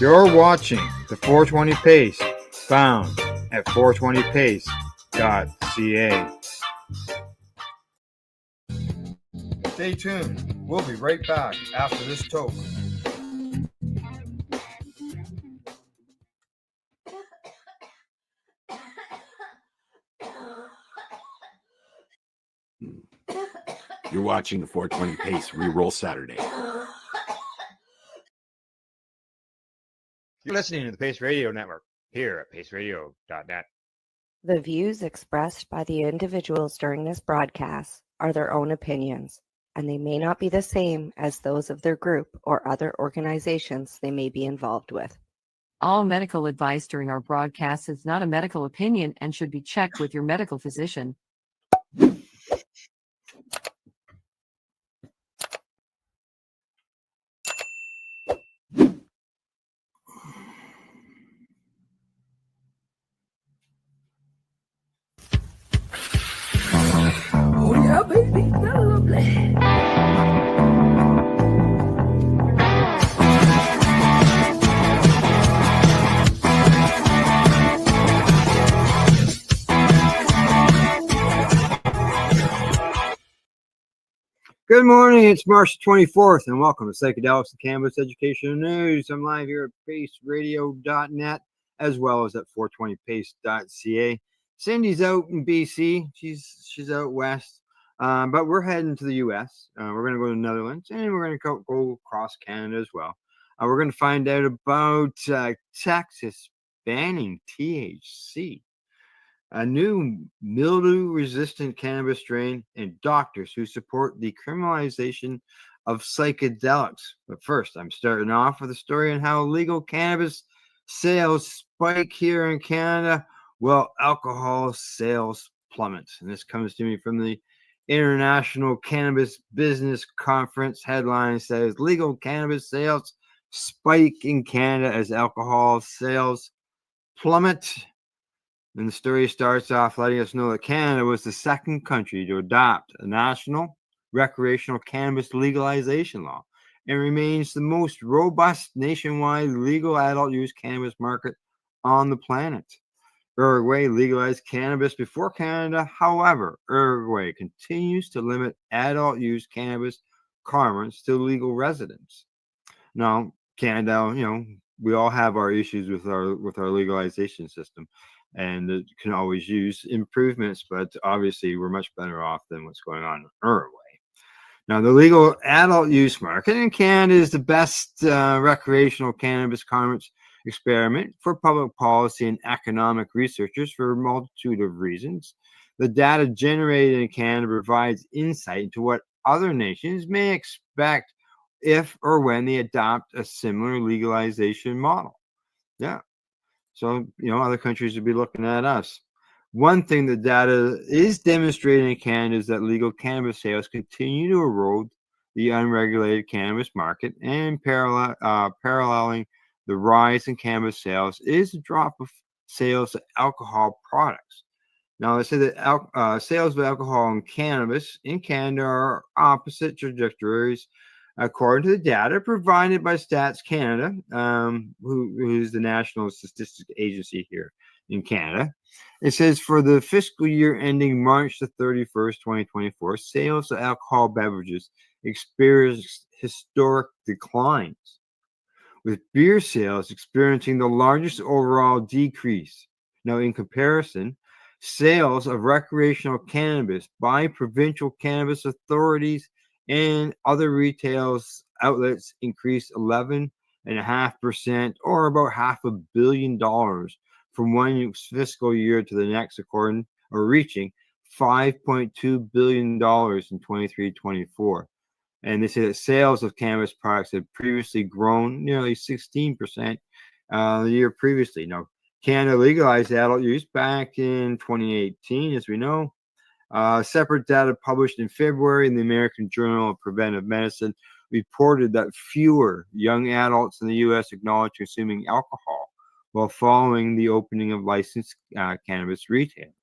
You're watching the 420 Pace, found at 420pace.ca. Stay tuned. We'll be right back after this toke. You're watching the 420 Pace Reroll Saturday. You're listening to the Pace Radio Network here at paceradio.net. The views expressed by the individuals during this broadcast are their own opinions, and they may not be the same as those of their group or other organizations they may be involved with. All medical advice during our broadcast is not a medical opinion and should be checked with your medical physician. Oh yeah, baby, that's lovely. Good morning, it's March 24th, and welcome to Psychedelics and Cannabis Education News. I'm live here at paceradio.net as well as at 420pace.ca. Cindy's out in BC, she's out west, but we're heading to the US. We're going to go to the Netherlands, and we're going to go across Canada as well. We're going to find out about Texas banning THC, a new mildew-resistant cannabis strain, and doctors who support the criminalization of psychedelics. But first, I'm starting off with a story on how illegal cannabis sales spike here in Canada, while alcohol sales plummet. And this comes to me from the International Cannabis Business Conference. Headline says, legal cannabis sales spike in Canada as alcohol sales plummet. And the story starts off letting us know that Canada was the second country to adopt a national recreational cannabis legalization law and remains the most robust nationwide legal adult use cannabis market on the planet. Uruguay legalized cannabis before Canada. However, Uruguay continues to limit adult use cannabis carments to legal residents. Now, Canada, we all have our issues with our legalization system, and it can always use improvements, but obviously we're much better off than what's going on in Uruguay. Now, the legal adult use market in Canada is the best recreational cannabis carments experiment for public policy and economic researchers for a multitude of reasons. The data generated in Canada provides insight into what other nations may expect if or when they adopt a similar legalization model. Yeah. So, other countries would be looking at us. One thing the data is demonstrating in Canada is that legal cannabis sales continue to erode the unregulated cannabis market, and paralleling the rise in cannabis sales is a drop of sales of alcohol products. Now, they say that sales of alcohol and cannabis in Canada are opposite trajectories, according to the data provided by Stats Canada, who is the national statistics agency here in Canada. It says for the fiscal year ending March the 31st, 2024, sales of alcohol beverages experienced historic declines, with beer sales experiencing the largest overall decrease. Now, in comparison, sales of recreational cannabis by provincial cannabis authorities and other retail outlets increased 11.5%, or about $500 million from one fiscal year to the next, reaching $5.2 billion in 23-24. And they say that sales of cannabis products had previously grown nearly 16% the year previously. Now, Canada legalized adult use back in 2018, as we know. Separate data published in February in the American Journal of Preventive Medicine reported that fewer young adults in the U.S. acknowledge consuming alcohol while following the opening of licensed cannabis retailers.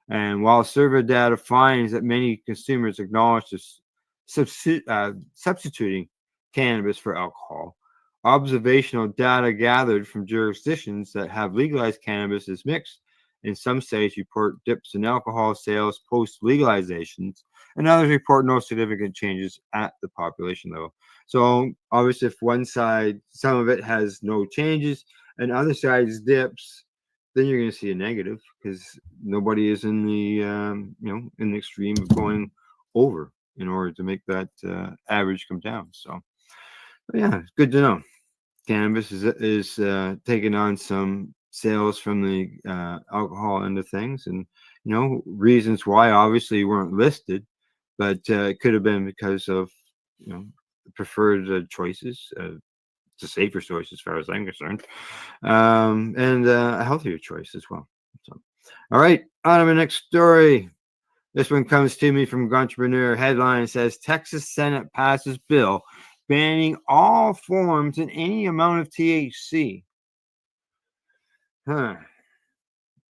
And while survey data finds that many consumers acknowledge this substituting cannabis for alcohol, Observational data gathered from jurisdictions that have legalized cannabis is mixed. In some states report dips in alcohol sales post legalizations, and others report no significant changes at the population level. So obviously, if one side, some of it has no changes, and other sides dips, then you're going to see a negative because nobody is in the in the extreme of going over in order to make that average come down. So yeah, it's good to know. Cannabis is taking on some sales from the alcohol end of things, and reasons why obviously weren't listed, but it could have been because of preferred choices. It's a safer choice as far as I'm concerned, and a healthier choice as well. So, all right, on to the next story. This one comes to me from Entrepreneur. Headline says Texas Senate passes bill banning all forms and any amount of THC. Huh.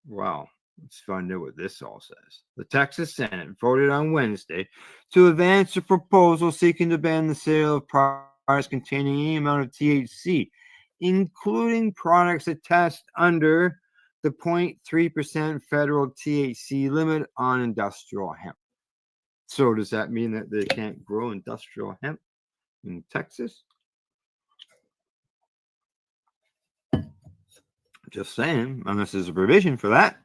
Wow. Let's find out what this all says. The Texas Senate voted on Wednesday to advance a proposal seeking to ban the sale of products containing any amount of THC, including products that test under the 0.3% federal THC limit on industrial hemp. So does that mean that they can't grow industrial hemp in Texas? Just saying, unless there's a provision for that.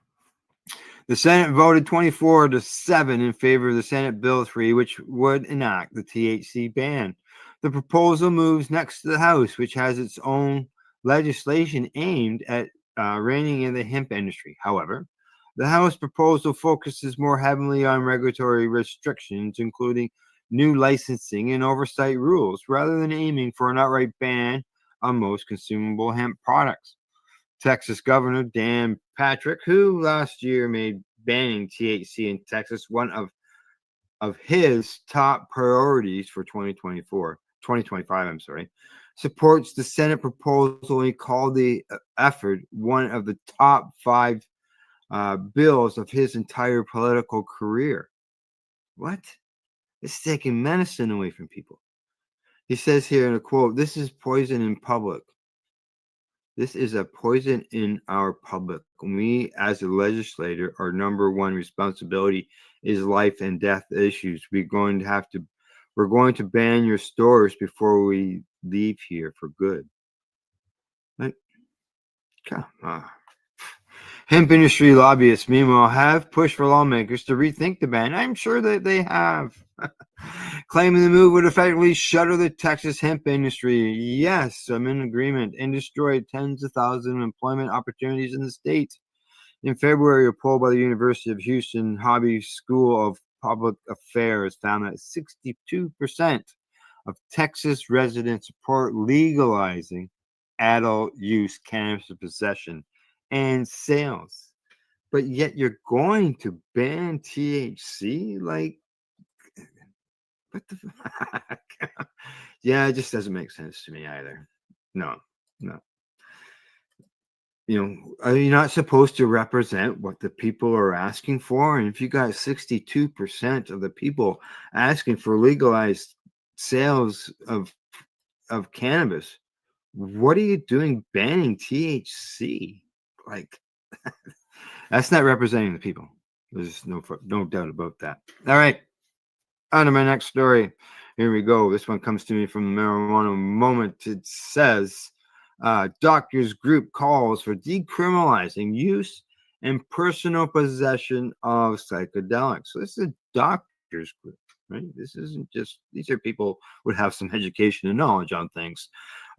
The Senate voted 24-7 in favor of the Senate Bill 3, which would enact the THC ban. The proposal moves next to the House, which has its own legislation aimed at reining in the hemp industry. However, the House proposal focuses more heavily on regulatory restrictions, including new licensing and oversight rules, rather than aiming for an outright ban on most consumable hemp products. Texas Governor Dan Patrick, who last year made banning THC in Texas one of his top priorities for 2025, supports the Senate proposal, and he called the effort one of the top 5 bills of his entire political career. What? It's taking medicine away from people. He says here in a quote, "This is poison in public. This is a poison in our public. We, as a legislator, our number one responsibility is life and death issues. We're going to ban your stores before we leave here for good." Like, come on. Hemp industry lobbyists, meanwhile, have pushed for lawmakers to rethink the ban. I'm sure that they have. Claiming the move would effectively shutter the Texas hemp industry. Yes, I'm in agreement. And destroy tens of thousands of employment opportunities in the state. In February, a poll by the University of Houston Hobby School of Public Affairs found that 62% of Texas residents support legalizing adult use cannabis possession and sales. But yet you're going to ban THC? Like, what the fuck? Yeah, it just doesn't make sense to me either. No. Are you not supposed to represent what the people are asking for? And if you got 62% of the people asking for legalized sales of cannabis, what are you doing banning THC? Like, that's not representing the people. There's no doubt about that. All right. On to my next story. Here we go. This one comes to me from Marijuana Moment. It says, doctors group calls for decriminalizing use and personal possession of psychedelics. So this is a doctors group, right? This isn't just, these are people who would have some education and knowledge on things.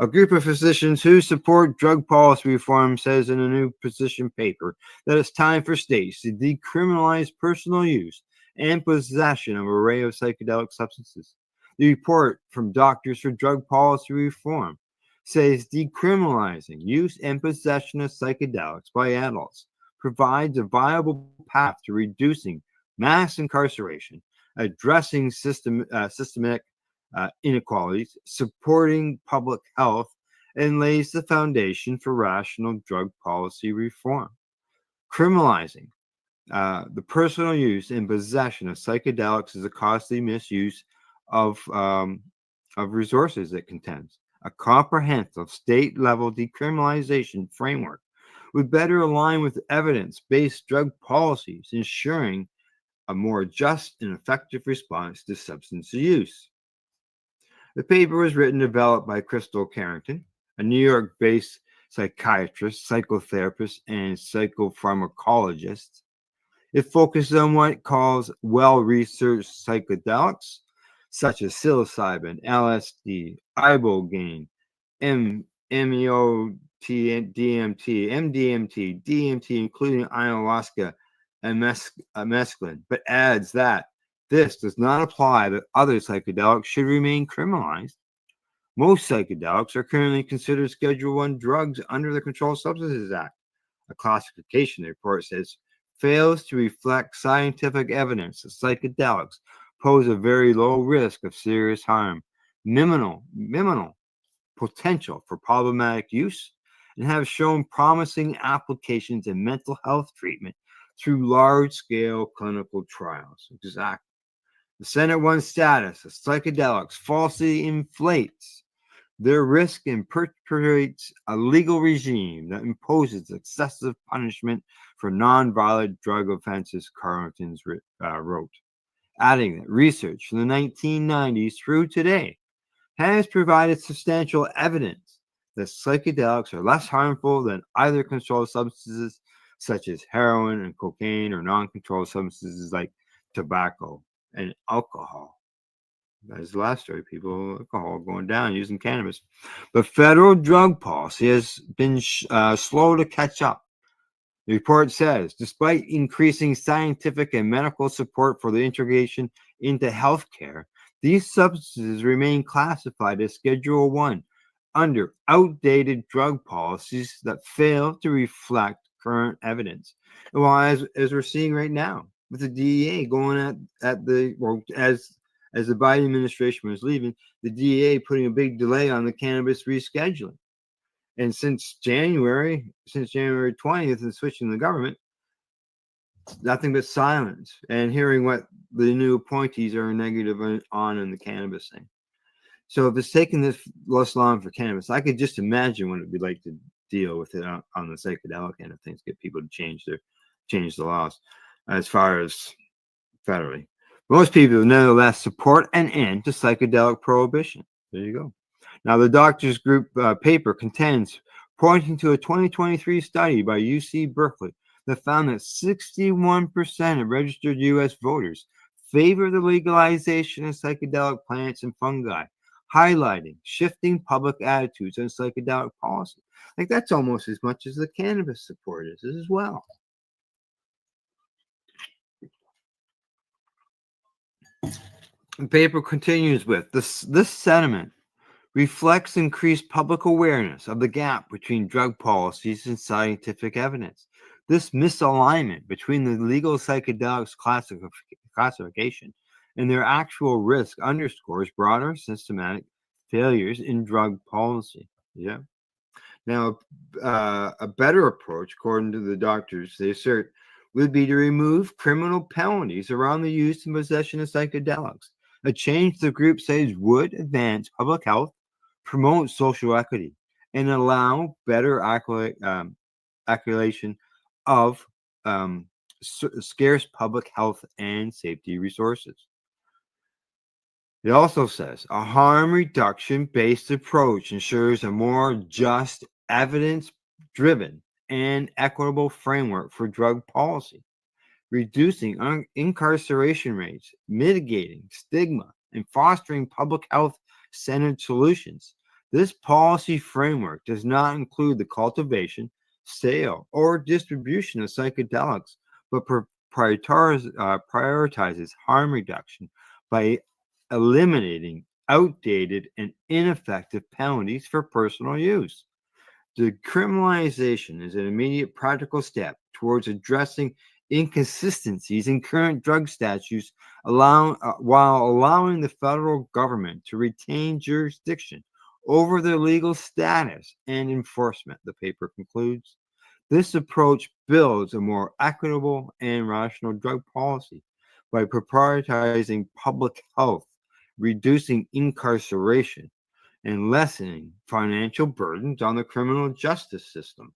A group of physicians who support drug policy reform says in a new position paper that it's time for states to decriminalize personal use and possession of an array of psychedelic substances. The report from Doctors for Drug Policy Reform says decriminalizing use and possession of psychedelics by adults provides a viable path to reducing mass incarceration, addressing systemic inequalities, supporting public health, and lays the foundation for rational drug policy reform. Criminalizing the personal use and possession of psychedelics is a costly misuse of resources it contends. a comprehensive state-level decriminalization framework would better align with evidence-based drug policies, ensuring a more just and effective response to substance use. The paper was written and developed by Crystal Carrington, a New York-based psychiatrist, psychotherapist, and psychopharmacologist. It focuses on what it calls well-researched psychedelics, such as psilocybin, LSD, ibogaine, MEOT, DMT, MDMT, DMT, including ayahuasca and mescaline, but adds that this does not apply that other psychedelics should remain criminalized. Most psychedelics are currently considered Schedule I drugs under the Controlled Substances Act. A classification, the report says, fails to reflect scientific evidence that psychedelics pose a very low risk of serious harm, minimal potential for problematic use, and have shown promising applications in mental health treatment through large-scale clinical trials. Exactly. The Senate 1 status of psychedelics falsely inflates their risk and perpetuates a legal regime that imposes excessive punishment for nonviolent drug offenses, Carlton wrote, adding that research from the 1990s through today has provided substantial evidence that psychedelics are less harmful than either controlled substances such as heroin and cocaine or non-controlled substances like tobacco and alcohol. That's the last story. People, alcohol going down using cannabis. But federal drug policy has been slow to catch up. The report says, despite increasing scientific and medical support for the integration into healthcare, these substances remain classified as Schedule I under outdated drug policies that fail to reflect current evidence. Well, as we're seeing right now with the DEA going at the, well, as the Biden administration was leaving, the DEA putting a big delay on the cannabis rescheduling. And since January 20th and switching the government, nothing but silence and hearing what the new appointees are negative on in the cannabis thing. So if it's taking this less long for cannabis, I could just imagine what it'd be like to deal with it on the psychedelic end of things, get people to change the laws as far as federally. Most people nevertheless support an end to psychedelic prohibition. There you go. Now, the Doctors Group paper contends, pointing to a 2023 study by UC Berkeley that found that 61% of registered U.S. voters favor the legalization of psychedelic plants and fungi, highlighting shifting public attitudes on psychedelic policy. Like, that's almost as much as the cannabis support is as well. The paper continues with this sentiment reflects increased public awareness of the gap between drug policies and scientific evidence. This misalignment between the legal psychedelics classification and their actual risk underscores broader systematic failures in drug policy. Yeah. Now, a better approach, according to the doctors, they assert, would be to remove criminal penalties around the use and possession of psychedelics. A change the group says would advance public health, promote social equity, and allow better acculation of scarce public health and safety resources. It also says a harm reduction based approach ensures a more just, evidence-driven, and equitable framework for drug policy, reducing incarceration rates, mitigating stigma, and fostering public health-centered solutions. This policy framework does not include the cultivation, sale, or distribution of psychedelics, but prioritizes harm reduction by eliminating outdated and ineffective penalties for personal use. Decriminalization is an immediate practical step towards addressing inconsistencies in current drug statutes, while allowing the federal government to retain jurisdiction over their legal status and enforcement, the paper concludes. This approach builds a more equitable and rational drug policy by prioritizing public health, reducing incarceration, and lessening financial burdens on the criminal justice system.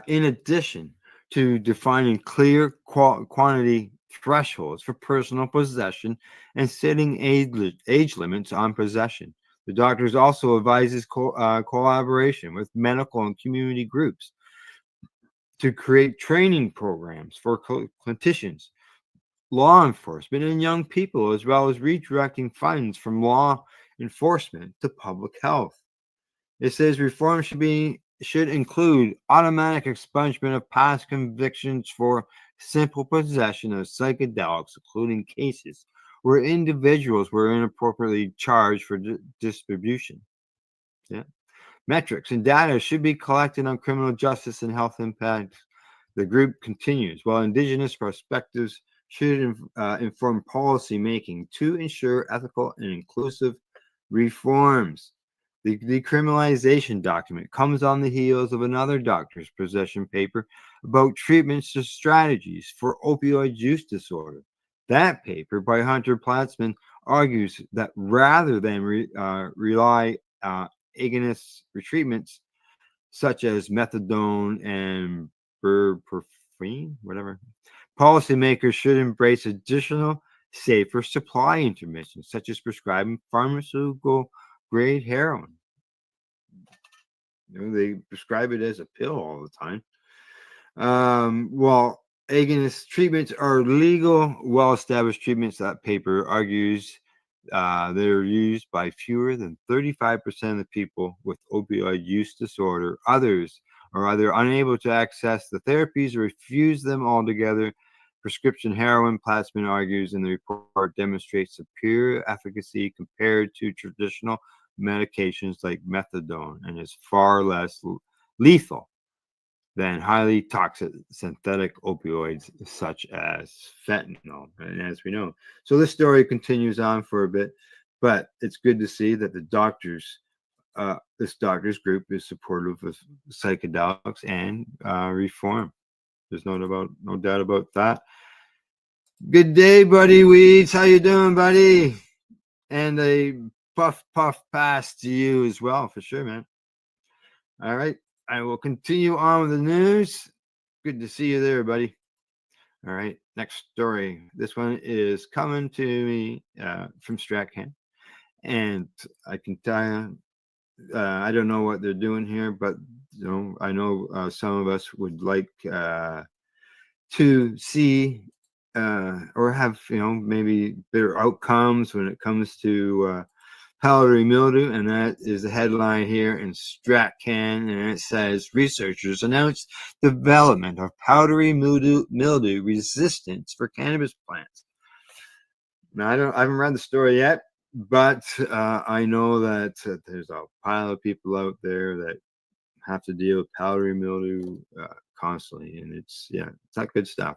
In addition to defining clear quantity thresholds for personal possession and setting age limits on possession, the doctors also advises collaboration with medical and community groups to create training programs for clinicians, law enforcement, and young people, as well as redirecting funds from law enforcement to public health. It says reform should include automatic expungement of past convictions for simple possession of psychedelics, including cases where individuals were inappropriately charged for distribution. Yeah. Metrics and data should be collected on criminal justice and health impacts. The group continues, while Indigenous perspectives should inform policy making to ensure ethical and inclusive reforms. The decriminalization document comes on the heels of another doctor's possession paper about treatments and strategies for opioid use disorder. That paper by Hunter Platzman argues that rather than rely agonist treatments such as methadone and buprenorphine, whatever, policymakers should embrace additional safer supply interventions, such as prescribing pharmaceutical grade heroin. They prescribe it as a pill all the time. While agonist treatments are legal, well-established treatments, that paper argues they're used by fewer than 35% of the people with opioid use disorder. Others are either unable to access the therapies or refuse them altogether. Prescription heroin, Platzman argues in the report, demonstrates superior efficacy compared to traditional medications like methadone and is far less lethal than highly toxic synthetic opioids such as fentanyl. And as we know, so this story continues on for a bit, but it's good to see that the doctors, this doctors group, is supportive of psychedelics and reform. There's no doubt about that. Good day, buddy Weeds. How you doing, buddy? And a puff pass to you as well, for sure, man. All right, I will continue on with the news. Good to see you there, buddy. All right, next story. This one is coming to me from Stratcan, and I can tell you, I don't know what they're doing here, but I know some of us would like to see or have maybe better outcomes when it comes to powdery mildew, and that is the headline here in Stratcan, and it says researchers announced development of powdery mildew resistance for cannabis plants. Now I haven't read the story yet, but I know that there's a pile of people out there that have to deal with powdery mildew constantly, and it's not good stuff.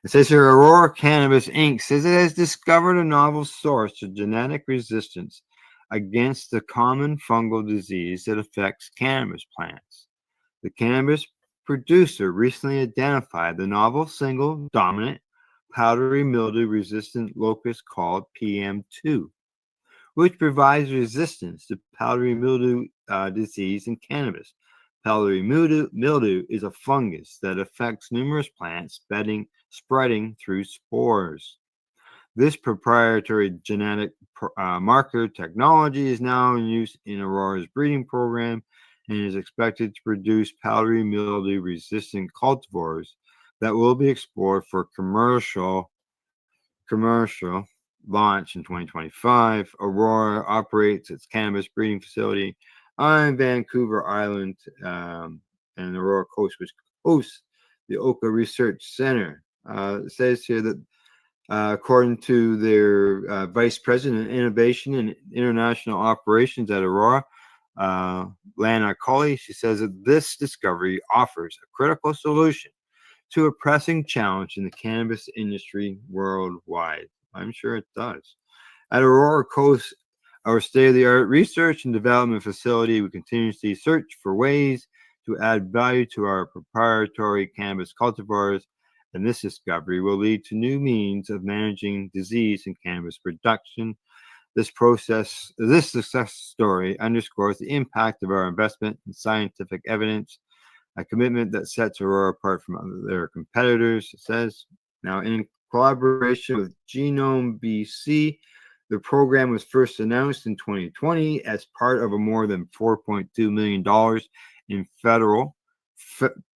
It says here, Aurora Cannabis Inc. says it has discovered a novel source of genetic resistance against the common fungal disease that affects cannabis plants. The cannabis producer recently identified the novel single dominant powdery mildew resistant locust called PM2, which provides resistance to powdery mildew disease in cannabis. Powdery mildew is a fungus that affects numerous plants, spreading through spores. This proprietary genetic marker technology is now in use in Aurora's breeding program and is expected to produce powdery mildew resistant cultivars that will be explored for commercial launch in 2025. Aurora operates its cannabis breeding facility on Vancouver Island, and Aurora Coast, which hosts the Oka Research Center. It says here that according to their Vice President of Innovation and International Operations at Aurora, Lana Colley, she says that this discovery offers a critical solution to a pressing challenge in the cannabis industry worldwide. I'm sure it does. At Aurora Coast, our state-of-the-art research and development facility, we continuously search for ways to add value to our proprietary cannabis cultivars, and this discovery will lead to new means of managing disease in cannabis production. This success story underscores the impact of our investment in scientific evidence, a commitment that sets Aurora apart from their competitors, it says. Now, in collaboration with Genome BC, the program was first announced in 2020 as part of a more than $4.2 million in federal,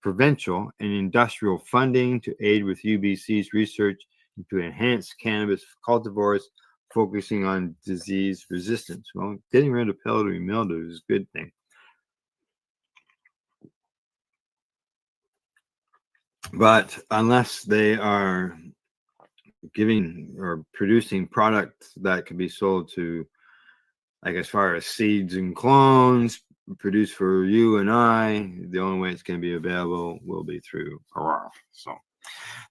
provincial, and industrial funding to aid with UBC's research to enhance cannabis cultivars focusing on disease resistance. Well, getting rid of powdery mildew is a good thing. But unless they are giving or producing products that can be sold to, like as far as seeds and clones produced for you and I, the only way it's going to be available will be through Aurora. So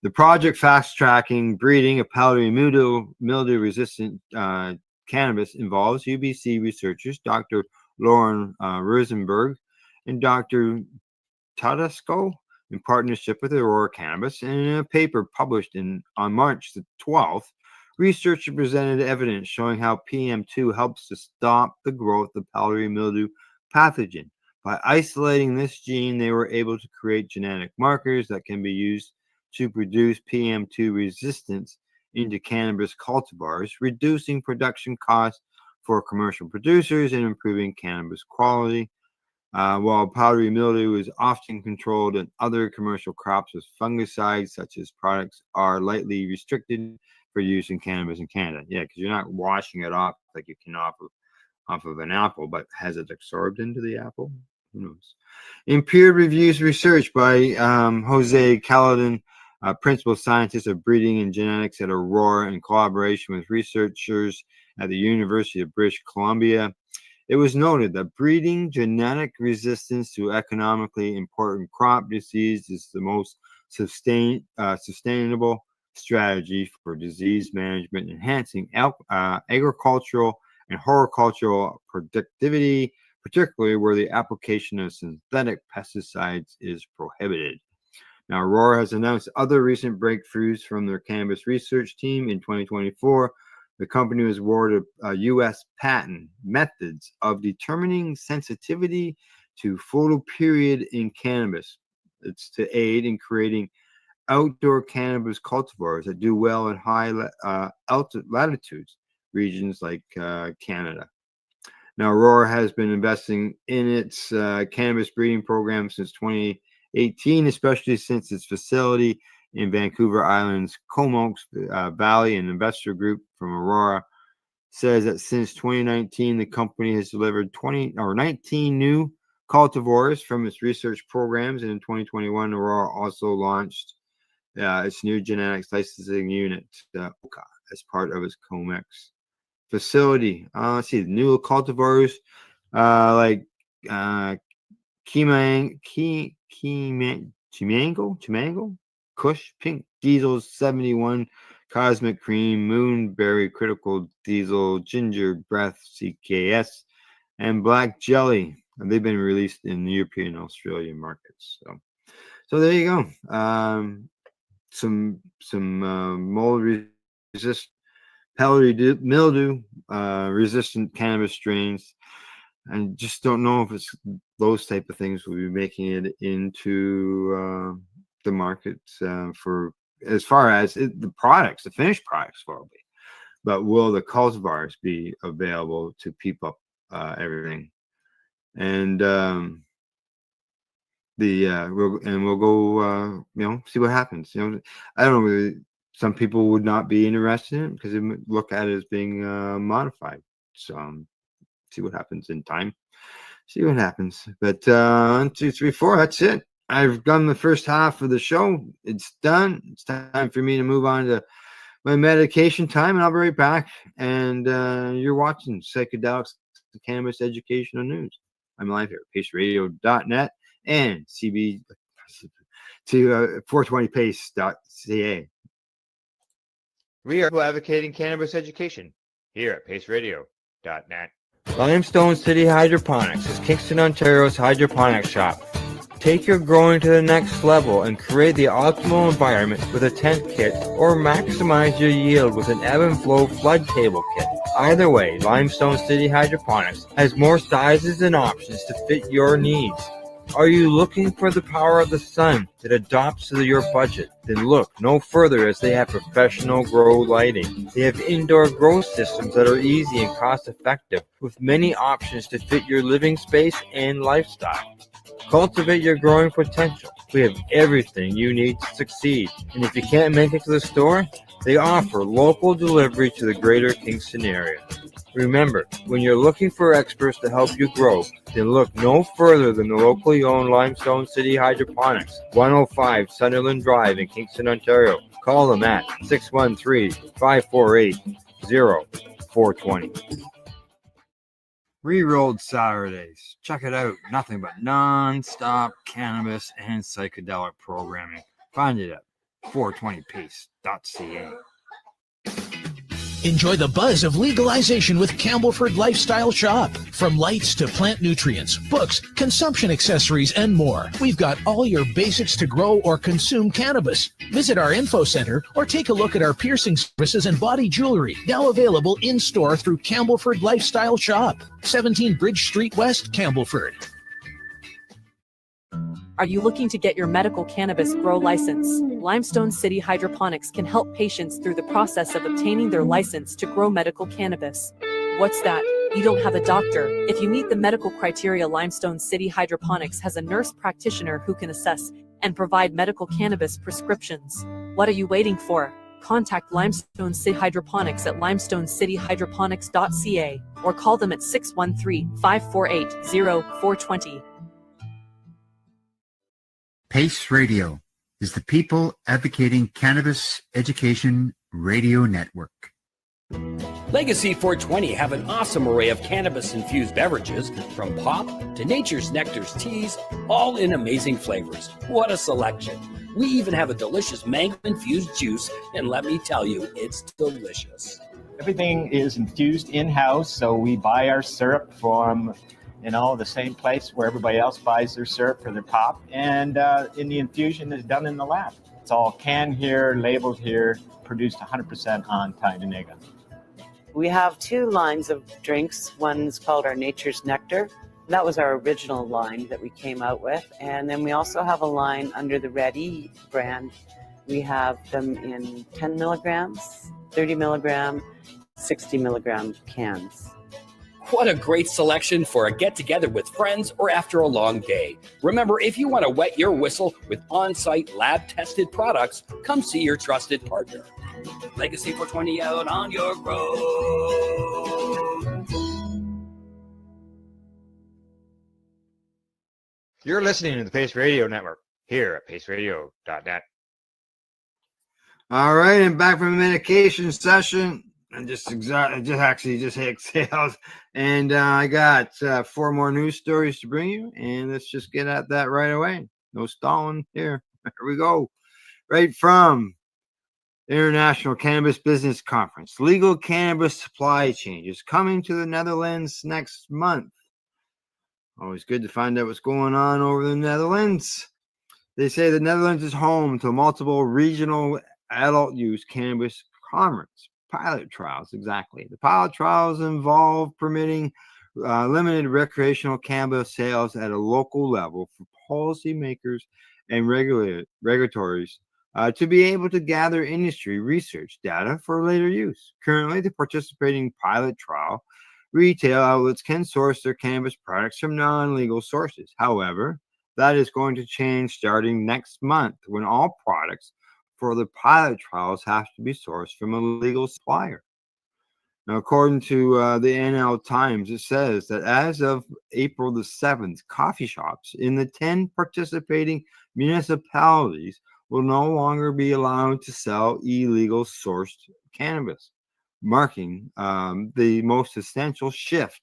the project fast-tracking breeding of powdery mildew-resistant cannabis involves UBC researchers Dr. Lauren Rosenberg and Dr. Tedesco in partnership with Aurora Cannabis. And in a paper published on March the 12th, researchers presented evidence showing how PM2 helps to stop the growth of powdery mildew pathogen. By isolating this gene, they were able to create genetic markers that can be used to produce PM2 resistance into cannabis cultivars, reducing production costs for commercial producers and improving cannabis quality. While powdery mildew is often controlled in other commercial crops with fungicides, such as products are lightly restricted for use in cannabis in Canada. Yeah, because you're not washing it off like you can off of an apple, but has it absorbed into the apple? Who knows? In peer-reviewed research by Jose Caladon, principal scientist of breeding and genetics at Aurora, in collaboration with researchers at the University of British Columbia, it was noted that breeding genetic resistance to economically important crop disease is the most sustainable strategy for disease management, enhancing agricultural and horticultural productivity, particularly where the application of synthetic pesticides is prohibited. Now, Aurora has announced other recent breakthroughs from their cannabis research team. In 2024, the company was awarded a U.S. patent methods of determining sensitivity to photoperiod in cannabis. It's to aid in creating outdoor cannabis cultivars that do well in high latitudes, regions like Canada. Now, Aurora has been investing in its cannabis breeding program since 2018, especially since its facility in Vancouver Island's Comox Valley. An investor group from Aurora says that since 2019, the company has delivered 19 new cultivars from its research programs. And in 2021, Aurora also launched its new genetics licensing unit, toke, as part of its Comex facility. Let's see, the new cultivars like Chimango, Kush, Pink Diesel 71, Cosmic Cream, Moonberry, Critical Diesel, Ginger Breath, CKS, and Black Jelly. And they've been released in the European and Australian markets. So there you go. Some mold resistant, powdery mildew resistant cannabis strains. I just don't know if it's those type of things will be making it into the market for as far as the products, the finished products will be. But will the cultivars be available to peep up everything? And we'll go see what happens. I don't know. Really, some people would not be interested in it because they look at it as being modified. So see what happens in time. See what happens. But 1, 2, 3, 4. That's it. I've done the first half of the show. It's done. It's time for me to move on to my medication time, and I'll be right back. And you're watching Psychedelics, the Cannabis Educational News. I'm live here at paceradio.net and CB to 420pace.ca. We are advocating cannabis education here at paceradio.net. Limestone City Hydroponics is Kingston, Ontario's hydroponics shop. Take your growing to the next level and create the optimal environment with a tent kit, or maximize your yield with an ebb and flow flood table kit. Either way, Limestone City Hydroponics has more sizes and options to fit your needs. Are you looking for the power of the sun that adapts to your budget? Then look no further, as they have professional grow lighting. They have indoor grow systems that are easy and cost effective, with many options to fit your living space and lifestyle. Cultivate your growing potential. We have everything you need to succeed. And if you can't make it to the store, they offer local delivery to the greater Kingston area. Remember, when you're looking for experts to help you grow, then look no further than the locally owned Limestone City Hydroponics, 105 Sunderland Drive in Kingston, Ontario. Call them at 613-548-0420. Rerolled Saturdays. Check it out. Nothing but non-stop cannabis and psychedelic programming. Find it at 420pace.ca. Enjoy the buzz of legalization with Campbellford Lifestyle Shop. From lights to plant nutrients, books, consumption accessories, and more, we've got all your basics to grow or consume cannabis. Visit our info center or take a look at our piercing services and body jewelry, now available in-store through Campbellford Lifestyle Shop, 17 Bridge Street West, Campbellford. Are you looking to get your medical cannabis grow license? Limestone City Hydroponics can help patients through the process of obtaining their license to grow medical cannabis. What's that? You don't have a doctor. If you meet the medical criteria, Limestone City Hydroponics has a nurse practitioner who can assess and provide medical cannabis prescriptions. What are you waiting for? Contact Limestone City Hydroponics at limestonecityhydroponics.ca or call them at 613-548-0420. PACE Radio is the People Advocating Cannabis Education Radio Network. Legacy 420 have an awesome array of cannabis-infused beverages, from pop to Nature's Nectar's teas, all in amazing flavors. What a selection. We even have a delicious mango-infused juice, and let me tell you, it's delicious. Everything is infused in-house, so we buy our syrup from the same place where everybody else buys their syrup for their pop. And the infusion is done in the lab. It's all canned here, labeled here, produced 100% on Tyndonega. We have two lines of drinks. One's called our Nature's Nectar. That was our original line that we came out with. And then we also have a line under the Red E brand. We have them in 10 milligrams, 30 milligram, 60 milligram cans. What a great selection for a get-together with friends or after a long day. Remember, if you want to wet your whistle with on-site lab-tested products, come see your trusted partner. Legacy 420 out on your road. You're listening to the Pace Radio Network here at paceradio.net. All right, and back from the medication session. And just hit exhales. And I got 4 more news stories to bring you, and let's just get at that right away. No stalling here. Here we go. Right from International Cannabis Business Conference. Legal cannabis supply changes coming to the Netherlands next month. Always good to find out what's going on over the Netherlands. They say the Netherlands is home to multiple regional adult use cannabis commerce. Pilot trials, exactly. The pilot trials involve permitting limited recreational cannabis sales at a local level for policymakers and regulators to be able to gather industry research data for later use. Currently, the participating pilot trial retail outlets can source their cannabis products from non-legal sources. However, that is going to change starting next month, when all products for the pilot trials have to be sourced from a legal supplier. Now, according to the NL Times, it says that as of April the 7th, coffee shops in the 10 participating municipalities will no longer be allowed to sell illegal sourced cannabis, marking the most essential shift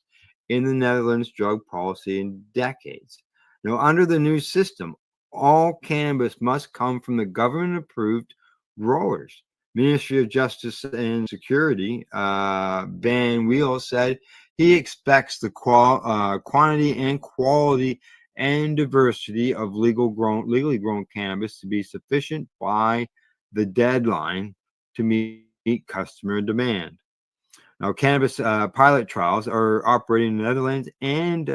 in the Netherlands drug policy in decades. Now, under the new system, all cannabis must come from the government-approved growers. Ministry of Justice and Security, Van Weel, said he expects the quantity and quality and diversity of legally grown cannabis to be sufficient by the deadline to meet customer demand. Now, cannabis pilot trials are operating in the Netherlands and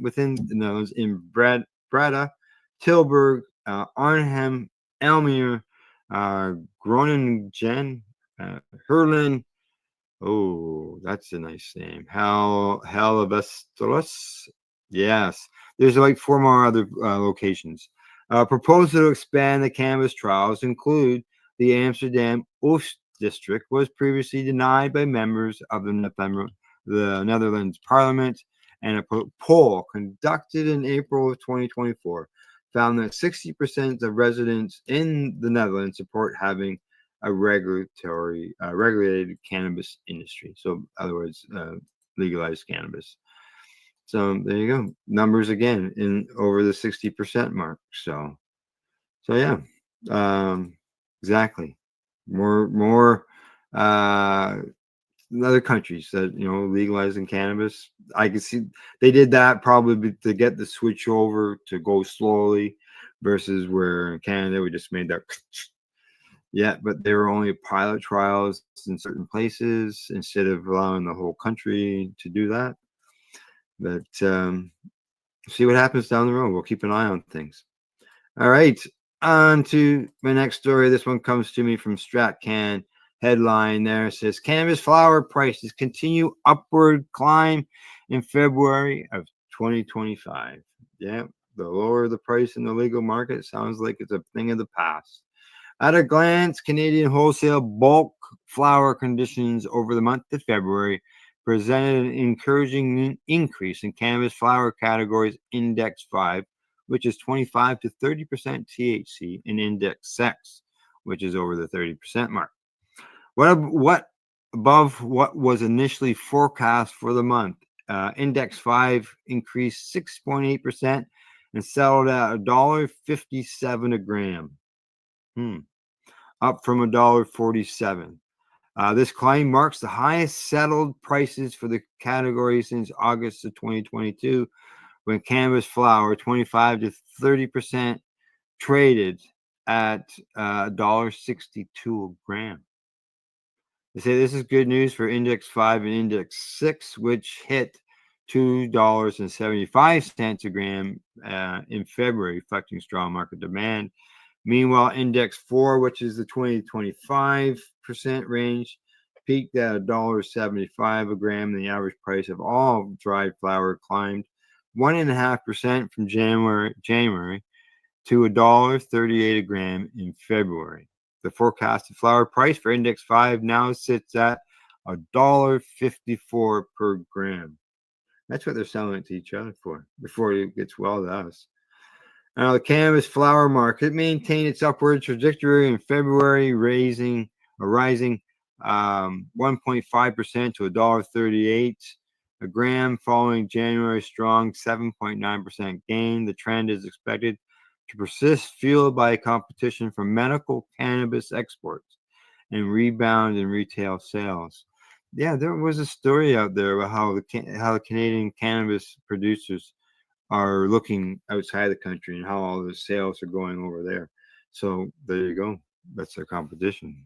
within the Netherlands in Breda, Tilburg, Arnhem, Elmere, Groningen, Herlin. Oh, that's a nice name. Hellevoetsluis. Yes, there's like 4 more other locations. Proposal to expand the cannabis trials include the Amsterdam Oost district was previously denied by members of the Netherlands Parliament, and a poll conducted in April of 2024 found that 60% of residents in the Netherlands support having a regulated cannabis industry. So, in other words, legalized cannabis. So there you go. Numbers again in over the 60% mark. So yeah, exactly. More in other countries that legalizing cannabis. I can see they did that probably to get the switch over to go slowly, versus where in Canada we just made that. Yeah, but they were only pilot trials in certain places instead of allowing the whole country to do that. But see what happens down the road. We'll keep an eye on things. All right, on to my next story. This one comes to me from StratCan. Headline there says cannabis flower prices continue upward climb in February of 2025. Yeah, the lower the price in the legal market, sounds like it's a thing of the past. At a glance, Canadian wholesale bulk flower conditions over the month of February presented an encouraging increase in cannabis flower categories Index 5, which is 25 to 30% THC, and Index 6, which is over the 30% mark. What above what was initially forecast for the month? Index 5 increased 6.8% and settled at $1.57 a gram. Up from $1.47. This climb marks the highest settled prices for the category since August of 2022, when cannabis flower 25 to 30% traded at $1.62 a gram. They say this is good news for Index 5 and Index 6, which hit $2.75 a gram in February, reflecting strong market demand. Meanwhile, Index 4, which is the 20-25% range, peaked at $1.75 a gram, and the average price of all dried flower climbed 1.5% from January to $1.38 a gram in February. The forecasted flower price for Index 5 now sits at $1.54 per gram. That's what they're selling it to each other for before it gets well to us. Now, the cannabis flower market maintained its upward trajectory in February, rising 1.5% to $1.38 a gram, following January's strong 7.9% gain. The trend is expected to persist, fueled by competition from medical cannabis exports and rebound in retail sales. Yeah, there was a story out there about how the Canadian cannabis producers are looking outside the country and how all the sales are going over there. So there you go. That's their competition.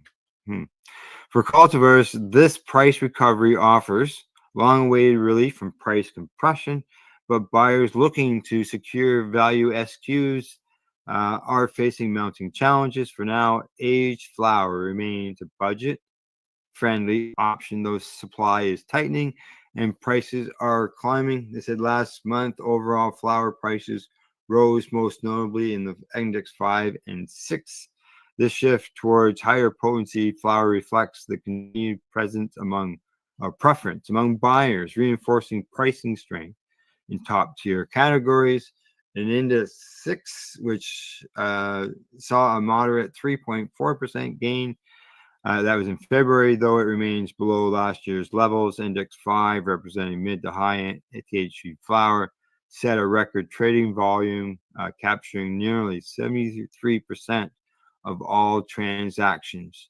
For cultivars, this price recovery offers long-awaited relief from price compression, but buyers looking to secure value SKUs are facing mounting challenges. For now, aged flower remains a budget-friendly option, though supply is tightening and prices are climbing. They said last month, overall flower prices rose most notably in the Index 5 and 6. This shift towards higher potency flower reflects the continued preference among buyers, reinforcing pricing strength in top-tier categories. And Index 6, which saw a moderate 3.4% gain, that was in February, though it remains below last year's levels. Index 5, representing mid to high THC flower, set a record trading volume, capturing nearly 73% of all transactions.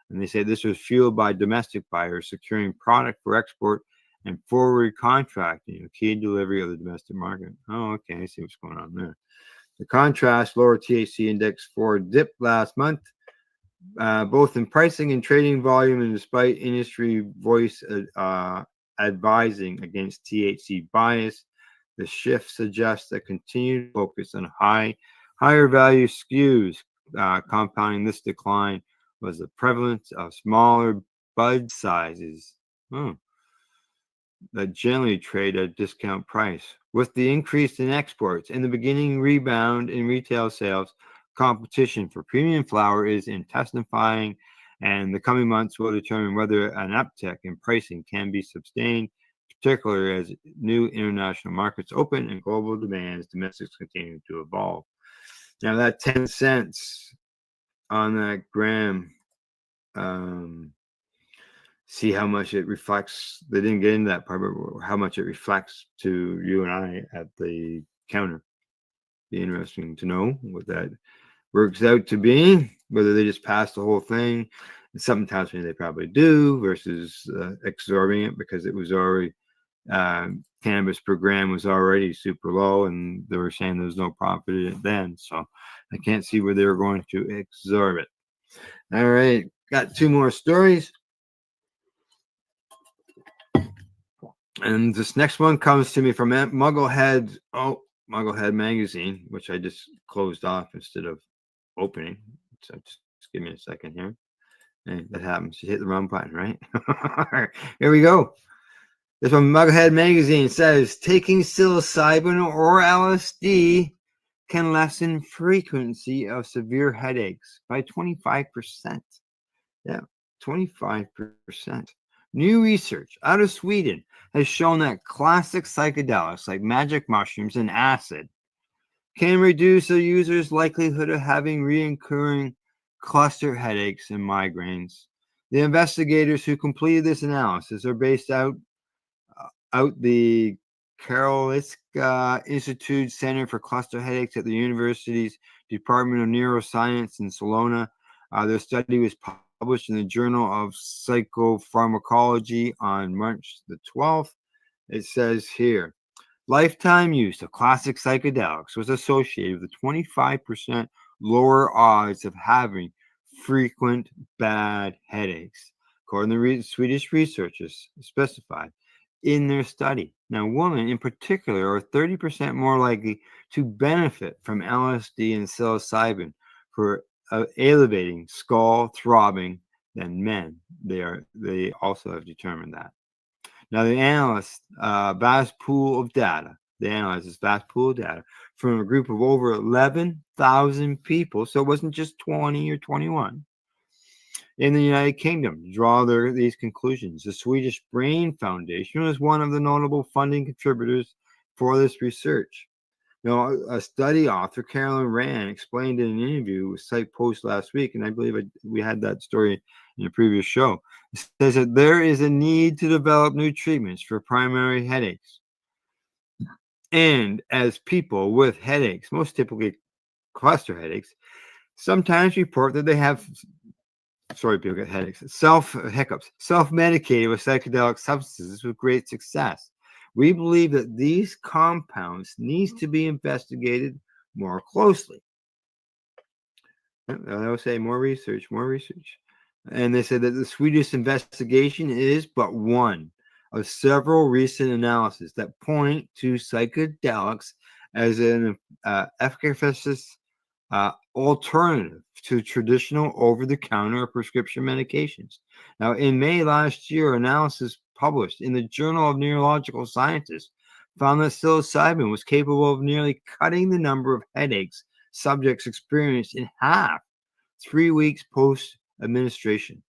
And they say this was fueled by domestic buyers securing product for export and forward contracting, a key delivery of the domestic market. Oh, okay, I see what's going on there. The contrast, lower THC Index 4 dipped last month, both in pricing and trading volume, and despite industry voice advising against THC bias, the shift suggests a continued focus on higher value SKUs. Compounding this decline was the prevalence of smaller bud sizes that generally trade at a discount price. With the increase in exports and the beginning rebound in retail sales, competition for premium flower is intensifying, and the coming months will determine whether an uptick in pricing can be sustained, particularly as new international markets open and global demands domestics continue to evolve. Now that 10 cents on that gram, see how much it reflects. They didn't get into that part, but how much it reflects to you and I at the counter. Be interesting to know what that works out to be, whether they just pass the whole thing. And something tells me they probably do, versus absorbing it, because it was already cannabis per gram was already super low, and they were saying there was no profit in it then. So I can't see where they were going to absorb it. All right, got two more stories. And this next one comes to me from Mugglehead magazine, which I just closed off instead of opening. So just give me a second here. Hey, that happens. You hit the wrong button, right? Here we go. This one, Mugglehead magazine, says taking psilocybin or LSD can lessen frequency of severe headaches by 25%. Yeah, 25%. New research out of Sweden has shown that classic psychedelics like magic mushrooms and acid can reduce a user's likelihood of having recurring cluster headaches and migraines. The investigators who completed this analysis are based out the Karolinska Institute Center for Cluster Headaches at the university's Department of Neuroscience in Solona. Their study was published in the Journal of Psychopharmacology on March the 12th. It says here, lifetime use of classic psychedelics was associated with a 25% lower odds of having frequent bad headaches, according to Swedish researchers specified in their study. Now, women in particular are 30% more likely to benefit from LSD and psilocybin for elevating skull throbbing than men. They also have determined that. Now, they analyzed vast pool of data. They analyzed this vast pool of data from a group of over 11,000 people. So it wasn't just 20 or 21 in the United Kingdom to draw these conclusions. The Swedish Brain Foundation was one of the notable funding contributors for this research. Now, a study author, Carolyn Rand, explained in an interview with Psych Post last week, and I believe we had that story in a previous show, it says that there is a need to develop new treatments for primary headaches. And as people with headaches, most typically cluster headaches, sometimes report that they have, people get headaches, self-medicated with psychedelic substances with great success. We believe that these compounds need to be investigated more closely. I will say more research. And they said that the Swedish investigation is but one of several recent analyses that point to psychedelics as an efficacious alternative to traditional over-the-counter prescription medications. Now, in May last year, analysis published in the Journal of Neurological Sciences found that psilocybin was capable of nearly cutting the number of headaches subjects experienced in half 3 weeks post-administration.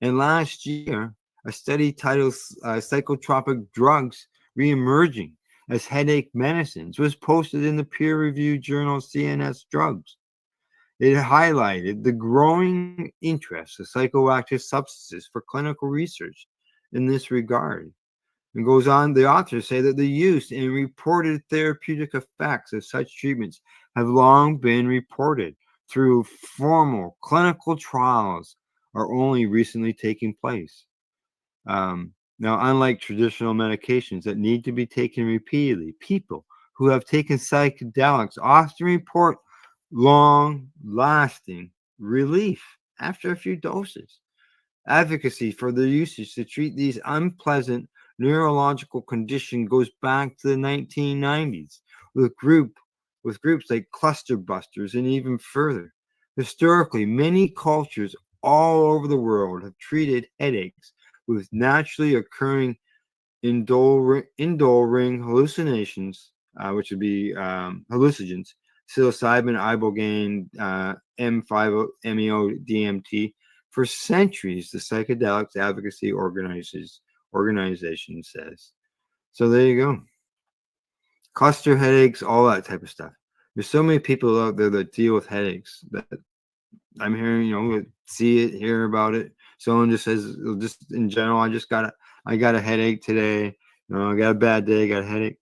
And last year, a study titled Psychotropic Drugs Reemerging as Headache Medicines was posted in the peer-reviewed journal CNS Drugs. It highlighted the growing interest of psychoactive substances for clinical research in this regard. And goes on, the authors say that the use and reported therapeutic effects of such treatments have long been reported through formal clinical trials are only recently taking place. Now, unlike traditional medications that need to be taken repeatedly, people who have taken psychedelics often report long-lasting relief after a few doses. Advocacy for their usage to treat these unpleasant neurological condition goes back to the 1990s with groups like cluster busters and even further. Historically, many cultures all over the world have treated headaches with naturally occurring indole hallucinations, which would be hallucinogens, psilocybin, ibogaine, M5-MeO, DMT. For centuries, the Psychedelics Advocacy Organization says. So there you go. Cluster headaches, all that type of stuff. There's so many people out there that deal with headaches that I'm hearing, see it, hear about it. Someone just says, just in general, I got a headache today. I got a bad day, got a headache.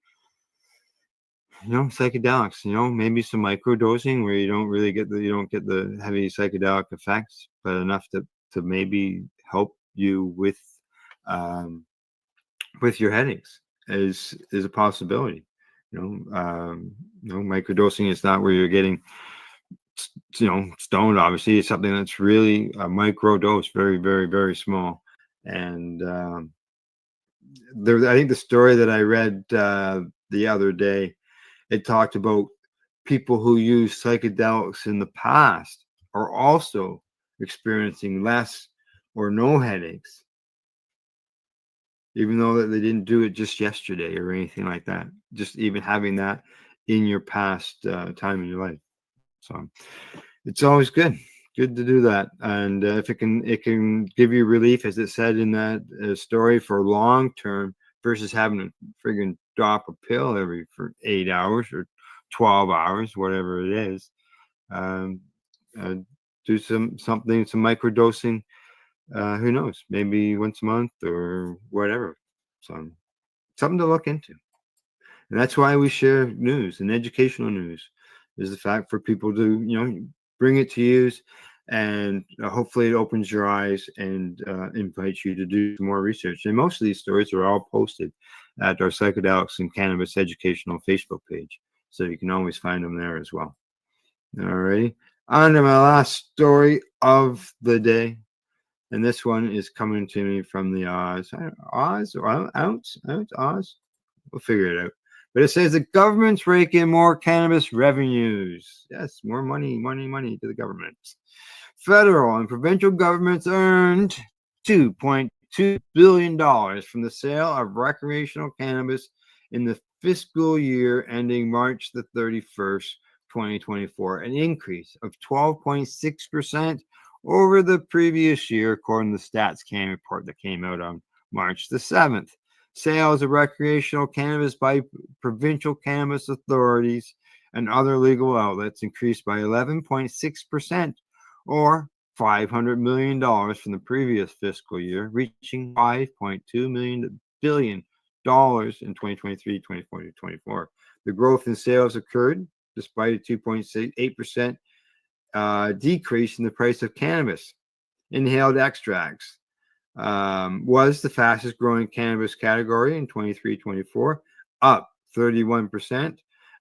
Psychedelics, maybe some microdosing where you don't get the heavy psychedelic effects, but enough to maybe help you with your headaches is a possibility. Microdosing is not where you're getting stoned. Obviously, it's something that's really a micro dose, very, very, very small. And I think the story that I read the other day, it talked about people who use psychedelics in the past are also experiencing less or no headaches, even though that they didn't do it just yesterday or anything like that. Just even having that in your past time in your life. So it's always good to do that. And if it can give you relief, as it said in that story, for long term versus having to friggin' drop a pill for 8 hours or 12 hours, whatever it is. Do some microdosing. Who knows? Maybe once a month or whatever. So something to look into. And that's why we share news and educational news, is the fact for people to bring it to use, and hopefully it opens your eyes and invites you to do some more research. And most of these stories are all posted at our Psychedelics and Cannabis Educational Facebook page, so you can always find them there as well. All righty, on to my last story of the day, and this one is coming to me from the Oz. We'll figure it out. But it says the government's rake in more cannabis revenues. Yes, more money to the government. Federal and provincial governments earned $2.2 billion from the sale of recreational cannabis in the fiscal year ending March the 31st, 2024, an increase of 12.6% over the previous year, according to the Stats Can report that came out on March the 7th. Sales of recreational cannabis by provincial cannabis authorities and other legal outlets increased by 11.6%, or $500 million from the previous fiscal year, reaching $5.2 billion in 2023, 2024. The growth in sales occurred despite a 2.8% decrease in the price of cannabis. Inhaled extracts was the fastest growing cannabis category in 23-24, up 31%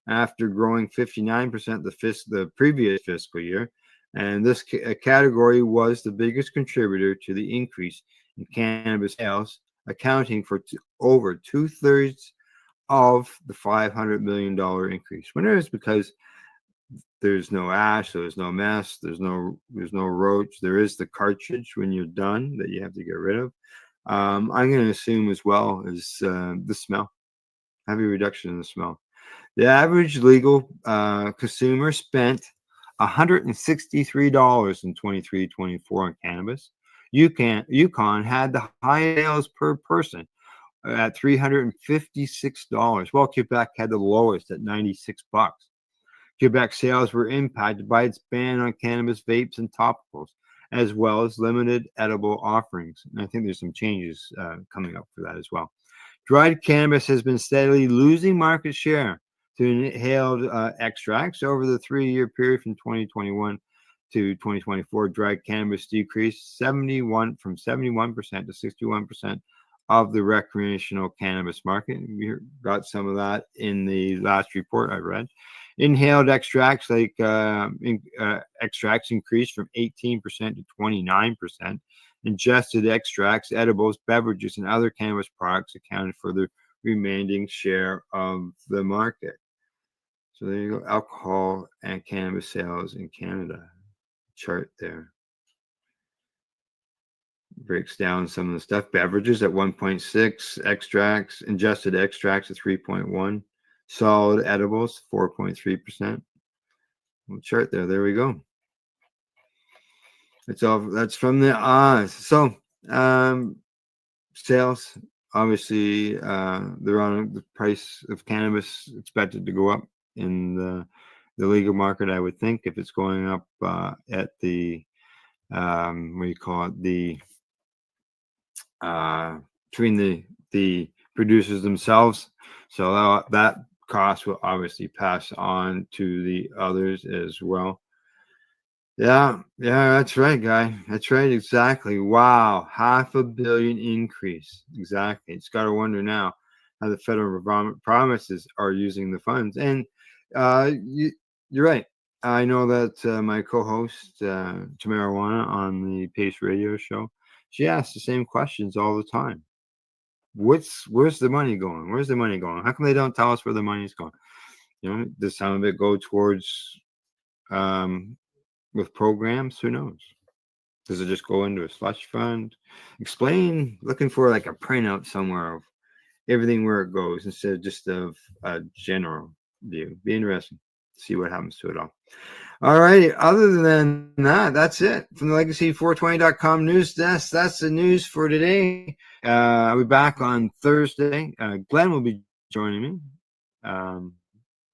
after growing 59% the previous fiscal year. And this category was the biggest contributor to the increase in cannabis sales, accounting for over 2/3 of the $500 million increase. Whether it's because there's no ash, so there's no mess, there's no roach. There is the cartridge when you're done that you have to get rid of. I'm going to assume as well as the smell, heavy reduction in the smell. The average legal consumer spent $163 in 23-24 on cannabis. Yukon had the highest sales per person at $356, while Quebec had the lowest at $96. Quebec sales were impacted by its ban on cannabis vapes and topicals, as well as limited edible offerings. And I think there's some changes coming up for that as well. Dried cannabis has been steadily losing market share to inhaled extracts over the 3-year period from 2021 to 2024. Dried cannabis decreased from 71% to 61% of the recreational cannabis market. We got some of that in the last report I read. Inhaled extracts extracts increased from 18% to 29%. Ingested extracts, edibles, beverages, and other cannabis products accounted for the remaining share of the market. So there you go, alcohol and cannabis sales in Canada. Chart there. Breaks down some of the stuff. Beverages at 1.6, extracts, ingested extracts at 3.1, solid edibles 4.3%. Chart there. There we go. That's from the Oz. So sales, obviously, they're on the price of cannabis expected to go up in the legal market. I would think if it's going up at the what do you call it, the between the producers themselves, so that cost will obviously pass on to the others as well. Yeah, that's right, guy. That's right, exactly. Wow, $500 million increase. Exactly. It's got to wonder now how the federal promises are using the funds. And you're right. I know that my co-host, Tamara on the Pace Radio Show, she asks the same questions all the time. Where's the money going? Where's the money going? How come they don't tell us where the money's going? Does some of it go towards with programs? Who knows? Does it just go into a slush fund? Explain, looking for like a printout somewhere of everything where it goes instead of just of a general view. Be interesting to see what happens to it all. All right. Other than that, that's it from the Legacy420.com news desk. That's the news for today. I'll be back on Thursday. Glenn will be joining me.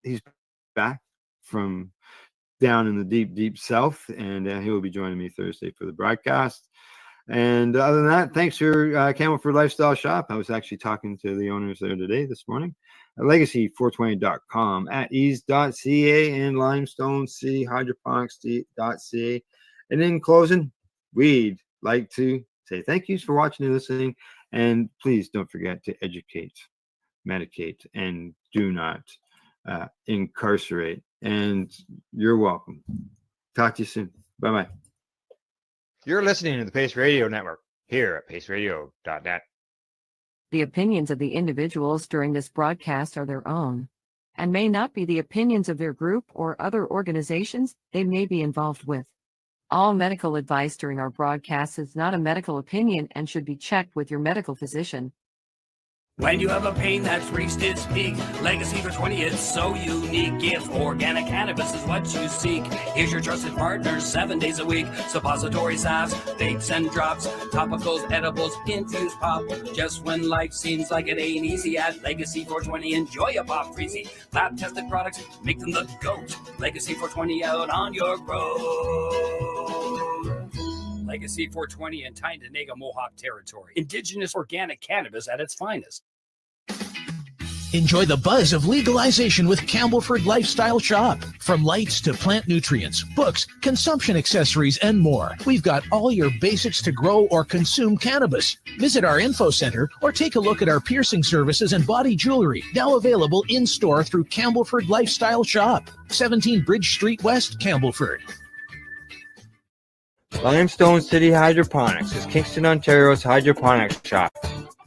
He's back from down in the deep south, and he will be joining me Thursday for the broadcast. And other than that, thanks for Camelford Lifestyle Shop. I was actually talking to the owners there this morning at legacy420.com, at ease.ca, and limestone city hydroponics.ca. And in closing, we'd like to say thank you for watching and listening, and please don't forget to educate, medicate, and do not incarcerate. And you're welcome. Talk to you soon. Bye-bye. You're listening to the Pace Radio Network here at paceradio.net. The opinions of the individuals during this broadcast are their own and may not be the opinions of their group or other organizations they may be involved with. All medical advice during our broadcast is not a medical opinion and should be checked with your medical physician. When you have a pain that's reached its peak, Legacy for 20 is so unique. If organic cannabis is what you seek, here's your trusted partner 7 days a week. Suppository salves, vapes and drops, topicals, edibles, infused pop. Just when life seems like it ain't easy, at Legacy 420 enjoy a pop freezy. Lab tested products make them the GOAT. Legacy 420 out on your road. Legacy 420 in Tyndonega Mohawk territory. Indigenous organic cannabis at its finest. Enjoy the buzz of legalization with Campbellford Lifestyle Shop. From lights to plant nutrients, books, consumption accessories, and more, we've got all your basics to grow or consume cannabis. Visit our info center or take a look at our piercing services and body jewelry, now available in-store through Campbellford Lifestyle Shop, 17 Bridge Street West, Campbellford. Limestone City Hydroponics is Kingston, Ontario's hydroponics shop.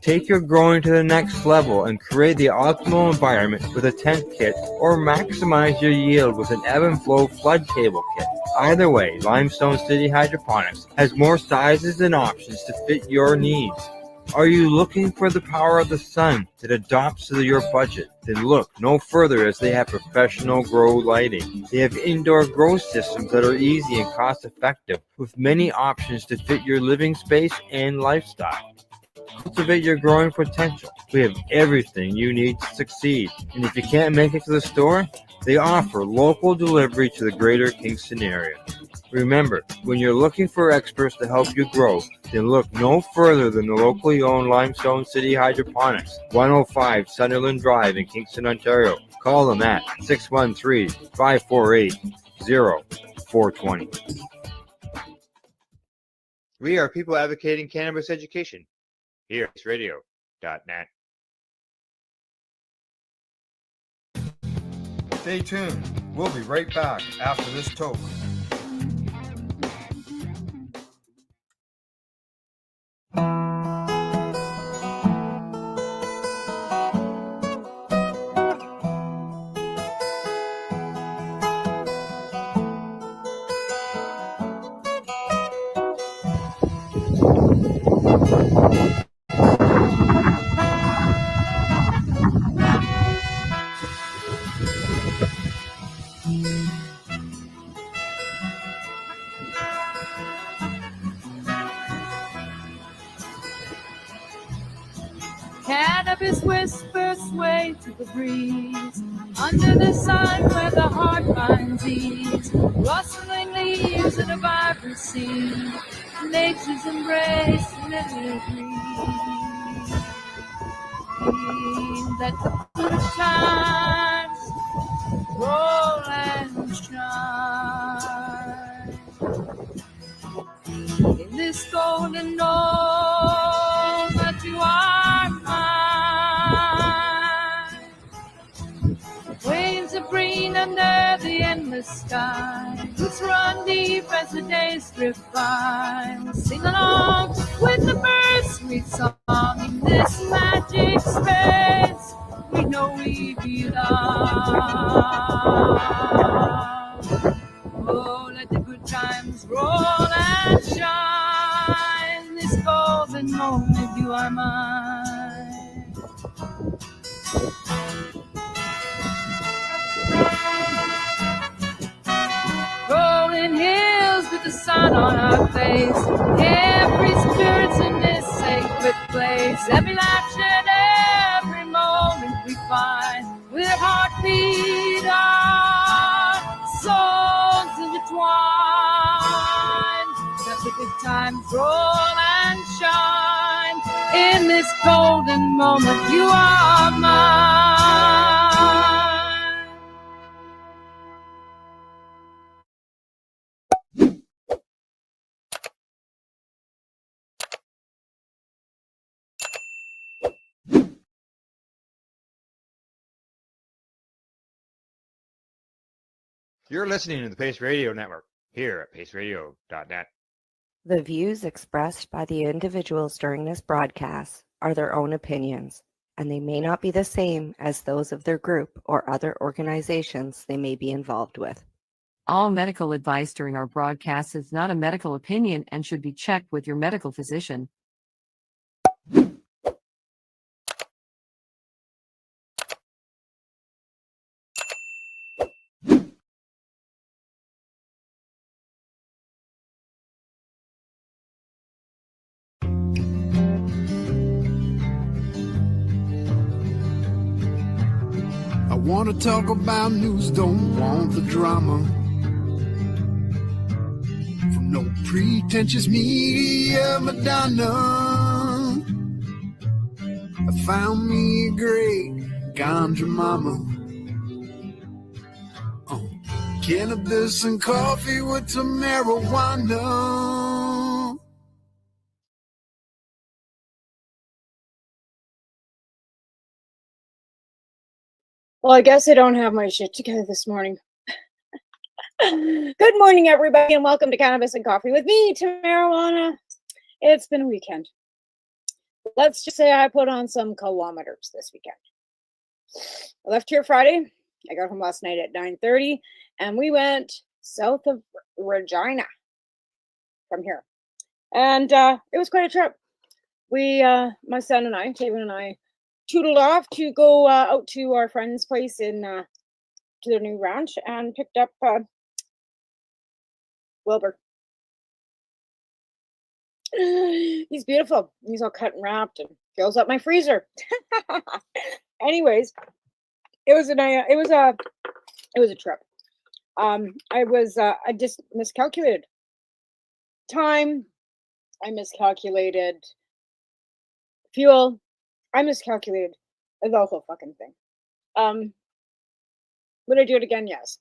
Take your growing to the next level and create the optimal environment with a tent kit, or maximize your yield with an ebb and flow flood table kit. Either way, Limestone City Hydroponics has more sizes and options to fit your needs. Are you looking for the power of the sun that adapts to your budget? Then look no further, as they have professional grow lighting. They have indoor grow systems that are easy and cost effective, with many options to fit your living space and lifestyle. Cultivate your growing potential. We have everything you need to succeed. And if you can't make it to the store, they offer local delivery to the greater Kingston area. Remember, when you're looking for experts to help you grow, then look no further than the locally owned Limestone City Hydroponics, 105 Sunderland Drive in Kingston, Ontario. Call them at 613-548-0420. We are people advocating cannabis education here at radio.net. Stay tuned We'll be right back after this toke. Cannabis whispers sway to the breeze, under the sun where the heart finds ease, rustling leaves in a vibrant scene, nature's embrace, many agree that the good times roll and shine in this golden dawn that you are mine. Waves of green under the endless sky, roots run deep as the days drift by. We'll sing along with the birds' sweet song in this magic space. We know we belong. Oh, let the good times roll and shine. This golden moment, you are mine. Rolling hills with the sun on our face. Every spirit's in this sacred place. Every laugh and every moment we find. With heartbeat on, souls intertwined. Let the good times roll and shine. In this golden moment, you are mine. You're listening to the Pace Radio Network here at paceradio.net. The views expressed by the individuals during this broadcast are their own opinions, and they may not be the same as those of their group or other organizations they may be involved with. All medical advice during our broadcast is not a medical opinion and should be checked with your medical physician. I want to talk about news, don't want the drama. From no pretentious media Madonna. I found me a great ganja mama. Cannabis and coffee with some marijuana. Well, I guess I don't have my shit together this morning. Good morning, everybody, and welcome to Cannabis and Coffee with me, to Marijuana. It's been a weekend. Let's just say I put on some kilometers this weekend. I left here Friday. I got home last night at 9:30, and we went south of Regina from here. And it was quite a trip. We, my son and I, Taven and I, tootled off to go out to our friend's place in to their new ranch and picked up Wilbur. He's beautiful. He's all cut and wrapped and fills up my freezer. Anyways, it was a trip. I just miscalculated time. I miscalculated fuel. I miscalculated the whole fucking thing. Would I do it again? Yes.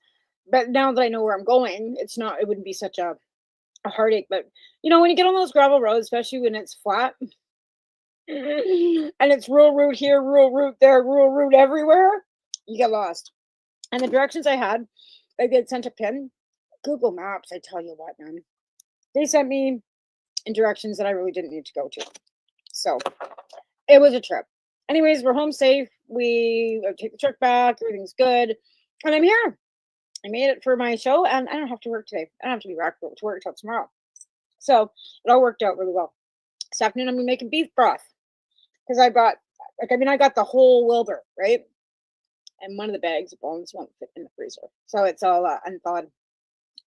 But now that I know where I'm going, it wouldn't be such a heartache. But you know, when you get on those gravel roads, especially when it's flat and it's rural route here, rural route there, rural route everywhere, you get lost. And the directions I had Like they had sent a pin. Google Maps, I tell you what, man. They sent me in directions that I really didn't need to go to. So it was a trip. Anyways, we're home safe. We take the truck back. Everything's good. And I'm here. I made it for my show, and I don't have to work today. I don't have to be back to work until tomorrow. So it all worked out really well. This afternoon, I'm gonna be making beef broth because I got the whole Wilbur, right? And one of the bags of bones won't fit in the freezer, so it's all unthawed.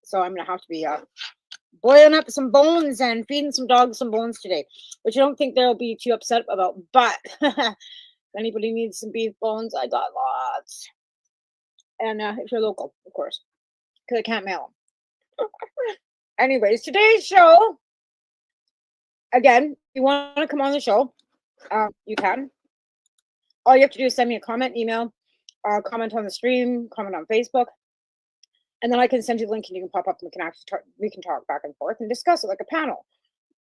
So I'm gonna have to be boiling up some bones and feeding some dogs some bones today, which I don't think they'll be too upset about. But if anybody needs some beef bones, I got lots. And if you're local, of course, because I can't mail them. Anyways, today's show, again, if you want to come on the show, you can. All you have to do is send me a comment, email, comment on the stream, comment on Facebook, and then I can send you the link and you can pop up and we can talk back and forth and discuss it like a panel.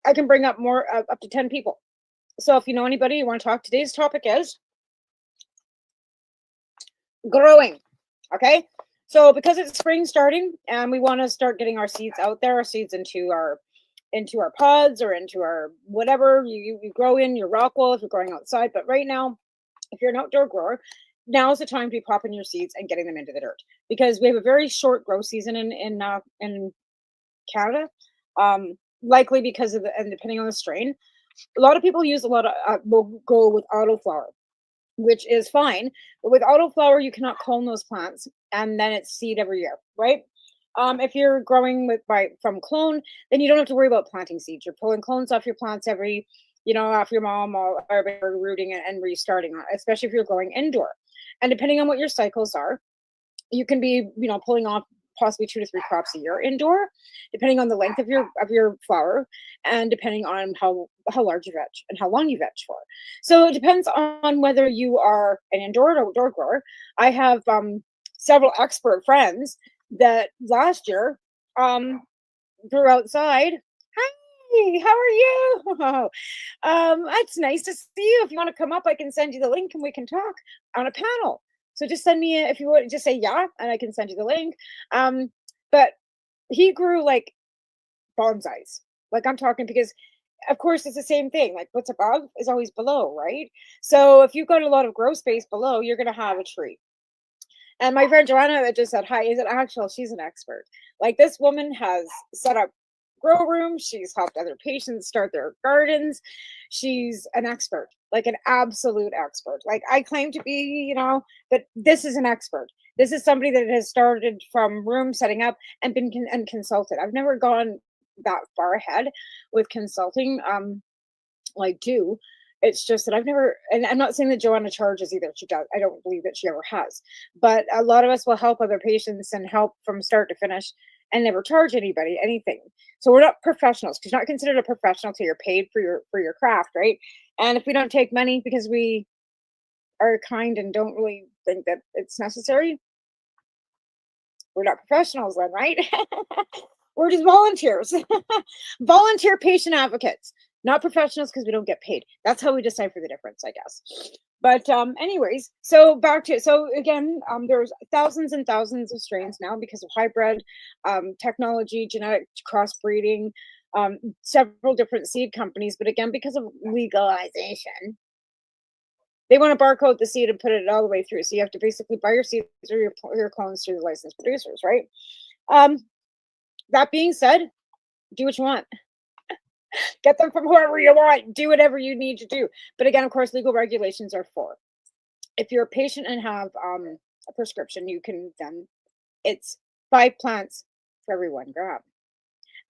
I can bring up more, up to 10 people. So if you know anybody you want to talk, today's topic is growing. Okay, so because it's spring starting and we want to start getting our seeds out there, our seeds into our pods or into our whatever you grow in your rock wool if you're growing outside. But right now, if you're an outdoor grower, now is the time to be popping your seeds and getting them into the dirt, because we have a very short grow season in Canada, likely because of and depending on the strain. A lot of people use a lot of will go with autoflower, which is fine. But with autoflower, you cannot clone those plants and then it's seed every year, right? If you're growing from clone, then you don't have to worry about planting seeds. You're pulling clones off your plants every, off your mom or rooting and restarting, especially if you're growing indoor. And depending on what your cycles are, you can be, pulling off possibly 2 to 3 crops a year indoor, depending on the length of your flower and depending on how large you veg and how long you veg for. So it depends on whether you are an indoor or outdoor grower. I have several expert friends that last year grew outside. Hi, how are you? It's nice to see you. If you want to come up, I can send you the link and we can talk on a panel. So just send me if you would, just say yeah, and I can send you the link. But he grew like bonsais. Like I'm talking, because of course it's the same thing. Like what's above is always below, right? So if you've got a lot of grow space below, you're gonna have a tree. And my friend Joanna that just said hi, is it actual? She's an expert. Like this woman has set up grow rooms. She's helped other patients start their gardens. She's an expert, like an absolute expert. Like I claim to be, but this is an expert. This is somebody that has started from room setting up and been consulted. I've never gone that far ahead with consulting. It's just that I've never, and I'm not saying that Joanna charges either. She does. I don't believe that she ever has. But a lot of us will help other patients and help from start to finish and never charge anybody anything. So we're not professionals, because you're not considered a professional till you're paid for your craft, right? And if we don't take money because we are kind and don't really think that it's necessary, we're not professionals then, right? We're just volunteers. Volunteer patient advocates. Not professionals because we don't get paid. That's how we decipher the difference, I guess. But anyways, so back to it. So again, there's thousands and thousands of strains now because of hybrid technology, genetic crossbreeding, several different seed companies. But again, because of legalization, they want to barcode the seed and put it all the way through. So you have to basically buy your seeds or your clones through the licensed producers, right? That being said, do what you want. Get them from whoever you want. Do whatever you need to do. But again, of course, legal regulations are for. If you're a patient and have a prescription, you can then, it's 5 plants for every 1 gram.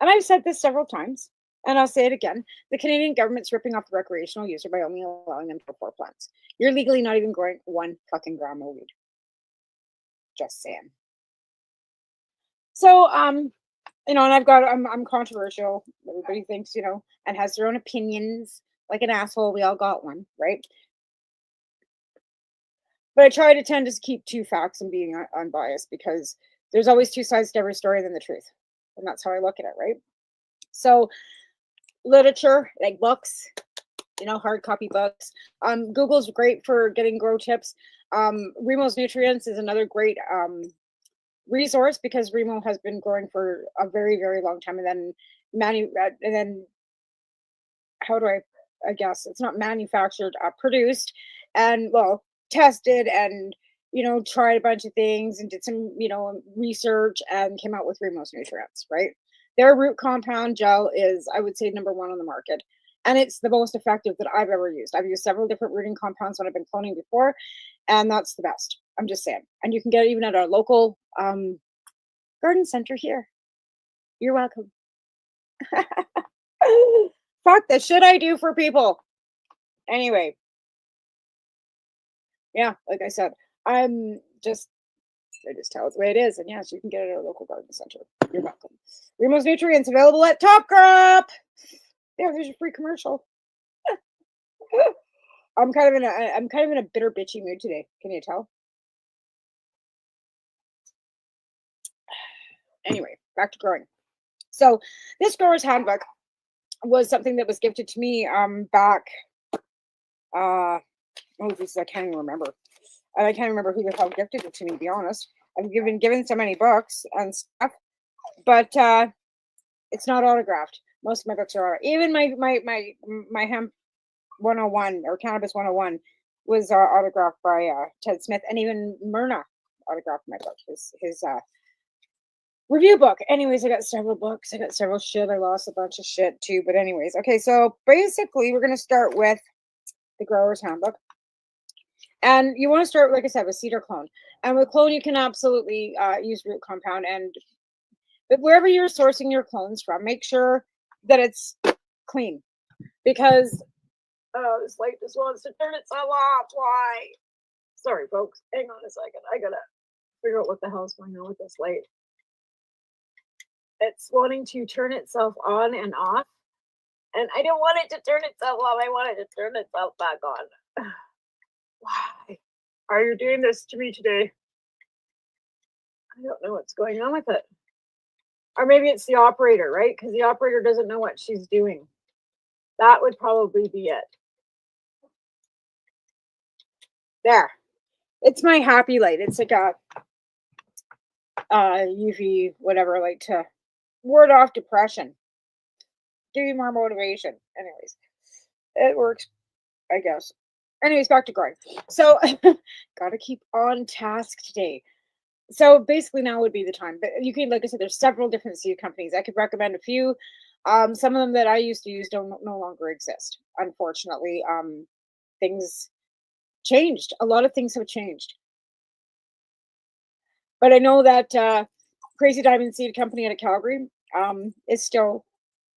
And I've said this several times, and I'll say it again. The Canadian government's ripping off the recreational user by only allowing them for 4 plants. You're legally not even growing 1 fucking gram of weed. Just saying. So, and I'm controversial. Everybody thinks, and has their own opinions. Like an asshole, we all got one, right? But I try to tend to keep 2 facts and being unbiased, because there's always 2 sides to every story than the truth. And that's how I look at it, right? So literature, like books, hard copy books. Google's great for getting grow tips. Remo's Nutrients is another great resource because Remo has been growing for a very, very long time, and then how do I guess it's not manufactured, produced, and well, tested, and tried a bunch of things and did some research and came out with Remo's Nutrients, right? Their root compound gel is, I would say, number one on the market, and it's the most effective that I've ever used. I've used several different rooting compounds when I've been cloning before, and that's the best. I'm just saying. And you can get it even at our local garden center here. You're welcome. Fuck the shit I do for people. Anyway. Yeah, like I said, I just tell it the way it is. And yes, you can get it at our local garden center. You're welcome. Remo's Nutrients available at Top Crop. There, there's your free commercial. I'm kind of in a bitter bitchy mood today. Can you tell? Anyway, back to growing. So this grower's handbook was something that was gifted to me back oh Jesus, I can't even remember. I can't remember who the hell gifted it to me, to be honest. I've been given so many books and stuff, but it's not autographed. Most of my books are even my hemp 101 or cannabis 101 was autographed by Ted Smith, and even Myrna autographed my book, his review book. Anyways, I got several books. I got several shit. I lost a bunch of shit too. But anyways, okay. So basically, we're gonna start with the grower's handbook, and you want to start, like I said, with seed or clone. And with clone, you can absolutely use root compound. But wherever you're sourcing your clones from, make sure that it's clean, because this light just wants to turn itself off. Why? Sorry, folks. Hang on a second. I gotta figure out what the hell's going on with this light. It's wanting to turn itself on and off, and I don't want it to turn itself off. I want it to turn itself back on. Why are you doing this to me today? I don't know what's going on with it. Or maybe it's the operator, right? Because the operator doesn't know what she's doing. That would probably be it. There. It's my happy light. It's like a UV, whatever, like to ward off depression. Give you more motivation. Anyways, it works, I guess. Anyways, back to growing. So, gotta keep on task today. So basically now would be the time. But you can, like I said, there's several different seed companies. I could recommend a few. Some of them that I used to use don't no longer exist. Unfortunately, things changed. A lot of things have changed. But I know that Crazy Diamond Seed Company out of Calgary is still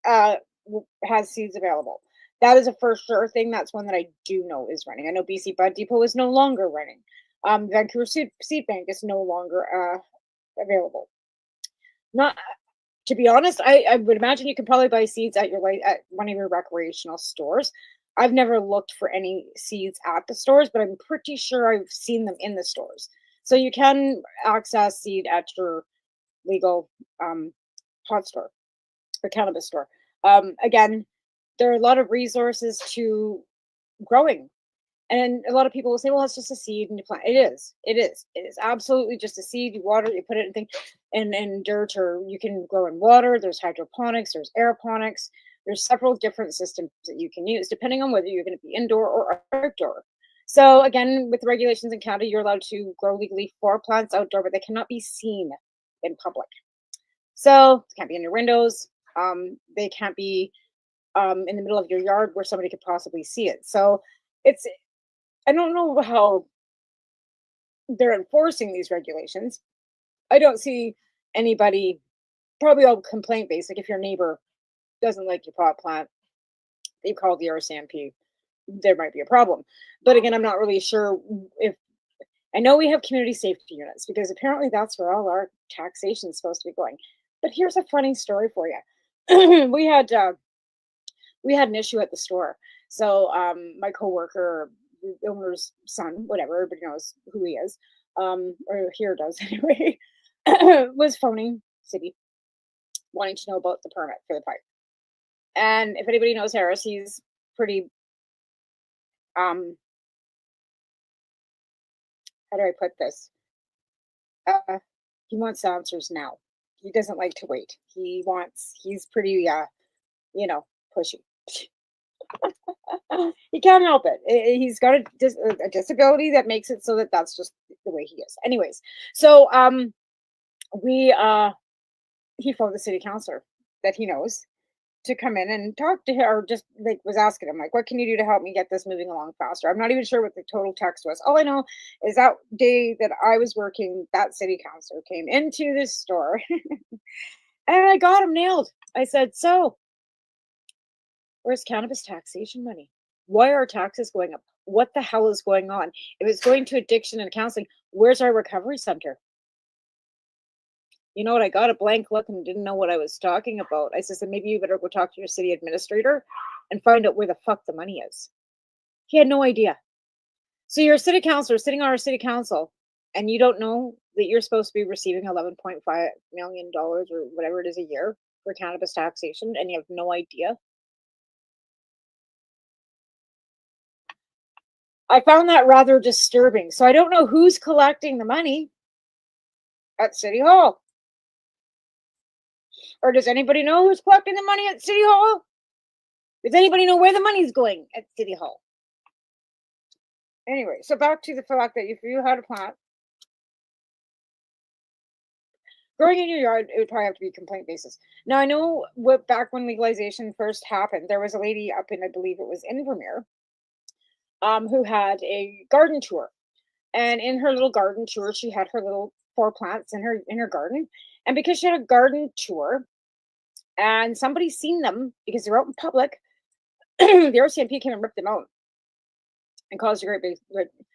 has seeds available. That is a for sure thing. That's one that I do know is running. I know BC Bud Depot is no longer running. Vancouver Seed Bank is no longer available. Not to be honest, I would imagine you can probably buy seeds at one of your recreational stores. I've never looked for any seeds at the stores, but I'm pretty sure I've seen them in the stores. So you can access seed at your legal pot store or cannabis store. Again, there are a lot of resources to growing. And a lot of people will say, well, it's just a seed and you plant. It is. It is. It is absolutely just a seed. You water it, you put it in dirt, or you can grow in water. There's hydroponics, there's aeroponics. There's several different systems that you can use depending on whether you're going to be indoor or outdoor. So again, with the regulations in Canada, you're allowed to grow legally 4 plants outdoor, but they cannot be seen in public. So it can't be in your windows. They can't be in the middle of your yard where somebody could possibly see it. So I don't know how they're enforcing these regulations. I don't see anybody, probably all complaint based. Like if your neighbor doesn't like your pot plant, they call the RCMP, there might be a problem. But again, I'm not really sure if, I know we have community safety units because apparently that's where all our taxation is supposed to be going. But here's a funny story for you. We had an issue at the store. So my coworker, the owner's son, whatever, everybody knows who he is, or here does anyway, was phoning city, wanting to know about the permit for the pipe. And if anybody knows Harris, he's pretty, how do I put this? He wants answers now. He doesn't like to wait. He's pretty, pushy. He can't help it. He's got a disability that makes it so that that's just the way he is. Anyways, so he phoned the city councilor that he knows to come in and talk to him, or just like was asking him like, what can you do to help me get this moving along faster? I'm not even sure what the total text was. All I know is that day that I was working, that city councilor came into this store and I got him nailed. I said, so where's cannabis taxation money? Why are taxes going up? What the hell is going on? If it's going to addiction and counseling, where's our recovery center? You know what? I got a blank look and didn't know what I was talking about. I said, maybe you better go talk to your city administrator and find out where the fuck the money is. He had no idea. So you're a city councilor sitting on our city council and you don't know that you're supposed to be receiving $11.5 million or whatever it is a year for cannabis taxation, and you have no idea. I found that rather disturbing. So I don't know who's collecting the money at City Hall. Or does anybody know who's collecting the money at City Hall? Does anybody know where the money's going at City Hall? Anyway, so back to the fact that if you had a plant growing in your yard, it would probably have to be complaint basis. Now, I know back when legalization first happened, there was a lady up in, I believe it was Invermere, who had a garden tour. And in her little garden tour, she had her little 4 plants in her garden. And because she had a garden tour and somebody seen them because they were out in public, the RCMP came and ripped them out and caused a great big.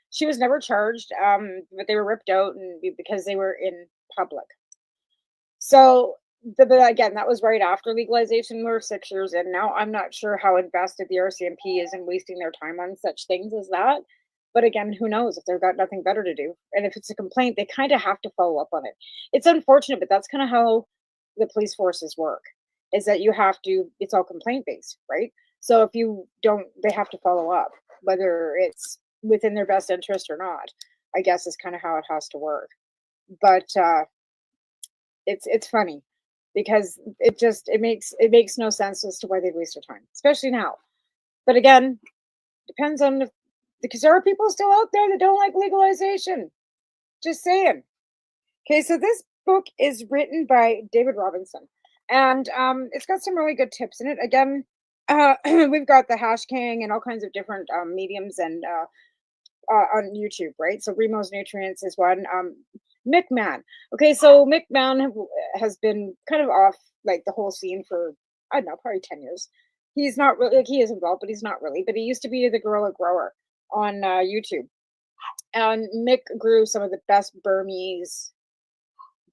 She was never charged, but they were ripped out and because they were in public. So, but again, that was right after legalization. We're 6 years in now. I'm not sure how invested the RCMP is in wasting their time on such things as that. But again, who knows if they've got nothing better to do? And if it's a complaint, they kind of have to follow up on it. It's unfortunate, but that's kind of how the police forces work, is that you have to, it's all complaint based, right? So if you don't, they have to follow up, whether it's within their best interest or not, I guess is kind of how it has to work. But it's funny because it makes no sense as to why they waste their time, especially now. But again, depends on because there are people still out there that don't like legalization. Just saying. Okay, so this book is written by David Robinson, and it's got some really good tips in it. Again, we've got the Hash King and all kinds of different mediums and on YouTube, right? So Remo's Nutrients is one. Mick Mann. Okay, so Mick Mann has been kind of off like the whole scene for, I don't know, probably 10 years. He's not really, like, he is involved, but he's not really. But he used to be the Gorilla Grower on YouTube. And Mick grew some of the best Burmese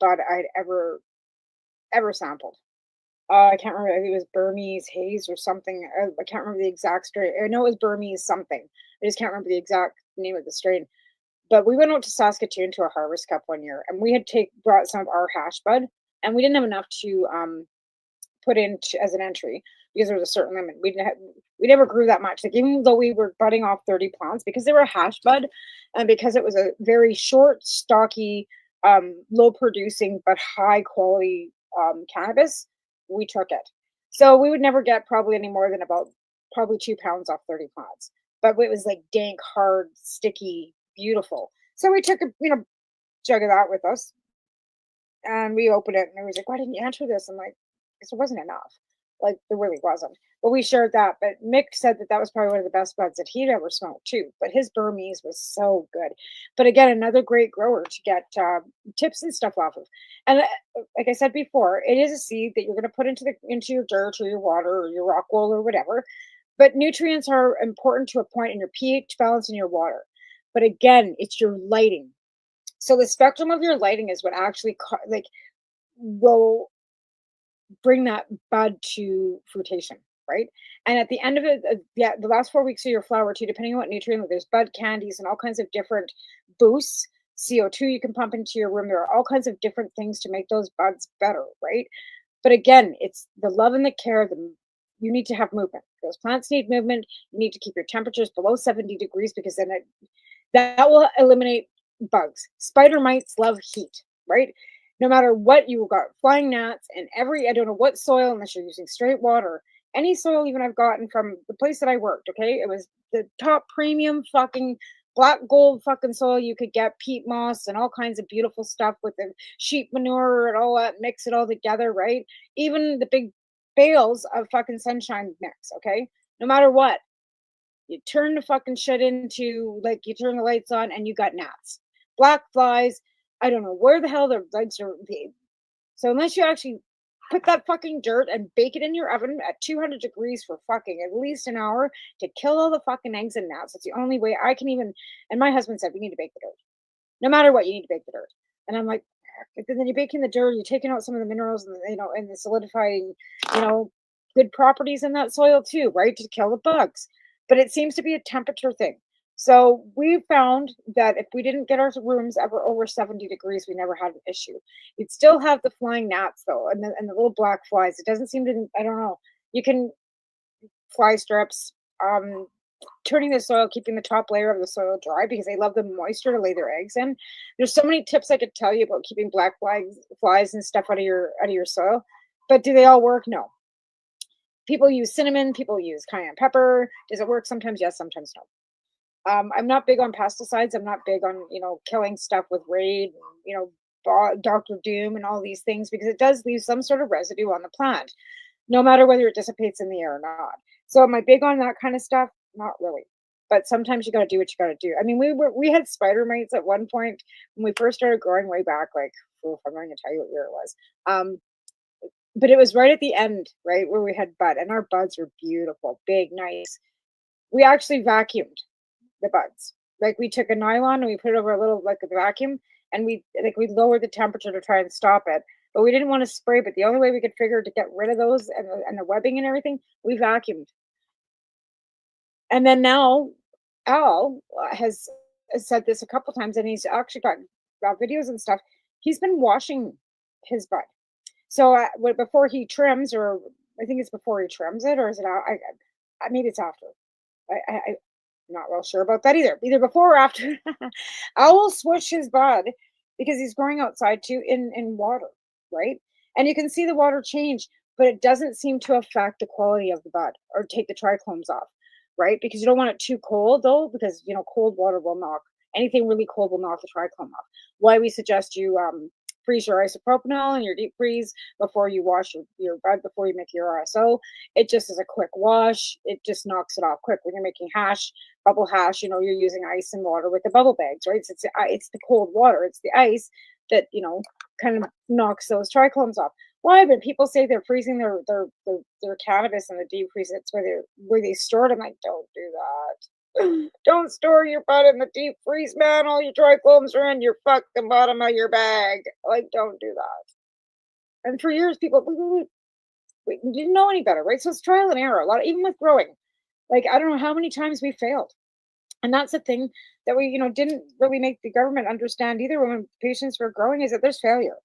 bud I'd ever sampled. I can't remember if it was Burmese Haze or something. I can't remember the exact strain. I know it was Burmese something. I just can't remember the exact name of the strain. But we went out to Saskatoon to a harvest cup one year, and we had brought some of our hash bud, and we didn't have enough to put in as an entry because there was a certain limit. We never grew that much. Like, even though we were budding off 30 plants, because they were hash bud, and because it was a very short, stocky, low producing but high quality cannabis, we took it. So we would never get probably any more than about probably 2 pounds off 30 plants. But it was like dank, hard, sticky, beautiful. So we took a jug of that with us, and we opened it, and it was like, why didn't you enter this? I'm like, because there wasn't enough. Like, there really wasn't. But we shared that. But Mick said that was probably one of the best buds that he'd ever smoked too. But his Burmese was so good. But again, another great grower to get tips and stuff off of. And like I said before, it is a seed that you're going to put into your dirt or your water or your rock wool or whatever. But nutrients are important to a point in your pH balance in your water. But again, it's your lighting. So the spectrum of your lighting is what actually will bring that bud to fruitation, right? And at the end of it, the last 4 weeks of your flower too, depending on what nutrient, there's bud candies and all kinds of different boosts. CO2 you can pump into your room. There are all kinds of different things to make those buds better, right? But again, it's the love and the care. You need to have movement. Those plants need movement. You need to keep your temperatures below 70 degrees because then that will eliminate bugs. Spider mites love heat, right? No matter what, you got flying gnats and I don't know what soil, unless you're using straight water. Any soil even I've gotten from the place that I worked, okay? It was the top premium fucking black gold fucking soil you could get, peat moss and all kinds of beautiful stuff with the sheep manure and all that, mix it all together, right? Even the big bales of fucking sunshine mix, okay? No matter what, you turn the fucking shit into, like, you turn the lights on and you got gnats, black flies. I don't know where the hell their legs are. So unless you actually put that fucking dirt and bake it in your oven at 200 degrees for fucking at least an hour to kill all the fucking eggs and gnats, it's the only way I can even. And my husband said, we need to bake the dirt. No matter what, you need to bake the dirt. And I'm like, then you're baking the dirt, you're taking out some of the minerals and, and the solidifying, good properties in that soil too, right? To kill the bugs. But it seems to be a temperature thing. So we found that if we didn't get our rooms ever over 70 degrees, we never had an issue. You'd still have the flying gnats though, and the little black flies. It doesn't seem to, I don't know. You can fly strips, turning the soil, keeping the top layer of the soil dry because they love the moisture to lay their eggs in. There's so many tips I could tell you about keeping black flies and stuff out of your soil, but do they all work? No. People use cinnamon, people use cayenne pepper. Does it work? Sometimes yes, sometimes no. I'm not big on pesticides. I'm not big on, killing stuff with Raid, Dr. Doom and all these things because it does leave some sort of residue on the plant, no matter whether it dissipates in the air or not. So am I big on that kind of stuff? Not really. But sometimes you got to do what you got to do. I mean, we had spider mites at one point when we first started growing way back, like, I'm going to tell you what year it was. But it was right at the end, right, where we had bud, and our buds were beautiful, big, nice. We actually vacuumed the buds. Like we took a nylon and we put it over a little, like a vacuum, and we lowered the temperature to try and stop it. But we didn't want to spray, but the only way we could figure to get rid of those and the webbing and everything, we vacuumed. And then now Al has said this a couple times, and he's actually got videos and stuff. He's been washing his bud. So before he trims, or I think it's before he trims it, or is it out? Maybe it's after. I'm not real sure about that either. Either before or after. I will switch his bud because he's growing outside too in water, right? And you can see the water change, but it doesn't seem to affect the quality of the bud or take the trichomes off, right? Because you don't want it too cold though, because cold water will knock anything really cold will knock the trichome off. Why we suggest you freeze your isopropanol and your deep freeze before you wash your bud, before you make your RSO. It just is a quick wash. It just knocks it off quick. When you're making hash, bubble hash, you're using ice and water with the bubble bags, right? So it's the cold water. It's the ice that, kind of knocks those trichomes off. Why? But people say they're freezing their cannabis in the deep freeze. It's where they store it. I'm like, don't do that. Don't store your bud in the deep freeze, man. All your trichomes are in your fucking bottom of your bag. Like, don't do that. And for years, people we didn't know any better, right? So it's trial and error. A lot, even with growing. Like, I don't know how many times we failed. And that's the thing that we, didn't really make the government understand either when patients were growing, is that there's failure.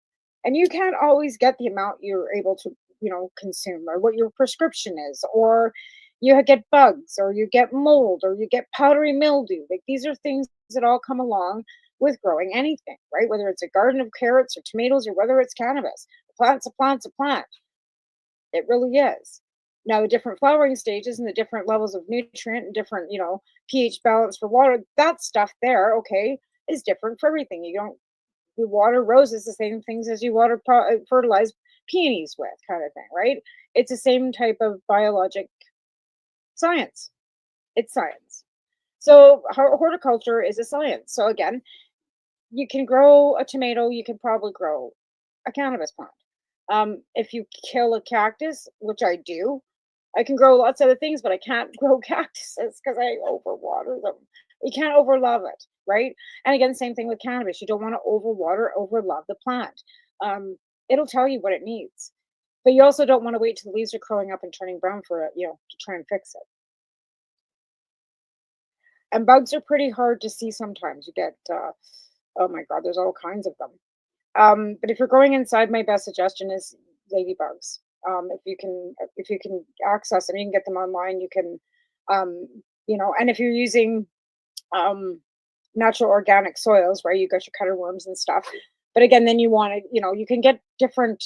And you can't always get the amount you're able to, consume, or what your prescription is, or you get bugs, or you get mold, or you get powdery mildew. Like, these are things that all come along with growing anything, right? Whether it's a garden of carrots or tomatoes, or whether it's cannabis. A plant's a plant's a plant. It really is. Now, the different flowering stages and the different levels of nutrient and different, pH balance for water, that stuff there, okay, is different for everything. You water roses the same things as you water fertilize peonies with, kind of thing, right? It's the same type of biologic science. It's science. So horticulture is a science. So again, you can grow a tomato, you can probably grow a cannabis plant. If you kill a cactus, which I do, I can grow lots of other things, but I can't grow cactuses because I overwater them. You can't overlove it, right? And again, same thing with cannabis. You don't want to overwater, overlove the plant. It'll tell you what it needs, but you also don't want to wait till the leaves are growing up and turning brown for it, to try and fix it. And bugs are pretty hard to see sometimes. You get, oh my God, there's all kinds of them. But if you're growing inside, my best suggestion is ladybugs. If you can access them, you can get them online. You can, and if you're using natural organic soils, right? You got your cutter worms and stuff. But again, then you want to, you can get different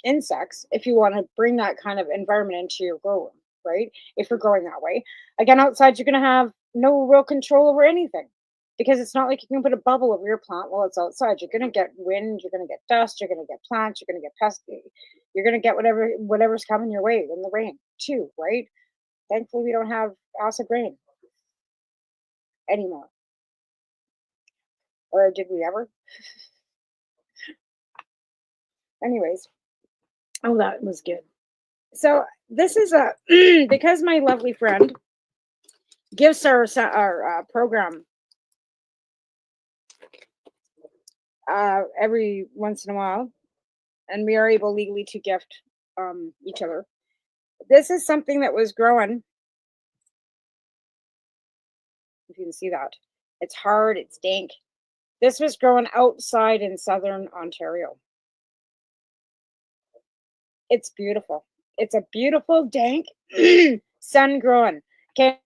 insects if you want to bring that kind of environment into your grow room, right? If you're growing that way. Again, outside, you're going to have no real control over anything because it's not like you can put a bubble over your plant while it's outside. You're going to get wind, you're going to get dust, you're going to get plants, you're going to get pests, you're going to get whatever's coming your way in the rain too, right? Thankfully, we don't have acid rain anymore. Or did we ever? Anyways, oh, that was good. So this is a because my lovely friend gives our program every once in a while, and we are able legally to gift each other. This is something that was growing. If you can see that, it's hard, it's dank. This was growing outside in southern Ontario. It's beautiful. It's a beautiful, dank, sun growing. Okay.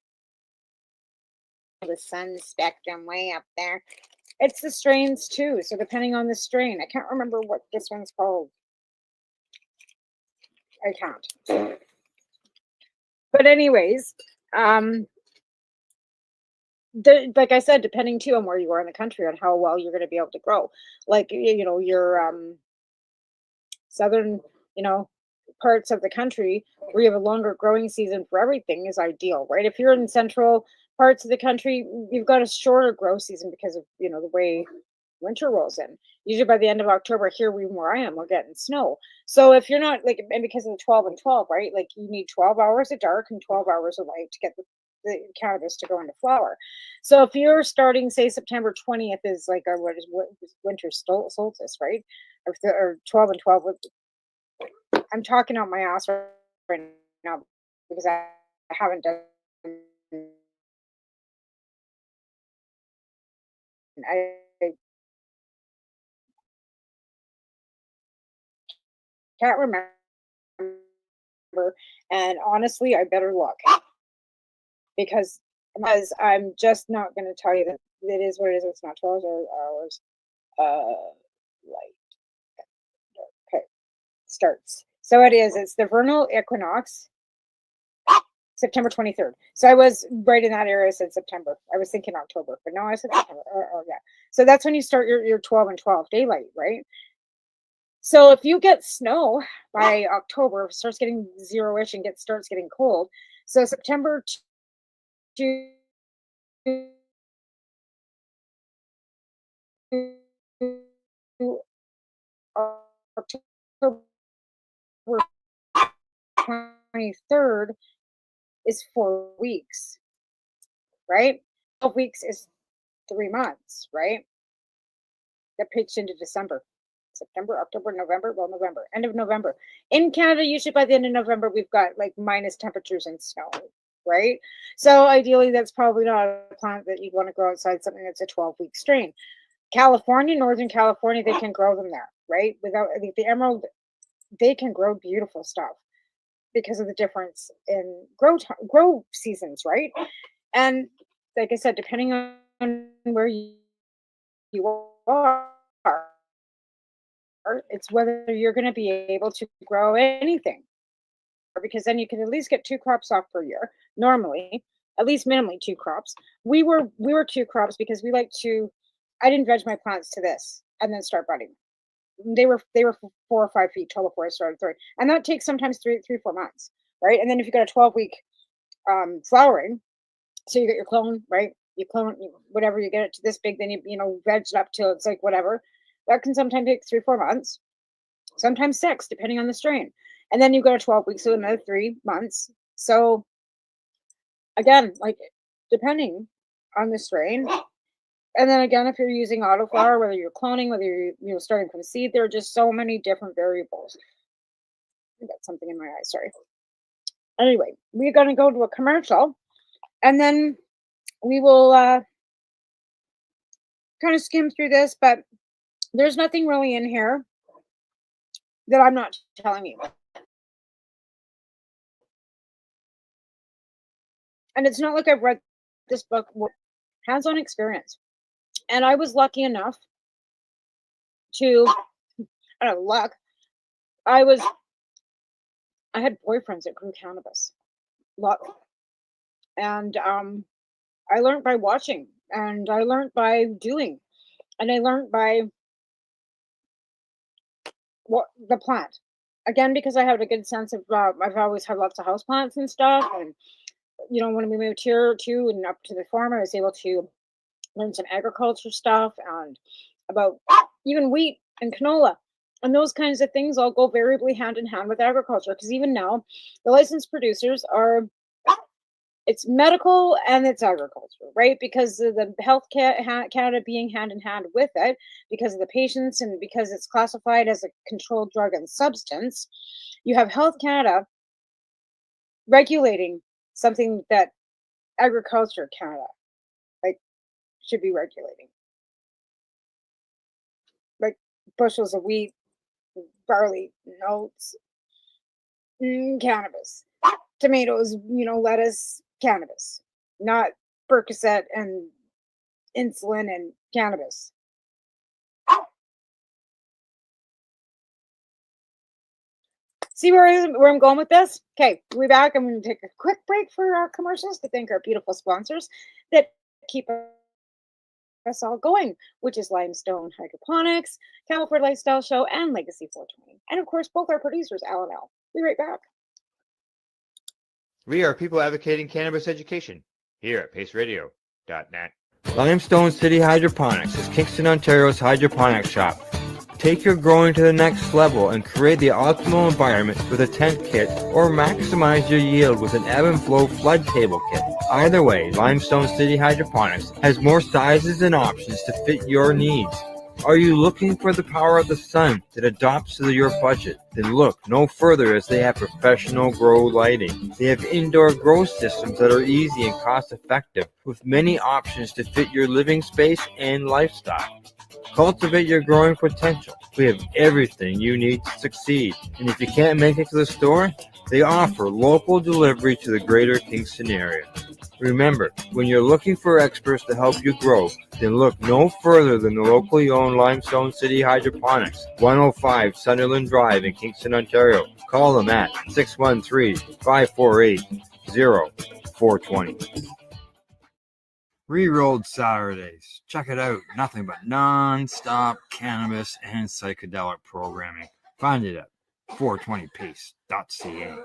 The sun spectrum way up there. It's the strains too. So depending on the strain, I can't remember what this one's called. I can't. But anyways, like I said, depending too on where you are in the country and how well you're going to be able to grow. Like, your southern, parts of the country where you have a longer growing season for everything is ideal, right? If you're in central parts of the country, you've got a shorter growth season because of, the way winter rolls in. Usually by the end of October here, where I am, we're getting snow. So if you're not and because of the 12 and 12, right? Like you need 12 hours of dark and 12 hours of light to get the cannabis to go into flower. So if you're starting, say September 20th is like what is winter solstice, right? Or 12 and 12. I'm talking out my ass right now because I haven't done. I can't remember, and honestly, I better look because I'm just not going to tell you that it is what it is. It's not 12 hours. Light. Okay, starts. So it is. It's the vernal equinox, September 23rd. So I was right in that area. I said September. I was thinking October, but no, I said September. Oh yeah. So that's when you start your 12 and 12 daylight, right? So if you get snow by October, it starts getting zero-ish and starts getting cold. So September to October 23rd is 4 weeks, right? 12 weeks is 3 months, right? That pitched into December. September, October, November, November, end of November. In Canada, usually by the end of November, we've got like minus temperatures and snow, right? So ideally, that's probably not a plant that you'd want to grow outside something that's a 12-week strain. California, Northern California, they can grow them there, right? Without the emerald, they can grow beautiful stuff because of the difference in grow seasons, right? And like I said, depending on where you are, it's whether you're going to be able to grow anything, because then you can at least get 2 crops off per year. Normally, at least minimally 2 crops. We were 2 crops because we like to. I didn't veg my plants to this and then start budding. They were 4 or 5 feet tall before I started throwing, and that takes sometimes 4 months, right? And then if you got a 12-week flowering, so you get your clone, right? You clone whatever, you get it to this big, then you veg it up till it's like whatever. That can sometimes take 3-4 months, sometimes 6, depending on the strain. And then you've got a 12 weeks, so another 3 months. So again, like depending on the strain. And then again, if you're using autoflower, whether you're cloning, whether you're starting from seed, there are just so many different variables. I got something in my eye, sorry. Anyway, we're going to go to a commercial, and then we will kind of skim through this, but there's nothing really in here that I'm not telling you. And it's not like I've read this book, hands-on experience. And I was lucky enough to, I don't know, luck. I had boyfriends that grew cannabis. Luck. And I learned by watching, and I learned by doing, and I learned by what the plant. Again, because I have a good sense of, I've always had lots of house plants and stuff, and when we moved here too and up to the farm, I was able to learn some agriculture stuff and about even wheat and canola. And those kinds of things all go variably hand in hand with agriculture, because even now, the licensed producers it's medical and it's agriculture, right? Because of the Health Canada being hand in hand with it, because of the patients and because it's classified as a controlled drug and substance, you have Health Canada regulating something that Agriculture Canada should be regulating, like bushels of wheat, barley, oats, cannabis, tomatoes, lettuce, cannabis, not Percocet and insulin and cannabis. See where I'm going with this? Okay, we'll be back. I'm going to take a quick break for our commercials to thank our beautiful sponsors that keep us all going, which is Limestone Hydroponics, Camelford Lifestyle Show, and Legacy 420. And of course, both our producers, Al and Al. Be right back. We are people advocating cannabis education here at paceradio.net. Limestone City Hydroponics is Kingston, Ontario's hydroponics shop. Take your growing to the next level and create the optimal environment with a tent kit, or maximize your yield with an ebb and flow flood table kit. Either way, Limestone City Hydroponics has more sizes and options to fit your needs. Are you looking for the power of the sun that adapts to your budget? Then look no further, as they have professional grow lighting. They have indoor grow systems that are easy and cost effective, with many options to fit your living space and lifestyle. Cultivate your growing potential. We have everything you need to succeed. And if you can't make it to the store, they offer local delivery to the greater Kingston area. Remember, when you're looking for experts to help you grow, then look no further than the locally owned Limestone City Hydroponics, 105 Sunderland Drive in Kingston, Ontario. Call them at 613-548-0420. Rerolled Saturdays. Check it out. Nothing but non-stop cannabis and psychedelic programming. Find it at 420pace.ca.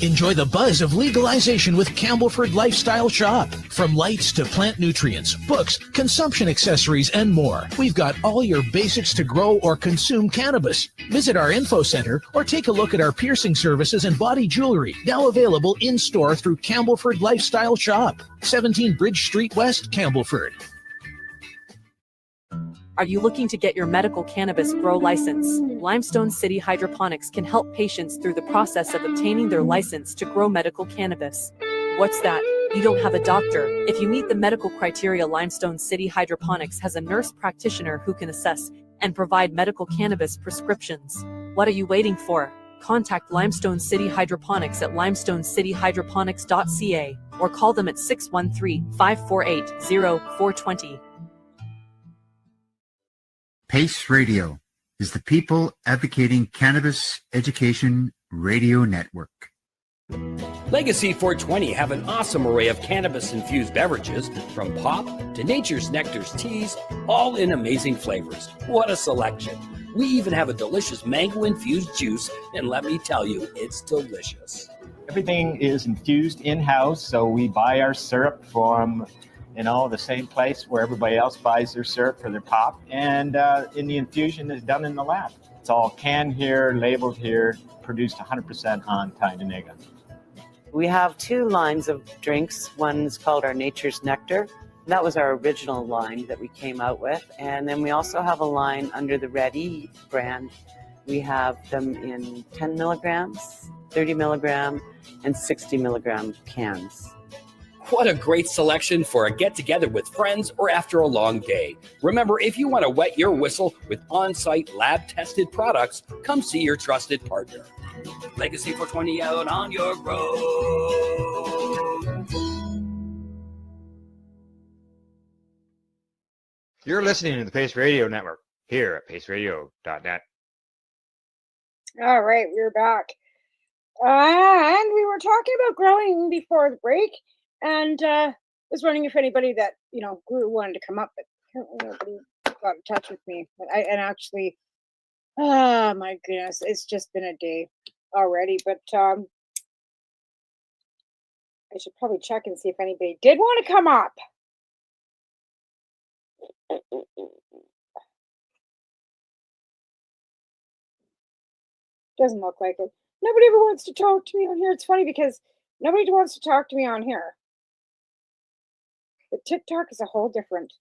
Enjoy the buzz of legalization with Campbellford Lifestyle Shop. From lights to plant nutrients, books, consumption accessories, and more, we've got all your basics to grow or consume cannabis. Visit our info center or take a look at our piercing services and body jewelry, now available in-store through Campbellford Lifestyle Shop, 17 Bridge Street West, Campbellford. Are you looking to get your medical cannabis grow license? Limestone City Hydroponics can help patients through the process of obtaining their license to grow medical cannabis. What's that? You don't have a doctor. If you meet the medical criteria, Limestone City Hydroponics has a nurse practitioner who can assess and provide medical cannabis prescriptions. What are you waiting for? Contact Limestone City Hydroponics at limestonecityhydroponics.ca or call them at 613-548-0420. PACE Radio is the People Advocating Cannabis Education Radio Network. Legacy 420 have an awesome array of cannabis-infused beverages, from pop to Nature's Nectar's teas, all in amazing flavors. What a selection. We even have a delicious mango-infused juice, and let me tell you, it's delicious. Everything is infused in-house, so we buy our syrup from the same place where everybody else buys their syrup for their pop. And in the infusion is done in the lab. It's all canned here, labeled here, produced 100% on Tyndonega. We have two lines of drinks. One's called our Nature's Nectar. That was our original line that we came out with. And then we also have a line under the Ready brand. We have them in 10 milligrams, 30 milligram, and 60 milligram cans. What a great selection for a get-together with friends or after a long day. Remember, if you want to wet your whistle with on-site lab-tested products, come see your trusted partner. Legacy 420 out on your road. You're listening to the Pace Radio Network here at paceradio.net. All right, we're back. And we were talking about growing before the break, and was wondering if anybody that grew wanted to come up, but apparently nobody got in touch with me. And actually, oh my goodness, it's just been a day already. But I should probably check and see if anybody did want to come up. Doesn't look like it. Nobody ever wants to talk to me on here. It's funny because nobody wants to talk to me on here. But TikTok is a whole different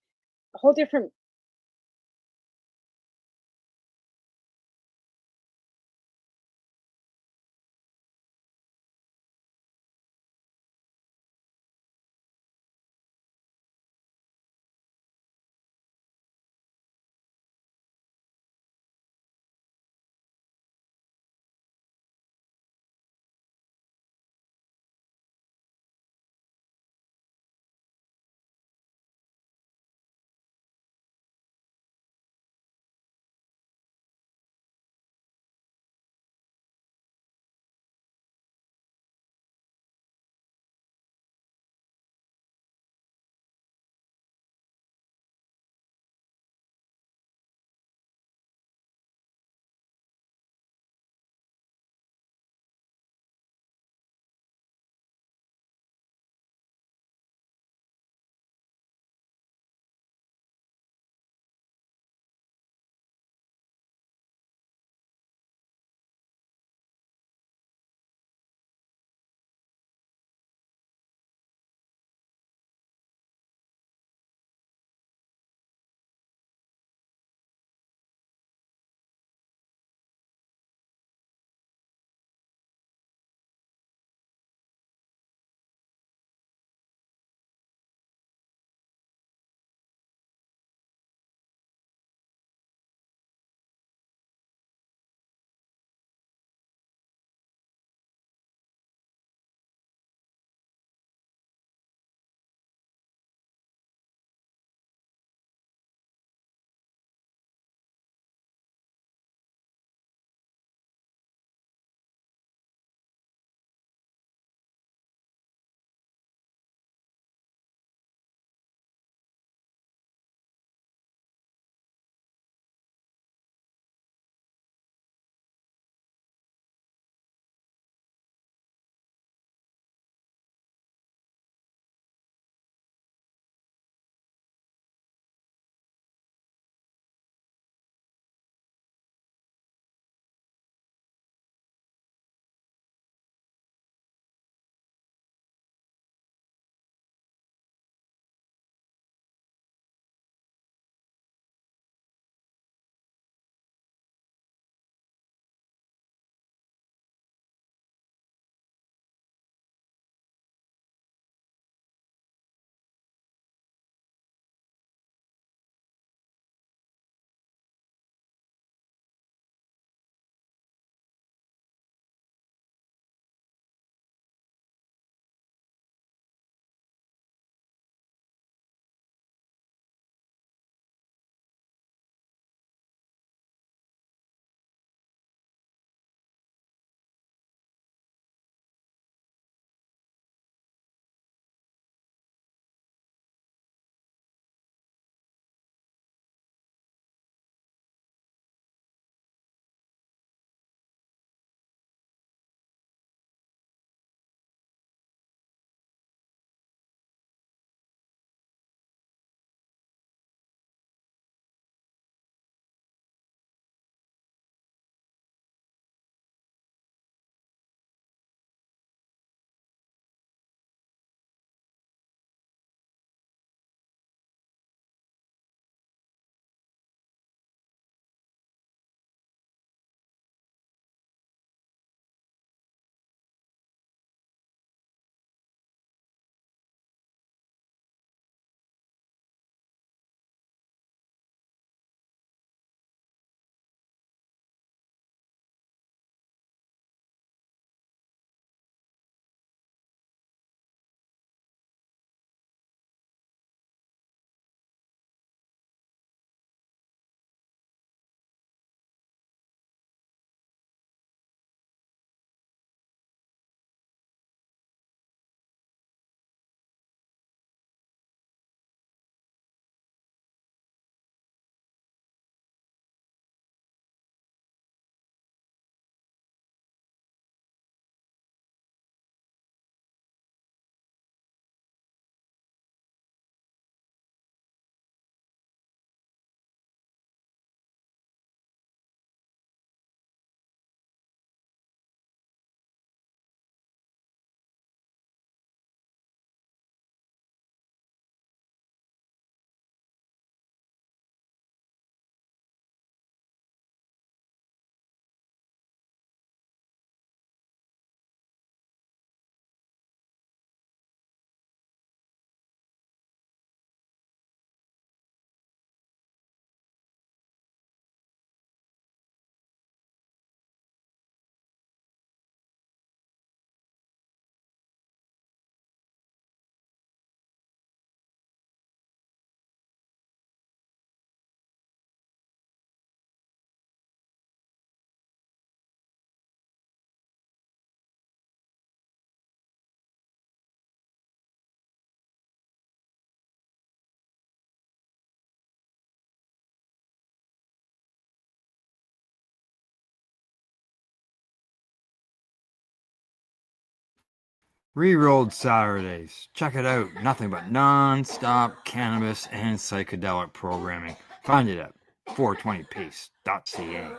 Rerolled Saturdays. Check it out. Nothing but non-stop cannabis and psychedelic programming. Find it at 420pace.ca.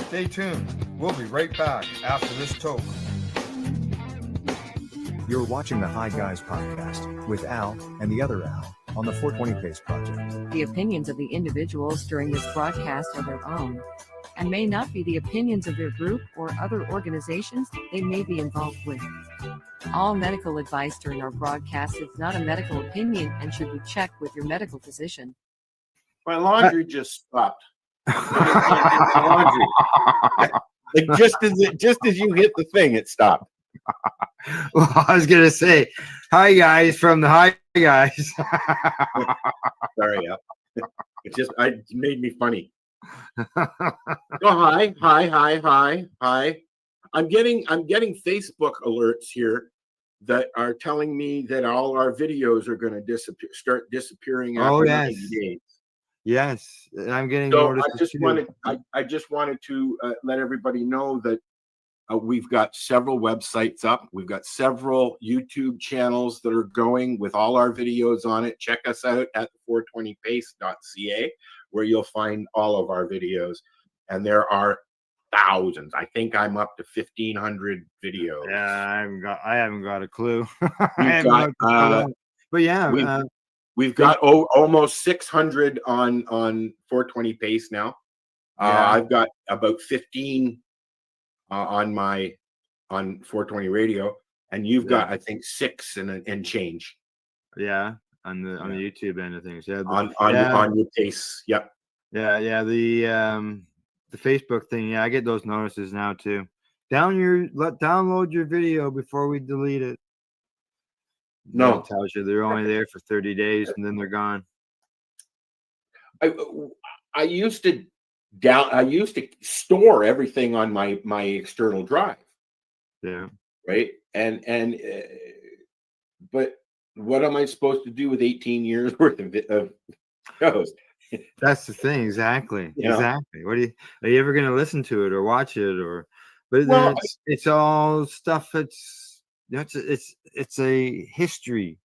Stay tuned. We'll be right back after this toke. You're watching the Hi Guys podcast with Al and the other Al on the 420 Pace Project. The opinions of the individuals during this broadcast are their own and may not be the opinions of their group or other organizations they may be involved with. All medical advice during our broadcast is not a medical opinion and should be checked with your medical physician. My laundry just stopped. Laundry. Like just as you hit the thing, it stopped. Well, I was gonna say, hi guys from the Hi Guys. Sorry, it made me funny. Oh, hi. I'm getting Facebook alerts here that are telling me that all our videos are going to start disappearing after 90 days. Yes, I'm getting So notices. I just wanted to let everybody know that we've got several websites up. We've got several YouTube channels that are going with all our videos on it. Check us out at 420pace.ca, where you'll find all of our videos. And there are thousands. I think I'm up to 1,500 videos. Yeah, I haven't got a clue. But yeah, we've got almost 600 on 420 Pace now. I've got about 15 on 420 Radio, and you've got, I think, 6 and change. Yeah, on the YouTube end of things. Yeah, on your Pace. Yep. Yeah. The Facebook thing. Yeah, I get those notices now too. Download your video before we delete it. No, it tells you they're only there for 30 days and then they're gone. I used to store everything on my external drive. Yeah. Right. And but what am I supposed to do with 18 years worth of shows? That's the thing. Exactly. You know? Exactly. Are you ever going to listen to it or watch it but it's all stuff that's, it's a history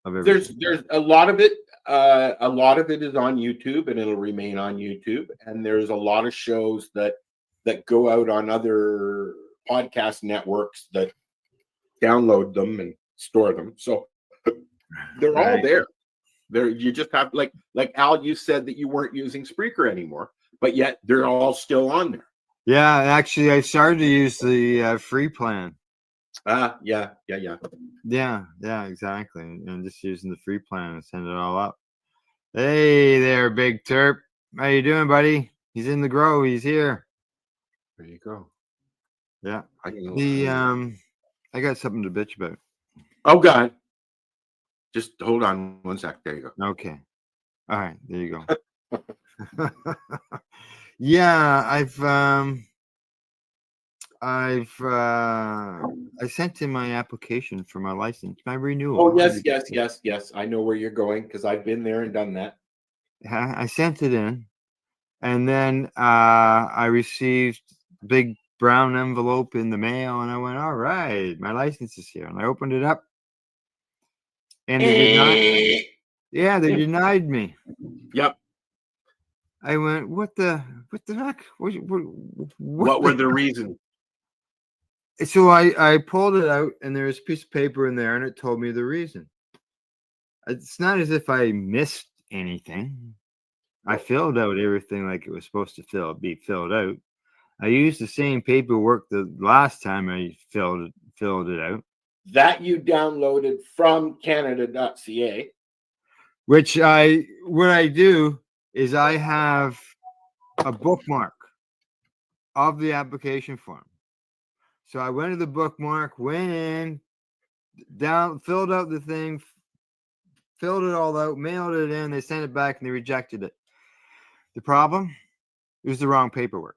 of everything. There's a lot of it. A lot of it is on YouTube, and it'll remain on YouTube. And there's a lot of shows that go out on other podcast networks that download them and store them. So they're all there. You just have like Al, you said that you weren't using Spreaker anymore, but yet they're all still on there. Yeah, actually, I started to use the free plan. Yeah, exactly. And just using the free plan and send it all up. Hey there, Big Terp. How you doing, buddy? He's in the grow. He's here. There you go. Yeah. I got something to bitch about. Oh God. Just hold on one sec. There you go. Okay. All right. There you go. Yeah, I sent in my application for my license, my renewal. Oh yes. I know where you're going because I've been there and done that. Yeah, I sent it in, and then I received a big brown envelope in the mail, and I went, "All right, my license is here." And I opened it up, and they denied me. Yep. I went, what the heck? What were the reasons? So I pulled it out, and there was a piece of paper in there, and it told me the reason. It's not as if I missed anything. I filled out everything like it was supposed to be filled out. I used the same paperwork the last time I filled it out. That you downloaded from Canada.ca. What I do is I have a bookmark of the application form. So I went to the bookmark, went in, filled out the thing, filled it all out, mailed it in, they sent it back, and they rejected it. The problem? It was the wrong paperwork.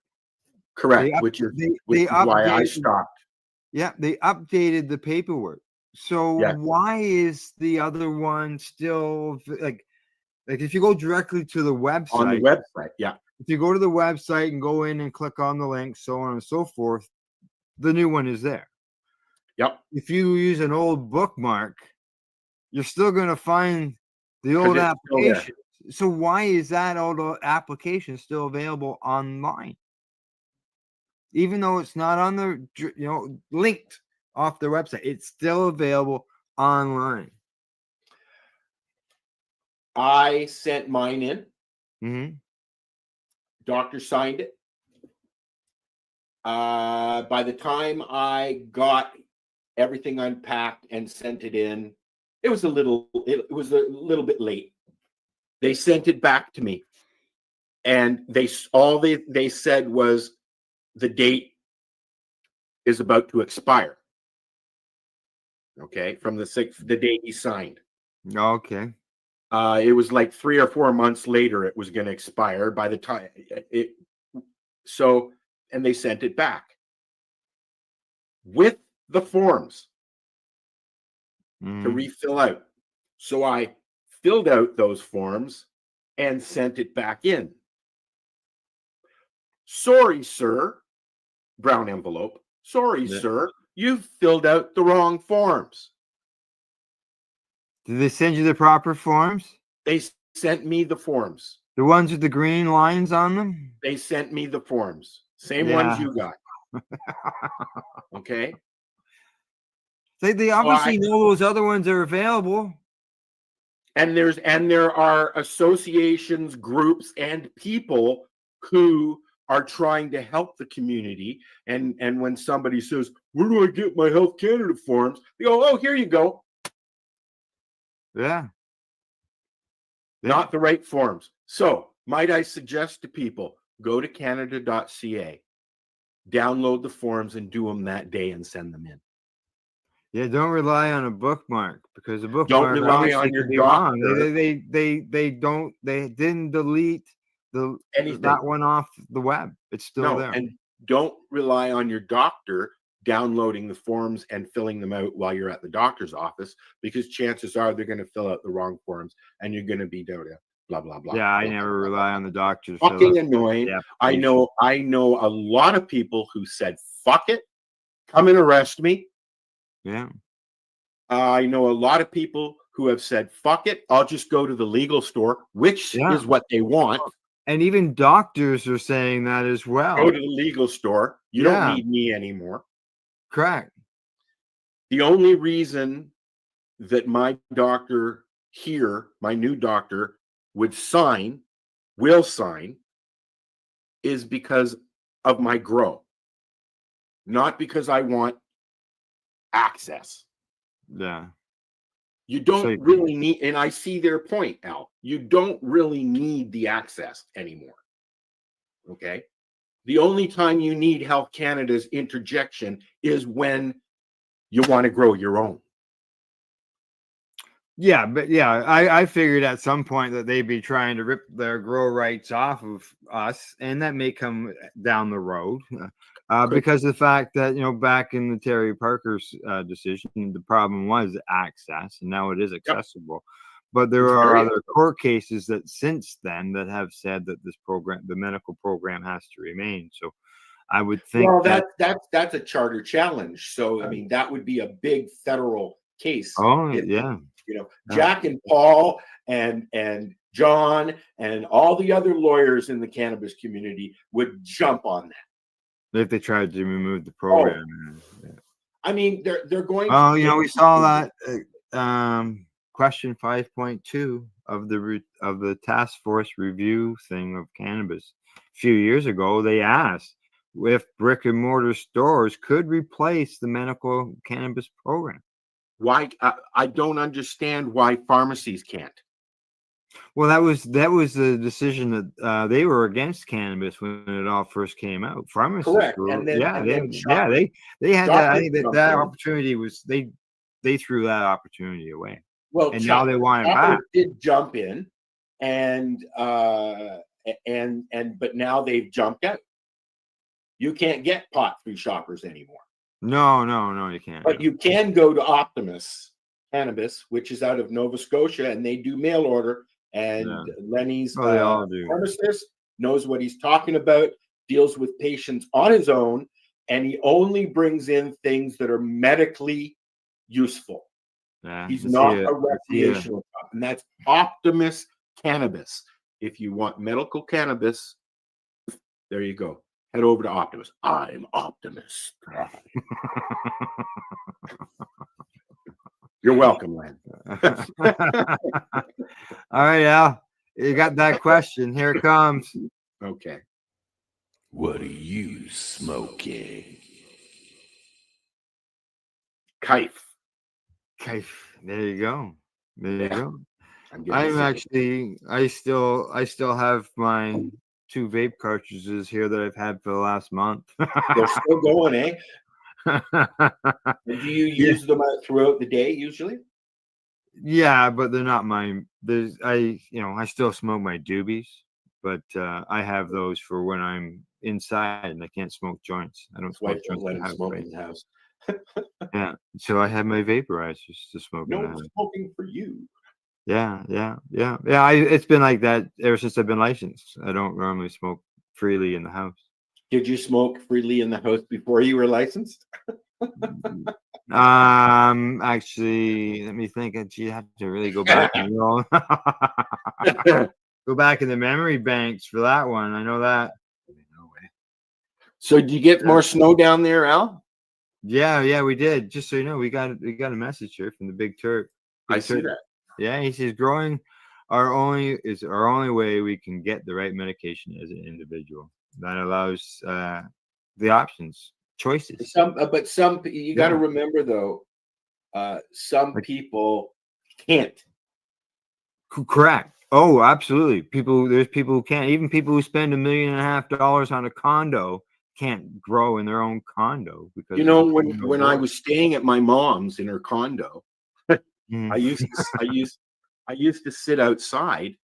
Correct, which is why I stopped. Yeah, they updated the paperwork. So why is the other one still like if you go directly to the website? On the website, yeah. If you go to the website and go in and click on the link, so on and so forth, the new one is there. Yep. If you use an old bookmark, you're still going to find the 'Cause old it's still there. application. So why is that old application still available online? Even though it's not on the, linked off their website, it's still available online. I sent mine in. Mm-hmm. Doctor signed it. By the time I got everything unpacked and sent it in, it was a little bit late. They sent it back to me, and they said was the date is about to expire. Okay, from the date he signed. Okay. It was like 3 or 4 months later it was going to expire by the time and they sent it back with the forms to refill out. So I filled out those forms and sent it back in. Sorry, sir. Brown envelope. Sorry, sir. You filled out the wrong forms. Did they send you the proper forms? They sent me the forms. The ones with the green lines on them? They sent me the forms. Same ones you got. Okay. They obviously know those other ones are available. And there are associations, groups, and people who are trying to help the community. And when somebody says, "Where do I get my Health Canada forms?" they go, "Oh, here you go." Yeah. Not the right forms. So might I suggest to people, go to canada.ca, download the forms and do them that day and send them in. Yeah, don't rely on a bookmark, because the bookmark Don't rely on your doctor. They didn't delete that one off the web. It's still there. And don't rely on your doctor downloading the forms and filling them out while you're at the doctor's office, because chances are they're going to fill out the wrong forms and you're going to be down there. Blah blah blah. Yeah, I never rely on the doctor. Fucking annoying. I know a lot of people who said, "Fuck it, come and arrest me." Yeah. I know a lot of people who have said, "Fuck it, I'll just go to the legal store," which is what they want. And even doctors are saying that as well. Go to the legal store. You don't need me anymore. Correct. The only reason that my doctor here, my new doctor, will sign, is because of my grow, not because I want access. Yeah. You don't really need, and I see their point, Al. You don't really need the access anymore. Okay. The only time you need Health Canada's interjection is when you want to grow your own. Yeah, but I figured at some point that they'd be trying to rip their grow rights off of us, and that may come down the road because of the fact that, back in the Terry Parker's decision, the problem was access, and now it is accessible. But there are other court cases that since then that have said that this program, the medical program, has to remain. So I would think that's a charter challenge. So I mean, that would be a big federal case. Oh, yeah. Jack and Paul and John and all the other lawyers in the cannabis community would jump on that if they tried to remove the program. I mean, they're going. Oh, we saw that question 5.2 of the task force review thing of cannabis a few years ago. They asked if brick and mortar stores could replace the medical cannabis program. Why? I don't understand why pharmacies can't. Well, that was the decision that they were against cannabis when it all first came out. Pharmacists Correct. were, And then, they had that. I think that opportunity was they threw that opportunity away. Well, and now they want it back. Did jump in, and but now they've jumped out. You can't get pot through Shoppers anymore. No, you can't. But you can go to Optimus Cannabis, which is out of Nova Scotia, and they do mail order. And Lenny's pharmacist knows what he's talking about, deals with patients on his own, and he only brings in things that are medically useful. Yeah, He's I see not it. a I see it. recreational shop, and that's Optimus Cannabis. If you want medical cannabis, there you go. Head over to Optimus. I'm Optimus. You're welcome, Len. All right, Al. You got that question. Here it comes. Okay. What are you smoking? Kife. Okay, there you go. There you go. I'm I still have my 2 vape cartridges here that I've had for the last month. They're still going, eh? And do you Yeah. use them throughout the day usually? Yeah, but they're not mine. I still smoke my doobies, but I have those for when I'm inside and I can't smoke joints. I don't That's why I smoke don't joints let in the him house, smoke right? in the house. Yeah, so I have my vaporizers to smoke in the No house. smoking for you. Yeah. It's been like that ever since I've been licensed. I don't normally smoke freely in the house. Did you smoke freely in the house before you were licensed? Actually, let me think. You have to really go back and go back in the memory banks for that one. I know that. So, do you get more snow down there, Al? Yeah, we did. Just so you know, we got a message here from the Big Turp. I see that. Yeah, he says growing our only way we can get the right medication as an individual. That allows the options, choices. But some you got to remember though, some people can't. Correct. Oh, absolutely. There's people who can't. Even people who spend $1.5 million on a condo can't grow in their own condo because when I was staying at my mom's in her condo, I used to sit outside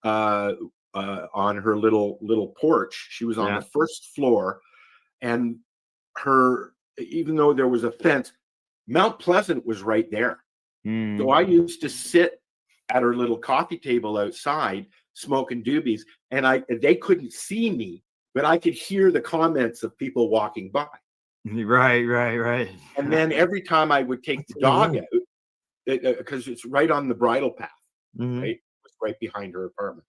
on her little porch. She was on the first floor, and even though there was a fence, Mount Pleasant was right there. So I used to sit at her little coffee table outside smoking doobies, and they couldn't see me, but I could hear the comments of people walking by. Right. And then every time I would take the dog out, because it's right on the bridle path, right? It was right behind her apartment.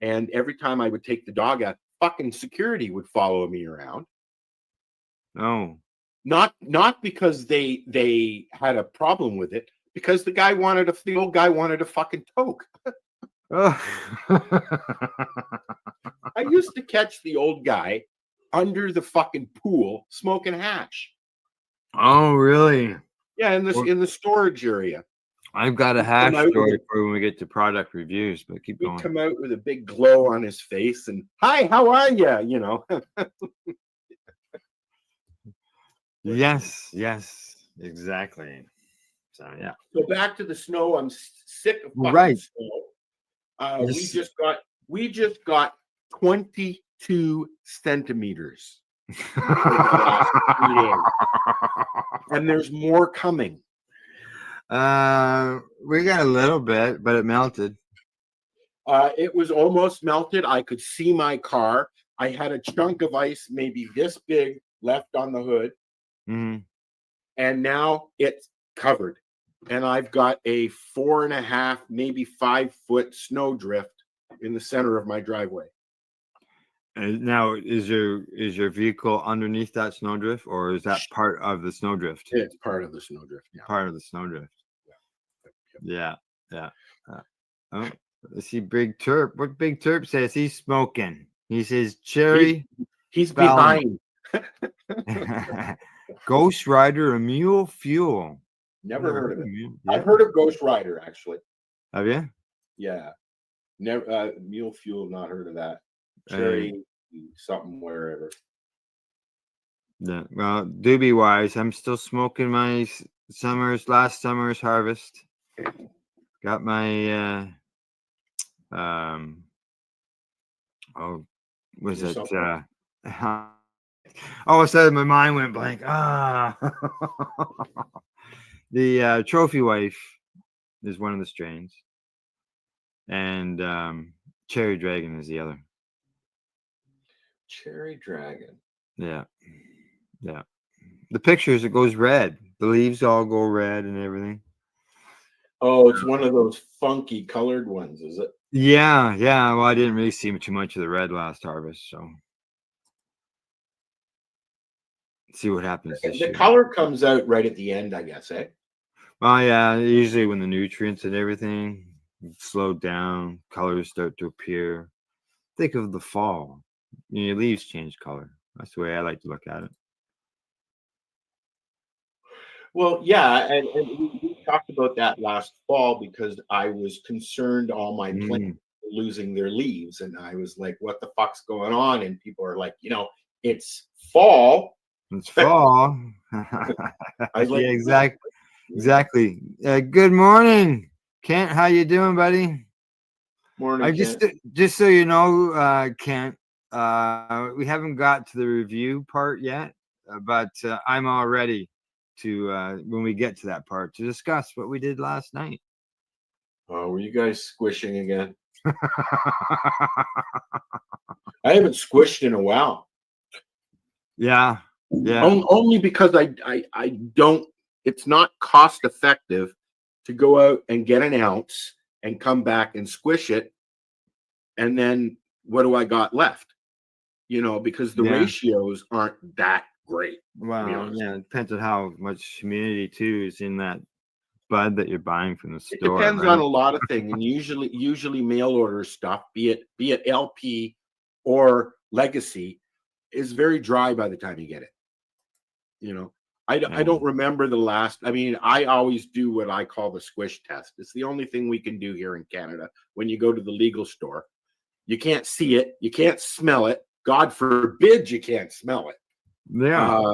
And every time I would take the dog out, fucking security would follow me around. Oh. Not because they had a problem with it, because the old guy wanted a fucking toke. Oh. I used to catch the old guy under the fucking pool smoking hash. Oh, really? Yeah, in the storage area. I've got a hash story for when we get to product reviews, but keep going. He'd come out with a big glow on his face and, "Hi, how are you?" You know. Yes, exactly. So yeah. So back to the snow. I'm sick of fucking snow. We just got 22 centimeters. And there's more coming. We got a little bit, but it melted. It was almost melted. I could see my car. I had a chunk of ice, maybe this big, left on the hood. Mm-hmm. And now it's covered. And I've got a 4.5, maybe 5 foot snow drift in the center of my driveway. And now, is your vehicle underneath that snowdrift, or is that part of the snowdrift? It's part of the snowdrift. Yeah. Part of the snowdrift. Yeah. Oh, let's see, Big Turp. What Big Turp says? He's smoking. He says cherry. He's behind. Ghost Rider, a mule fuel. Never heard of it. Yeah. I've heard of Ghost Rider, actually. Have you? Yeah. Never. Mule fuel. Not heard of that. Cherry something wherever. Yeah. Well, doobie wise, I'm still smoking my last summer's harvest. Got my was it all of a sudden my mind went blank. The Trophy Wife is one of the strains, and Cherry Dragon is the other. Cherry Dragon. Yeah. Yeah. The pictures, it goes red. The leaves all go red and everything. Oh, it's one of those funky colored ones, is it? Yeah, yeah. Well, I didn't really see too much of the red last harvest, so see what happens this The year. color comes out right at the end, I guess, eh? Well, yeah, usually when the nutrients and everything slow down, colors start to appear. Think of the fall. Your leaves change color. That's the way I like to look at it. Well, yeah, and we talked about that last fall because I was concerned all my plants Mm, were losing their leaves, and I was like, "What the fuck's going on?" And people are like, "It's fall." it's fall. I was like, Yeah, exactly. Good morning, Kent. How you doing, buddy? "Morning, I Ken." just so you know, Kent, we haven't got to the review part yet, but I'm all ready to when we get to that part to discuss what we did last night. Oh, were you guys squishing again? I haven't squished in a while. Yeah, yeah, Only because I don't. It's not cost effective to go out and get an ounce and come back and squish it, and then what do I got left? Because the yeah. ratios aren't that great. To be Well, honest, yeah, it depends on how much humidity too is in that bud that you're buying from the it store, depends on right? a lot of things, and usually mail order stuff, be it LP or legacy, is very dry by the time you get it. You know, I don't remember the last. I mean, I always do what I call the squish test. It's the only thing we can do here in Canada. When you go to the legal store, you can't see it, you can't smell it. God forbid you can't smell it. Yeah, Uh,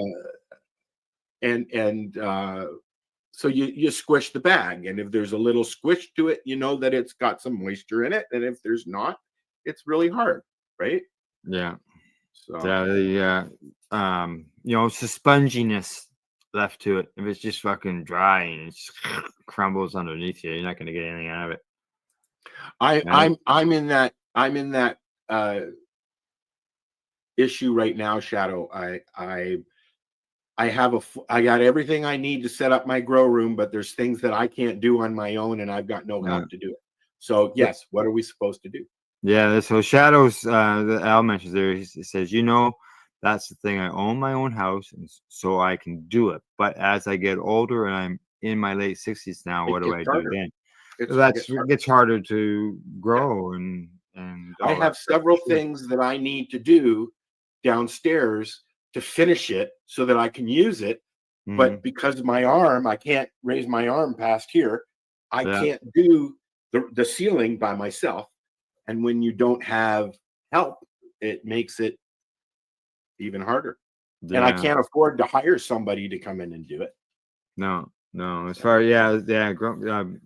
and so you squish the bag, and if there's a little squish to it, you know that it's got some moisture in it, and if there's not, it's really hard, right? yeah. So It's the sponginess left to it. If it's just fucking dry and it just crumbles underneath you, you're not going to get anything out of it. Right? I'm in that issue right now, Shadow. I got everything I need to set up my grow room, but there's things that I can't do on my own, and I've got no help to do it. So yes, what are we supposed to do? Yeah, so Shadows, that Al mentions there, he says, that's the thing. I own my own house, and so I can do it. But as I get older and I'm in my late 60s now, what It do gets I do harder. then? It Gets harder to grow and I all that have stuff. several things that I need to do downstairs to finish it so that I can use it. Mhm. But because of my arm, I can't raise my arm past here. I Yeah. can't do the ceiling by myself. And when you don't have help, it makes it even harder. And I Yeah. can't afford to hire somebody to come in and do it. No. As far,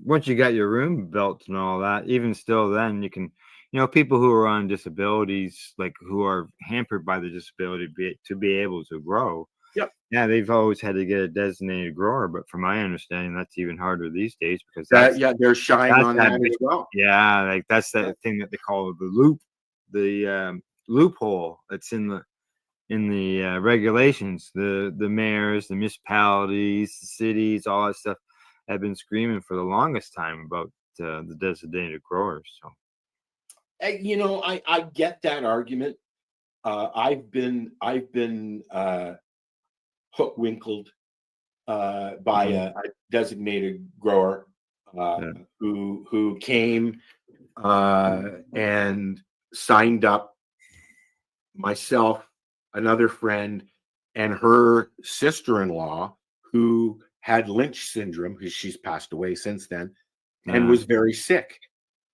once you got your room built and all that, even still, then you can, people who are on disabilities, like who are hampered by the disability, to be able to grow. Yep. Yeah, they've always had to get a designated grower, but from my understanding, that's even harder these days because They're shying that's on that that big, as well. yeah, like that's that thing that they call the loophole that's in the regulations. The mayors, the municipalities, the cities, all that stuff have been screaming for the longest time about the designated growers. So I get that argument. I've been hook-winkled by a designated grower who came and signed up myself, another friend, and her sister-in-law who had Lynch syndrome because she's passed away since then and was very sick.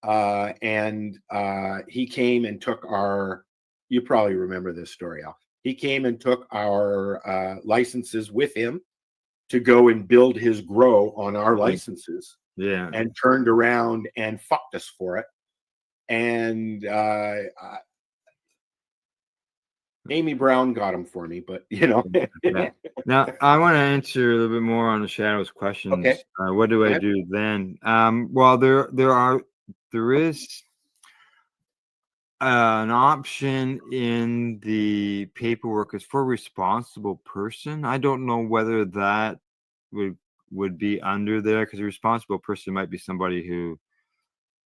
And he came and took you probably remember this story, Al. He came and took our licenses with him to go and build his grow on our licenses. Yeah. And turned around and fucked us for it. And Amy Brown got him for me, but Yeah. Now I want to answer a little bit more on the Shadows questions. Okay. What do I do then? Well, there is an option in the paperwork is for responsible person. I don't know whether that would be under there, because a responsible person might be somebody who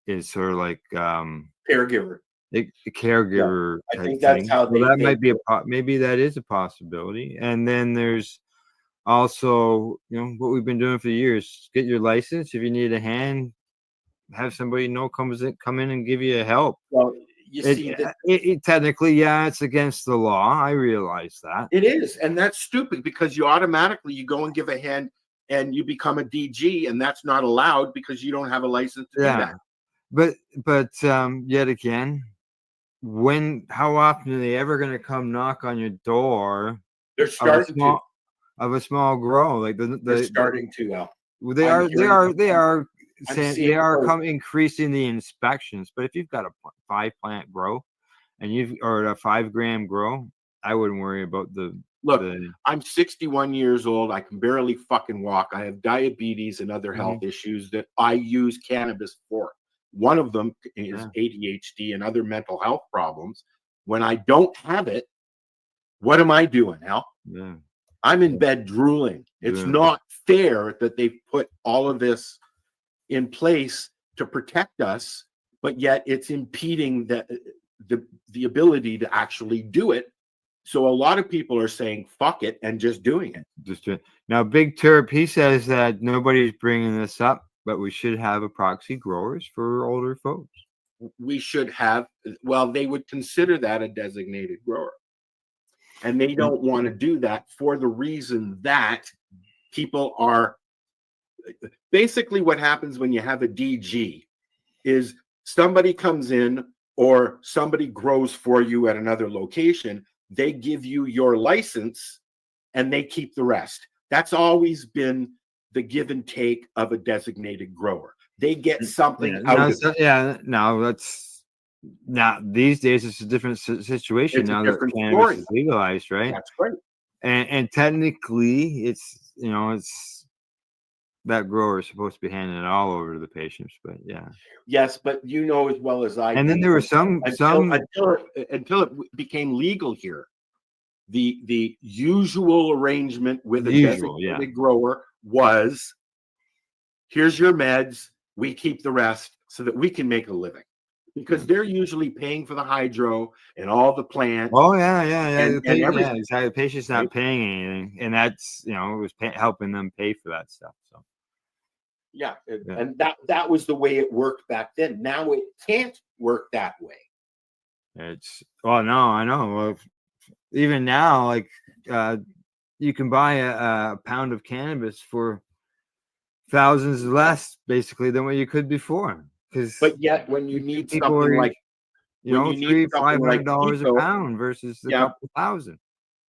is sort of like Caregiver. a caregiver I type think that's thing. how So they that think. might be maybe that is a possibility. And then there's also, what we've been doing for years: get your license. If you need a hand, have somebody come in and give you a help. Well, you see that It technically, yeah, it's against the law. I realize that. it is, and that's stupid because you automatically go and give a hand and you become a DG, and that's not allowed because you don't have a license to do that. But yet again, how often are they ever going to come knock on your door? They're starting to. Of a small grow, like They're starting to. They are increasing the inspections. But if you've got a 5-plant grow or a 5-gram grow, I wouldn't worry about I'm 61 years old. I can barely fucking walk. I have diabetes and other health issues that I use cannabis for. One of them is ADHD and other mental health problems. When I don't have it, what am I doing, Al? Yeah. I'm in bed drooling. It's not fair that they've put all of this in place to protect us, but yet it's impeding the ability to actually do it. So a lot of people are saying fuck it and just doing it. Now, Big Terp, he says that nobody's bringing this up, but we should have a proxy growers for older folks. We should have. Well, they would consider that a designated grower. And they don't want to do that for the reason that people are basically what happens when you have a DG is somebody comes in or somebody grows for you at another location. They give you your license and they keep the rest. That's always been the give and take of a designated grower. They get something out of it. Now these days it's a different situation. It's now a that different cannabis story. is legalized, right? That's great. And technically, it's that grower is supposed to be handing it all over to the patients, but yeah. Yes, but you know as well as I do. And then there were some until it became legal here. The usual arrangement with a designated grower was, here's your meds, we keep the rest so that we can make a living. Because they're usually paying for the hydro and all the plants. Oh yeah. And everything. Exactly. The patient's not paying anything, and that's it was helping them pay for that stuff. So yeah, and that was the way it worked back then. Now it can't work that way. No, I know. Well, even now, like you can buy a pound of cannabis for thousands less, basically, than what you could before. But yet, when you need something like $300-$500 a pound versus a couple thousand.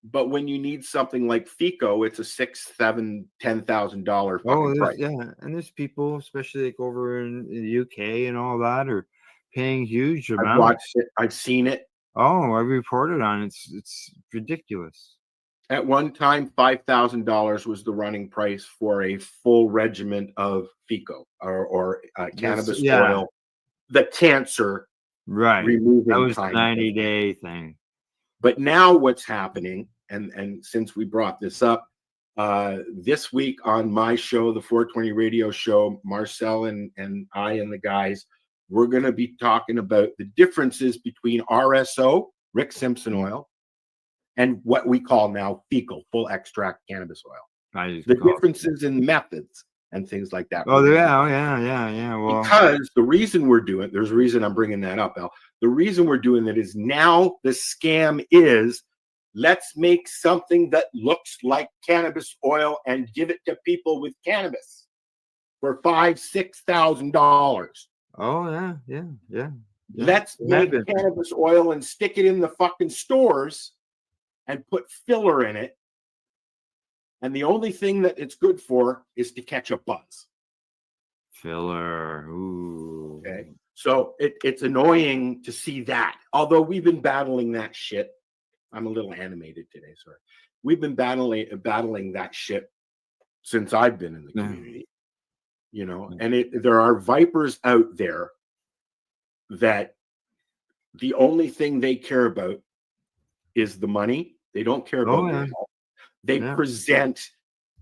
But when you need something like FICO, it's a $6,000, $7,000, $10,000 fucking price. Yeah, and there's people, especially like over in the UK and all that, are paying huge amounts. I've watched it. I've seen it. Oh, I reported on it. It's ridiculous. At one time, $5,000 was the running price for a full regimen of FICO or cannabis oil. The cancer removing. That was the 90-day thing. But now what's happening, and since we brought this up, this week on my show, the 420 radio show, Marcel and I and the guys, we're going to be talking about the differences between RSO, Rick Simpson oil, and what we call now FECAL, full extract cannabis oil. The differences in methods and things like that. Oh, yeah. Well, because the reason we're doing, there's a reason I'm bringing that up, Al. The reason we're doing that is now the scam is, let's make something that looks like cannabis oil and give it to people with cannabis for $5,000-$6,000. Oh yeah. Let's make cannabis oil and stick it in the fucking stores and put filler in it. And the only thing that it's good for is to catch a buzz. Filler. Ooh. Okay. So it's annoying to see that. Although we've been battling that shit. I'm a little animated today, sorry. We've been battling that shit since I've been in the community. You know, and there are vipers out there that the only thing they care about is the money. They don't care about your health. They present,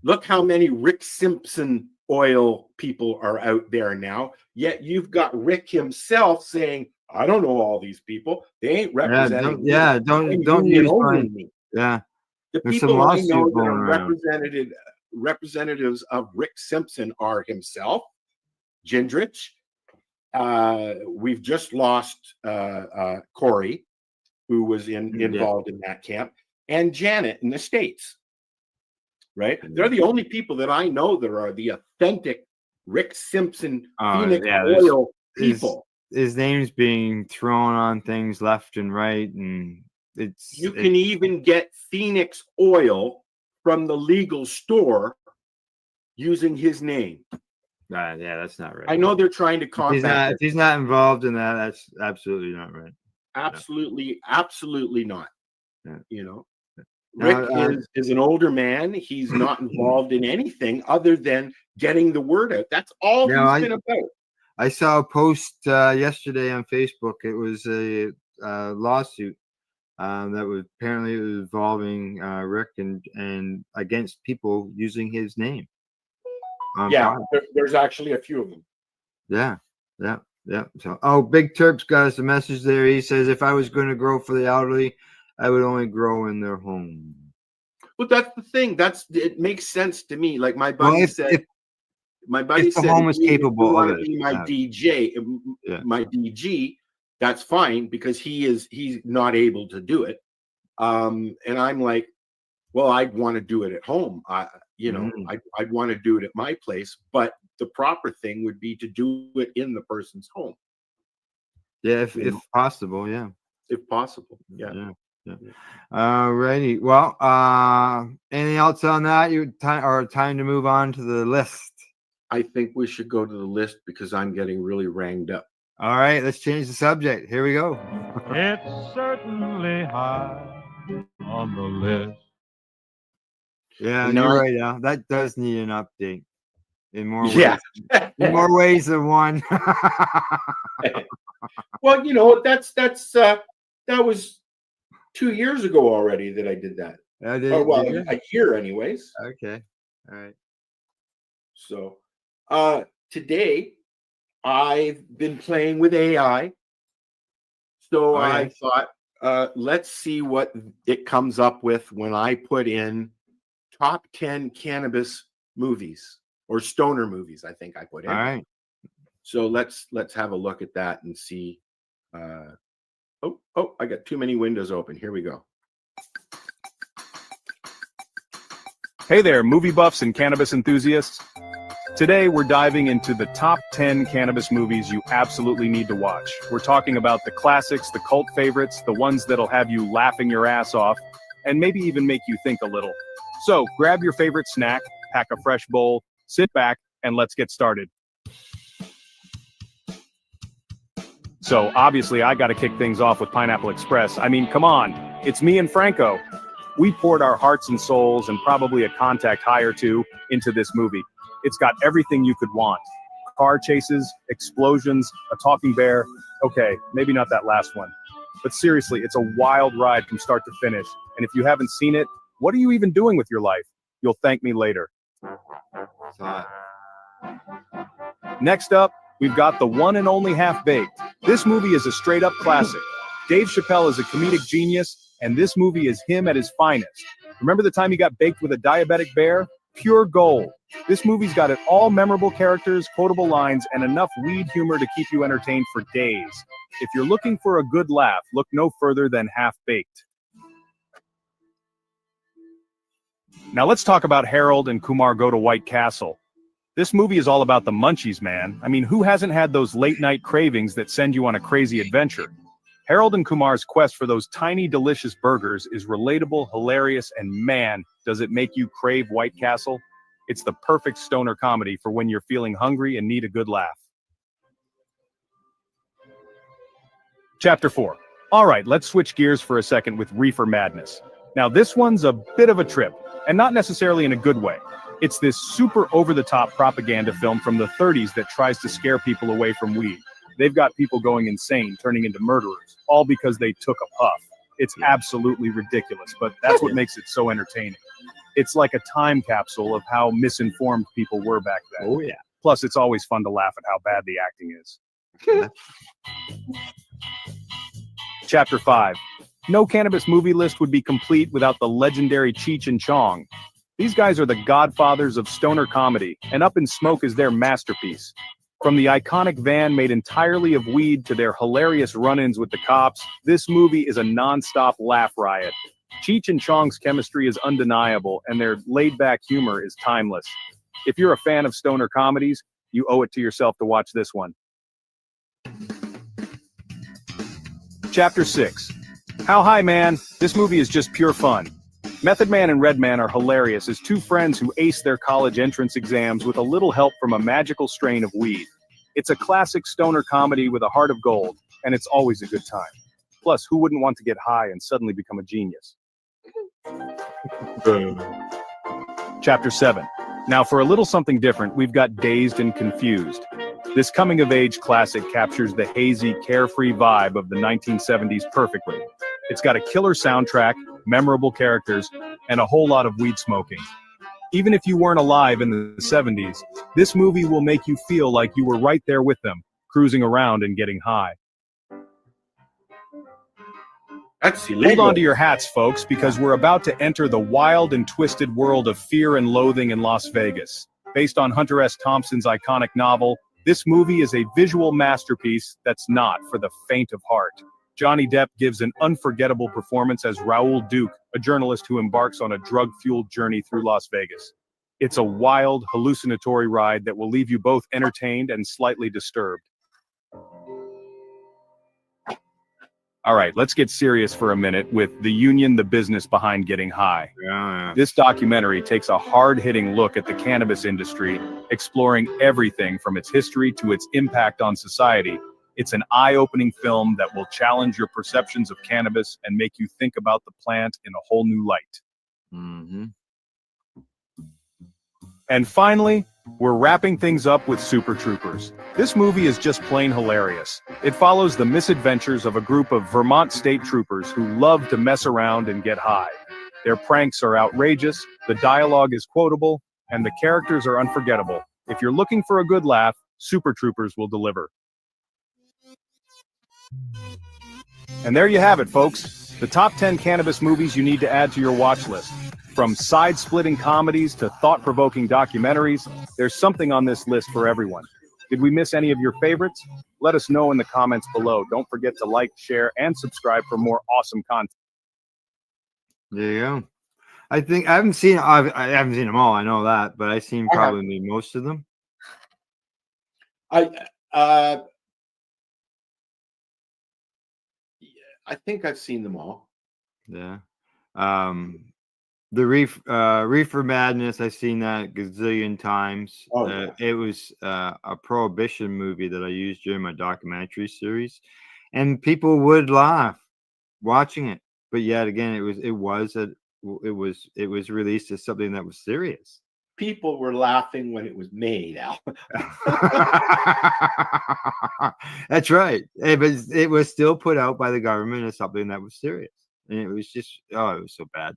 look how many Rick Simpson oil people are out there now. Yet you've got Rick himself saying, I don't know all these people. They ain't representing me. Don't use mine. Me. Yeah. The There's people I know that going are around. representatives of Rick Simpson are himself, Gingrich. We've just lost Corey, who was involved in that camp, and Janet in the States. Right? They're the only people that I know that are the authentic Rick Simpson Phoenix oil people. His name's being thrown on things left and right, and you can even get Phoenix oil from the legal store using his name. Yeah, that's not right. I know they're trying to combat. If he's not involved in that, that's absolutely not right. Absolutely not. Yeah. You know, Rick is an older man. He's not involved in anything other than getting the word out. That's all he's been about. I saw a post yesterday on Facebook. It was a lawsuit that was apparently involving Rick and against people using his name. There's actually a few of them. Yeah. So, Big Terp's got us a message there. He says, if I was going to grow for the elderly, I would only grow in their home. But that's the thing. It makes sense to me. Like my buddy said. My buddy said, the home is capable of it. Be my DJ, my DG, that's fine because he's not able to do it. And I'm like, well, I'd want to do it at home. I'd want to do it at my place, but the proper thing would be to do it in the person's home. Yeah, if possible, yeah. If possible, yeah. All righty. Well, anything else on that? Time to move on to the list. I think we should go to the list because I'm getting really ranged up. All right, let's change the subject. Here we go. It's certainly high on the list. Yeah, you're right, Al. That does need an update in more ways. In more ways than one. Well, that was 2 years ago already that I did that. A year anyways. Okay. All right. So today I've been playing with AI. So I thought, let's see what it comes up with when I put in top 10 cannabis movies or stoner movies, I think I put in. All right. So let's have a look at that and see. I got too many windows open. Here we go. Hey there, movie buffs and cannabis enthusiasts. Today, we're diving into the top 10 cannabis movies you absolutely need to watch. We're talking about the classics, the cult favorites, the ones that'll have you laughing your ass off, and maybe even make you think a little. So, grab your favorite snack, pack a fresh bowl, sit back, and let's get started. So, obviously, I gotta kick things off with Pineapple Express. I mean, come on, it's me and Franco. We poured our hearts and souls and probably a contact high or two into this movie. It's got everything you could want. Car chases, explosions, a talking bear. Okay, maybe not that last one. But seriously, it's a wild ride from start to finish. And if you haven't seen it, what are you even doing with your life? You'll thank me later. Next up, we've got the one and only Half-Baked. This movie is a straight-up classic. Dave Chappelle is a comedic genius, and this movie is him at his finest. Remember the time he got baked with a diabetic bear? Pure gold. This movie's got it all memorable characters, quotable lines, and enough weed humor to keep you entertained for days. If you're looking for a good laugh, look no further than Half-Baked. Now let's talk about Harold and Kumar Go to White Castle. This movie is all about the munchies, man. I mean, who hasn't had those late-night cravings that send you on a crazy adventure? Harold and Kumar's quest for those tiny, delicious burgers is relatable, hilarious, and man, does it make you crave White Castle. It's the perfect stoner comedy for when you're feeling hungry and need a good laugh. Chapter 4. All right, let's switch gears for a second with Reefer Madness. Now, this one's a bit of a trip, and not necessarily in a good way. It's this super over-the-top propaganda film from the 30s that tries to scare people away from weed. They've got people going insane, turning into murderers, all because they took a puff. It's absolutely ridiculous, but that's what makes it so entertaining. It's like a time capsule of how misinformed people were back then. Oh, yeah. Plus, it's always fun to laugh at how bad the acting is. Chapter 5. No Cannabis movie list would be complete without the legendary Cheech and Chong. These guys are the godfathers of stoner comedy, and Up in Smoke is their masterpiece. From the iconic van made entirely of weed to their hilarious run-ins with the cops, this movie is a non-stop laugh riot. Cheech and Chong's chemistry is undeniable, and their laid-back humor is timeless. If you're a fan of stoner comedies, you owe it to yourself to watch this one. Chapter 6. How High Man? This movie is just pure fun. Method Man and Redman are hilarious as two friends who ace their college entrance exams with a little help from a magical strain of weed. It's a classic stoner comedy with a heart of gold, and it's always a good time. Plus, who wouldn't want to get high and suddenly become a genius? Chapter 7. Now, for a little something different, we've got Dazed and Confused. This coming-of-age classic captures the hazy, carefree vibe of the 1970s perfectly. It's got a killer soundtrack, memorable characters, and a whole lot of weed smoking. Even if you weren't alive in the 70s, this movie will make you feel like you were right there with them, cruising around and getting high. That's illegal. Hold on to your hats, folks, because we're about to enter the wild and twisted world of fear and loathing in Las Vegas. Based on Hunter S. Thompson's iconic novel, this movie is a visual masterpiece that's not for the faint of heart. Johnny Depp gives an unforgettable performance as Raoul Duke, a journalist who embarks on a drug-fueled journey through Las Vegas. It's a wild, hallucinatory ride that will leave you both entertained and slightly disturbed. All right, let's get serious for a minute with The Union, the business behind getting high. Yeah. This documentary takes a hard-hitting look at the cannabis industry, exploring everything from its history to its impact on society. It's an eye-opening film that will challenge your perceptions of cannabis and make you think about the plant in a whole new light. Mm-hmm. And finally, we're wrapping things up with Super Troopers. This movie is just plain hilarious. It follows the misadventures of a group of Vermont state troopers who love to mess around and get high. Their pranks are outrageous, the dialogue is quotable, and the characters are unforgettable. If you're looking for a good laugh, Super Troopers will deliver. And there you have it, folks. The top 10 cannabis movies you need to add to your watch list. From side-splitting comedies to thought-provoking documentaries, there's something on this list for everyone. Did we miss any of your favorites? Let us know in the comments below. Don't forget to like, share, and subscribe for more awesome content. There you go. I think I haven't seen them all. I know that, but I've seen probably most of them. I think I've seen them all. Yeah. The Reefer Madness, I've seen that gazillion times. It was a prohibition movie that I used during my documentary series, and people would laugh watching it. But yet again, it was released as something that was serious. People were laughing when it was made, Al. That's right. But it was still put out by the government as something that was serious, and it was just it was so bad.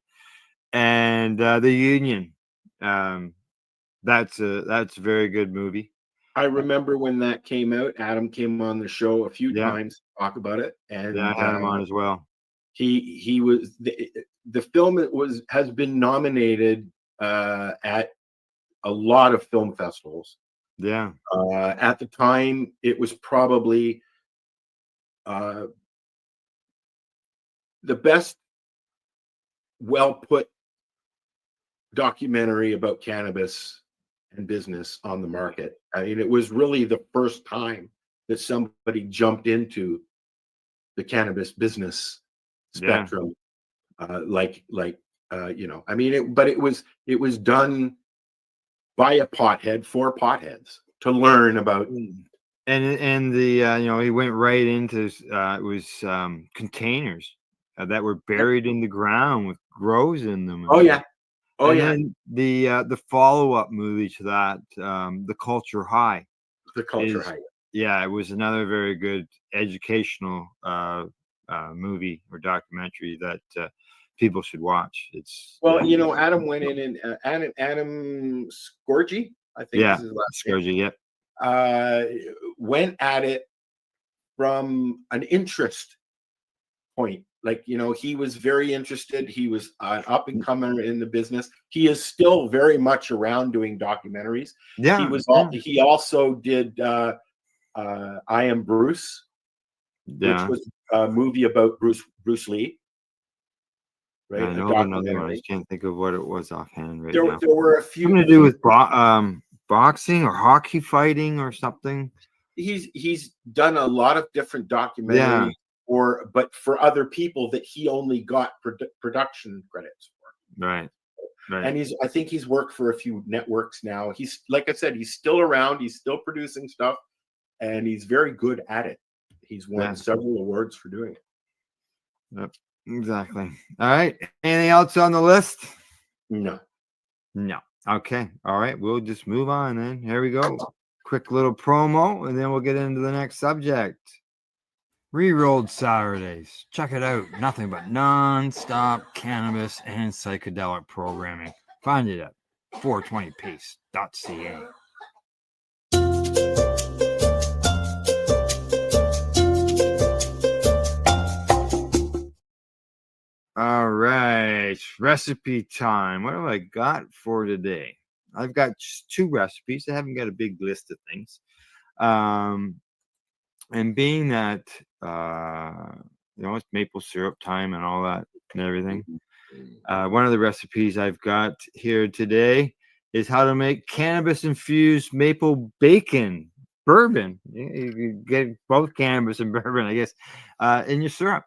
And The Union, that's a very good movie. I remember when that came out. Adam came on the show a few times to talk about it, and I had him on as well. He was the film has been nominated at a lot of film festivals. Yeah. At the time, it was probably the best well put documentary about cannabis and business on the market. I mean, it was really the first time that somebody jumped into the cannabis business spectrum. I mean, but it was done by a pothead for potheads to learn about. And he went right into it was containers that were buried in the ground with grows in them. And then the follow-up movie to that, The Culture High. The Culture High. yeah, it was another very good educational movie or documentary that people should watch. It's Well, you know, Adam went in and Adam Scorgi, I think yeah, is his last name, Scourgy, yep. went at it from an interest point. Like, you know, he was very interested. He was an up and comer in the business. He is still very much around doing documentaries. Yeah, He also did I Am Bruce, yeah. which was a movie about Bruce Lee. Right, I a know of another one. I documentary. just can't think of what it was offhand right There now. were a few. Something to do with boxing or hockey fighting or something. He's done a lot of different documentaries, Yeah. but for other people that he only got production credits for. Right. Right. And I think he's worked for a few networks now. He's, like I said, he's still around. He's still producing stuff, and he's very good at it. He's won several awards for doing it. Yep. Exactly. All right. Anything else on the list? No. No. Okay. All right. We'll just move on then. Here we go. Quick little promo, and then we'll get into the next subject. Rerolled Saturdays. Check it out. Nothing but non-stop cannabis and psychedelic programming. Find it at 420pace.ca. All right, recipe time. What have I got for today? I've got just 2 recipes. I haven't got a big list of things. And being that, it's maple syrup time and all that and everything. One of the recipes I've got here today is how to make cannabis-infused maple bacon bourbon. You get both cannabis and bourbon, I guess, in your syrup.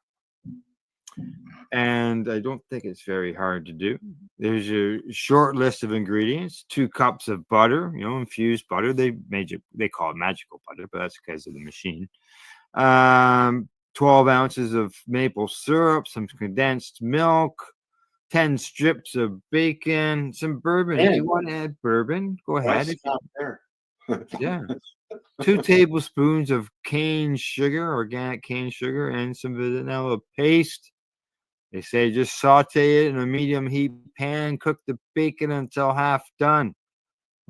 And I don't think it's very hard to do. There's a short list of ingredients: 2 cups of butter, infused butter. They call it magical butter, but that's because of the machine. 12 ounces of maple syrup, some condensed milk, 10 strips of bacon, some bourbon. If you want to add bourbon, go ahead. Yeah. 2 tablespoons of cane sugar, organic cane sugar, and some vanilla paste. They say just saute it in a medium heat pan. Cook the bacon until half done.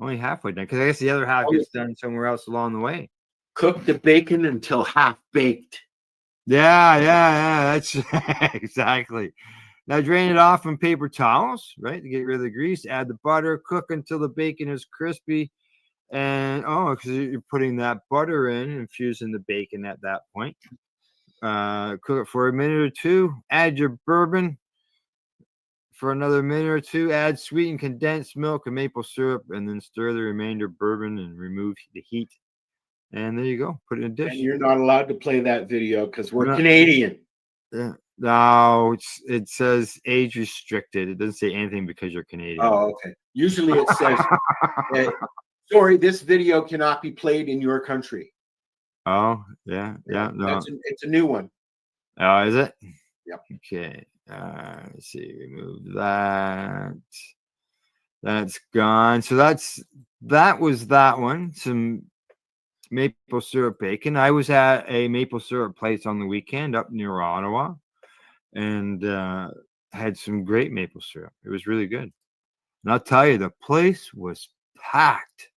Only halfway done, because I guess the other half gets done somewhere else along the way. Cook the bacon until half baked. Yeah. That's exactly. Now drain it off on paper towels, right, to get rid of the grease. Add the butter. Cook until the bacon is crispy. And because you're putting that butter in, infusing the bacon at that point. Cook it for a minute or 2. Add your bourbon for another minute or 2. Add sweetened condensed milk and maple syrup, and then stir the remainder bourbon and remove the heat. And there you go. Put it in a dish. And you're not allowed to play that video because we're Canadian. Yeah. No, it says age restricted. It doesn't say anything because you're Canadian. Oh, okay. Usually it says, sorry, this video cannot be played in your country. Oh, yeah. No. It's a new one. Oh, is it? Yep. Okay. Let's see. Remove that. That's gone. So that was that one. Some maple syrup bacon. I was at a maple syrup place on the weekend up near Ottawa, and had some great maple syrup. It was really good. And I'll tell you, the place was packed.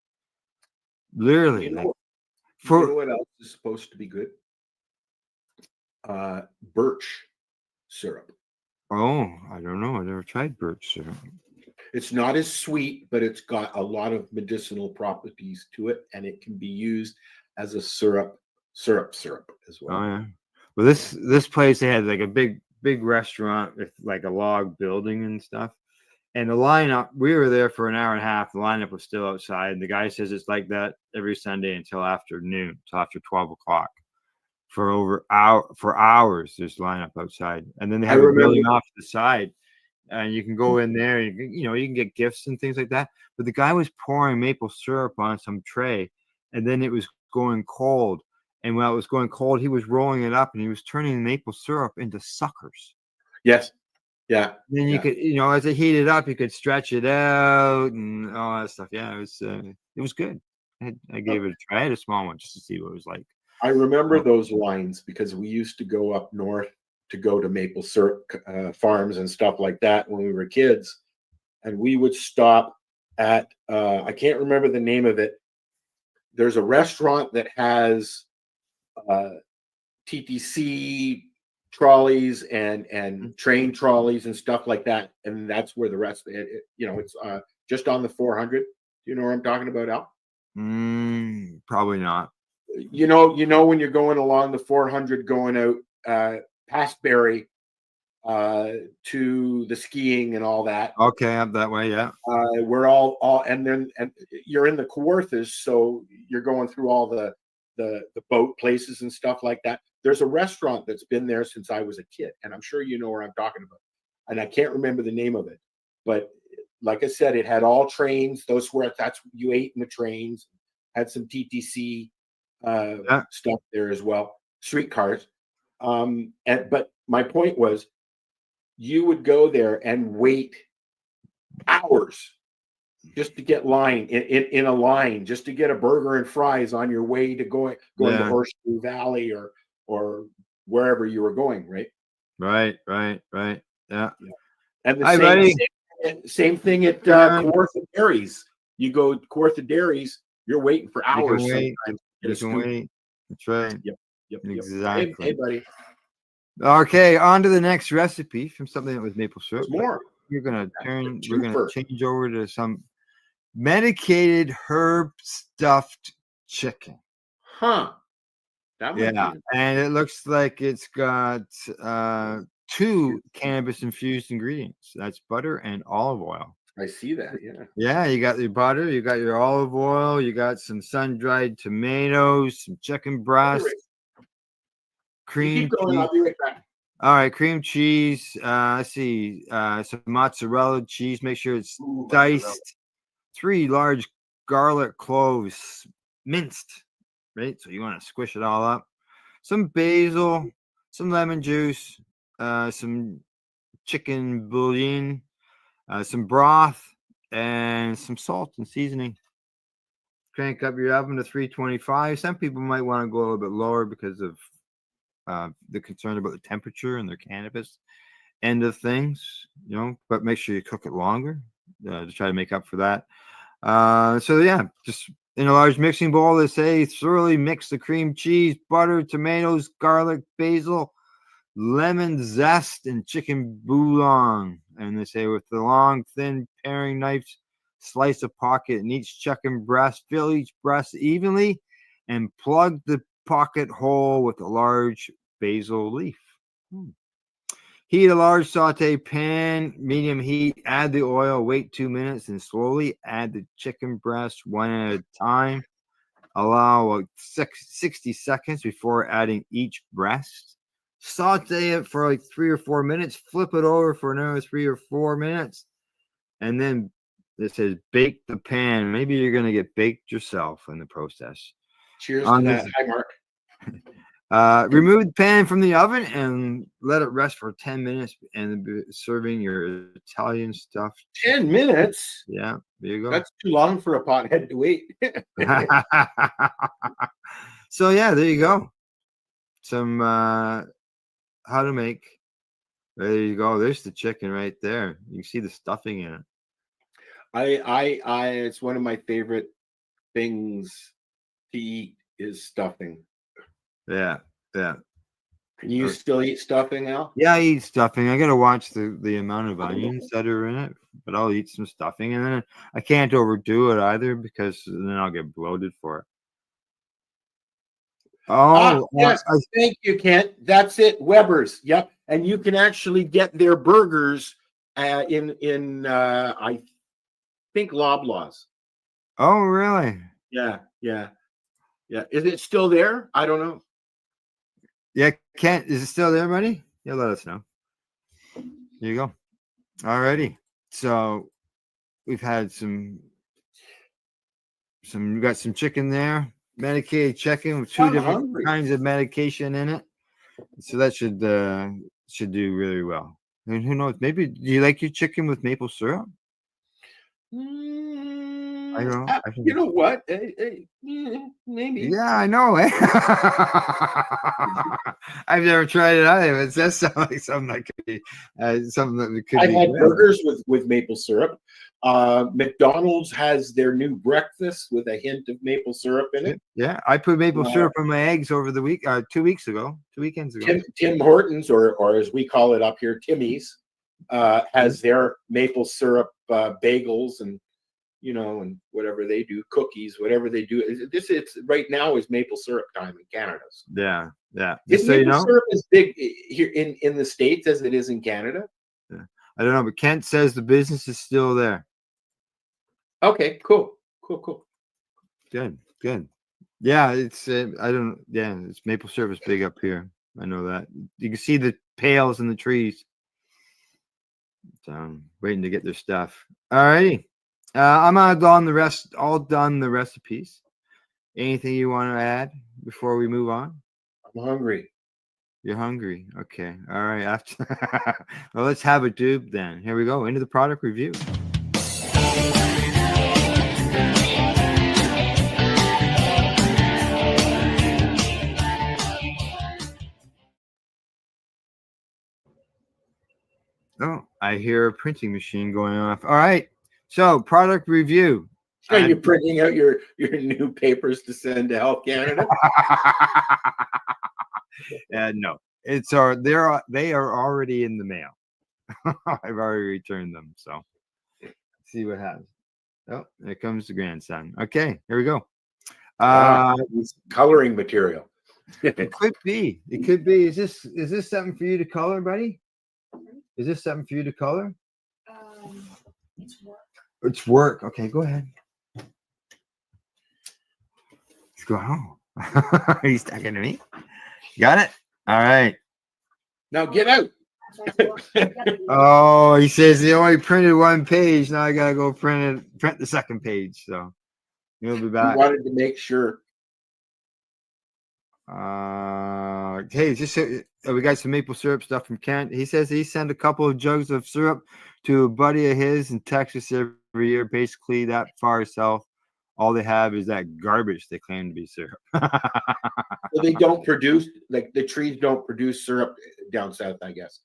Literally. You know what else is supposed to be good? Birch syrup. Oh, I don't know. I never tried birch syrup. It's not as sweet, but it's got a lot of medicinal properties to it, and it can be used as a syrup as well. Oh yeah. Well, this place, they had like a big restaurant with like a log building and stuff. And the lineup, we were there for an hour and a half. The lineup was still outside. And the guy says it's like that every Sunday until after noon, until after 12 o'clock. For hours, there's lineup outside. And then they have a building off to the side. And you can go in there and you can get gifts and things like that. But the guy was pouring maple syrup on some tray, and then it was going cold. And while it was going cold, he was rolling it up and he was turning maple syrup into suckers. Yes. Yeah. Then you could, as it heated up, you could stretch it out and all that stuff. Yeah, it was good. I gave it a try. I had a small one just to see what it was like. I remember those lines because we used to go up north to go to maple syrup farms and stuff like that when we were kids. And we would stop at, I can't remember the name of it. There's a restaurant that has TTC trolleys and train trolleys and stuff like that. And that's where the rest, it's just on the 400. You know what I'm talking about, Al? Probably not. You know when you're going along the 400 going out past Barrie to the skiing and all that. Okay, up that way, yeah. We're all and you're in the Kawarthas, so you're going through all the boat places and stuff like that. There's a restaurant that's been there since I was a kid, and I'm sure you know where I'm talking about. And I can't remember the name of it, but like I said, it had all trains. That's you ate in the trains. Had some TTC stuff there as well, streetcars. But my point was, you would go there and wait hours just to get in a line, just to get a burger and fries on your way to going to Horseshoe Valley or wherever you were going, right? Right. Yeah. And the same thing at Kawartha Dairies. You go to Kawartha Dairies, you're waiting for hours sometimes. You can wait. That's right. Yep. Exactly. Hey, buddy. Okay, on to the next recipe from something that was maple syrup. There's more. We're gonna change over to some medicated herb stuffed chicken. Huh. And it looks like it's got 2 cannabis infused ingredients. That's butter and olive oil. I see that, yeah. Yeah, you got your butter, you got your olive oil, you got some sun-dried tomatoes, some chicken breast, cream cheese. I'll be right back. All right, cream cheese. Let's see, some mozzarella cheese. Make sure it's diced. 3 large garlic cloves, minced. Right, so you want to squish it all up. Some basil, some lemon juice, some chicken bouillon, some broth, and some salt and seasoning. Crank up your oven to 325. Some people might want to go a little bit lower because of the concern about the temperature and their cannabis end of things, but make sure you cook it longer to try to make up for that. Just in a large mixing bowl, they say thoroughly mix the cream cheese, butter, tomatoes, garlic, basil, lemon zest, and chicken bouillon. And they say with the long, thin paring knives, slice a pocket in each chicken breast, fill each breast evenly, and plug the pocket hole with a large basil leaf. Heat a large saute pan, medium heat, add the oil, wait 2 minutes, and slowly add the chicken breast one at a time. Allow 60 seconds before adding each breast. Saute it for 3 or 4 minutes, flip it over for another 3 or 4 minutes, and then it says bake the pan. Maybe you're going to get baked yourself in the process. Cheers to that. Hi, Mark. Remove the pan from the oven and let it rest for 10 minutes and serving your Italian stuffed. 10 minutes? Yeah, there you go. That's too long for a pothead to wait. So, yeah, there you go. Some how to make. There you go. There's the chicken right there. You can see the stuffing in it. It's one of my favorite things to eat is stuffing. Yeah. You still eat stuffing, Al? Yeah, I eat stuffing. I gotta watch the amount of onions that are in it, but I'll eat some stuffing, and then I can't overdo it either because then I'll get bloated for it. Yes, thank you, Kent. That's it, Weber's. Yep, and you can actually get their burgers in I think Loblaws. Oh, really? Yeah. Is it still there? I don't know. Yeah, Kent, is it still there, buddy? Yeah, let us know. Here you go. Alrighty. So we've had we got some chicken there. Medicated chicken with 2 different kinds of medication in it. So that should do really well. And who knows? Maybe do you like your chicken with maple syrup? I I know. You know what? Maybe. Yeah, I know. Eh? I've never tried it either. It does sound like something that could be something that could I've be had good. burgers with maple syrup. McDonald's has their new breakfast with a hint of maple syrup in it. Yeah, I put maple syrup on my eggs over the week, 2 weeks ago, 2 weekends ago. Tim Hortons, or as we call it up here, Timmy's, has their maple syrup bagels and and whatever they do, cookies, whatever they do. It's right now is maple syrup time in Canada. Yeah. Is Just so you maple know, syrup as big here in the States as it is in Canada? yeah. I don't know, but Kent says the business is still there. Okay, cool. Good. Yeah, it's it's maple syrup is big up here. I know that. You can see the pails in the trees. So waiting to get their stuff. All righty. I'm all done the recipes. Anything you want to add before we move on? I'm hungry. You're hungry. Okay. All right. After well, let's have a doob then. Here we go. Into the product review. Oh, I hear a printing machine going off. All right. So, product review. Are you printing out your new papers to send to Health Canada? No. They are already in the mail. I've already returned them. So, see what happens. Oh, there comes the grandson. Okay, here we go. Coloring material. It could be. Is this something for you to color, buddy? Is this something for you to color? It's work. It's work. Okay, go ahead. Let's go home. Are you talking to me? Got it? All right. Now get out. Oh, he says he only printed one page. Now I gotta go print the second page. So he'll be back. We wanted to make sure. Hey, we got some maple syrup stuff from Kent. He says he sent a couple of jugs of syrup to a buddy of his in Texas every year. Basically, that far south, all they have is that garbage they claim to be syrup. Well, they don't produce, like the trees don't produce syrup down south, I guess.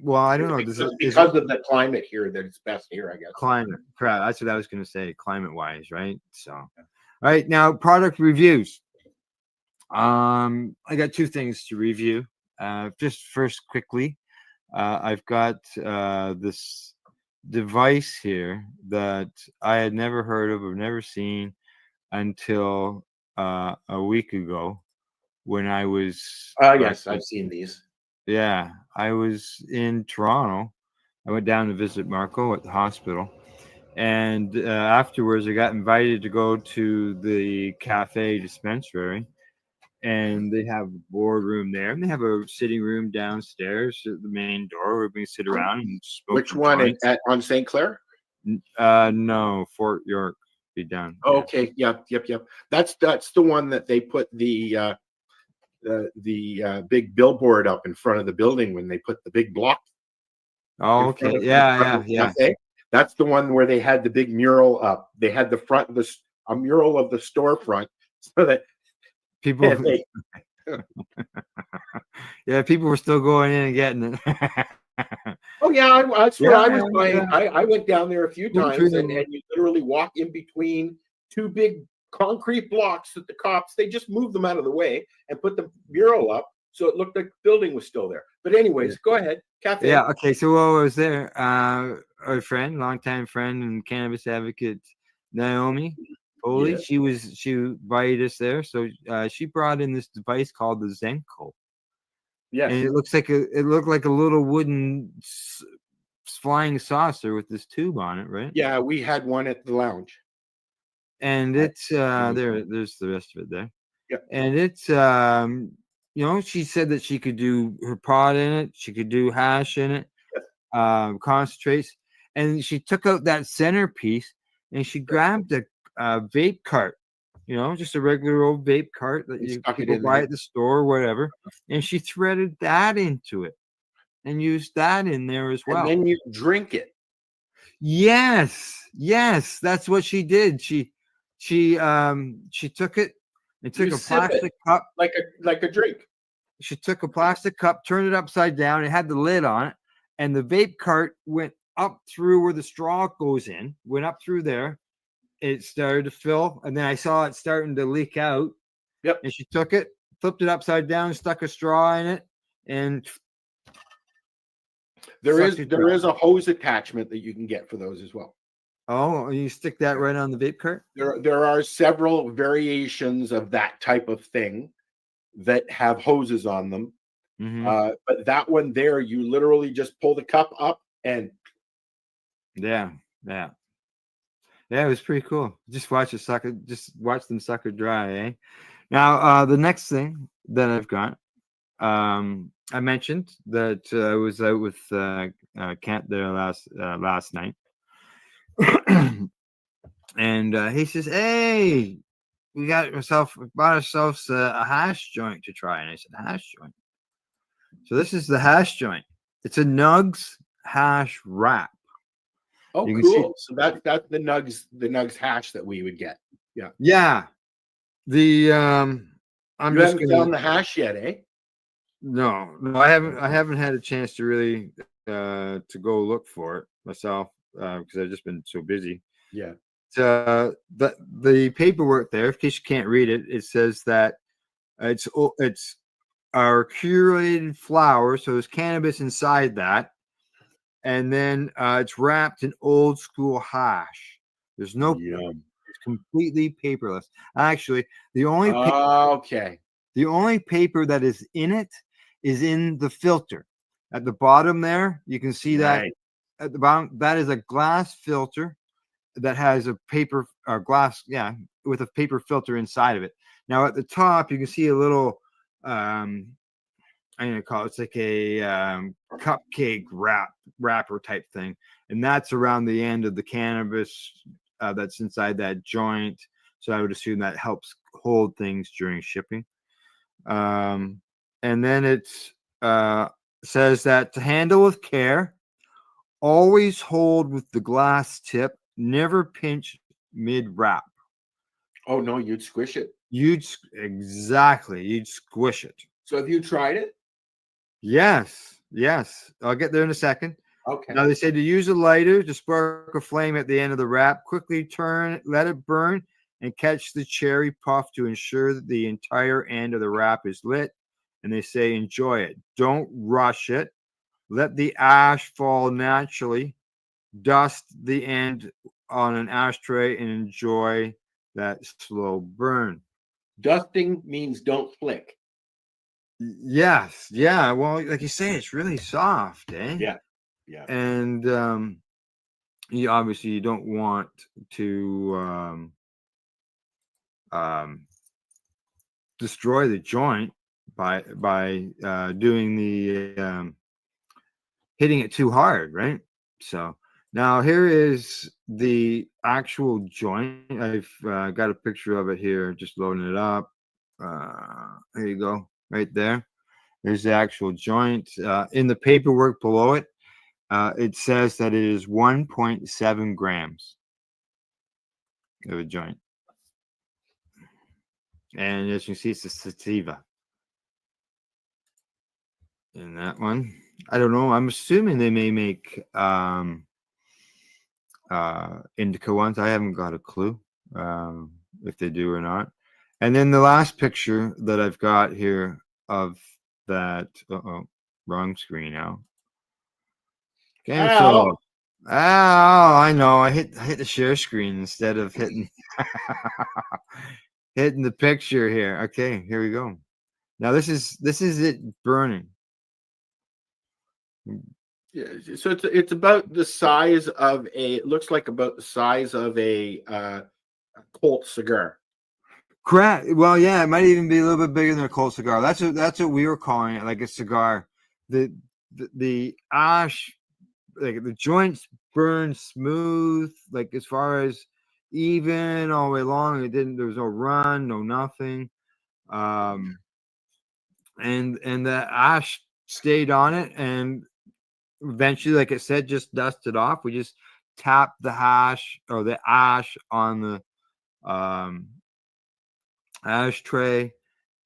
Well, I don't know. Because of the climate here, that it's best here, I guess. Climate, crap. That's what I was going to say. Climate-wise, right? So, all right, now product reviews. I got two things to review. Just first, quickly, I've got this device here that I had never heard of or never seen until a week ago when I was. Yes, I've seen these. Yeah, I was in Toronto. I went down to visit Marco at the hospital. And afterwards, I got invited to go to the cafe dispensary. And they have a boardroom there, and they have a sitting room downstairs at the main door where we can sit around and smoke. Which one on St. Clair? No, Fort York. Be done. Oh, okay. Yep. That's the one that they put the big billboard up in front of the building when they put the big block. Oh, okay. Yeah. That's the one where they had the big mural up. They had the front of a mural of the storefront so that people. Yeah, people were still going in and getting it. Oh yeah, that's where I was buying. I went down there a few times, and you literally walk in between two big concrete blocks that the cops, they just moved them out of the way and put the mural up so it looked like the building was still there. But anyways, go ahead. Cafe. Yeah, okay. So while I was there, our friend, longtime friend and cannabis advocate, Naomi Foley, she invited us there. So she brought in this device called the Zenko. Yeah. And it looked like a little wooden flying saucer with this tube on it, right? Yeah, we had one at the lounge. And it's there's the rest of it there. Yeah. And it's she said that she could do her pod in it, she could do hash in it, concentrates, and she took out that centerpiece and she grabbed a vape cart, just a regular old vape cart that people buy at the store or whatever, and she threaded that into it and used that in there as well. And then you drink it. Yes, that's what she did. She took it and took You a sip it plastic cup. like a drink. She took a plastic cup, turned it upside down. It had the lid on it, and the vape cart went up through where the straw goes in. Went up through there. It started to fill, and then I saw it starting to leak out. Yep. And she took it, flipped it upside down, stuck a straw in it, and There sucked it dry. is a hose attachment that you can get for those as well. Oh, you stick that right on the vape cart? There are several variations of that type of thing that have hoses on them. But that one there, you literally just pull the cup up and Yeah, it was pretty cool. Just watch them sucker dry, eh? Now, the next thing that I've got, I mentioned that I was out with Kent there last night, and he says, "Hey, we bought ourselves a hash joint to try." And I said, "Hash joint." So this is the hash joint. It's a Nugs hash wrap. oh, You can cool. So that's the nugs hash that we would get. Yeah. Yeah. The I'm You just haven't gonna found the hash yet, eh? no, I haven't had a chance to really to go look for it myself because I've just been so busy. Yeah. The paperwork there, in case you can't read it, it says that it's our curated flower, so there's cannabis inside that, and then it's wrapped in old school hash. There's no it's completely paperless. Actually, the only okay. the only paper that is in it is in the filter. At the bottom there, you can see that Right. at the bottom, that is a glass filter that has a paper or glass, with a paper filter inside of it. Now at the top, you can see a little I'm gonna call it's like a cupcake wrapper type thing, and that's around the end of the cannabis that's inside that joint. So I would assume that helps hold things during shipping. And then it says that to handle with care, always hold with the glass tip, never pinch mid wrap. Oh no, you'd squish it. You'd squish it. So have you tried it? Yes. I'll get there in a second. Okay. Now they say to use a lighter to spark a flame at the end of the wrap. Quickly turn, let it burn, and catch the cherry puff to ensure that the entire end of the wrap is lit. And they say enjoy it. Don't rush it. Let the ash fall naturally. Dust the end on an ashtray and enjoy that slow burn. Dusting means don't flick. Yes. Yeah. Well, like you say, it's really soft, eh? Yeah. And you obviously you don't want to destroy the joint by doing the hitting it too hard, right? So now here is the actual joint. I've got a picture of it here, just loading it up. There you go, right there. There's the actual joint. In the paperwork below it, it says that it is 1.7 grams of a joint. And as you can see, it's a sativa in that one. I don't know. I'm assuming they may make indica ones. I haven't got a clue if they do or not. And then the last picture that I've got here of that. Wrong screen now. So, I know. I hit the share screen instead of hitting hitting the picture here. Okay, here we go. Now this is it burning. Yeah, so it's about the size of it looks like about the size of a Colt cigar. Correct. Well, yeah, it might even be a little bit bigger than a Colt cigar. That's what we were calling it, like a cigar. The ash, like the joints burn smooth, like as far as even all the way along. There was no run, no nothing. And the ash stayed on it, and eventually, like I said, just dusted off. We just tapped the hash or the ash on the ashtray,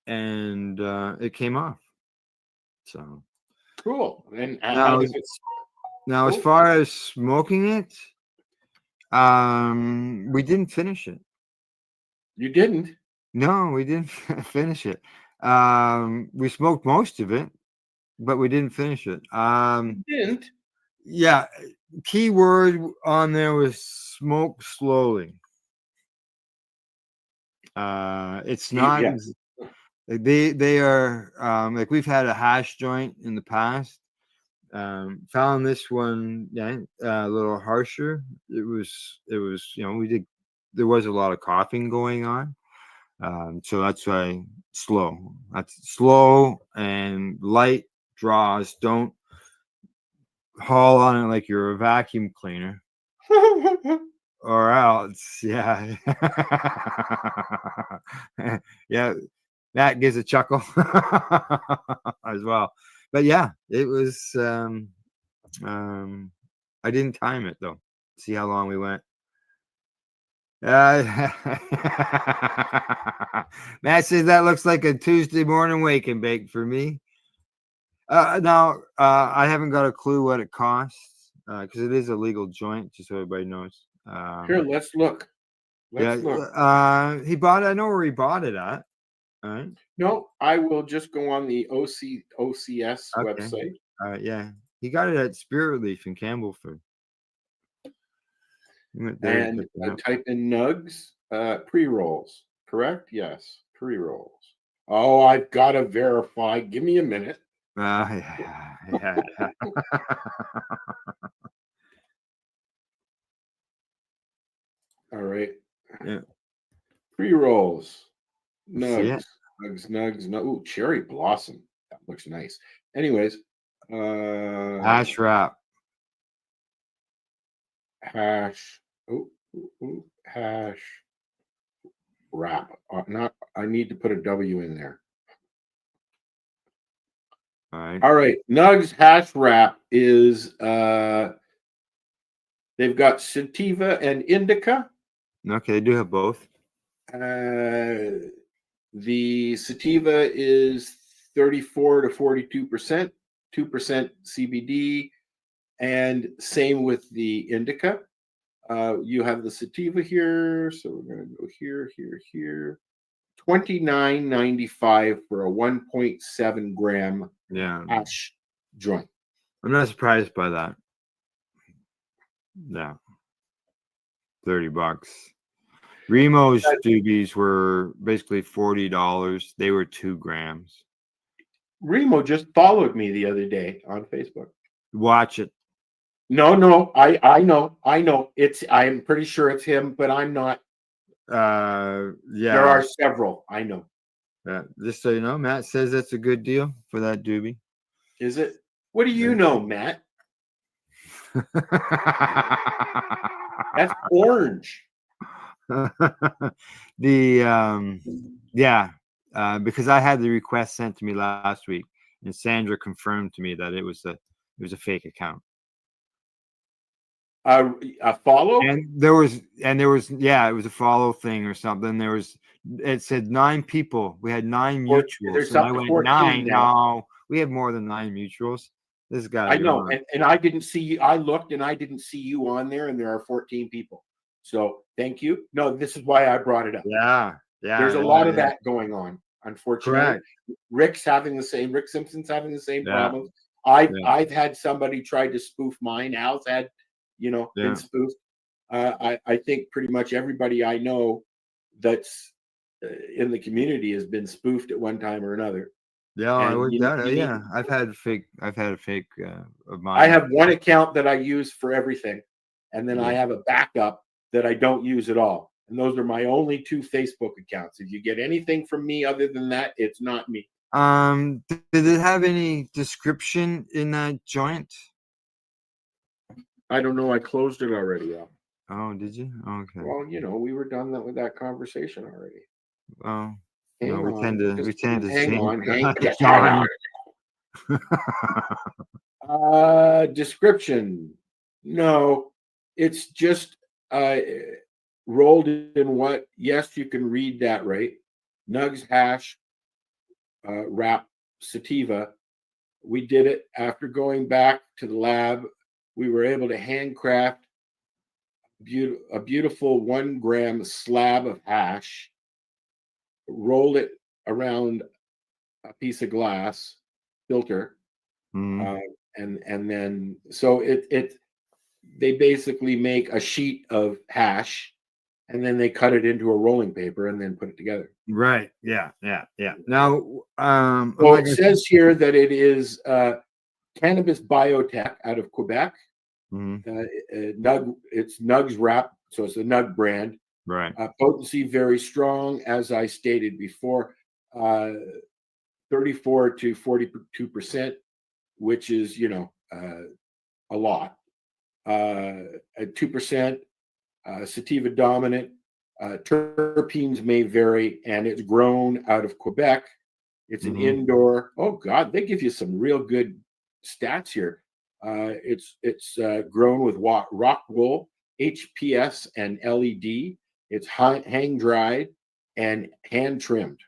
and it came off. So cool. And now, as far as smoking it, we didn't finish it. You didn't? No, we didn't finish it. We smoked most of it, but we didn't finish it. You didn't? Yeah, key word on there was smoke slowly. It's not. Yes. They are like we've had a hash joint in the past. Found this one, a little harsher. It was there was a lot of coughing going on. So that's why slow. That's slow and light draws. Don't haul on it like you're a vacuum cleaner. Or else, yeah. Yeah, that gives a chuckle as well. But yeah, it was I didn't time it though. See how long we went. Matt says that looks like a Tuesday morning wake and bake for me. Now, I haven't got a clue what it costs because it is a legal joint, just so everybody knows. Here, let's look. Let's look. He bought it. I know where he bought it at. All right. No, I will just go on the OCS website. Yeah, he got it at Spirit Relief in Campbellford. And type in nugs, pre-rolls, correct? Yes, pre-rolls. Oh, I've got to verify. Give me a minute. Yeah. All right. Yeah. Pre-rolls. Nugs. Nugs. No. Ooh, cherry blossom. That looks nice. Anyways. Hash wrap. Hash. Hash wrap. I need to put a W in there. All right. Nugs hash wrap is they've got sativa and indica. Okay, they do have both. The sativa is 34 to 42%, 2% CBD, and same with the indica. You have the sativa here, so we're going to go here. $29.95 for a 1.7 gram hash joint. I'm not surprised by that. Yeah, $30. Remo's doobies were basically $40. They were 2 grams. Remo just followed me the other day on Facebook. Watch it. No, I know. I'm pretty sure it's him, but I'm not. Yeah. There are several. I know. Just so you know, Matt says that's a good deal for that doobie. Is it? What do you know, Matt? That's orange. Because I had the request sent to me last week, and Sandra confirmed to me that it was a fake account. A follow, and there was it was a follow thing or something. It said 9 people. We had 9 mutuals. And I went 9 now. No, we have more than 9 mutuals. This guy. I know, and I didn't see you. I looked and I didn't see you on there, and there are 14 people. So thank you. No, this is why I brought it up. Yeah. There's a lot of that going on. Unfortunately, correct. Rick Simpson's having the same problem. I've had somebody try to spoof mine. Al's had, been spoofed. I think pretty much everybody I know that's in the community has been spoofed at one time or another. Yeah, I've had a fake of mine. I have one account that I use for everything, and then I have a backup that I don't use at all. And those are my only 2 Facebook accounts. If you get anything from me other than that, it's not me. Did it have any description in that joint? I don't know. I closed it already. Oh, did you? Okay. Well, we were done with that conversation already. Oh, no, we tend to hang on. Description. No. It's just rolled in what? Yes, you can read that right. Nugs hash wrap sativa. We did it after going back to the lab. We were able to handcraft a beautiful 1 gram slab of hash, roll it around a piece of glass filter, and then so they basically make a sheet of hash, and then they cut it into a rolling paper and then put it together. Right. Yeah. Yeah. Yeah. Now, well, it says here that it is cannabis biotech out of Quebec. It's Nugs wrap, so it's a Nug brand. Right. Potency very strong, as I stated before, 34 to 42%, which is a lot. 2% sativa dominant. Terpenes may vary, and it's grown out of Quebec. It's an indoor. Oh God, they give you some real good stats here. It's grown with rock wool, HPS, and LED. It's hang dried and hand trimmed.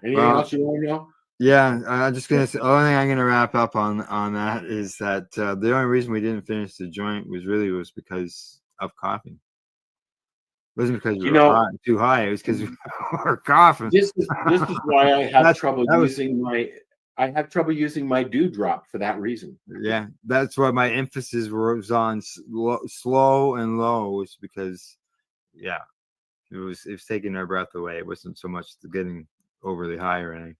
Anything else you want to know? Yeah, I'm just gonna say. The only thing I'm gonna wrap up on that is that the only reason we didn't finish the joint was because of coughing. It wasn't because we were too high. It was because we were coughing. This is why I have trouble using my. I have trouble using my dewdrop for that reason. Yeah, that's why my emphasis was on slow and low, was because, yeah, it was taking our breath away. It wasn't so much getting overly high or anything.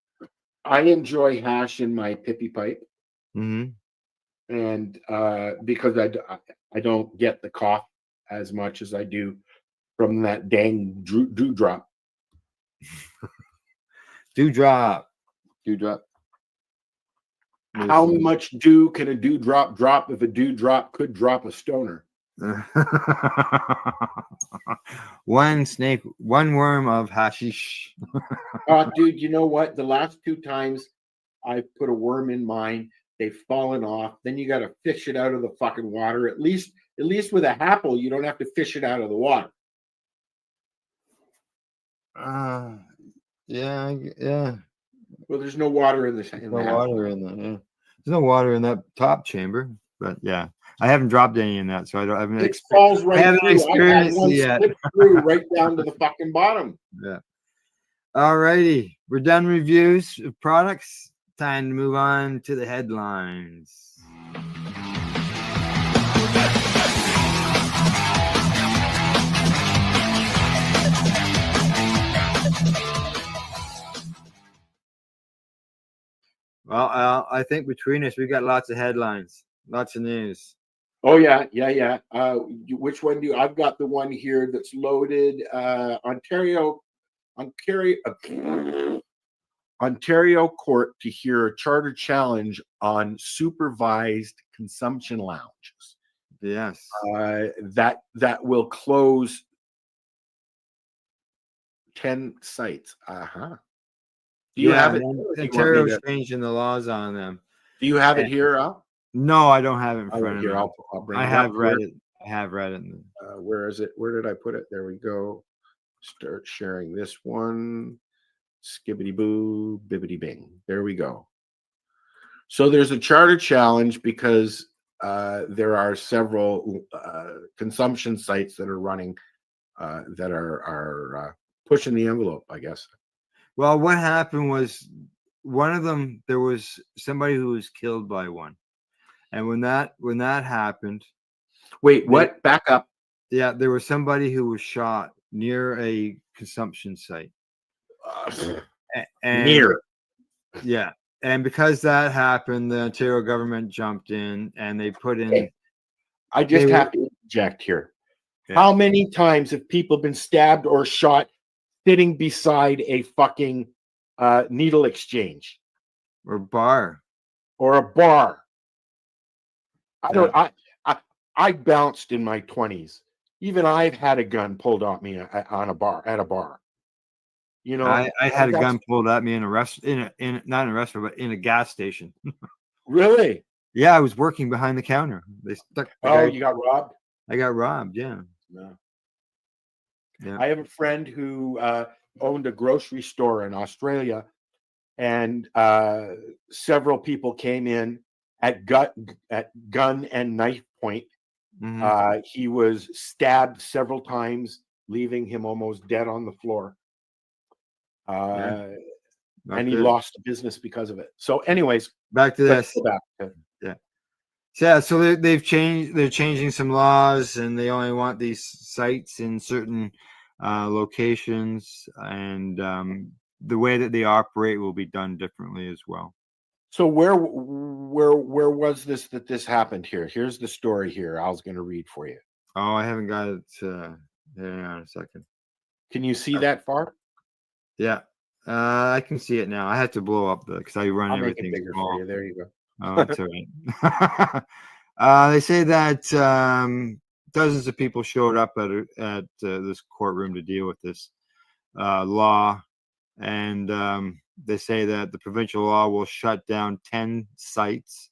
I enjoy hash in my pippy pipe, and because I don't get the cough as much as I do from that dang dewdrop. Dewdrop. How much dew can a dewdrop drop if a dewdrop could drop a stoner? One worm of hashish. Dude, you know what? The last 2 times I've put a worm in mine, they've fallen off. Then you got to fish it out of the fucking water. At least with a apple, you don't have to fish it out of the water. Yeah. Well, there's no water in the. There's no water in that top chamber, but yeah, I haven't dropped any in that, so I haven't. It falls right through. Experienced it yet. Through right down to the fucking bottom. Yeah. Alrighty, we're done reviews of products. Time to move on to the headlines. Well, I think between us, we got lots of headlines, lots of news. Oh yeah. Which one do you? I've got the one here that's loaded. Ontario court to hear a charter challenge on supervised consumption lounges. Yes. That will close 10 sites. Do you have it? Ontario's changing the laws on them. Do you have it here, Al? No, I don't have it in front of me. I'll bring it I have read it. I have read it. Where is it? Where did I put it? There we go. Start sharing this one. Skibbity boo, bibbity bing. There we go. So there's a charter challenge because there are several consumption sites that are running that are pushing the envelope, I guess. Well, what happened was one of them, there was somebody who was killed by one. And when that happened. Wait, what? Back up. Yeah, there was somebody who was shot near a consumption site. Near. Yeah. And because that happened, the Ontario government jumped in and they put in. Hey, I just have to interject here. Yeah. How many times have people been stabbed or shot sitting beside a fucking needle exchange? Or a bar. I bounced in my 20s. Even I've had a gun pulled on me at a bar. You know, I had a gun pulled at me in a not in a restaurant, but in a gas station. Really? Yeah, I was working behind the counter. They stuck. You got robbed? I got robbed. Yeah. No. Yeah. I have a friend who owned a grocery store in Australia, and several people came in at gun and knife point. He was stabbed several times, leaving him almost dead on the floor. And he lost the business because of it. So, anyways, back to let's this. go back to Yeah. Yeah, so they've changed. They're changing some laws, and they only want these sites in certain locations, and the way that they operate will be done differently as well. So where was this that this happened here? Here's the story here. I was going to read for you. Oh, I haven't got it. Hang on a second. Can you see that far? Yeah, I can see it now. I had to blow up because I run I'll make everything it bigger small. for you. There you go. Oh, that's all right. They say that dozens of people showed up at this courtroom to deal with this law, and they say that the provincial law will shut down 10 sites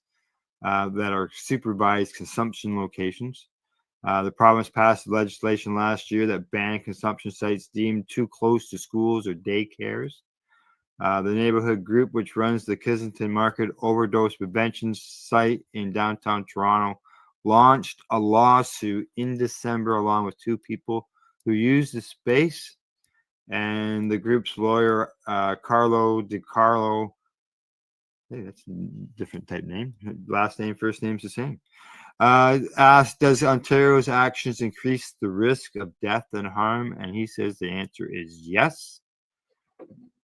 that are supervised consumption locations. The province passed legislation last year that banned consumption sites deemed too close to schools or daycares. The neighborhood group, which runs the Kensington Market overdose prevention site in downtown Toronto, launched a lawsuit in December along with two people who used the space. And the group's lawyer, Carlo DiCarlo, hey, that's a different type name. Last name, first name's the same. Asked, does Ontario's actions increase the risk of death and harm? And he says the answer is yes.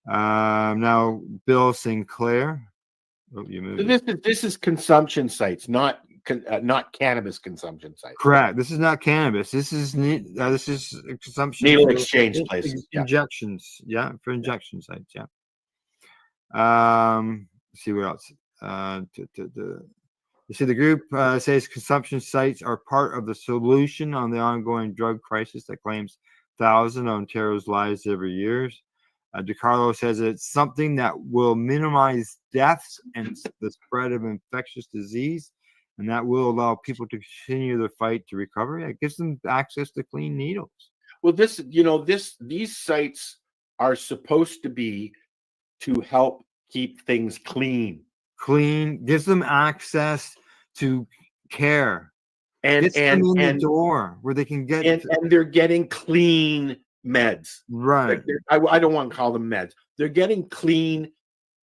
Now, Bill Sinclair. Oh, you moved. This is consumption sites, not cannabis consumption sites. Correct. This is not cannabis. This is consumption. Needle exchange places. Injections. Yeah, for injection sites. Yeah. Let's see what else. You see, the group says consumption sites are part of the solution on the ongoing drug crisis that claims thousands of Ontario's lives every year. DiCarlo says it's something that will minimize deaths and the spread of infectious disease, and that will allow people to continue their fight to recovery. It gives them access to clean needles. Well, these sites are supposed to be to help keep things clean. Clean gives them access to care, and the door where they can get and they're getting clean meds. Right. Like I don't want to call them meds. They're getting clean,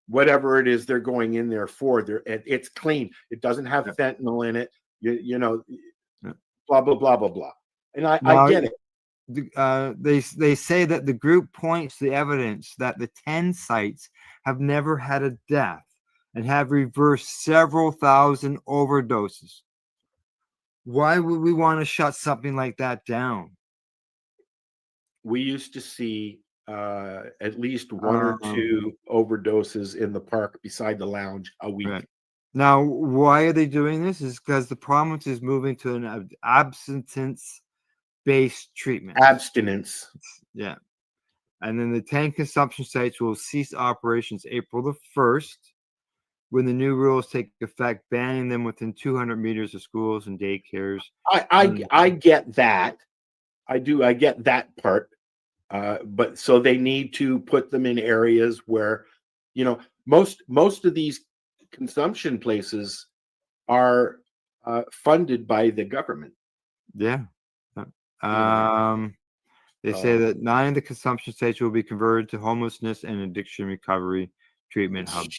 whatever it is they're going in there for. It's clean. It doesn't have fentanyl in it. You know, blah blah blah blah blah. And I get it. They say that the group points to the evidence that the 10 sites have never had a death and have reversed several thousand overdoses. Why would we want to shut something like that down? We used to see at least one or two overdoses in the park beside the lounge a week. Right. Now, why are they doing this? Is because the province is moving to an abstinence-based treatment. Abstinence. Yeah. And then the 10 consumption sites will cease operations April the 1st when the new rules take effect, banning them within 200 meters of schools and daycares. I get that. I do. I get that part. But so they need to put them in areas where, most of these consumption places are funded by the government. Yeah. They say that 9 of the consumption sites will be converted to homelessness and addiction recovery treatment hubs.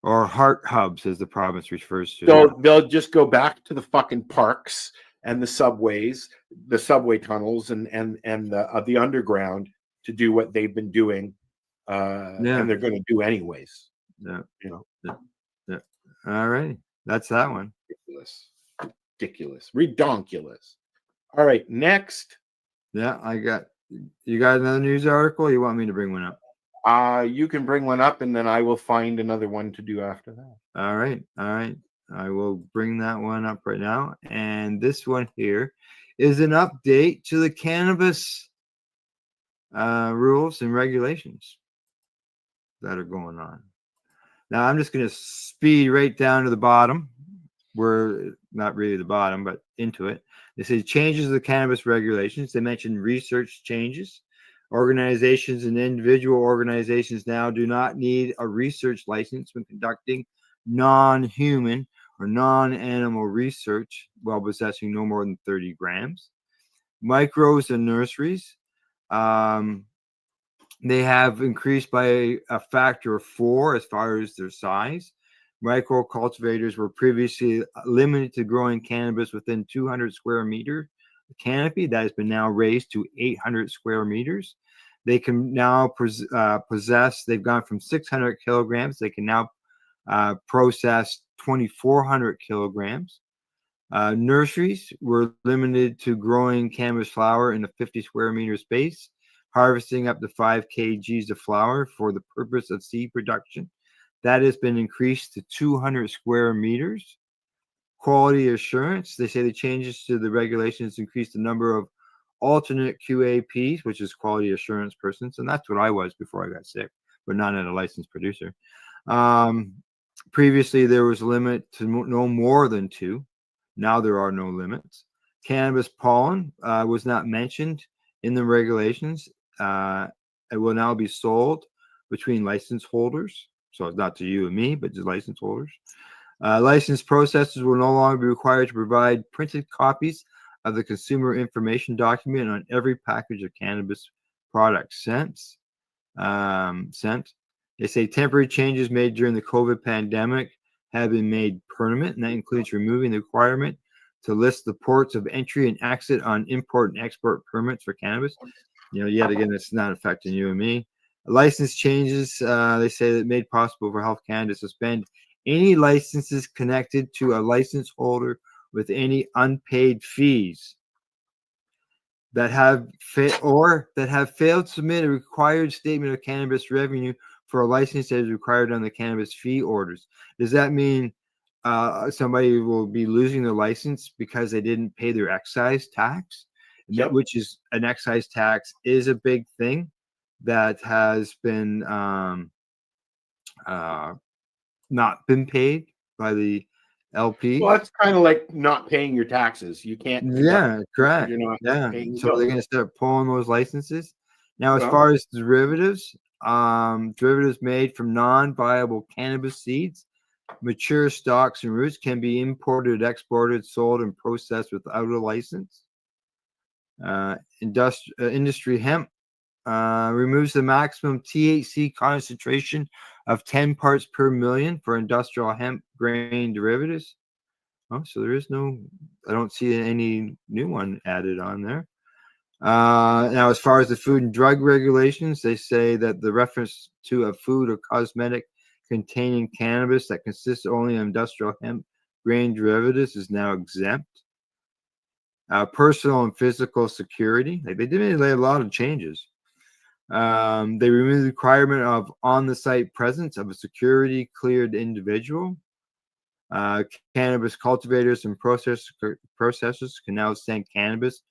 Or heart hubs, as the province refers to. So they'll just go back to the fucking parks and the subways, the subway tunnels, and the underground to do what they've been doing, and they're going to do anyways. Yeah. Yeah. All right, that's that one. Ridiculous, redonkulous. All right, next. Yeah, you got another news article? Or you want me to bring one up? You can bring one up, and then I will find another one to do after that. All right. I will bring that one up right now. And this one here is an update to the cannabis rules and regulations that are going on. Now, I'm just going to speed right down to the bottom we're not really the bottom, but into it. They say changes to the cannabis regulations. They mentioned research changes. Organizations and individual organizations now do not need a research license when conducting non-human or non-animal research while possessing no more than 30 grams. Micros and nurseries, they have increased by a factor of 4 as far as their size. Micro cultivators were previously limited to growing cannabis within 200 square meter canopy. That has been now raised to 800 square meters. They can now possess, they've gone from 600 kilograms. They can now process 2,400 kilograms. Nurseries were limited to growing cannabis flower in a 50 square meter space, harvesting up to 5 kgs of flower for the purpose of seed production. That has been increased to 200 square meters. Quality assurance, they say the changes to the regulations increased the number of alternate QAPs, which is quality assurance persons, and that's what I was before I got sick, but not a licensed producer. Previously, there was a limit to no more than 2. Now there are no limits. Cannabis pollen was not mentioned in the regulations. It will now be sold between license holders. So it's not to you and me, but to license holders. Licensed processors will no longer be required to provide printed copies of the consumer information document on every package of cannabis products sent. They say temporary changes made during the COVID pandemic have been made permanent, and that includes removing the requirement to list the ports of entry and exit on import and export permits for cannabis. Yet again, it's not affecting you and me. License changes, they say that made possible for Health Canada to suspend any licenses connected to a license holder with any unpaid fees that have failed to submit a required statement of cannabis revenue for a license that is required on the cannabis fee orders. Does that mean somebody will be losing their license because they didn't pay their excise tax? Yep. Which is an excise tax is a big thing that has been not been paid by the LP. Well, it's kind of like not paying your taxes. You can't. Yeah, correct. You're not Yeah. paying So they're bills. going to start pulling those licenses. Now, as Well- far as derivatives, derivatives made from non-viable cannabis seeds, mature stalks and roots can be imported, exported, sold, and processed without a license. Industry hemp removes the maximum THC concentration of 10 parts per million for industrial hemp grain derivatives. Oh, so there is no, I don't see any new one added on there. Now, as far as the food and drug regulations, they say that the reference to a food or cosmetic containing cannabis that consists only of industrial hemp grain derivatives is now exempt. Personal and physical security, they did a lot of changes. They removed the requirement of on-the-site presence of a security cleared individual. Cannabis cultivators and processors can now send cannabis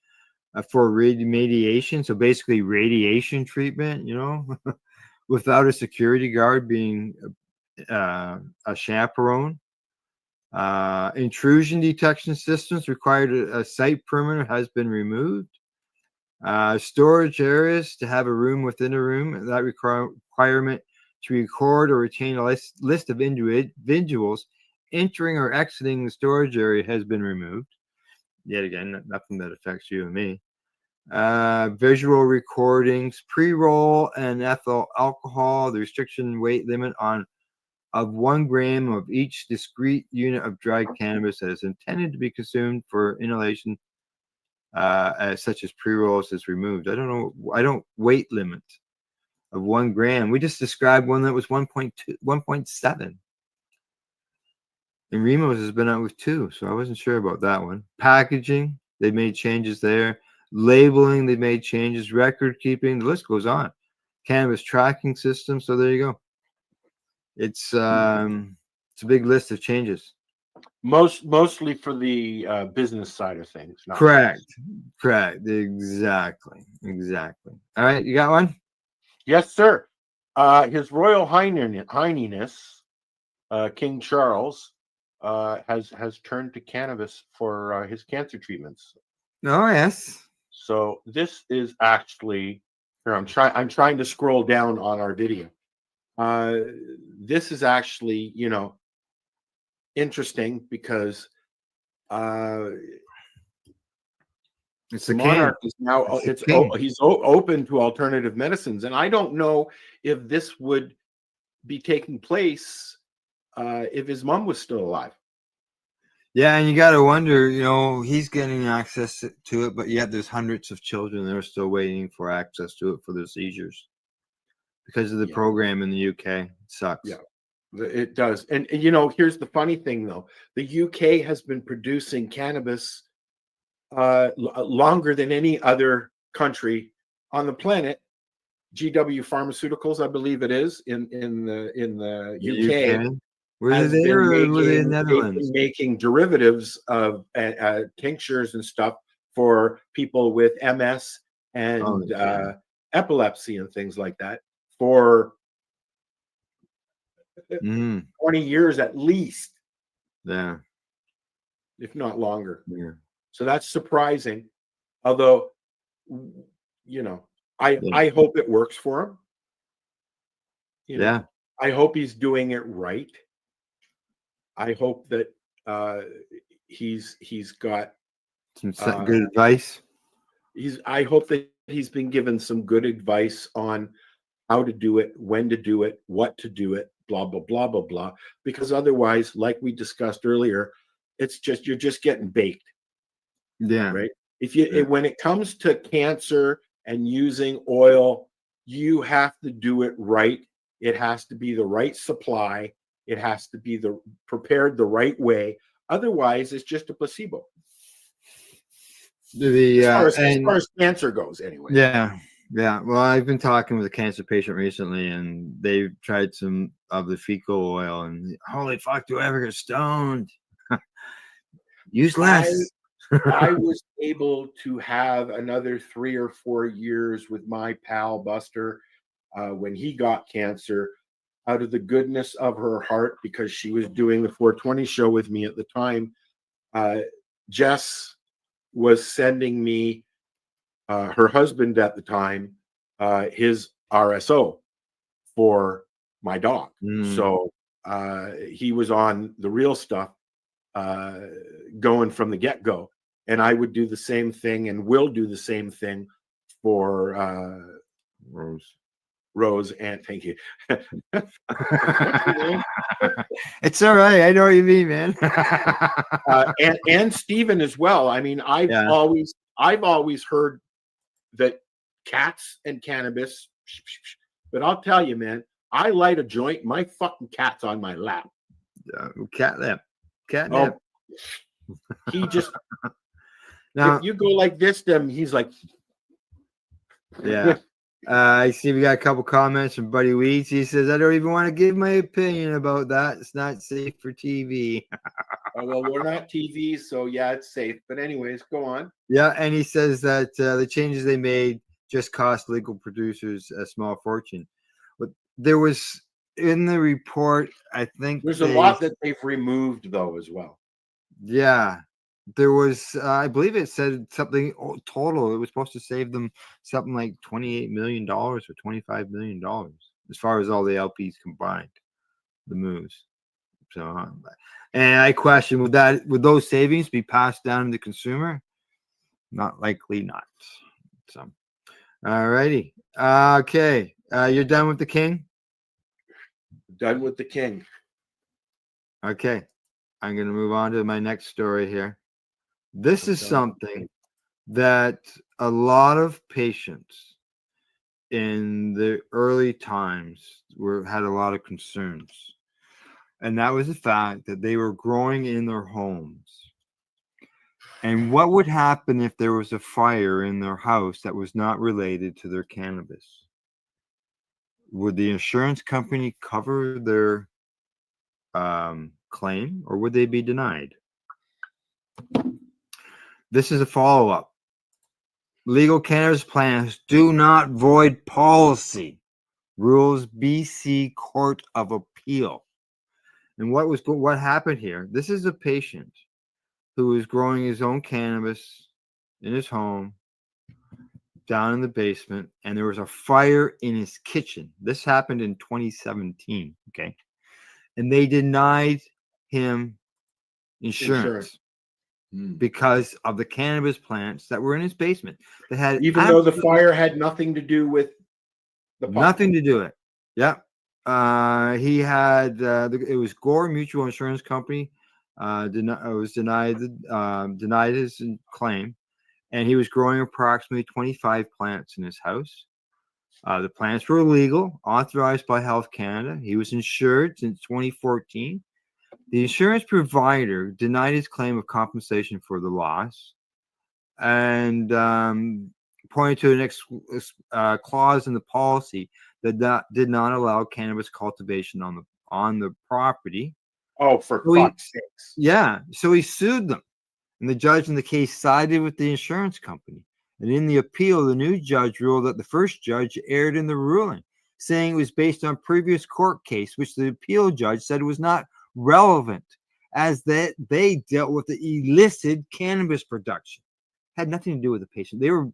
for remediation. So basically radiation treatment, without a security guard being a chaperone. Intrusion detection systems required a site perimeter has been removed. Storage areas to have a room within a room, that requirement to record or retain a list of individuals entering or exiting the storage area has been removed. Yet again, nothing that affects you and me. Visual recordings, pre-roll and ethyl alcohol, the restriction weight limit of 1 gram of each discrete unit of dried cannabis that is intended to be consumed for inhalation, such as pre-rolls, is removed. I don't weight limit of 1 gram. We just described one that was 1.2, 1.7. And Remos has been out with 2, so I wasn't sure about that one. Packaging, they made changes there. Labeling, they made changes. Record keeping, the list goes on. Cannabis tracking system, so there you go. It's a big list of changes. Mostly for the business side of things. Not Correct. Exactly. All right, you got one? Yes, sir. His Royal Highness, King Charles, has turned to cannabis for his cancer treatments. Oh yes. So this is actually here. I'm trying to scroll down on our video. This is actually, interesting because it's the the monarch king. is now he's open to alternative medicines, and I don't know if this would be taking place if his mom was still alive. Yeah, and you got to wonder, he's getting access to it, but yet there's hundreds of children that are still waiting for access to it for their seizures because of the program in the UK. It sucks. Yeah, it does. And here's the funny thing, though. The UK has been producing cannabis longer than any other country on the planet. GW Pharmaceuticals, I believe it is, in the UK. Were they there or were they in the Netherlands? Making derivatives of tinctures and stuff for people with MS and epilepsy and things like that for 20 years at least. Yeah. If not longer. Yeah. So that's surprising. Although, I hope it works for him. I hope he's doing it right. I hope that he's got some good advice. I hope that he's been given some good advice on how to do it, when to do it, what to do it, blah blah blah blah blah. Because otherwise, like we discussed earlier, you're just getting baked. Yeah. Right. When it comes to cancer and using oil, you have to do it right. It has to be the right supply. It has to be prepared the right way. Otherwise, it's just a placebo. As far as cancer goes, anyway. Yeah. Yeah. Well, I've been talking with a cancer patient recently, and they've tried some of the fecal oil, and holy fuck, do I ever get stoned? Use less. I was able to have another 3 or 4 years with my pal Buster when he got cancer, out of the goodness of her heart, because she was doing the 420 show with me at the time. Jess was sending me, her husband at the time, his RSO for my dog. So he was on the real stuff going from the get-go. And I would do the same thing and will do the same thing for Rose, and thank you. It's all right. I know what you mean, man. and Stephen as well. I mean, I've always heard that cats and cannabis, but I'll tell you, man, I light a joint, my fucking cat's on my lap. Catnip. He just now, if you go like this, then he's like, yeah. I see we got a couple comments from Buddy Weeds. He says, I don't even want to give my opinion about that. It's not safe for TV. Well, we're not TV, so yeah, it's safe. But anyways, go on. Yeah, and he says that the changes they made just cost legal producers a small fortune. But there was, in the report, I think there's a lot that they've removed, though, as well. Yeah. There was, I believe it said something total. It was supposed to save them something like $28 million or $25 million as far as all the LPs combined, the moves. So, and I question, would those savings be passed down to the consumer? Not likely, not. So, all righty. Okay. You're done with the king? Done with the king. Okay. I'm going to move on to my next story here. This is something that a lot of patients in the early times had a lot of concerns. And that was the fact that they were growing in their homes. And what would happen if there was a fire in their house that was not related to their cannabis? Would the insurance company cover their claim, or would they be denied? This is a follow-up. Legal cannabis plants do not void policy, rules BC Court of Appeal. And what happened here? This is a patient who is growing his own cannabis in his home down in the basement, and there was a fire in his kitchen. This happened in 2017. Okay. And they denied him insurance because of the cannabis plants that were in his basement. That had even though the fire had nothing to do with the pot. nothing to do it. Yeah. He had it was Gore Mutual Insurance Company denied his claim, and he was growing approximately 25 plants in his house. The plants were legal, authorized by Health Canada. He was insured since 2014. The insurance provider denied his claim of compensation for the loss, and pointed to an clause in the policy that did not allow cannabis cultivation on the property. Oh, for fuck's sakes! Yeah, so he sued them, and the judge in the case sided with the insurance company. And in the appeal, the new judge ruled that the first judge erred in the ruling, saying it was based on previous court case, which the appeal judge said was not relevant, as that they dealt with the illicit cannabis production. Had nothing to do with the patient. They were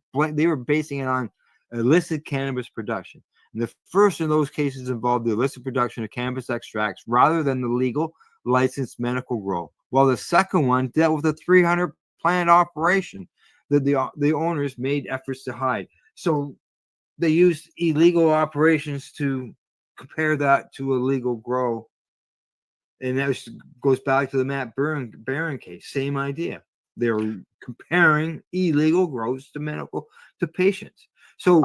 basing it on illicit cannabis production. And the first of those cases involved the illicit production of cannabis extracts rather than the legal licensed medical grow, while the second one dealt with a 300 plant operation that the owners made efforts to hide. So they used illegal operations to compare that to a legal grow. And that goes back to the Matt Barron case. Same idea. They were comparing illegal grows to patients. So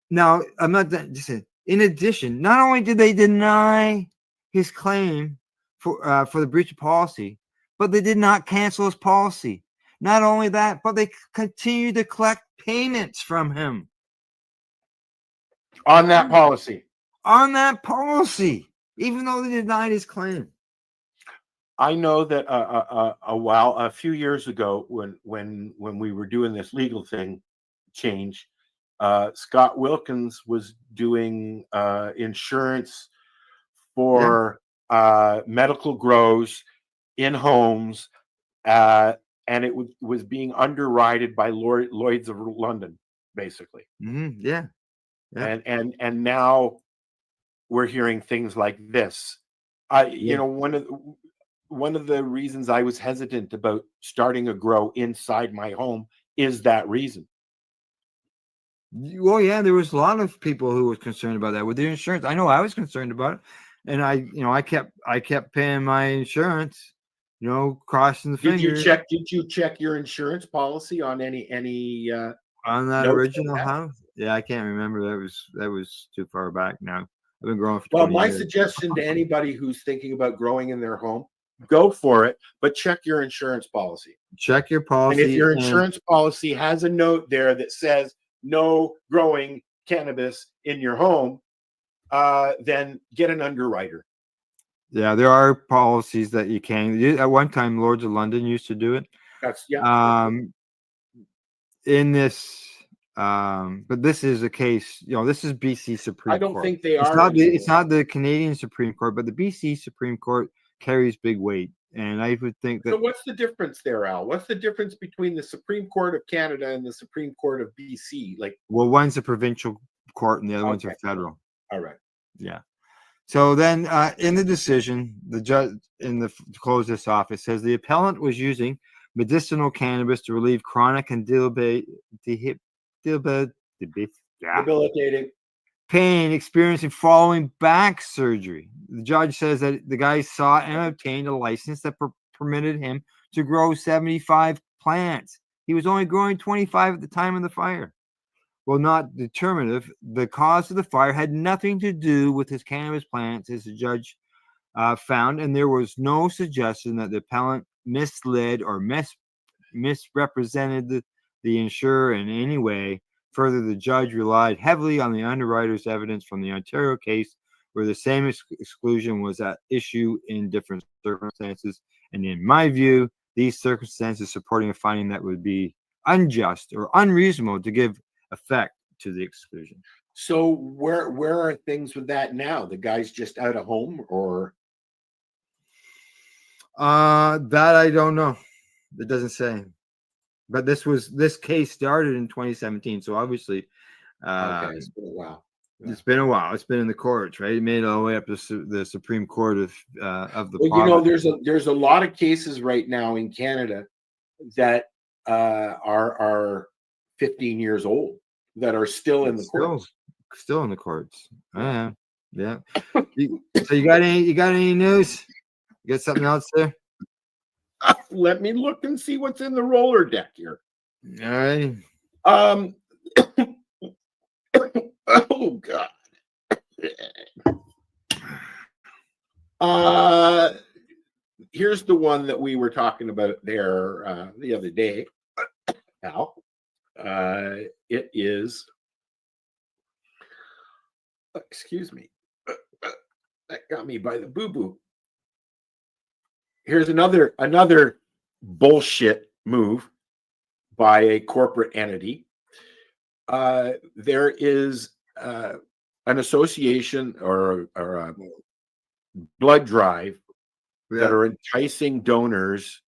now I'm not just saying. In addition, not only did they deny his claim for the breach of policy, but they did not cancel his policy. Not only that, but they continued to collect payments from him on that policy. Even though they denied his claim. I know that a few years ago, when we were doing this legal thing change, Scott Wilkins was doing insurance for medical grows in homes, and it was being underwritten by Lloyd's of London, basically. Mm-hmm. Yeah. And now we're hearing things like this. You know, one of the reasons I was hesitant about starting a grow inside my home is that reason. Well, yeah, there was a lot of people who were concerned about that with the insurance. I know I was concerned about it, and I kept paying my insurance, crossing the fingers. Did you check your insurance policy on any on that original house? Yeah, I can't remember. That was too far back now. I've been growing for 20 my years. suggestion to anybody who's thinking about growing in their home, go for it, but check your insurance policy. Check your policy. And if your insurance policy has a note there that says no growing cannabis in your home, then get an underwriter. Yeah, there are policies that you can. At one time, Lords of London used to do it. In this, but this is a case. This is BC Supreme Court. I don't think they are. It's not the Canadian Supreme Court, but the BC Supreme Court carries big weight, and I would think that. So what's the difference there, Al? What's the difference between the Supreme Court of Canada and the Supreme Court of BC? Well, one's a provincial court, and the other ones are federal. All right. Yeah. So then, in the decision, the judge to close this off, it says the appellant was using medicinal cannabis to relieve chronic and debilitating pain experiencing following back surgery. The judge says that the guy sought and obtained a license that permitted him to grow 75 plants. He was only growing 25 at the time of the fire. Well, not determinative. The cause of the fire had nothing to do with his cannabis plants, as the judge found, and there was no suggestion that the appellant misled or misrepresented the insurer in any way. Further, the judge relied heavily on the underwriter's evidence from the Ontario case, where the same exclusion was at issue in different circumstances. And in my view, these circumstances supporting a finding that would be unjust or unreasonable to give effect to the exclusion. So where are things with that now? The guy's just out of home, or That I don't know. It doesn't say. But this case started in 2017, so obviously, Okay, it's been a while. It's been a while. It's been in the courts, right? It made it all the way up to the Supreme Court of the. Well, you know, there's a lot of cases right now in Canada that are 15 years old that are still in the courts. Still in the courts. Yeah. So you got any news? You got something else there? Let me look and see what's in the roller deck here. All right. Oh God. Here's the one that we were talking about there the other day, Al. It is. Excuse me. That got me by the boo-boo. Here's another bullshit move by a corporate entity. There is an association or a blood drive that are enticing donors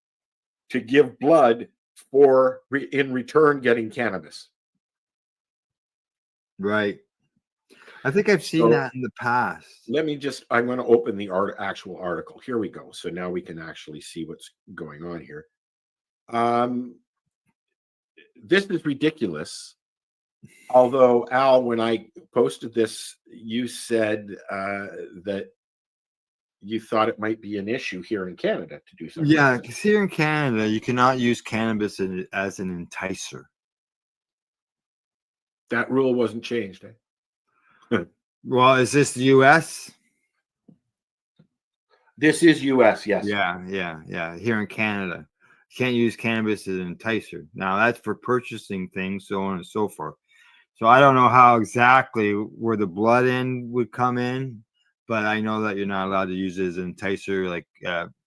to give blood for in return getting cannabis. Right. I think I've seen that in the past. I'm going to open the actual article. Here we go. So now we can actually see what's going on here. This is ridiculous. Although, Al, when I posted this, you said that you thought it might be an issue here in Canada to do something. Yeah, because here in Canada, you cannot use cannabis as an enticer. That rule wasn't changed, eh? Well, is this the U.S.? This is U.S., yes. Yeah. Here in Canada, you can't use cannabis as an enticer. Now, that's for purchasing things, so on and so forth. So I don't know how exactly where the blood end would come in, but I know that you're not allowed to use it as an enticer. Like,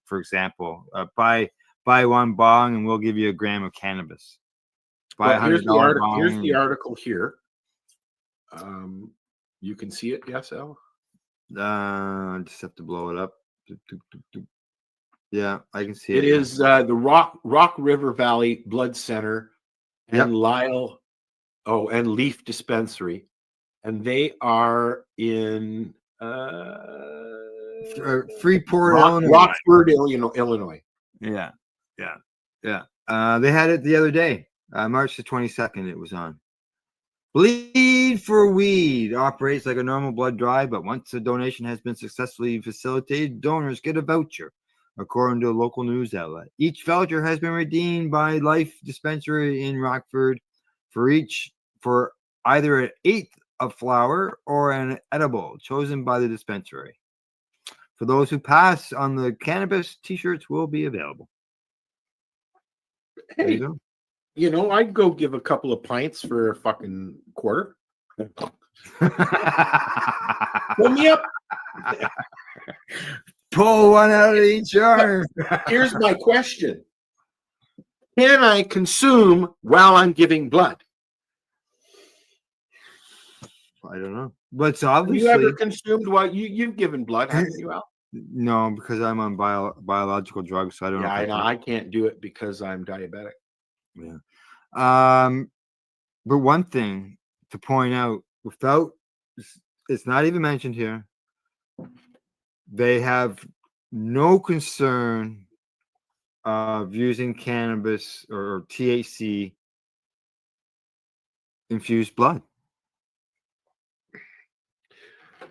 for example, buy one bong and we'll give you a gram of cannabis. Buy Well, here's the $100 article here. You can see it, yes, Al? I just have to blow it up. Yeah, I can see it. It is the Rock River Valley Blood Center and and Leaf Dispensary, and they are in Freeport, Illinois. Rockford, Illinois. Yeah. They had it the other day, March the 22nd. It was on. Bleed for Weed operates like a normal blood drive, but once a donation has been successfully facilitated, donors get a voucher, according to a local news outlet. Each voucher has been redeemed by Life Dispensary in Rockford for either an eighth of flower or an edible chosen by the dispensary. For those who pass on the cannabis, t-shirts will be available. Hey, you know, I'd go give a couple of pints for a fucking quarter. Pull me up. Pull one out of each arm. Here's my question. Can I consume while I'm giving blood? I don't know. But so obviously, have you ever consumed while you've given blood, haven't you, Al? No, because I'm on biological drugs, so I don't know. I know. I can't do it because I'm diabetic. Yeah. But one thing to point out, it's not even mentioned here, they have no concern of using cannabis or THC infused blood.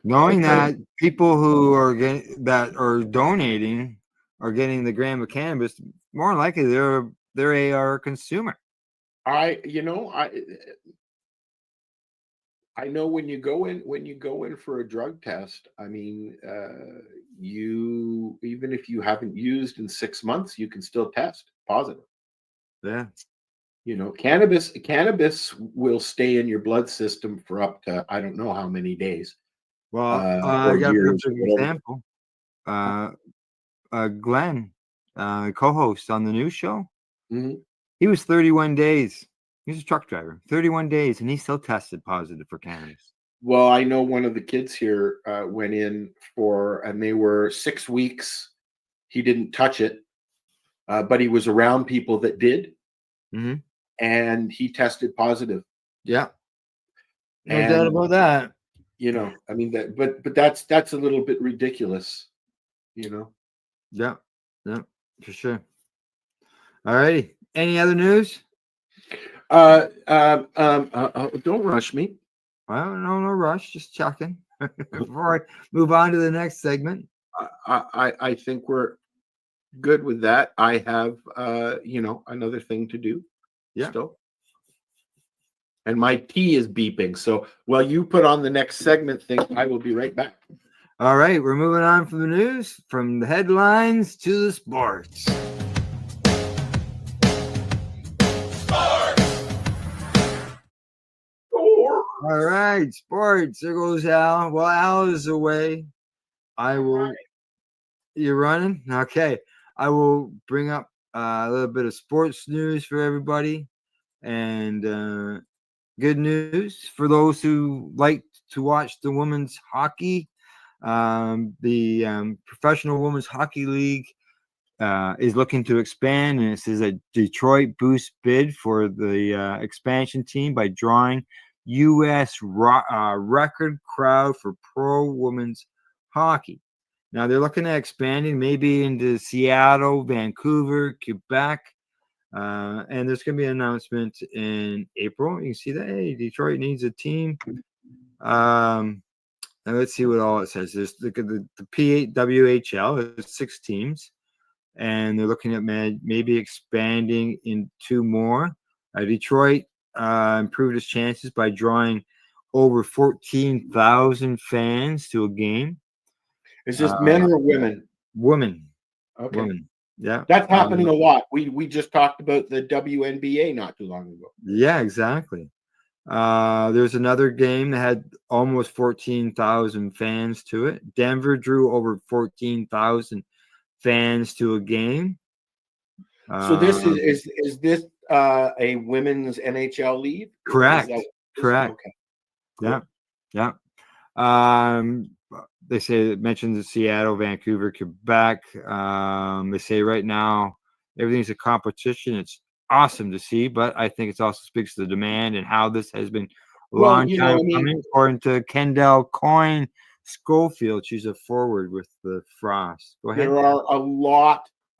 Knowing that people who are donating are getting the gram of cannabis, more than likely they're a consumer. I know when you go in for a drug test, I mean, you, even if you haven't used in 6 months, you can still test positive. Yeah. You know, cannabis will stay in your blood system for up to, I don't know how many days. Well, I got a perfect example. Glenn, co-host on the news show, he was 31 days. He's a truck driver, 31 days, and he still tested positive for cannabis. Well, I know one of the kids here went in and they were 6 weeks. He didn't touch it, but he was around people that did, Mm-hmm. and he tested positive. Yeah. No doubt about that. You know, I mean that, but that's a little bit ridiculous, you know. Yeah, yeah, for sure. All righty. Any other news? Don't rush me. Well, no rush. Just checking before I move on to the next segment. I think we're good with that. I have another thing to do. Yeah. Still. And my tea is beeping. So while you put on the next segment thing, I will be right back. All right, we're moving on from the news, from the headlines to the sports. All right, sports. There goes Al. Well, Al is away. I will. You're running? Okay. I will bring up a little bit of sports news for everybody. And good news for those who like to watch the women's hockey. The Professional Women's Hockey League is looking to expand, and it says a Detroit boost bid for the expansion team by drawing U.S. record crowd for pro women's hockey. Now they're looking at expanding maybe into Seattle, Vancouver, Quebec, and there's going to be an announcement in April. You can see that, hey, Detroit needs a team. And let's see what all it says. There's the PWHL is 6 teams, and they're looking at maybe expanding in 2 more. Detroit improved its chances by drawing over 14,000 fans to a game. Is this men or women? Women. Okay. Women. Yeah. That's happening a lot. We just talked about the WNBA not too long ago. Yeah, exactly. There's another game that had almost 14,000 fans to it. Denver drew over 14,000 fans to a game. So this is this a women's NHL league? Correct. Okay. Yeah. Yeah. They say it mentions Seattle, Vancouver, Quebec. They say right now everything's a competition. It's awesome to see, but I think it also speaks to the demand and how this has been a long time coming. According to Kendall Coyne Schofield, she's a forward with the Frost. Go ahead. There are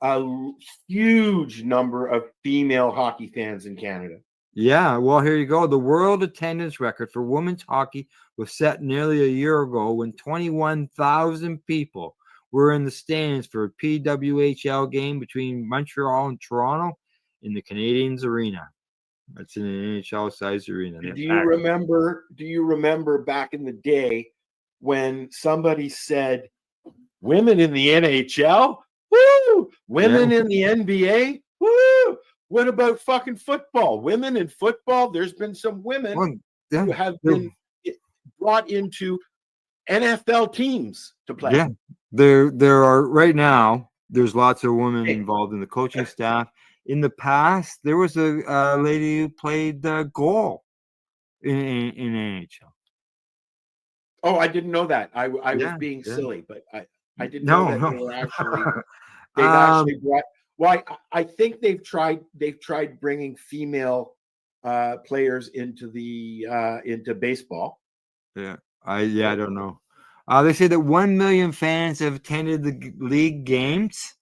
a huge number of female hockey fans in Canada. Yeah, well, here you go. The world attendance record for women's hockey was set nearly a year ago when 21,000 people were in the stands for a PWHL game between Montreal and Toronto in the Canadiens Arena. That's an NHL-sized arena. Do you remember back in the day when somebody said, "Women in the NHL? Woo! Women in the NBA? Woo! What about fucking football? Women in football? There's been some women who have been brought into NFL teams to play." Yeah, there are right now. There's lots of women involved in the coaching staff. In the past, there was a lady who played the goal in NHL. Oh, I didn't know that. I was being silly, but I didn't know that they were actually they've actually brought. Well, I think they've tried bringing female players into baseball. Yeah, I don't know. They say that 1 million fans have attended the league games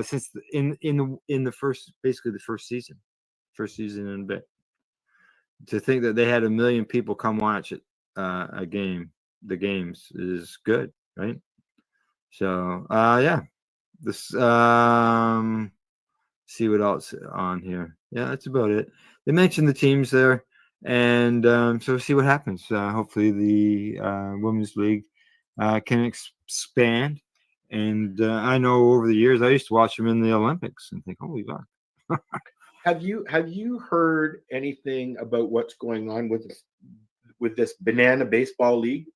since in the first season in a bit. To think that they had 1 million people come watch it the games is good, right? So yeah, this see what else on here. Yeah, that's about it. They mentioned the teams there, and so see what happens. Hopefully the women's league can expand. And I know over the years I used to watch them in the Olympics and think, holy fuck. Have you heard anything about what's going on with this banana baseball league?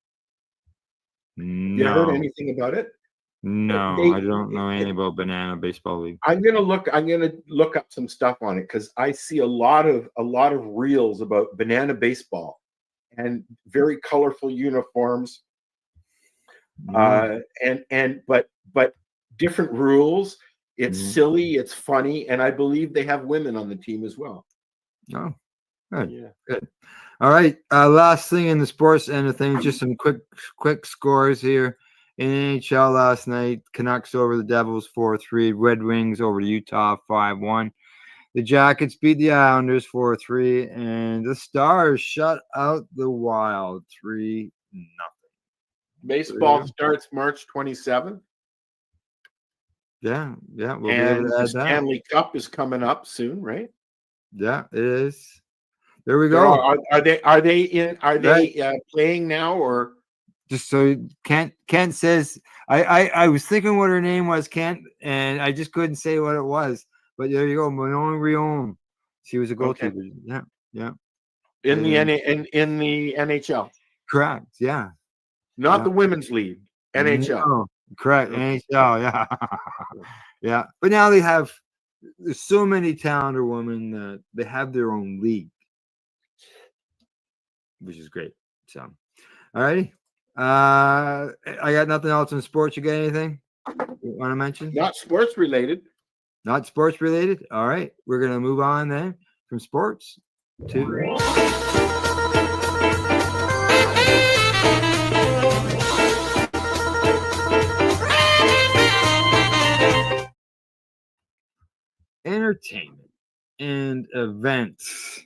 No. You heard anything about it? No, I don't know anything about banana baseball league. I'm gonna look up some stuff on it because I see a lot of reels about banana baseball and very colorful uniforms, but different rules. It's silly, it's funny, and I believe they have women on the team as well. Oh, good. Yeah. Good. All right. Last thing in the sports end of things, just some quick scores here. In NHL last night, Canucks over the Devils 4-3. Red Wings over Utah 5-1. The Jackets beat the Islanders 4-3, and the Stars shut out the Wild 3-0. Baseball starts March 27th. Yeah, we'll be And able to the add that. Stanley Cup is coming up soon, right? Yeah, it is. There we go. Are they playing now, or just so Kent says I was thinking what her name was, Kent, and I just couldn't say what it was. But there you go, Manon Rion. She was a goalkeeper. Okay. Yeah. In the NHL. Correct. Yeah. Not the women's league. NHL. No, correct. NHL. Yeah. Yeah. But now there's so many talented women that they have their own league, which is great. So, all righty. I got nothing else in sports. You got anything you want to mention? Not sports related. Not sports related. All right. We're going to move on then from sports to entertainment and events.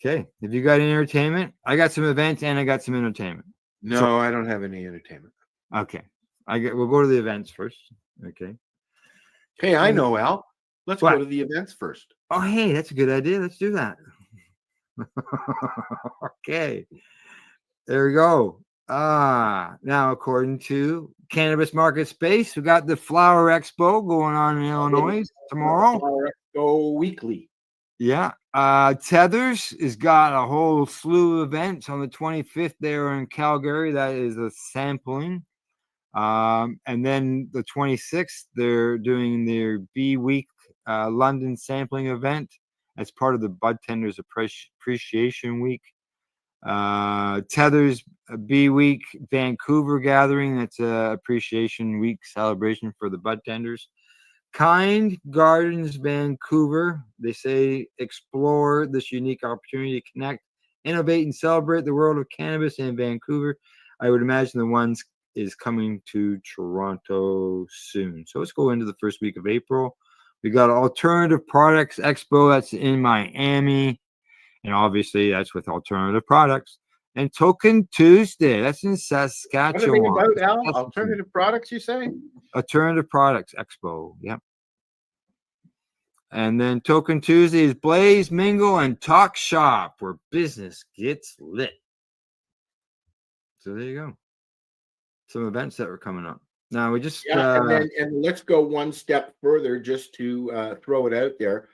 Okay. Have you got any entertainment? I got some events and I got some entertainment. No, I don't have any entertainment. Okay. We'll go to the events first. Okay. Hey, I know, Al. Let's go to the events first. Oh, hey, that's a good idea. Let's do that. Okay. There we go. Now, according to Cannabis Market Space, we got the Flower Expo going on in Illinois tomorrow. Flower Expo weekly. Yeah. Tethers has got a whole slew of events on the 25th there in Calgary. That is a sampling. And then the 26th, they're doing their Bee Week London sampling event as part of the Bud Tenders Appreciation Week. Tethers Bee Week Vancouver gathering. That's a Appreciation Week celebration for the Bud Tenders. Kind Gardens Vancouver. They say explore this unique opportunity to connect, innovate, and celebrate the world of cannabis in Vancouver. I would imagine the ones is coming to Toronto soon. So let's go into the first week of April. We got Alternative Products Expo. That's in Miami. And obviously that's with alternative products. And Token Tuesday. That's in Saskatchewan. What are they about, Al? Alternative products, you say? Alternative Products Expo. Yep. And then Token Tuesday is Blaze, Mingle, and Talk Shop, where business gets lit. So there you go. Some events that were coming up. Now we just and let's go one step further just to throw it out there.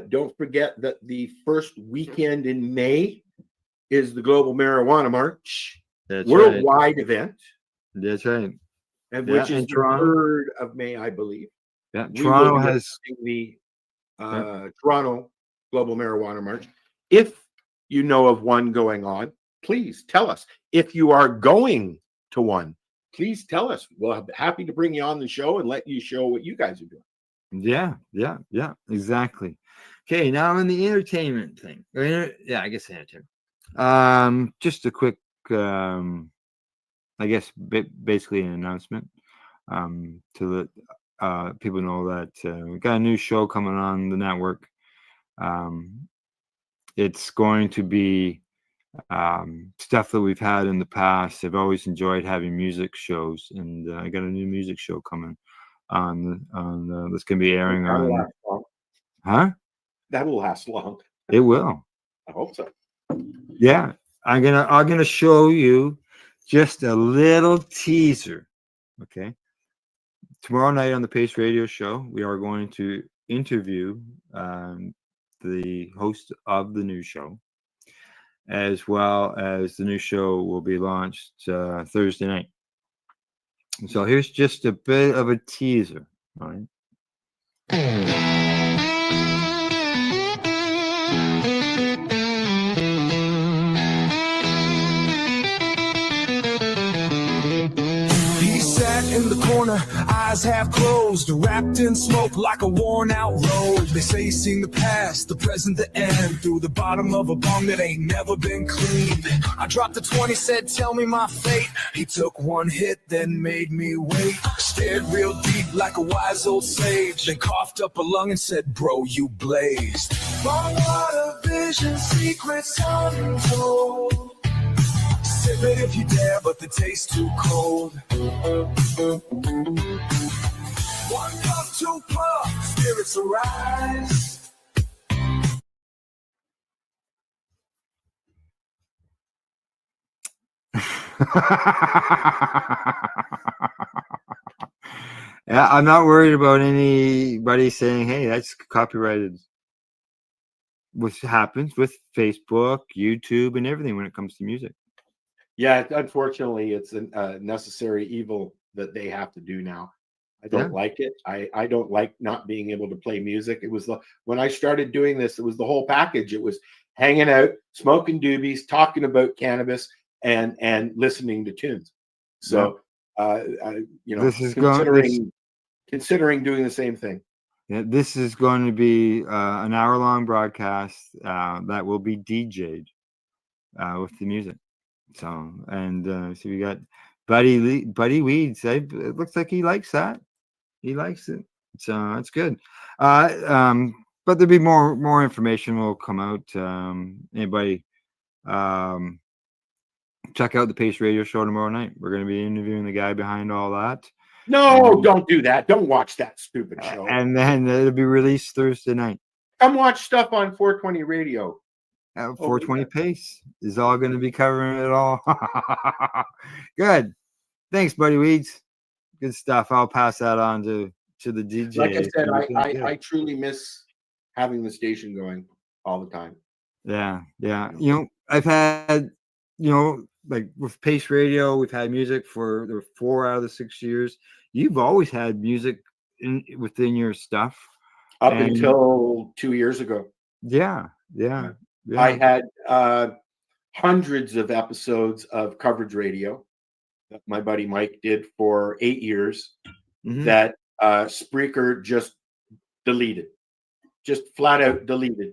Don't forget that the first weekend in May is the Global Marijuana March. That's worldwide event. That's right. And which is the 3rd of May, I believe. Yeah, Toronto has the Toronto Global Marijuana March. If you know of one going on, please tell us. If you are going to one, please tell us. We'll be happy to bring you on the show and let you show what you guys are doing. Yeah, exactly. Okay, now in the entertainment thing. Yeah, I guess entertainment. Just a quick, I guess, basically an announcement to let people know that we got a new show coming on the network. It's going to be stuff that we've had in the past. I've always enjoyed having music shows, and I got a new music show coming on that's going to be airing on. Huh? That'll last long. It will. I hope so. Yeah, I'm gonna show you just a little teaser. Okay. Tomorrow night on the Pace Radio Show, we are going to interview the host of the new show, as well as the new show will be launched Thursday night. So here's just a bit of a teaser. All right. He sat in the corner, eyes half closed, Still wrapped in smoke like a worn out road. They say he's seen the past, the present, the end, through the bottom of a bong that ain't never been cleaned. I dropped the 20, said tell me my fate. He took one hit, then made me wait. Stared real deep like a wise old sage, then coughed up a lung and said, bro, you blazed. Long water vision, secrets untold. Sip it if you dare, but the taste too cold. One puff, two puff, spirits arise. Yeah, I'm not worried about anybody saying, "Hey, that's copyrighted." Which happens with Facebook, YouTube, and everything when it comes to music. Yeah, unfortunately, it's a necessary evil that they have to do now. I don't like it. I don't like not being able to play music. It was when I started doing this, it was the whole package. It was hanging out, smoking doobies, talking about cannabis, and listening to tunes. So, This is considering doing the same thing. Yeah, this is going to be an hour-long broadcast that will be DJ'd with the music. So, and so we got Buddy Weeds. It looks like he likes that. He likes it. So that's good. But there'll be more information will come out. Anybody check out the Pace Radio Show tomorrow night. We're going to be interviewing the guy behind all that. No, don't do that. Don't watch that stupid show. And then it'll be released Thursday night. Come watch stuff on 420 Radio. 420 Pace is all going to be covering it all. Good. Thanks, Buddy Weeds. Good stuff. I'll pass that on to the DJ. Like I said, I truly miss having the station going all the time. Yeah. I've had, like with Pace Radio, we've had music for 4 out of the 6 years. You've always had music within your stuff. Up until 2 years ago. Yeah. I had hundreds of episodes of coverage radio that my buddy Mike did for 8 years that Spreaker just deleted, just flat out deleted.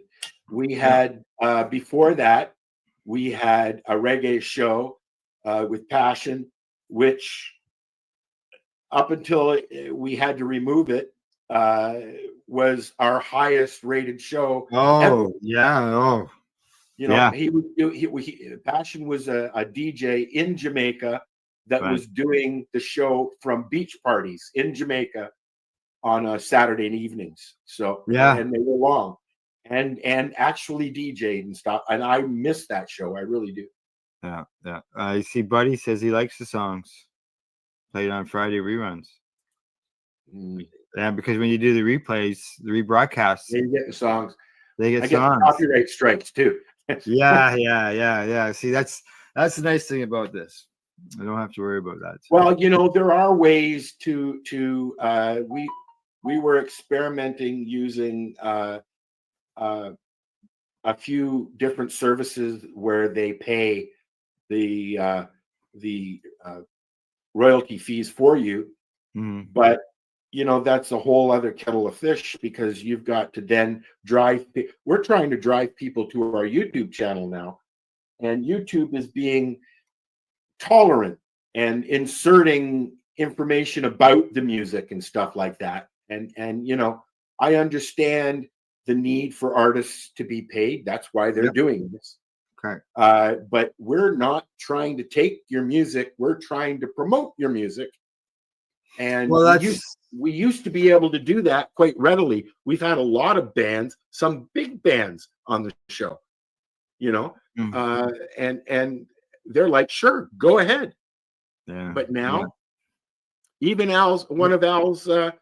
We had, before that, we had a reggae show with Passion, which up until we had to remove it, was our highest rated show. Oh, yeah. Passion was a DJ in Jamaica that was doing the show from beach parties in Jamaica on Saturday evenings. So and they were long and actually DJ'd and stuff. And I miss that show. I really do. Yeah. I see Buddy says he likes the songs played on Friday reruns. Yeah, because when you do the replays, the rebroadcasts, they get the songs. They get I songs. Get copyright strikes too. Yeah. See, that's the nice thing about this. I don't have to worry about that. Well, there are ways to we were experimenting using a few different services where they pay the royalty fees for you, but that's a whole other kettle of fish because you've got to then we're trying to drive people to our YouTube channel now, and YouTube is being tolerant and inserting information about the music and stuff like that. And I understand the need for artists to be paid. That's why they're doing this. Okay. But we're not trying to take your music. We're trying to promote your music. And we used to be able to do that quite readily. We've had a lot of bands, some big bands on the show, and they're like, sure, go ahead. Yeah. But now, even one of Al's little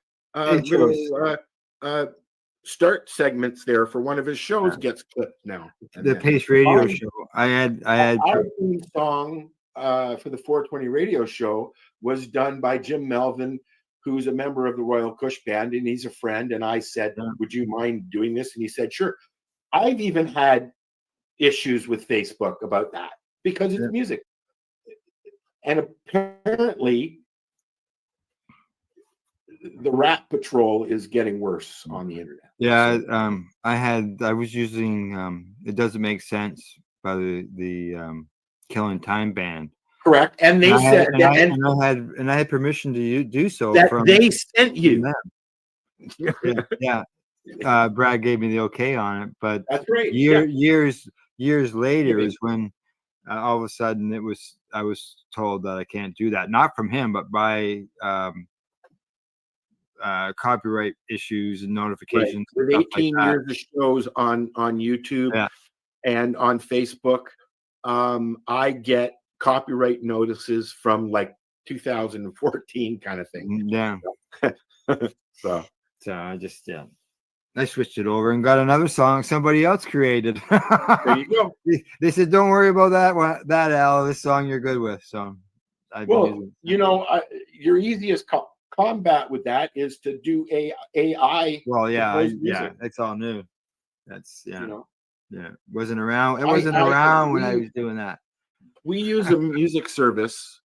start segments there for one of his shows gets clipped now. The Pace Radio Show. I had our theme song for the 420 Radio Show was done by Jim Melvin, who's a member of the Royal Kush Band, and he's a friend. And I said, would you mind doing this? And he said, sure. I've even had issues with Facebook about that because it's music. And apparently the rat patrol is getting worse on the internet. Yeah, I was using It Doesn't Make Sense by the Killing Time band. Correct, and they said I had permission to do so. That from they sent you. Them. Yeah. Brad gave me the okay on it, but that's right. Years later is when all of a sudden I was told that I can't do that. Not from him, but by copyright issues and notifications. Right. With 18 years of shows on YouTube and on Facebook, I get copyright notices from like 2014 kind of thing. Yeah. So I switched it over and got another song somebody else created. There you go. They said, "Don't worry about that Al. This song you're good with." So, your easiest combat with that is to do AI. Well, it's all new. That's wasn't around. It wasn't around when I was doing that. We use a music service,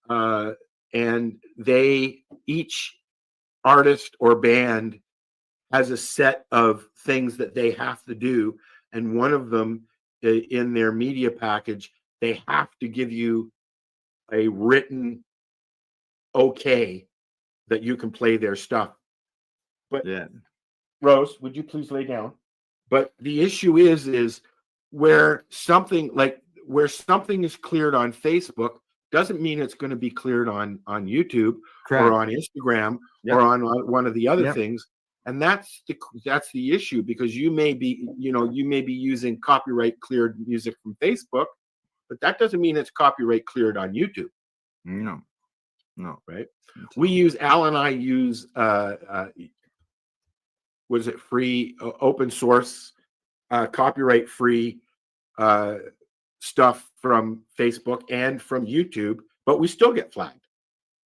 and each artist or band has a set of things that they have to do, and one of them in their media package, they have to give you a written okay that you can play their stuff. But Rose, would you please lay down? But the issue is where something is cleared on Facebook doesn't mean it's going to be cleared on YouTube or on Instagram or on one of the other things. And that's the issue, because you may be using copyright cleared music from Facebook, but that doesn't mean it's copyright cleared on YouTube. No, right? Al and I use was it free, open source, copyright free stuff from Facebook and from YouTube, but we still get flagged.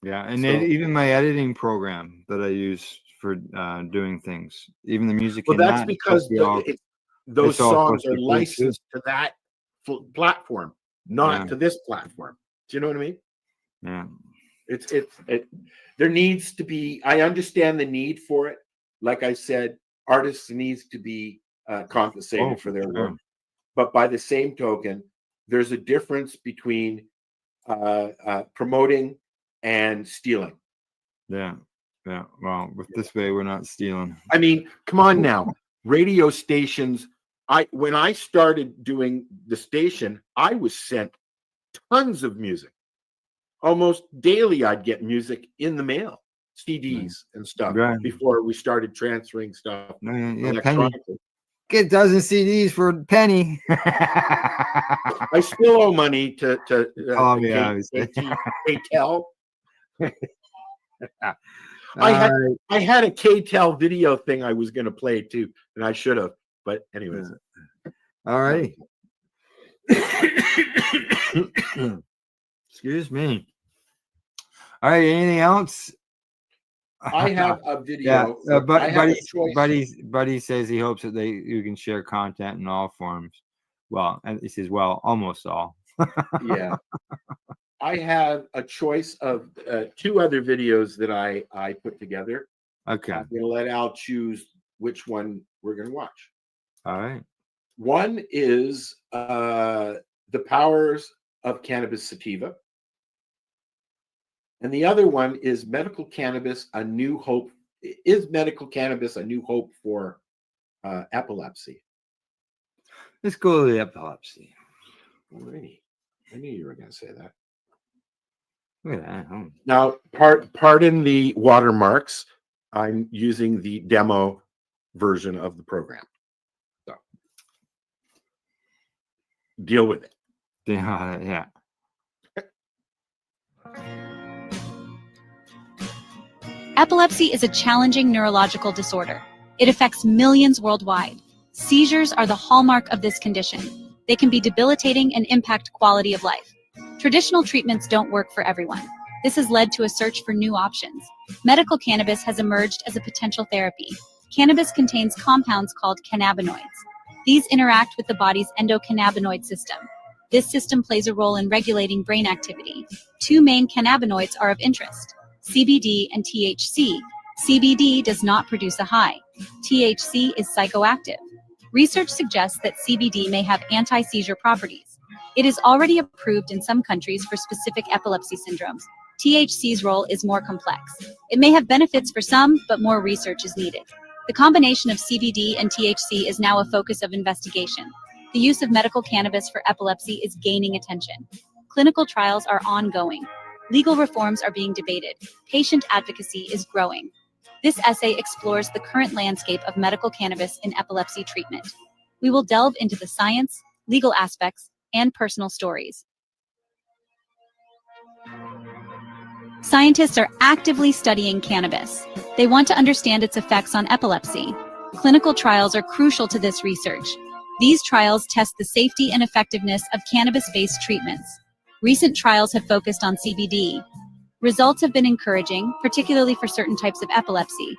Yeah, and even my editing program that I use for doing things, even the music. Well, that's because those songs are licensed to that platform, not to this platform. Do you know what I mean? Yeah. There needs to be. I understand the need for it. Like I said, artists needs to be compensated for their work, but by the same token, there's a difference between promoting and stealing. Yeah. Well, with this way, we're not stealing. I mean, come on now. Radio stations. When I started doing the station, I was sent tons of music. Almost daily, I'd get music in the mail, CDs and stuff, before we started transferring stuff electronically. Get a dozen CDs for a penny. I still owe money to KTEL. I had a KTEL video thing I was going to play too, and I should have. But anyways, all right. Excuse me. All right. Anything else? I have a video. Buddy says he hopes that you can share content in all forms. Well, and he says, well, almost all. Yeah. I have a choice of 2 other videos that I put together. Okay. I'm going to let Al choose which one we're going to watch. All right. One is The Powers of Cannabis Sativa. And the other one is Medical Cannabis, A New Hope. Is medical cannabis a new hope for epilepsy? Let's go to the epilepsy. Alrighty. I knew you were going to say that. Look at that. Now, pardon the watermarks. I'm using the demo version of the program. So deal with it. Yeah. Epilepsy is a challenging neurological disorder. It affects millions worldwide. Seizures are the hallmark of this condition. They can be debilitating and impact quality of life. Traditional treatments don't work for everyone. This has led to a search for new options. Medical cannabis has emerged as a potential therapy. Cannabis contains compounds called cannabinoids. These interact with the body's endocannabinoid system. This system plays a role in regulating brain activity. 2 main cannabinoids are of interest: CBD and THC. CBD does not produce a high. THC is psychoactive. Research suggests that CBD may have anti-seizure properties. It is already approved in some countries for specific epilepsy syndromes. THC's role is more complex. It may have benefits for some, but more research is needed. The combination of CBD and THC is now a focus of investigation. The use of medical cannabis for epilepsy is gaining attention. Clinical trials are ongoing. Legal reforms are being debated. Patient advocacy is growing. This essay explores the current landscape of medical cannabis in epilepsy treatment. We will delve into the science, legal aspects, and personal stories. Scientists are actively studying cannabis. They want to understand its effects on epilepsy. Clinical trials are crucial to this research. These trials test the safety and effectiveness of cannabis-based treatments. Recent trials have focused on CBD. Results have been encouraging, particularly for certain types of epilepsy.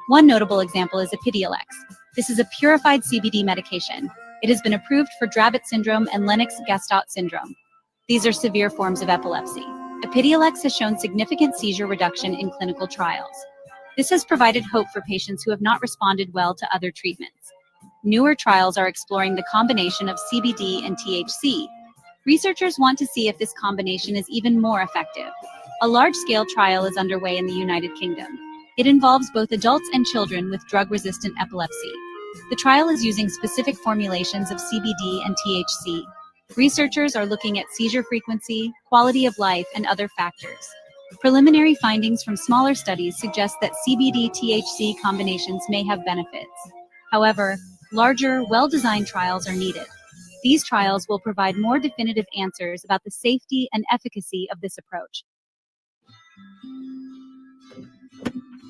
One notable example is Epidiolex. This is a purified CBD medication. It has been approved for Dravet syndrome and Lennox-Gastaut syndrome. These are severe forms of epilepsy. Epidiolex has shown significant seizure reduction in clinical trials. This has provided hope for patients who have not responded well to other treatments. Newer trials are exploring the combination of CBD and THC. Researchers want to see if this combination is even more effective. A large-scale trial is underway in the United Kingdom. It involves both adults and children with drug-resistant epilepsy. The trial is using specific formulations of CBD and THC. Researchers are looking at seizure frequency, quality of life, and other factors. Preliminary findings from smaller studies suggest that CBD-THC combinations may have benefits. However, larger, well-designed trials are needed. These trials will provide more definitive answers about the safety and efficacy of this approach.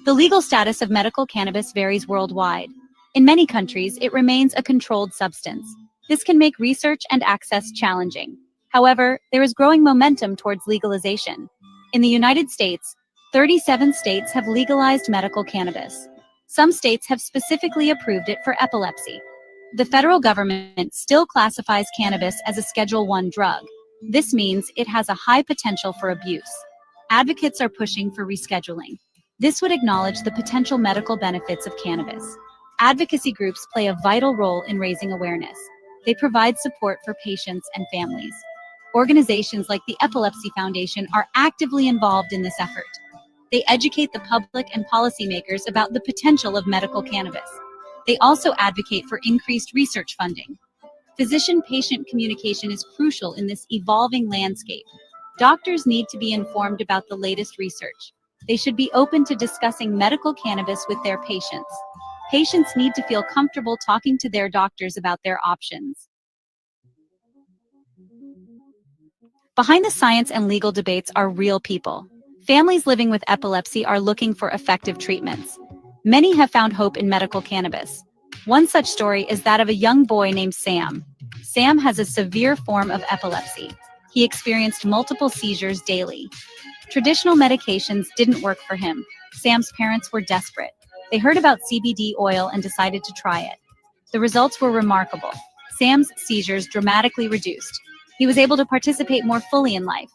The legal status of medical cannabis varies worldwide. In many countries, it remains a controlled substance. This can make research and access challenging. However, there is growing momentum towards legalization. In the United States, 37 states have legalized medical cannabis. Some states have specifically approved it for epilepsy. The federal government still classifies cannabis as a Schedule I drug. This means it has a high potential for abuse. Advocates are pushing for rescheduling. This would acknowledge the potential medical benefits of cannabis. Advocacy groups play a vital role in raising awareness. They provide support for patients and families. Organizations like the Epilepsy Foundation are actively involved in this effort. They educate the public and policymakers about the potential of medical cannabis. They also advocate for increased research funding. Physician-patient communication is crucial in this evolving landscape. Doctors need to be informed about the latest research. They should be open to discussing medical cannabis with their patients. Patients need to feel comfortable talking to their doctors about their options. Behind the science and legal debates are real people. Families living with epilepsy are looking for effective treatments. Many have found hope in medical cannabis. One such story is that of a young boy named Sam. Sam has a severe form of epilepsy. He experienced multiple seizures daily. Traditional medications didn't work for him. Sam's parents were desperate. They heard about CBD oil and decided to try it. The results were remarkable. Sam's seizures dramatically reduced. He was able to participate more fully in life.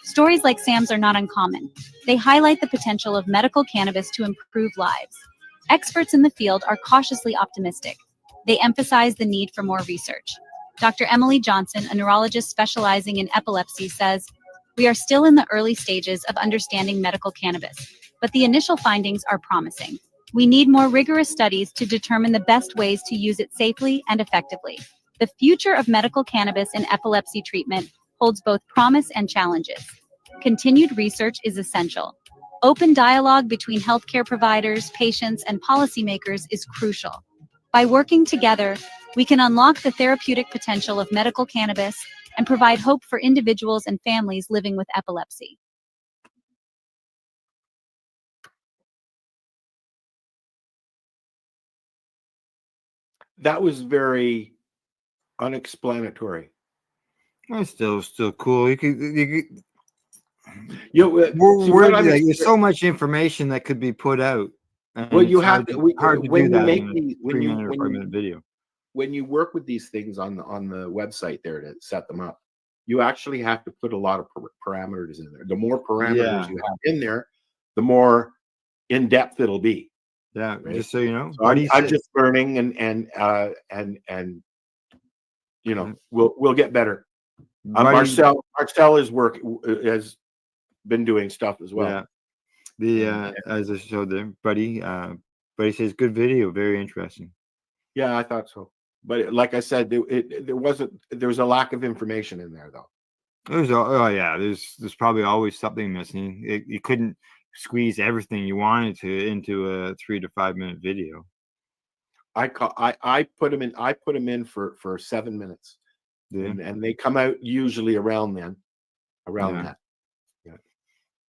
Stories like Sam's are not uncommon. They highlight the potential of medical cannabis to improve lives. Experts in the field are cautiously optimistic. They emphasize the need for more research. Dr. Emily Johnson, a neurologist specializing in epilepsy, says, "We are still in the early stages of understanding medical cannabis, but the initial findings are promising. We need more rigorous studies to determine the best ways to use it safely and effectively." The future of medical cannabis in epilepsy treatment holds both promise and challenges. Continued research is essential. Open dialogue between healthcare providers, patients, and policymakers is crucial. By working together, we can unlock the therapeutic potential of medical cannabis and provide hope for individuals and families living with epilepsy. That was very unexplanatory. It's still cool. You could there's so much information that could be put out. Well, you have to hard to when do you that make in a these 3-minute or 5-minute video. When you work with these things on the website there to set them up, you actually have to put a lot of parameters in there. The more parameters you have in there, the more in depth it'll be. Yeah, Right? just so you know, So I'm just learning, and you know, we'll get better. Marcel has been doing stuff as well. Yeah, the as I showed there, Buddy says good video, very interesting. Yeah, I thought so. But like I said, there was a lack of information in there though. There's probably always something missing. You couldn't squeeze everything you wanted to into a 3 to 5 minute video. I put them in for 7 minutes. Yeah. And they come out usually around that.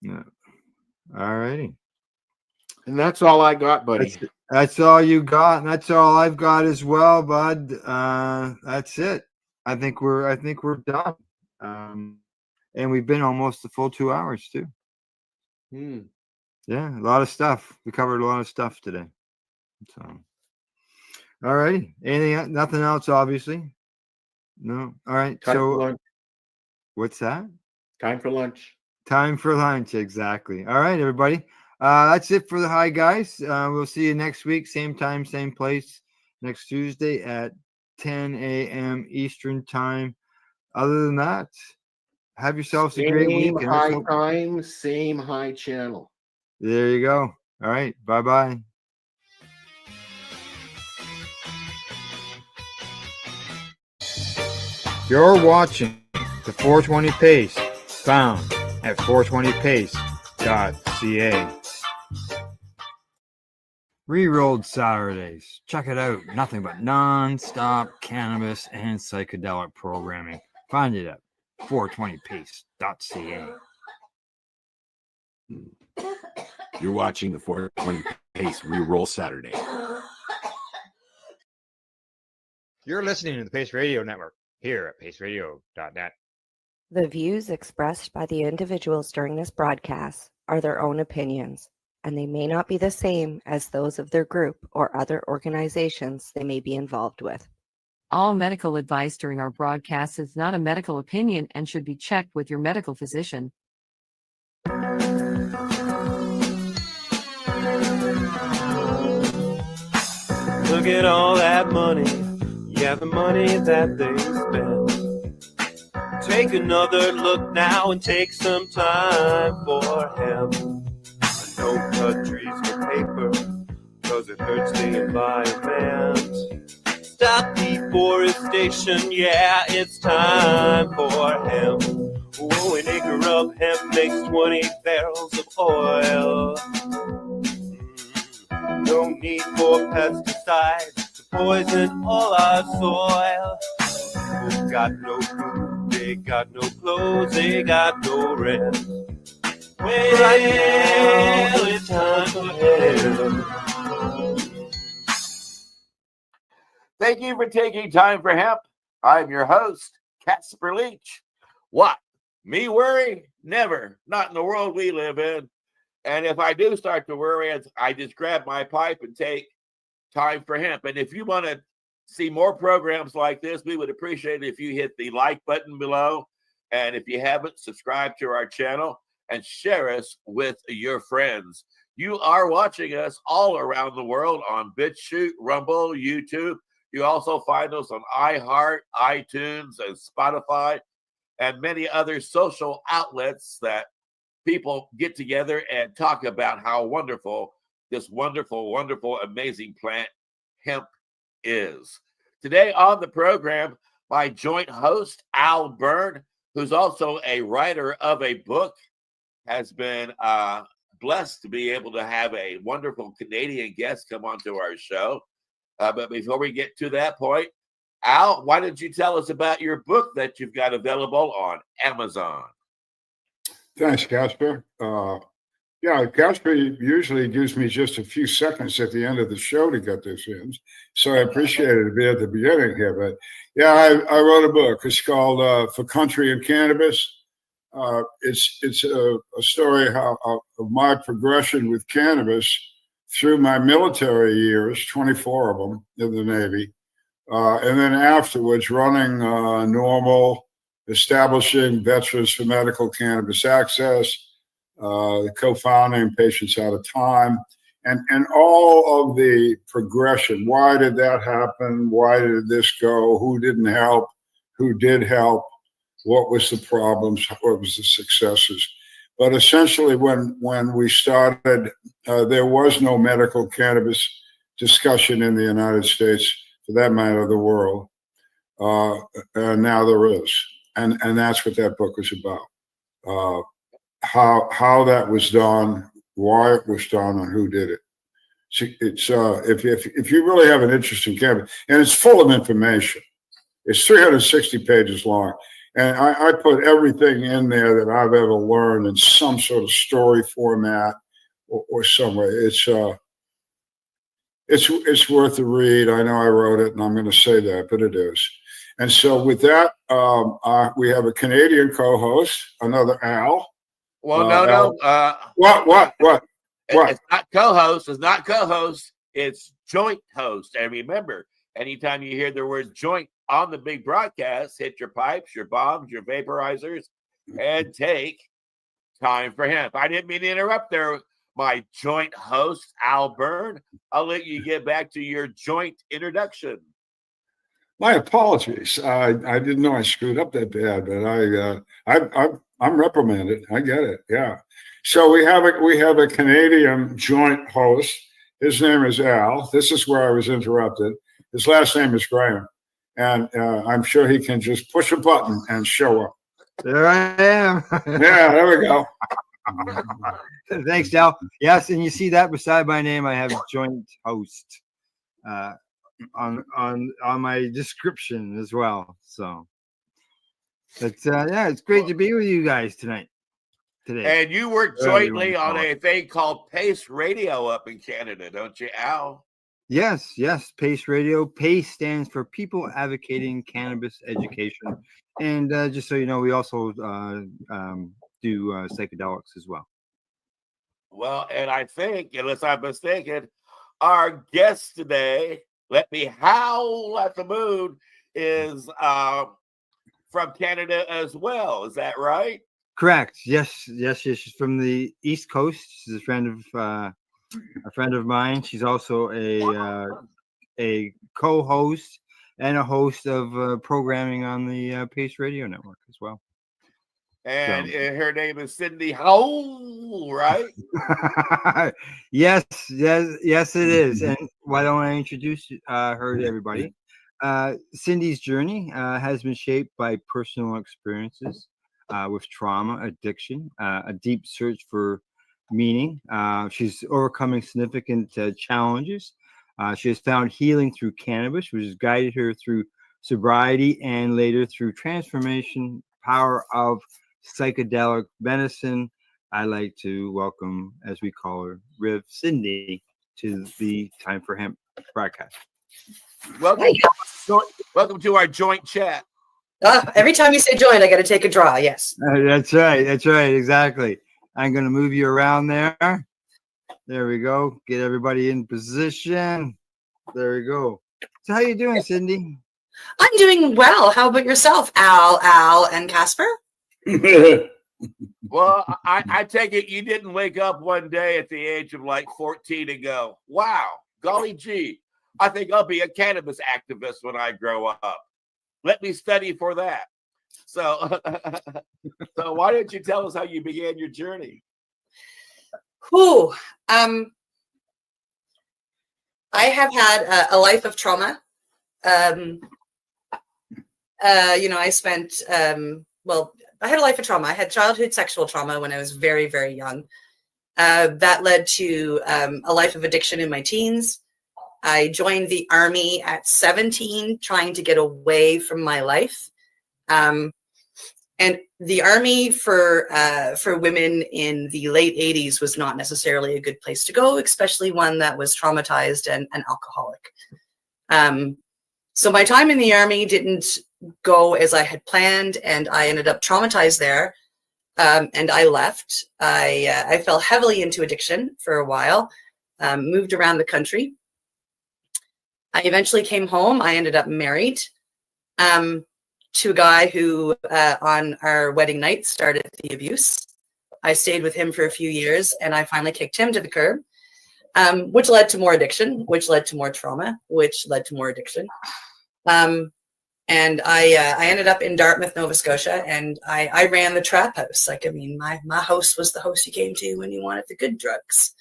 Yeah. All righty. And that's all I got, buddy. That's all you got, and that's all I've got as well, bud. That's it. I think we're done. And we've been almost the full 2 hours too. Yeah, a lot of stuff. We covered a lot of stuff today. So, all righty. Anything? Nothing else, obviously. No. All right. Time for lunch. What's that? Time for lunch. Time for lunch. Exactly. All right, everybody. That's it for the Hi Guys. We'll see you next week, same time, same place, next Tuesday at 10 a.m. Eastern time. Other than that, have yourselves a great week. Same high time, same high channel. There you go. All right. Bye-bye. You're watching the 420 Pace, found at 420pace.ca. Rerolled Saturdays. Check it out. Nothing but non-stop cannabis and psychedelic programming. Find it at 420pace.ca. You're watching the 420 Pace Reroll Saturday. You're listening to the Pace Radio Network here at paceradio.net. The views expressed by the individuals during this broadcast are their own opinions, and they may not be the same as those of their group or other organizations they may be involved with. All medical advice during our broadcast is not a medical opinion and should be checked with your medical physician. Look at all that money, yeah, the money that they spend. Take another look now and take some time for him. Don't cut trees for paper, cause it hurts the environment. Stop deforestation, yeah, it's time for hemp. Oh, an acre of hemp makes 20 barrels of oil. No need for pesticides to poison all our soil. People got no food, they got no clothes, they got no rest. Well, it's time for hemp. Thank you for taking time for hemp. I'm your host, Casper Leach. What? Me worry? Never. Not in the world we live in. And if I do start to worry, I just grab my pipe and take time for hemp. And if you want to see more programs like this, we would appreciate it if you hit the like button below. And if you haven't, subscribe to our channel and share us with your friends. You are watching us all around the world on BitChute, Rumble, YouTube. You also find us on iHeart, iTunes, and Spotify, and many other social outlets that people get together and talk about how wonderful this wonderful, wonderful, amazing plant hemp is. Today on the program, my joint host, Al Byrne, who's also a writer of a book, has been blessed to be able to have a wonderful Canadian guest come onto our show. But before we get to that point, Al, why don't you tell us about your book that you've got available on Amazon? Thanks, Casper. Casper usually gives me just a few seconds at the end of the show to get this in, so I appreciate it to be at the beginning here. But I wrote a book. It's called For Country and Cannabis. It's a story of my progression with cannabis through my military years, 24 of them in the Navy, and then afterwards running normal, establishing Veterans for Medical Cannabis Access, co-founding Patients Out of Time, and all of the progression. Why did that happen? Why did this go? Who didn't help? Who did help? What was the problems? What was the successes? But essentially, when we started, there was no medical cannabis discussion in the United States, for that matter, the world. And now there is, and that's what that book was about. How that was done, why it was done, and who did it. It's if you really have an interest in cannabis, and it's full of information. It's 360 pages long. And I put everything in there that I've ever learned in some sort of story format or some way. It's worth a read. I know I wrote it, and I'm going to say that, but it is. And so with that, we have a Canadian co-host, another Al. Well, Al. What? What? It's not co-host. It's not co-host. It's joint host. And remember, anytime you hear the word joint on the big broadcast, hit your pipes, your bombs, your vaporizers, and take time for hemp. I didn't mean to interrupt there, my joint host, Al Byrne. I'll let you get back to your joint introduction. My apologies. I didn't know I screwed up that bad, but I'm reprimanded. I get it. Yeah. So we have a Canadian joint host. His name is Al. This is where I was interrupted. His last name is Graham, and I'm sure he can just push a button and show up. There I am. Yeah, there we go. Thanks, Al. Yes, and you see that beside my name, I have joint host on my description as well. So, but yeah, it's great to be with you guys today. And you work jointly on a thing called Pace Radio up in Canada, don't you, Al? Yes, Pace Radio. Pace stands for People Advocating Cannabis Education. And just so you know, we also do psychedelics as well. Well, and I think, unless I'm mistaken, our guest today, let me howl at the moon, is from Canada as well. Is that right? Correct. Yes. She's from the East Coast. She's a friend of mine. She's also a co-host and a host of programming on the Pace Radio Network as well. And her name is Cindy Howell, right? Yes, it is. And why don't I introduce her to everybody? Cindy's journey has been shaped by personal experiences with trauma, addiction, a deep search for meaning. She's overcoming significant challenges. She has found healing through cannabis, which has guided her through sobriety and later through transformation, power of psychedelic medicine. I like to welcome, as we call her, Riv Cindy, to the Time for Hemp broadcast. Welcome to our joint chat. Every time you say joint, I got to take a draw. Yes. That's right. Exactly. I'm going to move you around there. There we go. Get everybody in position. There we go. So how you doing, Cindy? I'm doing well. How about yourself, Al, and Casper? Well, I take it you didn't wake up one day at the age of like 14 and go, wow, golly gee, I think I'll be a cannabis activist when I grow up. Let me study for that. So, so why don't you tell us how you began your journey? I have had a life of trauma. I spent, I had a life of trauma. I had childhood sexual trauma when I was very, very young. That led to a life of addiction in my teens. I joined the Army at 17, trying to get away from my life. And the Army for women in the late 80s was not necessarily a good place to go, especially one that was traumatized and alcoholic. So my time in the Army didn't go as I had planned, and I ended up traumatized there. And I left. I fell heavily into addiction for a while, moved around the country. I eventually came home. I ended up married to a guy who, on our wedding night, started the abuse. I stayed with him for a few years, and I finally kicked him to the curb. which led to more addiction, which led to more trauma, which led to more addiction. And I ended up in Dartmouth, Nova Scotia, and I ran the trap house. Like, I mean, my host was the host you came to when you wanted the good drugs.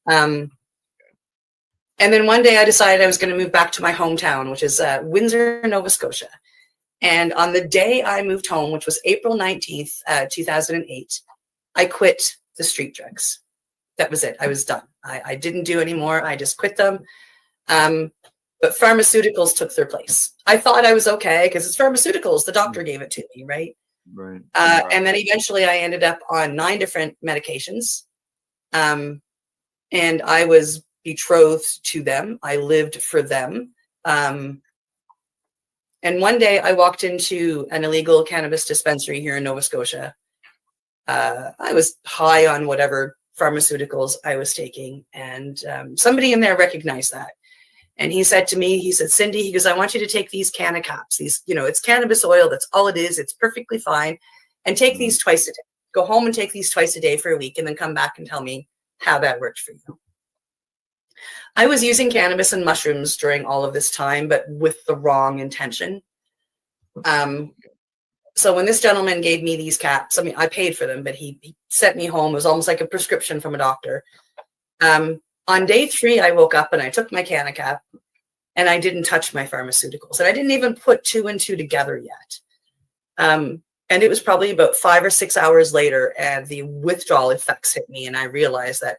And then one day I decided I was going to move back to my hometown, which is Windsor, Nova Scotia. And on the day I moved home, which was April 19th, 2008, I quit the street drugs. That was it. I was done. I didn't do anymore. I just quit them. But pharmaceuticals took their place. I thought I was okay because it's pharmaceuticals. The doctor gave it to me, right? Right. And then eventually I ended up on 9 different medications. And I was betrothed to them. I lived for them. And one day I walked into an illegal cannabis dispensary here in Nova Scotia. I was high on whatever pharmaceuticals I was taking. And somebody in there recognized that. And he said to me, he said, Cindy, he goes, I want you to take these canna caps. These, it's cannabis oil. That's all it is. It's perfectly fine. And take these twice a day. Go home and take these twice a day for a week and then come back and tell me how that worked for you. I was using cannabis and mushrooms during all of this time, but with the wrong intention. So when this gentleman gave me these caps, I mean, I paid for them, but he sent me home. It was almost like a prescription from a doctor. On day 3, I woke up and I took my canna cap and I didn't touch my pharmaceuticals. And I didn't even put 2 and 2 together yet. And it was probably about 5 or 6 hours later, and the withdrawal effects hit me. And I realized that,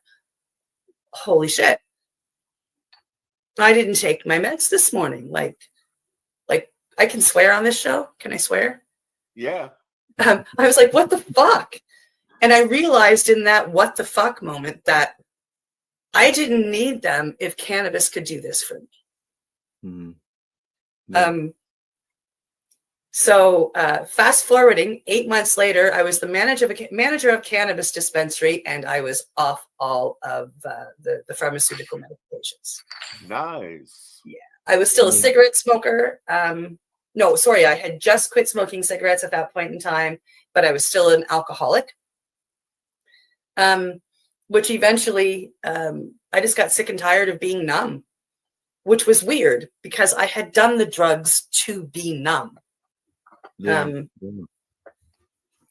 holy shit, I didn't take my meds this morning. Like I can swear on this show. Can I swear? Yeah. I was like, what the fuck? And I realized in that what the fuck moment that I didn't need them if cannabis could do this for me. Mm-hmm. So fast forwarding, 8 months later, I was the manager of cannabis dispensary, and I was off all of the pharmaceutical medications. Nice. Yeah, I was still a cigarette smoker. No, sorry, I had just quit smoking cigarettes at that point in time, but I was still an alcoholic. Which eventually I just got sick and tired of being numb, which was weird because I had done the drugs to be numb. Yeah.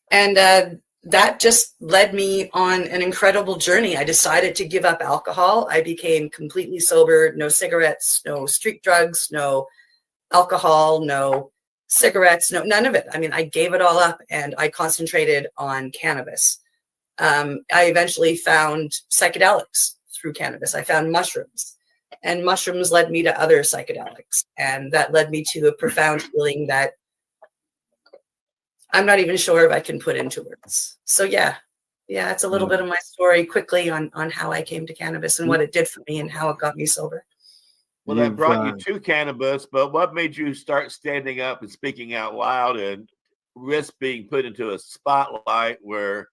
And that just led me on an incredible journey. I decided to give up alcohol. I became completely sober, no cigarettes, no street drugs, no alcohol, no cigarettes, no, none of it. I mean, I gave it all up and I concentrated on cannabis. I eventually found psychedelics through cannabis. I found mushrooms, and mushrooms led me to other psychedelics. And that led me to a profound feeling that I'm not even sure if I can put into words. So yeah, it's a little bit of my story quickly on how I came to cannabis and what it did for me and how it got me sober. Well, that brought you to cannabis, but what made you start standing up and speaking out loud and risk being put into a spotlight where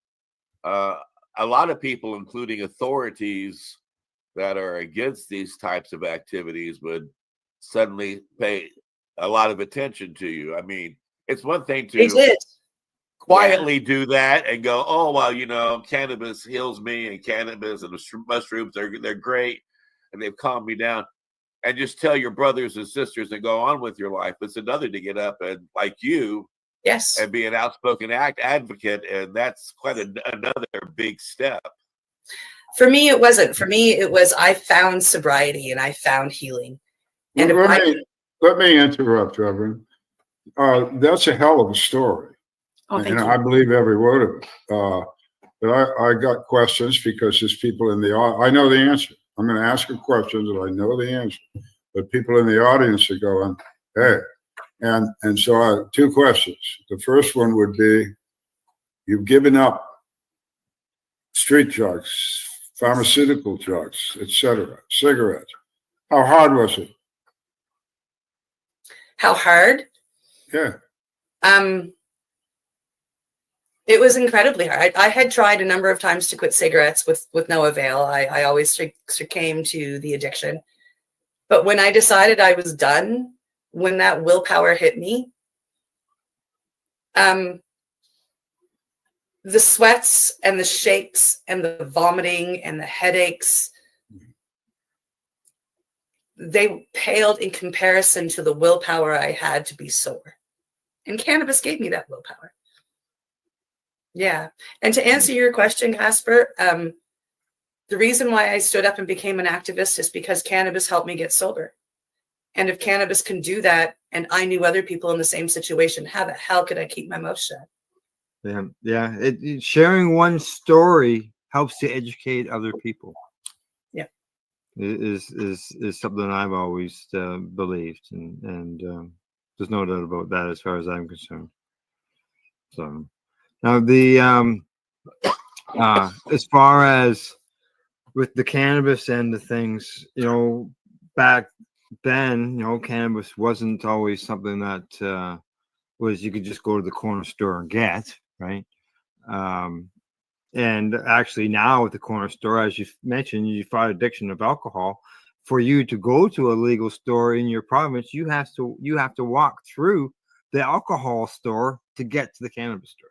a lot of people, including authorities that are against these types of activities, would suddenly pay a lot of attention to you? I mean, it's one thing to quietly do that and go, oh, well, cannabis heals me, and cannabis and mushrooms, they're great, and they've calmed me down, and just tell your brothers and sisters and go on with your life. It's another to get up and, like you, yes, and be an outspoken advocate, and that's quite another big step. For me, it wasn't. For me, it was I found sobriety and I found healing. And let me interrupt, Reverend. That's a hell of a story. Oh, thank and you. I believe every word of it. But I got questions because there's people in the audience. I know the answer. I'm going to ask her questions and I know the answer. But people in the audience are going, hey. And so I have 2 questions. The first one would be, you've given up street drugs, pharmaceutical drugs, etc., cigarettes. How hard was it? How hard? Yeah. It was incredibly hard. I had tried a number of times to quit cigarettes with no avail. I always succumbed to the addiction. But when I decided I was done, when that willpower hit me, the sweats and the shakes and the vomiting and the headaches they paled in comparison to the willpower I had to be sober. And cannabis gave me that willpower. Yeah. And to answer your question, Casper, the reason why I stood up and became an activist is because cannabis helped me get sober. And if cannabis can do that, and I knew other people in the same situation, how the hell could I keep my mouth shut? Yeah. Sharing one story helps to educate other people. Yeah. Is something I've always believed, and there's no doubt about that as far as I'm concerned. So now the as far as with the cannabis and the things, back then, cannabis wasn't always something that was you could just go to the corner store and get, right? And actually now at the corner store, as you mentioned, you fight addiction of alcohol. For you to go to a legal store in your province, you have to walk through the alcohol store to get to the cannabis store.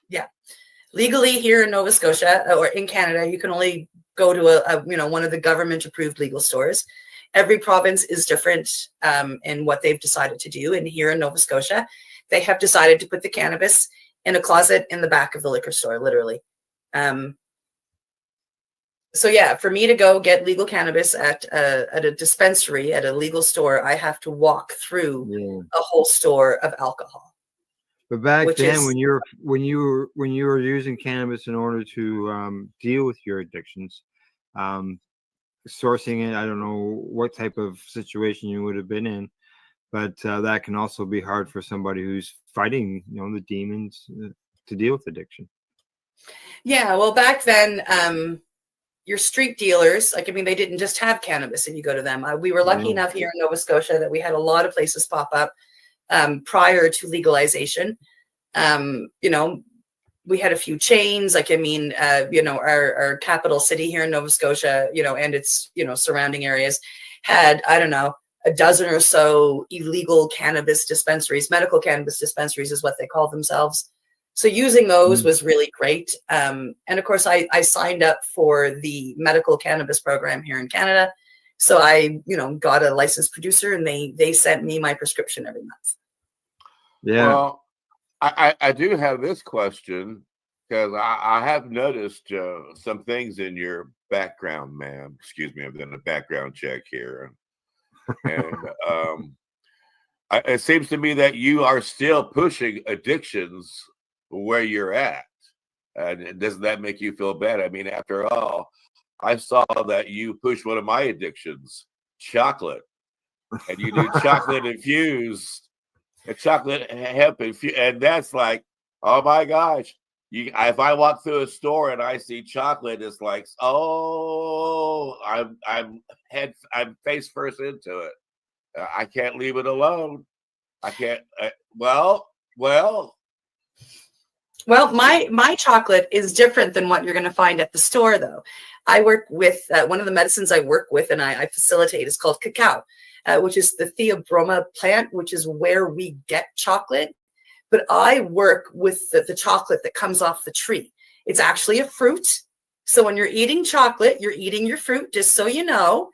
Yeah. Legally here in Nova Scotia or in Canada, you can only go to one of the government approved legal stores. Every province is different in what they've decided to do. And here in Nova Scotia, they have decided to put the cannabis in a closet in the back of the liquor store, literally. So yeah, for me to go get legal cannabis at a dispensary, at a legal store, I have to walk through a whole store of alcohol. But back then, when you were using cannabis in order to deal with your addictions, sourcing it, I don't know what type of situation you would have been in, but that can also be hard for somebody who's fighting, the demons to deal with addiction. Yeah, well, back then, your street dealers, they didn't just have cannabis and you go to them. We were lucky enough here in Nova Scotia that we had a lot of places pop up prior to legalization. We had a few chains, our capital city here in Nova Scotia, and its, surrounding areas had, I don't know, a dozen or so illegal cannabis dispensaries. Medical cannabis dispensaries is what they call themselves. So using those was really great. And of course, I signed up for the medical cannabis program here in Canada. So I, got a licensed producer and they sent me my prescription every month. Yeah. Well, I do have this question because I have noticed some things in your background, ma'am. Excuse me, I've done a background check here. And it seems to me that you are still pushing addictions where you're at. And doesn't that make you feel bad? I mean, after all, I saw that you pushed one of my addictions, chocolate. And you do chocolate infused. Chocolate hemp and that's like, oh my gosh! If I walk through a store and I see chocolate, it's like, oh, I'm face first into it. I can't leave it alone. I can't. Well, my chocolate is different than what you're going to find at the store, though. I work with one of the medicines I work with and I facilitate is called cacao. Which is the theobroma plant, which is where we get chocolate. But I work with the chocolate that comes off the tree. It's actually a fruit. So when you're eating chocolate, you're eating your fruit, just so you know.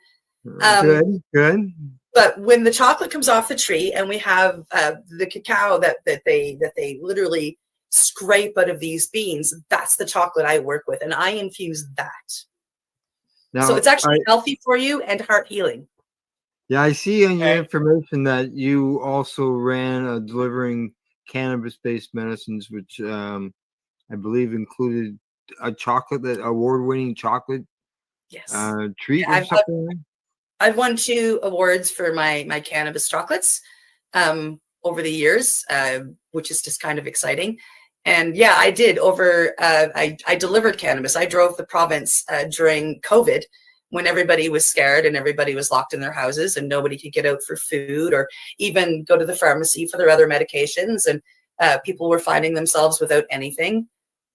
Good. But when the chocolate comes off the tree and we have the cacao that they literally scrape out of these beans, that's the chocolate I work with. And I infuse that. Now, so it's actually healthy for you and heart healing. Yeah, I see on your information that you also ran delivering cannabis-based medicines, which I believe included a chocolate, that award-winning chocolate treat or something. I've won 2 awards for my cannabis chocolates over the years, which is just kind of exciting. And yeah, I did I delivered cannabis. I drove the province during COVID, when everybody was scared and everybody was locked in their houses and nobody could get out for food or even go to the pharmacy for their other medications. And people were finding themselves without anything.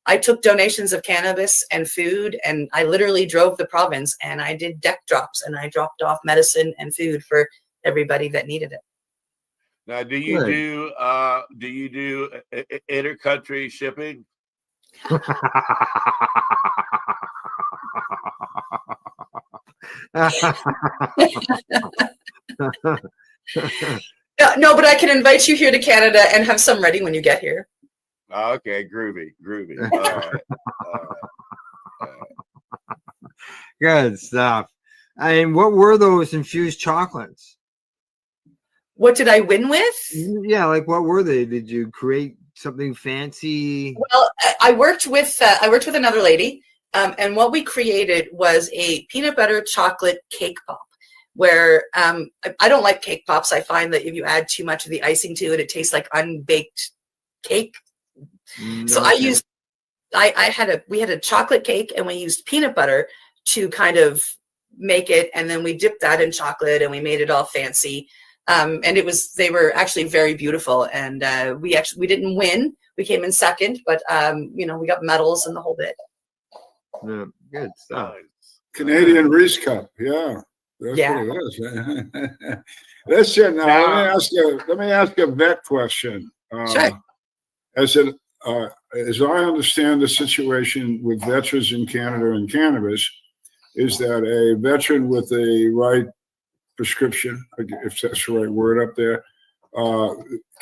I took donations of cannabis and food and I literally drove the province and I did deck drops and I dropped off medicine and food for everybody that needed it. Now, do you do inter-country shipping? No, but I can invite you here to Canada and have some ready when you get here. Okay, groovy. All right. Good stuff. And what were those infused chocolates? What did I win with? Yeah, like what were they? Did you create something fancy? Well, I worked with another lady, and what we created was a peanut butter chocolate cake pop. Where I don't like cake pops. I find that if you add too much of the icing to it, it tastes like unbaked cake. So we had a chocolate cake, and we used peanut butter to kind of make it, and then we dipped that in chocolate and we made it all fancy. And they were actually very beautiful, and we didn't win. We came in second, but we got medals and the whole bit. Yeah, good stuff. Canadian Reese Cup, yeah. That's what it is. Listen, let me ask you a vet question. Sure. As I understand the situation with veterans in Canada and cannabis, is that a veteran with a right prescription, if that's the right word up there,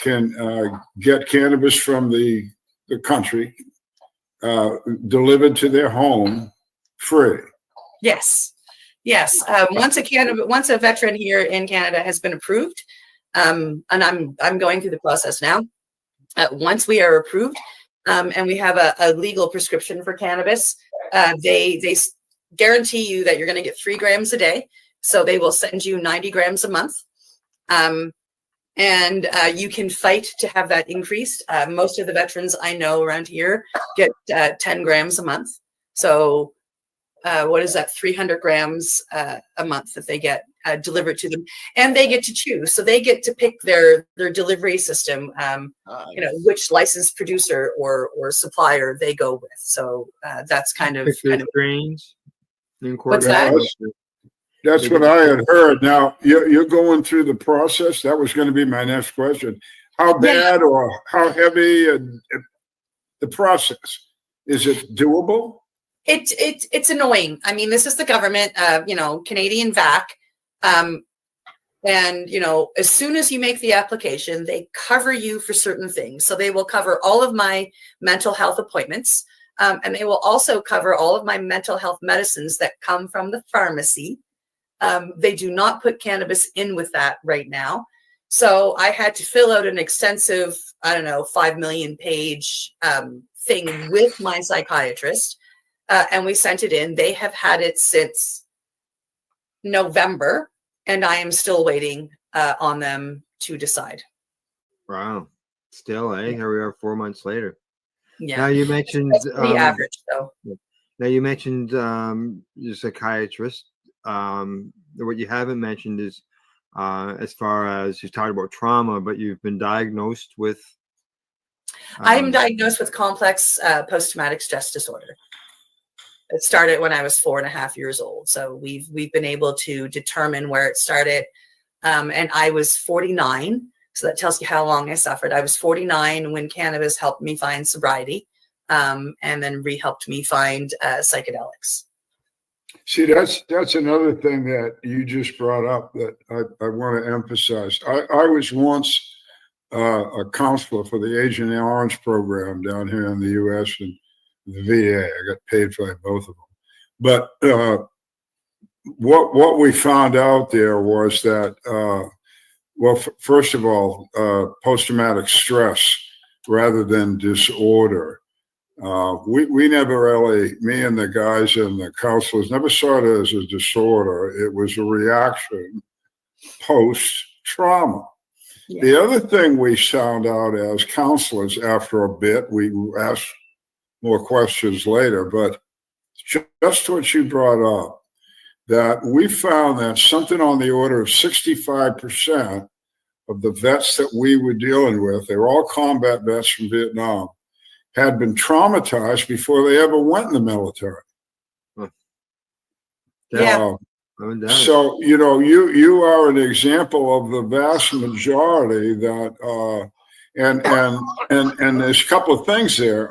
can get cannabis from the country delivered to their home free. Yes. Once a veteran here in Canada has been approved, and I'm going through the process now. Once we are approved, and we have a legal prescription for cannabis, they guarantee you that you're going to get 3 grams a day. So they will send you 90 grams a month. And you can fight to have that increased. Most of the veterans I know around here get 10 grams a month. So what is that? 300 grams a month that they get delivered to them, and they get to choose. So they get to pick their delivery system. Which licensed producer or supplier they go with. So that's kind of grains. What's that? That's what I had heard. Now you're going through the process. That was going to be my next question. How bad or how heavy the process? Is it doable? It's annoying. I mean, this is the government, Canadian VAC. And, as soon as you make the application, they cover you for certain things. So they will cover all of my mental health appointments. And they will also cover all of my mental health medicines that come from the pharmacy. They do not put cannabis in with that right now. So I had to fill out an extensive, 5 million page thing with my psychiatrist. And we sent it in. They have had it since November, and I am still waiting on them to decide. Wow. Still, here we are 4 months later. Yeah. Now you mentioned the average, though. Now you mentioned your psychiatrist. What you haven't mentioned is as far as you talked about trauma, but you've been diagnosed with. I'm diagnosed with complex post-traumatic stress disorder. It started when I was 4.5 years old. So we've been able to determine where it started. And I was 49. So that tells you how long I suffered. I was 49 when cannabis helped me find sobriety, and then helped me find psychedelics. See, that's another thing that you just brought up that I want to emphasize. I was once a counselor for the Agent Orange program down here in the U.S. and the VA. I got paid for both of them. But what we found out there was that, first of all, post-traumatic stress rather than disorder. We never really, me and the guys and the counselors never saw it as a disorder. It was a reaction post-trauma. Yeah. The other thing we found out as counselors after a bit, we asked more questions later, but just what you brought up, that we found that something on the order of 65% of the vets that we were dealing with, they were all combat vets from Vietnam, had been traumatized before they ever went in the military. Yeah. So, you are an example of the vast majority that, and there's a couple of things there.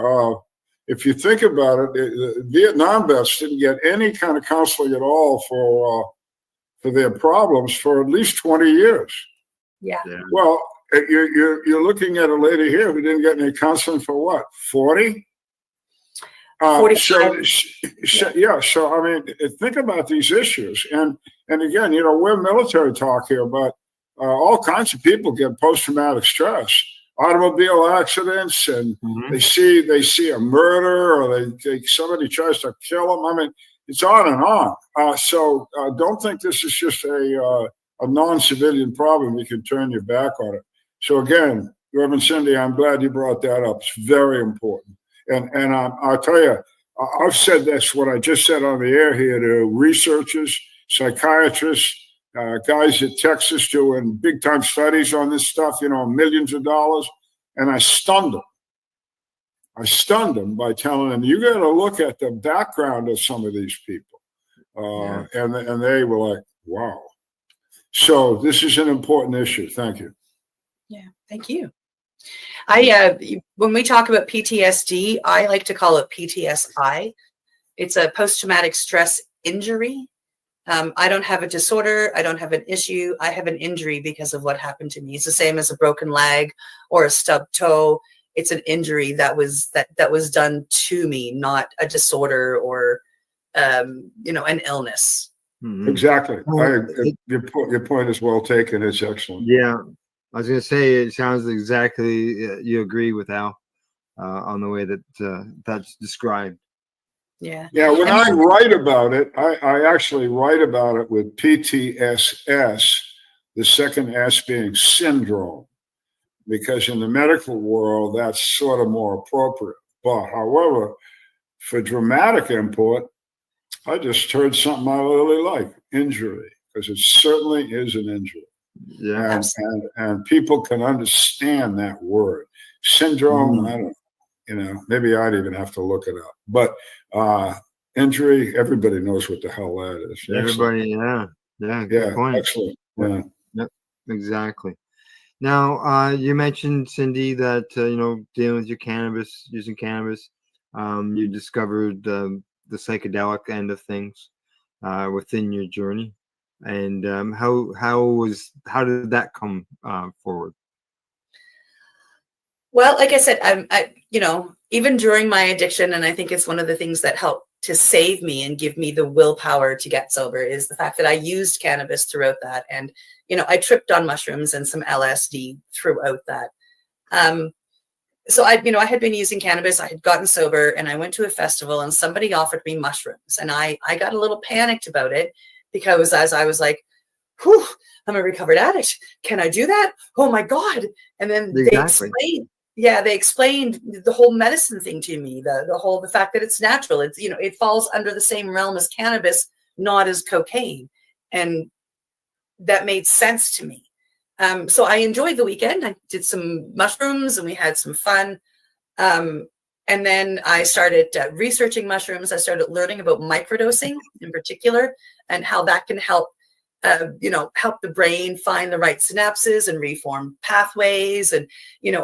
if you think about it, the Vietnam vets didn't get any kind of counseling at all for their problems for at least 20 years. Yeah. Well, you're looking at a lady here who didn't get any counseling for what, 40? 45. So I mean, think about these issues, and again, we're military talk here, but all kinds of people get post-traumatic stress, automobile accidents, and they see a murder, or somebody tries to kill them. I mean, it's on and on. So don't think this is just a non-civilian problem. You can turn your back on it. So again, Reverend Cindy, I'm glad you brought that up. It's very important. And I'll tell you, I've said this, what I just said on the air here, to researchers, psychiatrists, guys at Texas doing big time studies on this stuff, millions of dollars. And I stunned them. I stunned them by telling them, you got to look at the background of some of these people. And they were like, wow. So this is an important issue. Thank you. Yeah, thank you. When we talk about PTSD, I like to call it PTSI. It's a post-traumatic stress injury. I don't have a disorder. I don't have an issue. I have an injury because of what happened to me. It's the same as a broken leg or a stubbed toe. It's an injury that was done to me, not a disorder or an illness. Exactly. Your point is well taken. It's excellent. Yeah. I was going to say, it sounds exactly, you agree with Al on the way that that's described. Yeah. Yeah. When I write about it, I actually write about it with PTSS, the second S being syndrome, because in the medical world, that's sort of more appropriate. But however, for dramatic import, I just heard something I really like, injury, because it certainly is an injury. Yeah, and people can understand that word. Syndrome, I don't, maybe I'd even have to look it up. But injury, everybody knows what the hell that is. Everybody, good point. Excellent. Yeah. Yep, exactly. Now, you mentioned, Cindy, that dealing with your cannabis, using cannabis, you discovered the psychedelic end of things within your journey. And how did that come forward? Well, like I said, even during my addiction, and I think it's one of the things that helped to save me and give me the willpower to get sober, is the fact that I used cannabis throughout that. And, I tripped on mushrooms and some LSD throughout that. So I had been using cannabis, I had gotten sober, and I went to a festival and somebody offered me mushrooms, and I got a little panicked about it, because as I was like, whew, I'm a recovered addict. Can I do that? Oh my God. And then they explained the whole medicine thing to me, the fact that it's natural. It's, it falls under the same realm as cannabis, not as cocaine. And that made sense to me. So I enjoyed the weekend. I did some mushrooms and we had some fun. And then I started researching mushrooms. I started learning about microdosing in particular, and how that can help, help the brain find the right synapses and reform pathways, and,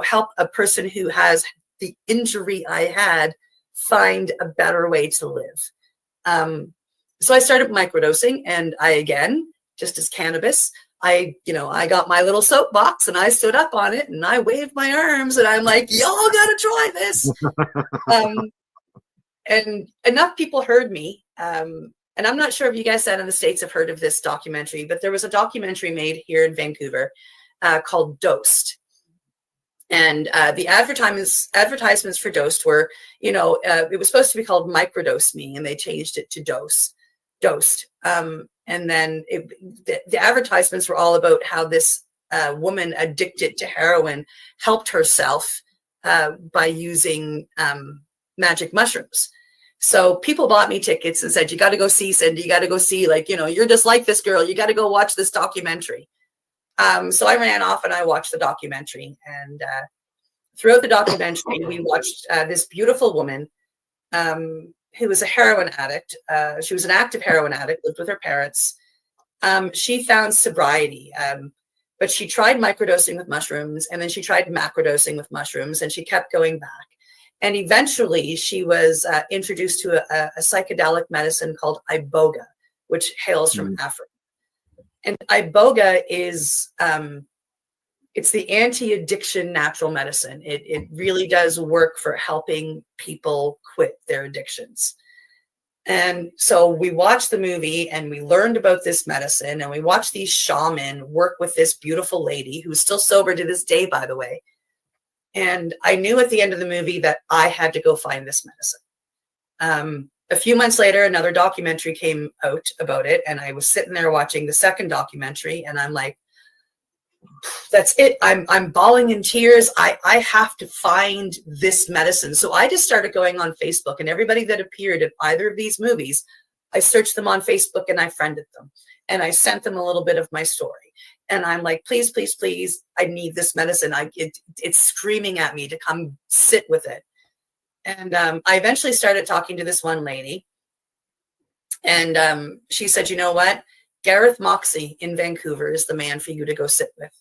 help a person who has the injury I had find a better way to live. So I started microdosing, and I, again, just as cannabis, I got my little soapbox and I stood up on it and I waved my arms and I'm like, y'all gotta try this. And enough people heard me. And I'm not sure if you guys out in the States have heard of this documentary, but there was a documentary made here in Vancouver called Dosed. And the advertisements for Dosed were, it was supposed to be called Microdose Me, and they changed it to Dosed. And then the advertisements were all about how this woman addicted to heroin helped herself by using magic mushrooms. So people bought me tickets and said, you got to go see Cindy. You got to go see, you're just like this girl. You got to go watch this documentary. So I ran off and I watched the documentary. And throughout the documentary, we watched this beautiful woman who was a heroin addict. She was an active heroin addict, lived with her parents. She found sobriety, but she tried microdosing with mushrooms, and then she tried macrodosing with mushrooms, and she kept going back. And eventually she was introduced to a psychedelic medicine called iboga, which hails from Africa. And iboga is, it's the anti-addiction natural medicine. It really does work for helping people quit their addictions. And so we watched the movie and we learned about this medicine, and we watched these shaman work with this beautiful lady who's still sober to this day, by the way. And I knew at the end of the movie that I had to go find this medicine. A few months later, another documentary came out about it, and I was sitting there watching the second documentary, and I'm like, that's it. I'm bawling in tears. I have to find this medicine. So I just started going on Facebook, and everybody that appeared in either of these movies, I searched them on Facebook and I friended them, and I sent them a little bit of my story. And I'm like, please, please, please, I need this medicine. It's screaming at me to come sit with it. And I eventually started talking to this one lady, and she said, you know what? Gareth Moxie in Vancouver is the man for you to go sit with.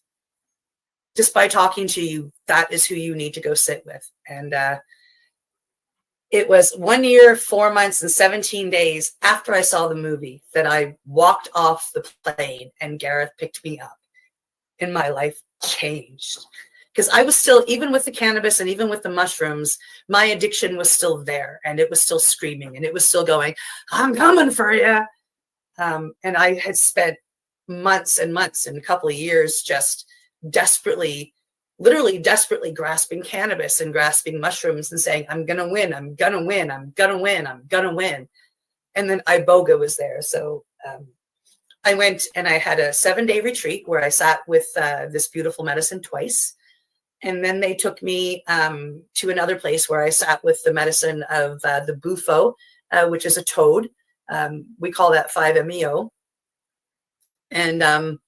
Just by talking to you, that is who you need to go sit with. And it was 1 year, 4 months, and 17 days after I saw the movie that I walked off the plane and Gareth picked me up. And my life changed. Because I was still, even with the cannabis and even with the mushrooms, my addiction was still there, and it was still screaming, and it was still going, I'm coming for you. And I had spent months and months and a couple of years just desperately, literally desperately grasping cannabis and grasping mushrooms and saying, I'm going to win, I'm going to win, I'm going to win, I'm going to win. And then iboga was there. So I went and I had a 7-day retreat where I sat with this beautiful medicine twice. And then they took me to another place where I sat with the medicine of the bufo, which is a toad. We call that 5-MeO. And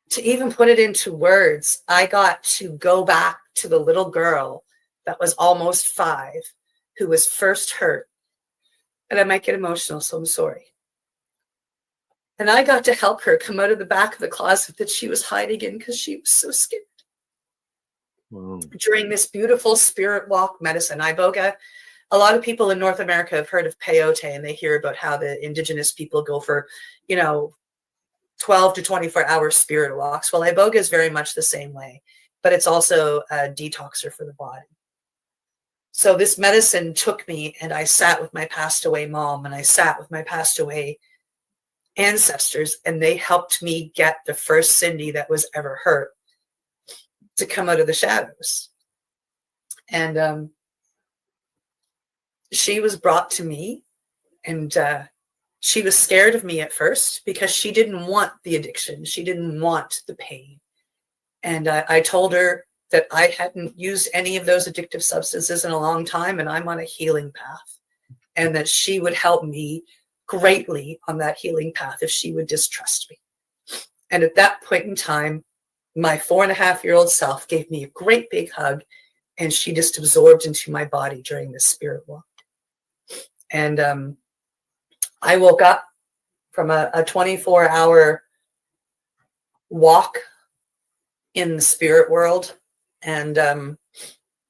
to even put it into words, I got to go back to the little girl that was almost 5, who was first hurt. And I might get emotional, so I'm sorry. And I got to help her come out of the back of the closet that she was hiding in because she was so scared. Wow. During this beautiful spirit walk medicine, iboga, a lot of people in North America have heard of peyote, and they hear about how the indigenous people go for, 12 to 24-hour spirit walks. Well, iboga is very much the same way, but it's also a detoxer for the body. So this medicine took me, and I sat with my passed away mom, and I sat with my passed away ancestors, and they helped me get the first Cindy that was ever hurt to come out of the shadows. And she was brought to me, and she was scared of me at first because she didn't want the addiction. She didn't want the pain. And I told her that I hadn't used any of those addictive substances in a long time, and I'm on a healing path, and that she would help me greatly on that healing path if she would distrust me. And at that point in time, my 4.5-year-old self gave me a great big hug, and she just absorbed into my body during this spirit walk. And I woke up from a 24-hour walk in the spirit world, and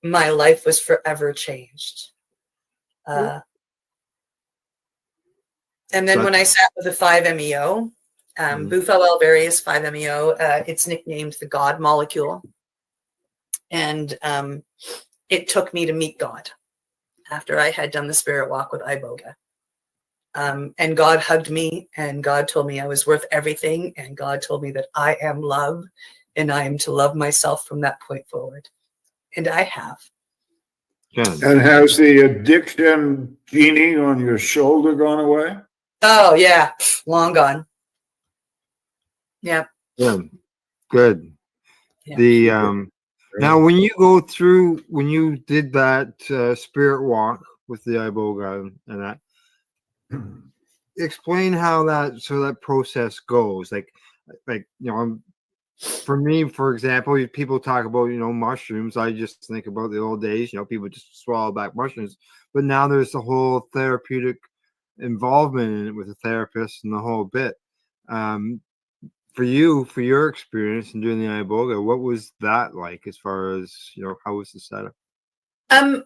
my life was forever changed. And then when I sat with the 5-MeO, Bufo alvarius 5-MeO, it's nicknamed the God molecule. And it took me to meet God after I had done the spirit walk with iboga. And God hugged me, and God told me I was worth everything. And God told me that I am love, and I am to love myself from that point forward. And I have. And has the addiction genie on your shoulder gone away? Oh, yeah. Long gone. Yeah. Yeah. Good. Yeah. The now when you did that spirit walk with the iboga and that, explain how that process goes. Like for me, for example, people talk about mushrooms. I just think about the old days. People just swallow back mushrooms, but now there's a whole therapeutic involvement in it with a therapist and the whole bit. for you, for your experience in doing the iboga, what was that like as far as, how was the setup?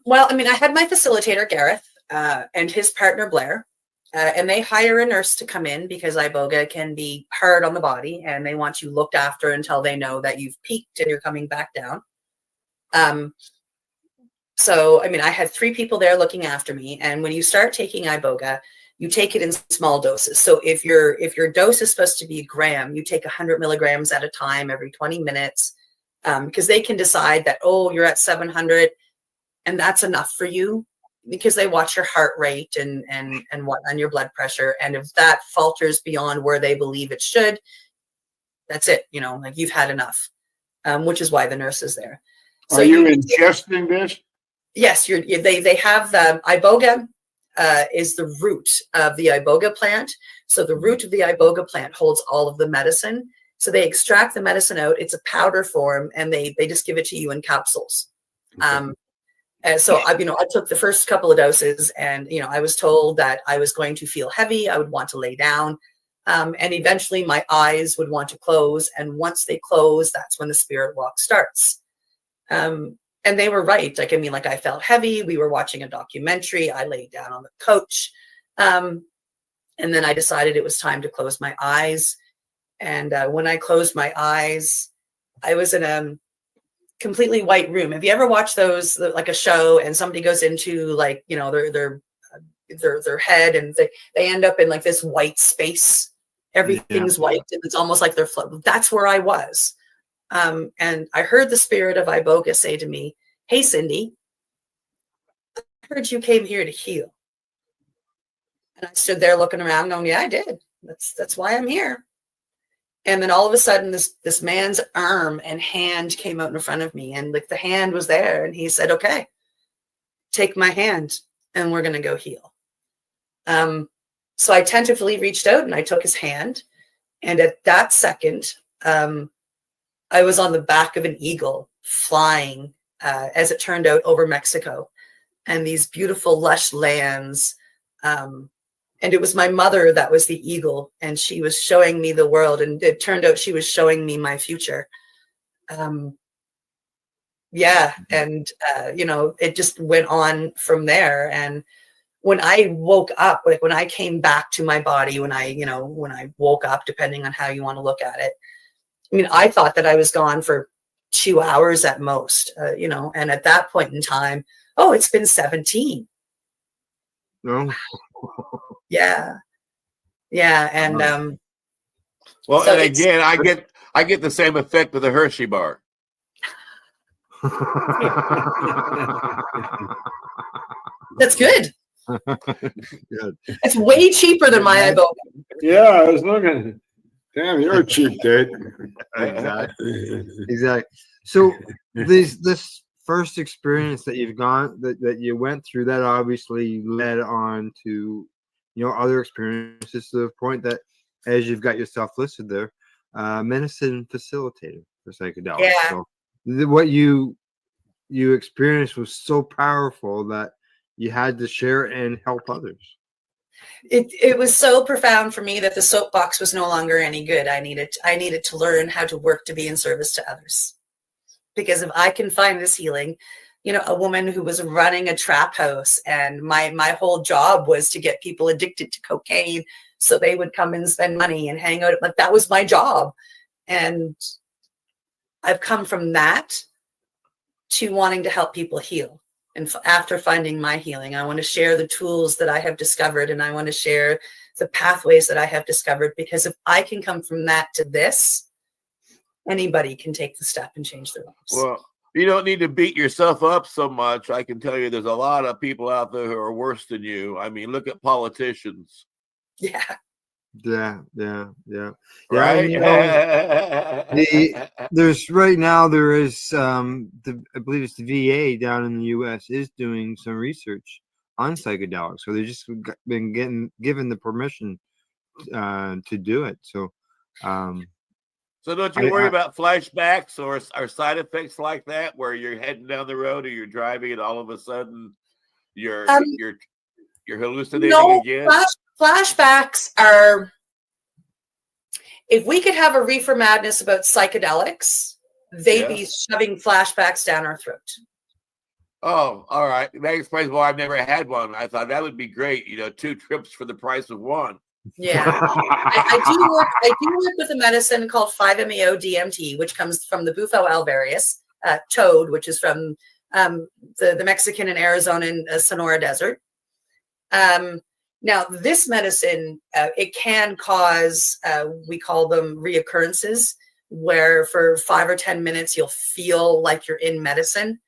Well, I mean, I had my facilitator, Gareth, and his partner, Blair, and they hire a nurse to come in because iboga can be hard on the body and they want you looked after until they know that you've peaked and you're coming back down. So, I mean, I had 3 people there looking after me. And when you start taking iboga, you take it in small doses. So if your dose is supposed to be a gram, you take 100 milligrams at a time every 20 minutes, because they can decide that, oh, you're at 700 and that's enough for you, because they watch your heart rate and what on your blood pressure. And if that falters beyond where they believe it should, that's it. Like you've had enough, which is why the nurse is there. So are you ingesting this? Yes, they have the iboga is the root of the iboga plant. So the root of the iboga plant holds all of the medicine. So they extract the medicine out. It's a powder form, and they just give it to you in capsules. And so I took the first couple of doses, and I was told that I was going to feel heavy. I would want to lay down, and eventually my eyes would want to close. And once they close, that's when the spirit walk starts. And they were right. I felt heavy. We were watching a documentary. I laid down on the couch. And then I decided it was time to close my eyes. And when I closed my eyes, I was in a completely white room. Have you ever watched those, like a show, and somebody goes into their head, and they end up in like this white space. Everything's white, and it's almost like they're floating. That's where I was. And I heard the spirit of iboga say to me, "Hey, Cindy, I heard you came here to heal." And I stood there looking around going, "Yeah, I did. That's why I'm here." And then all of a sudden, this man's arm and hand came out in front of me, and like the hand was there, and he said, "Okay, take my hand, and we're going to go heal." So I tentatively reached out and I took his hand, and at that second, I was on the back of an eagle flying, as it turned out, over Mexico and these beautiful, lush lands. And it was my mother that was the eagle, and she was showing me the world. And it turned out she was showing me my future. Yeah. And, it just went on from there. And when I woke up, like when I came back to my body, when I woke up, depending on how you want to look at it, I mean, I thought that I was gone for 2 hours at most, and at that point in time, it's been 17. No. Yeah. Yeah. And, well, so and again, I get the same effect with a Hershey bar. That's good. Good. It's way cheaper than my iboga. Yeah, I was looking. Damn, you're a cheap date. Exactly. So this first experience that you've gone that you went through, that obviously led on to other experiences, to the point that, as you've got yourself listed there, medicine facilitator for psychedelics. Yeah. So what you experienced was so powerful that you had to share it and help others. It was so profound for me that the soapbox was no longer any good. I needed to learn how to work to be in service to others. Because if I can find this healing, a woman who was running a trap house, and my whole job was to get people addicted to cocaine so they would come and spend money and hang out. Like, that was my job. And I've come from that to wanting to help people heal. And after finding my healing, I want to share the tools that I have discovered, and I want to share the pathways that I have discovered, because if I can come from that to this, anybody can take the step and change their lives. Well, you don't need to beat yourself up so much. I can tell you there's a lot of people out there who are worse than you. I mean, look at politicians. Yeah. Yeah. Right? There's right now, there is I believe it's the VA down in the US is doing some research on psychedelics. So they've just been given the permission to do it. So so don't you worry about flashbacks or side effects like that, where you're heading down the road or you're driving and all of a sudden you're hallucinating again? Flashbacks are, if we could have a reefer madness about psychedelics, they'd be shoving flashbacks down our throat. Oh, all right. That explains why I've never had one. I thought that would be great. 2 trips for the price of one. Yeah, I do work with a medicine called 5-MeO DMT, which comes from the Bufo alvarius, toad, which is from the Mexican and Arizonan Sonora Desert. Now, this medicine, it can cause, we call them reoccurrences, where for 5 or 10 minutes, you'll feel like you're in medicine.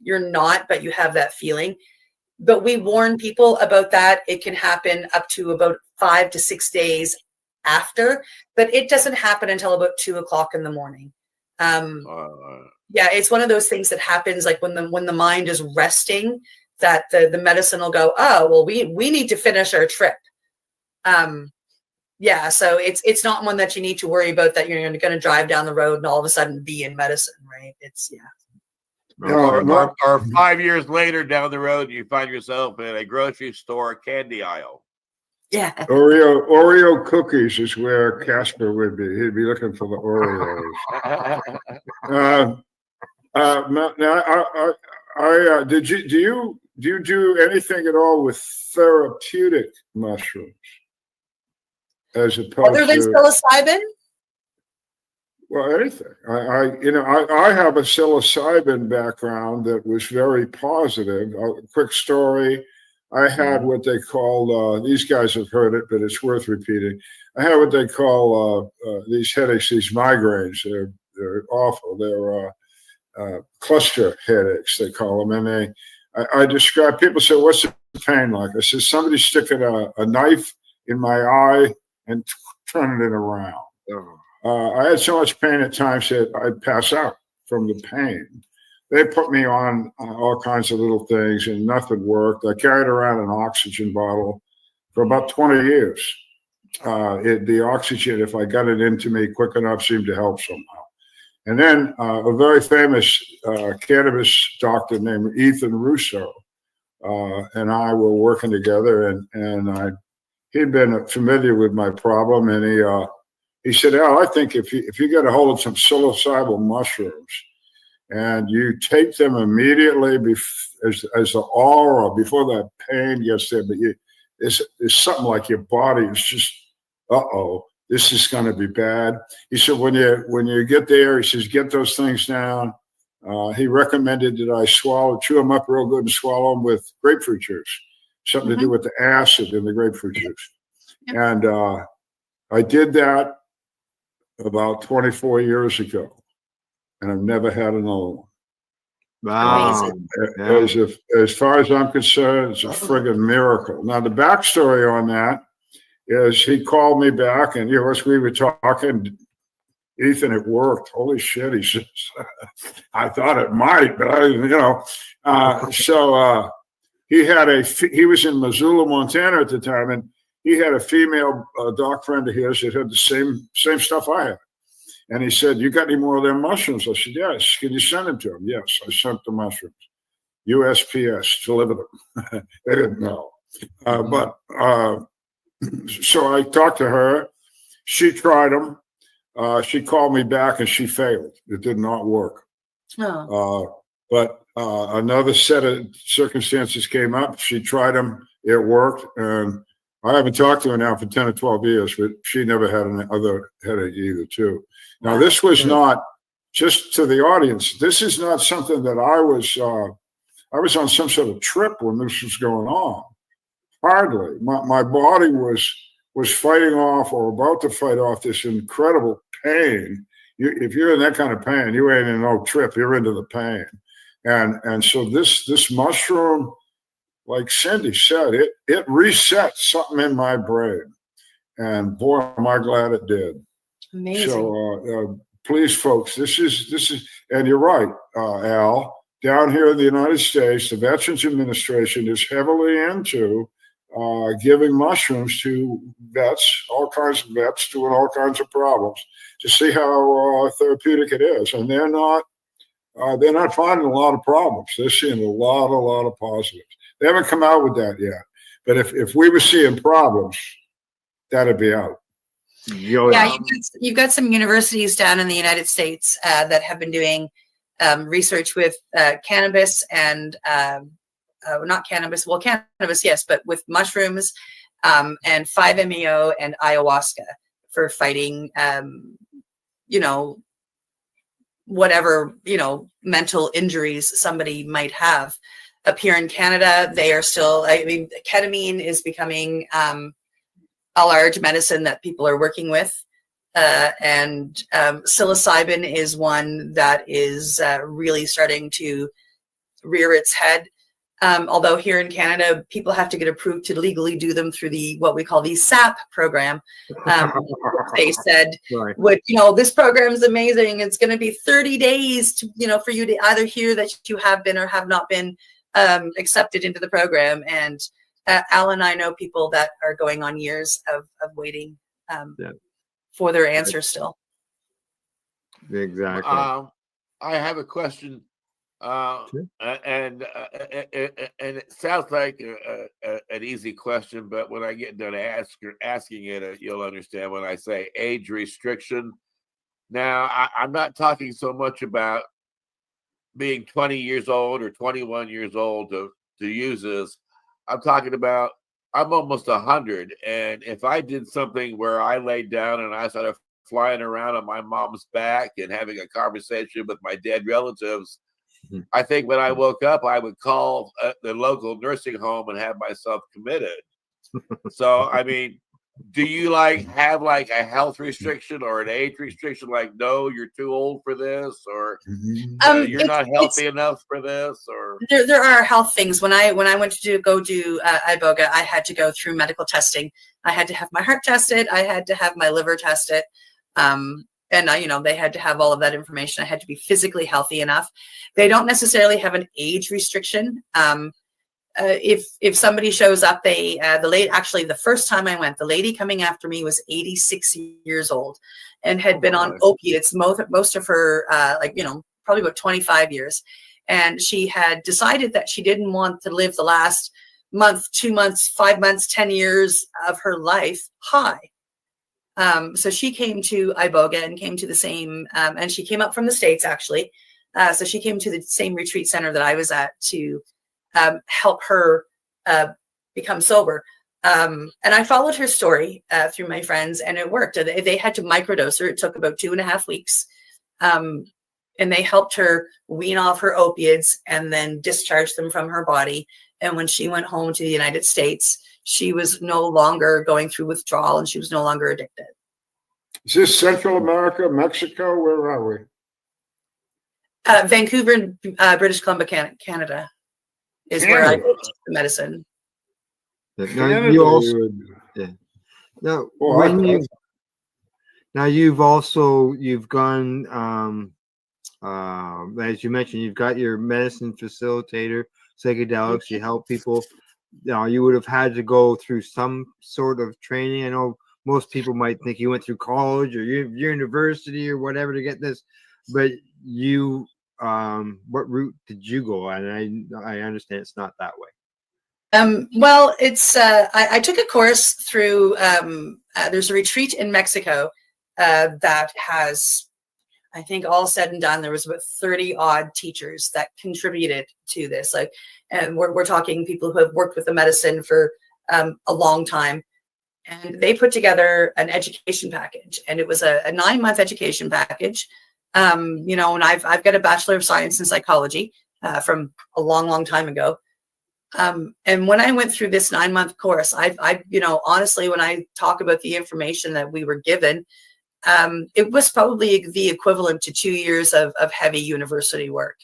You're not, but you have that feeling. But we warn people about that. It can happen up to about 5 to 6 days after, but it doesn't happen until about 2 o'clock in the morning. Yeah, it's one of those things that happens like when the mind is resting, that the medicine will go, oh, well, we need to finish our trip. Yeah, so it's not one that you need to worry about that you're going to drive down the road and all of a sudden be in medicine, right? It's Or 5 years later down the road, you find yourself in a grocery store candy aisle. Yeah. Oreo cookies is where Casper would be. He'd be looking for the Oreos. Now, do you do anything at all with therapeutic mushrooms as opposed other than psilocybin? Well, anything. I have a psilocybin background that was very positive. A quick story. I had what they call, these guys have heard it, but it's worth repeating. I had what they call these headaches, these migraines. They're awful. They're cluster headaches, they call them. And I describe, people say, what's the pain like? I said, somebody sticking a knife in my eye and turning it around. I had so much pain at times that I'd pass out from the pain. They put me on all kinds of little things and nothing worked. I carried around an oxygen bottle for about 20 years. The oxygen, if I got it into me quick enough, seemed to help somehow. And then a very famous cannabis doctor named Ethan Russo and I were working together, and he'd been familiar with my problem, and he said, Al, I think if you get a hold of some psilocybin mushrooms and you take them immediately as the aura before that pain gets there, but it's something like your body is just, this is going to be bad. He said, when you get there, he says, get those things down. He recommended that I chew them up real good and swallow them with grapefruit juice, something to do with the acid in the grapefruit juice. And I did that about 24 years ago, and I've never had another one. Wow. As far as I'm concerned, it's a friggin' miracle. Now, the backstory on that is he called me back, and as we were talking, Ethan, it worked. Holy shit, he says. I thought it might, but so he was in Missoula, Montana at the time, and he had a female doc friend of his that had the same stuff I had. And he said, you got any more of them mushrooms? I said, yes. Can you send them to him? Yes, I sent the mushrooms. USPS delivered them. They didn't know. So I talked to her. She tried them. She called me back and she failed. It did not work. But another set of circumstances came up. She tried them. It worked. And I haven't talked to her now for 10 or 12 years, but she never had another headache either, too. Now, this was not, just to the audience, this is not something that I was on some sort of trip when this was going on. Hardly. My body was fighting off or about to fight off this incredible pain. If you're in that kind of pain, you ain't in no trip. You're into the pain. And so this mushroom, like Cindy said, it reset something in my brain. And boy, am I glad it did. Amazing. So please, folks, this is, and you're right, Al, down here in the United States, the Veterans Administration is heavily into giving mushrooms to vets, all kinds of vets doing all kinds of problems, to see how therapeutic it is. And they're not finding a lot of problems. They're seeing a lot of positives. They haven't come out with that yet. But if we were seeing problems, that'd be out. Yeah, you've got some universities down in the United States that have been doing research with cannabis and not cannabis, well, cannabis, yes, but with mushrooms and 5-MeO and ayahuasca for fighting, whatever, mental injuries somebody might have. Up here in Canada, they are still, ketamine is becoming a large medicine that people are working with. And psilocybin is one that is really starting to rear its head. Although here in Canada, people have to get approved to legally do them through what we call the SAP program. They said, this program is amazing. It's going to be 30 days to, for you to either hear that you have been or have not been accepted into the program. And Al and I know people that are going on years of waiting for their answer still. Exactly. I have a question. And it sounds like an easy question, but when I get done asking it, you'll understand when I say age restriction. Now, I'm not talking so much about being 20 years old or 21 years old to use this. I'm talking about I'm almost 100, and if I did something where I laid down and I started flying around on my mom's back and having a conversation with my dead relatives, I think when I woke up, I would call the local nursing home and have myself committed. So, I mean, do you have a health restriction or an age restriction? Like, no, you're too old for this, or you're not healthy enough for this, or there are health things. When I went to go do iboga, I had to go through medical testing. I had to have my heart tested. I had to have my liver tested. And they had to have all of that information. I had to be physically healthy enough. They don't necessarily have an age restriction. If somebody shows up, the first time I went, the lady coming after me was 86 years old and had been on opiates most of her, probably about 25 years. And she had decided that she didn't want to live the last month, 2 months, 5 months, 10 years of her life high. So she came to iboga and came to the same, and she came up from the States actually. So she came to the same retreat center that I was at to help her become sober. And I followed her story through my friends, and it worked. They had to microdose her. It took about 2.5 weeks. And they helped her wean off her opiates and then discharge them from her body. And when she went home to the United States, she was no longer going through withdrawal and she was no longer addicted. Is this Central America, Mexico? Where are we? Vancouver, British Columbia, Canada is where I took the medicine. Now, you also, now you've gone, as you mentioned, you've got your medicine facilitator, psychedelics, you help people. You would have had to go through some sort of training. I know most people might think you went through college or university or whatever to get this, but you, what route did you go? And I understand it's not that way. Well, it's I took a course through. There's a retreat in Mexico that has, I think, all said and done, there was about 30 odd teachers that contributed to this. And we're talking people who have worked with the medicine for a long time. And they put together an education package, and it was a 9-month education package. And I've got a Bachelor of Science in Psychology from a long, long time ago. And when I went through this 9-month course, I honestly, when I talk about the information that we were given, it was probably the equivalent to 2 years of heavy university work.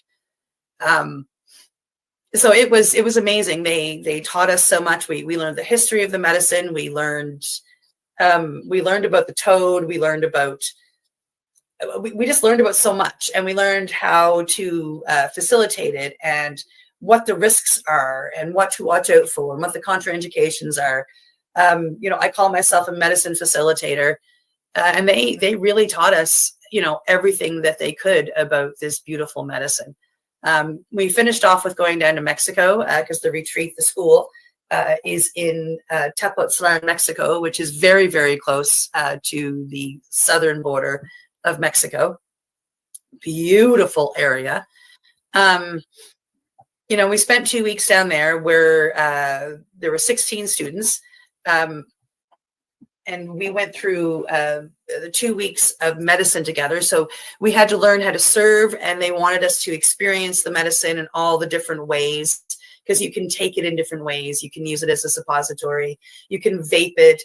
So it was amazing. They taught us so much. We learned the history of the medicine. We learned about the toad. We learned about, we just learned about so much, and we learned how to facilitate it and what the risks are and what to watch out for and what the contraindications are. I call myself a medicine facilitator, and they really taught us, everything that they could about this beautiful medicine. We finished off with going down to Mexico because the school is in Tepoztlan, Mexico, which is very, very close to the southern border of Mexico. Beautiful area. We spent 2 weeks down there where there were 16 students. And we went through the 2 weeks of medicine together. So we had to learn how to serve, and they wanted us to experience the medicine in all the different ways, because you can take it in different ways. You can use it as a suppository. You can vape it.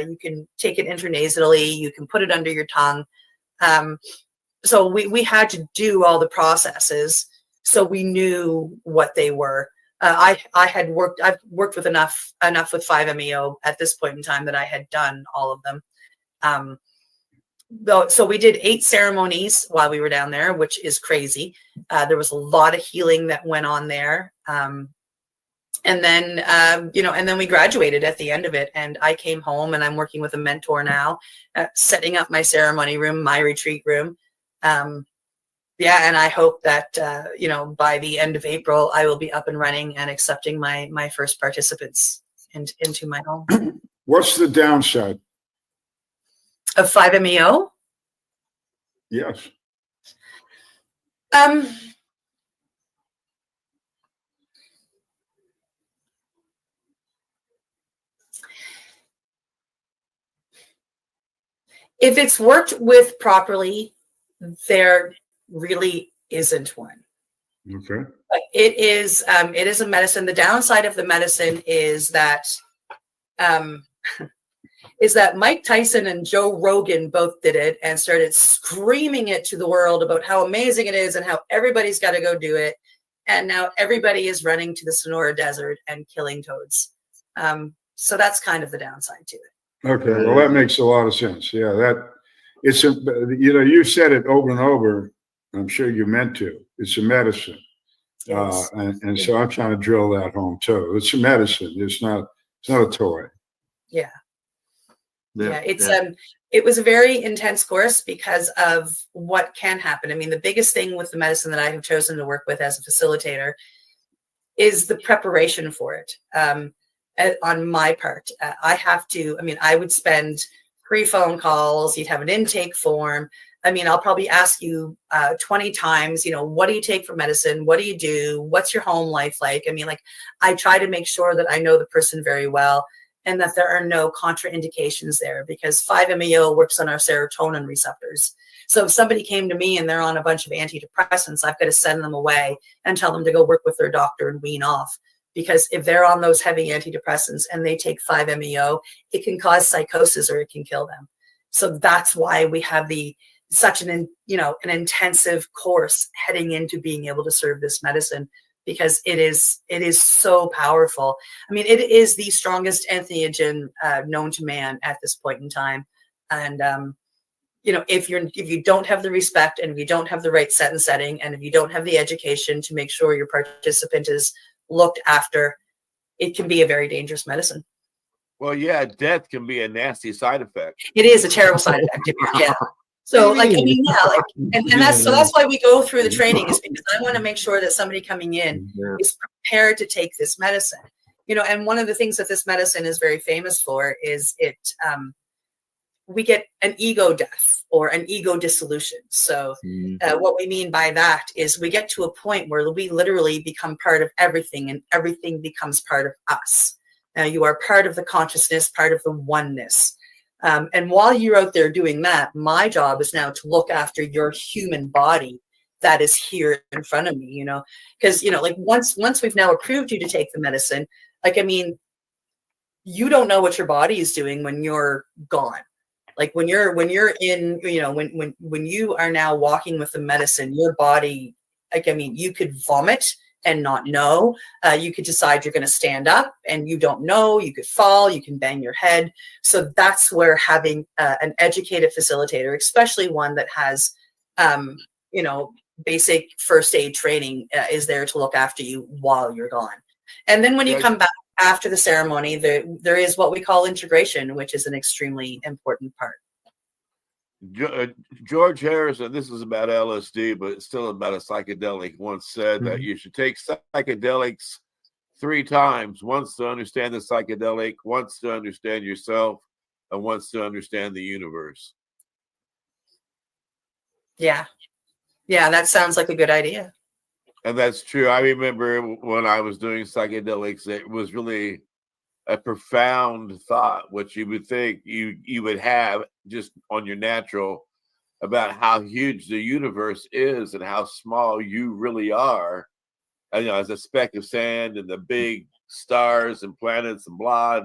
You can take it intranasally. You can put it under your tongue. So we had to do all the processes, so we knew what they were. I've worked with enough with 5-MeO at this point in time that I had done all of them. So we did 8 ceremonies while we were down there, which is crazy. There was a lot of healing that went on there. And then we graduated at the end of it, and I came home, and I'm working with a mentor now, setting up my ceremony room, my retreat room. And I hope that, by the end of April, I will be up and running and accepting my first participants into my home. What's the downside? Of 5-MeO? Yes. If it's worked with properly, there really isn't one. Okay. But it is a medicine. The downside of the medicine is that Mike Tyson and Joe Rogan both did it and started screaming it to the world about how amazing it is and how everybody's got to go do it. And now everybody is running to the Sonora Desert and killing toads. So that's kind of the downside to it. Okay. Well, that makes a lot of sense. Yeah, you said it over and over. I'm sure you meant to. It's a medicine. Yes. And so I'm trying to drill that home too. It's a medicine. It's not a toy. Yeah. It was a very intense course because of what can happen. I mean, the biggest thing with the medicine that I have chosen to work with as a facilitator is the preparation for it. On my part, I would spend 3 phone calls. You'd have an intake form. I mean, I'll probably ask you 20 times, what do you take for medicine? What do you do? What's your home life like? I mean, I try to make sure that I know the person very well and that there are no contraindications there, because 5-MeO works on our serotonin receptors. So if somebody came to me and they're on a bunch of antidepressants, I've got to send them away and tell them to go work with their doctor and wean off. Because if they're on those heavy antidepressants and they take 5-MeO, it can cause psychosis or it can kill them. So that's why we have such an intensive course heading into being able to serve this medicine, because it is so powerful. I mean, it is the strongest entheogen known to man at this point in time. And if you don't have the respect, and if you don't have the right set and setting, and if you don't have the education to make sure your participant is looked after, it can be a very dangerous medicine. Well, yeah, death can be a nasty side effect. It is a terrible side effect. Yeah. So and that's why we go through the training, is because I want to make sure that somebody coming in is prepared to take this medicine. And one of the things that this medicine is very famous for is we get an ego death or an ego dissolution. So what we mean by that is we get to a point where we literally become part of everything, and everything becomes part of us. Now you are part of the consciousness, part of the oneness. And while you're out there doing that, my job is now to look after your human body that is here in front of me, because, once we've now approved you to take the medicine, you don't know what your body is doing when you're gone. When you're in, when you are now walking with the medicine, your body, you could vomit and not know. You could decide you're going to stand up and you don't know. You could fall, you can bang your head. So that's where having an educated facilitator, especially one that has, basic first aid training, is there to look after you while you're gone. And then when you come back after the ceremony, there is what we call integration, which is an extremely important part. George Harrison, this is about LSD, but it's still about a psychedelic, once said that you should take psychedelics 3 times: once to understand the psychedelic, once to understand yourself, and once to understand the universe. Yeah. Yeah, that sounds like a good idea. And that's true. I remember when I was doing psychedelics, it was really a profound thought, which you would think you would have just on your natural, about how huge the universe is and how small you really are. And, as a speck of sand and the big stars and planets and blah,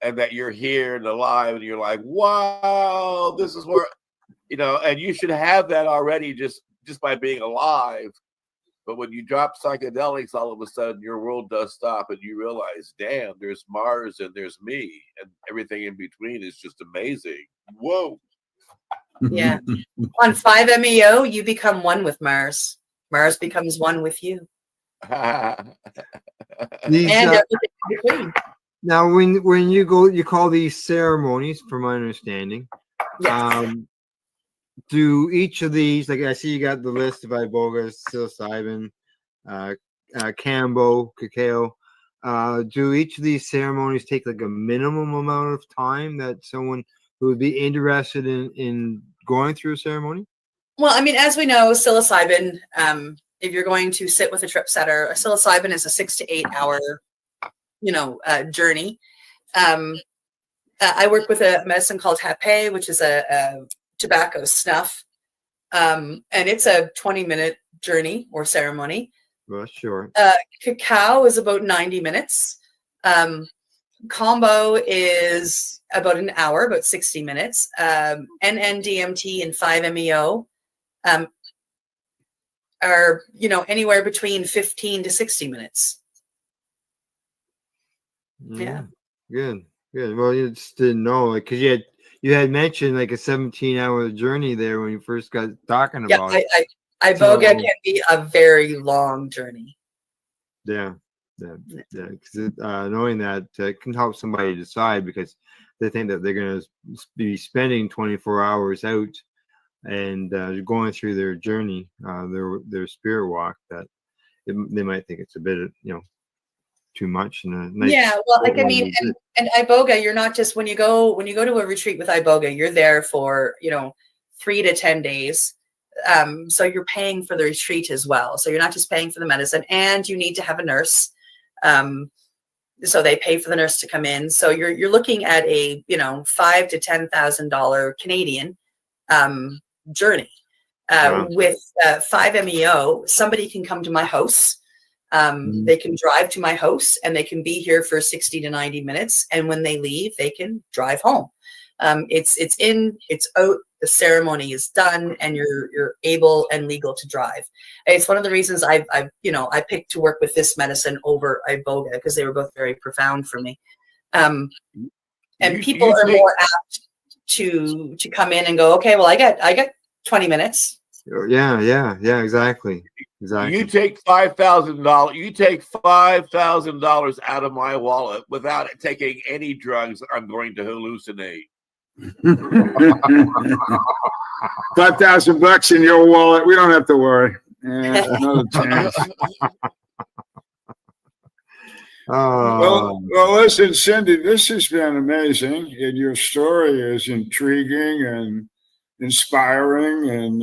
and that you're here and alive, and you're like, wow, this is where, and you should have that already just by being alive. But when you drop psychedelics, all of a sudden your world does stop, and you realize, damn, there's Mars and there's me, and everything in between is just amazing. Whoa. Yeah. On 5-MeO, you become one with Mars. Mars becomes one with you. These, And everything in between. now, when you go, you call these ceremonies, from my understanding. Yes. Do each of these, like I see you got the list of iboga, psilocybin, cambo, cacao. Do each of these ceremonies take like a minimum amount of time that someone who would be interested in going through a ceremony? Well, I mean, as we know, psilocybin, if you're going to sit with a trip setter, a psilocybin is a 6 to 8 hour, journey. I work with a medicine called toke, which is a tobacco snuff. And it's a 20-minute journey or ceremony. Well, sure. Cacao is about 90 minutes. Combo is about an hour, about 60 minutes. NNDMT and 5-MeO are, anywhere between 15 to 60 minutes. Yeah. Good. Well, you just didn't know, like, because you had mentioned like a 17-hour journey there when you first got talking about it. Iboga can be a very long journey. Yeah. Because knowing that can help somebody decide, because they think that they're going to be spending 24 hours out and going through their journey, their spirit walk, that they might think it's a bit, too much. And and iboga, you're not just, when you go to a retreat with iboga, you're there for 3 to 10 days. So you're paying for the retreat as well. So you're not just paying for the medicine, and you need to have a nurse. So they pay for the nurse to come in. So you're looking at a $5,000 to $10,000 Canadian journey. Wow. With 5-MeO, somebody can come to my house. They can drive to my house, and they can be here for 60 to 90 minutes. And when they leave, they can drive home. It's in, it's out, the ceremony is done, and you're able and legal to drive. It's one of the reasons I picked to work with this medicine over iboga, because they were both very profound for me. And people are more apt to come in and go, okay, well, I got 20 minutes. Yeah, exactly. You take $5,000. You take $5,000 out of my wallet without taking any drugs. I'm going to hallucinate. $5,000 in your wallet. We don't have to worry. Another chance. Well, listen, Cindy, this has been amazing, and your story is intriguing and inspiring, and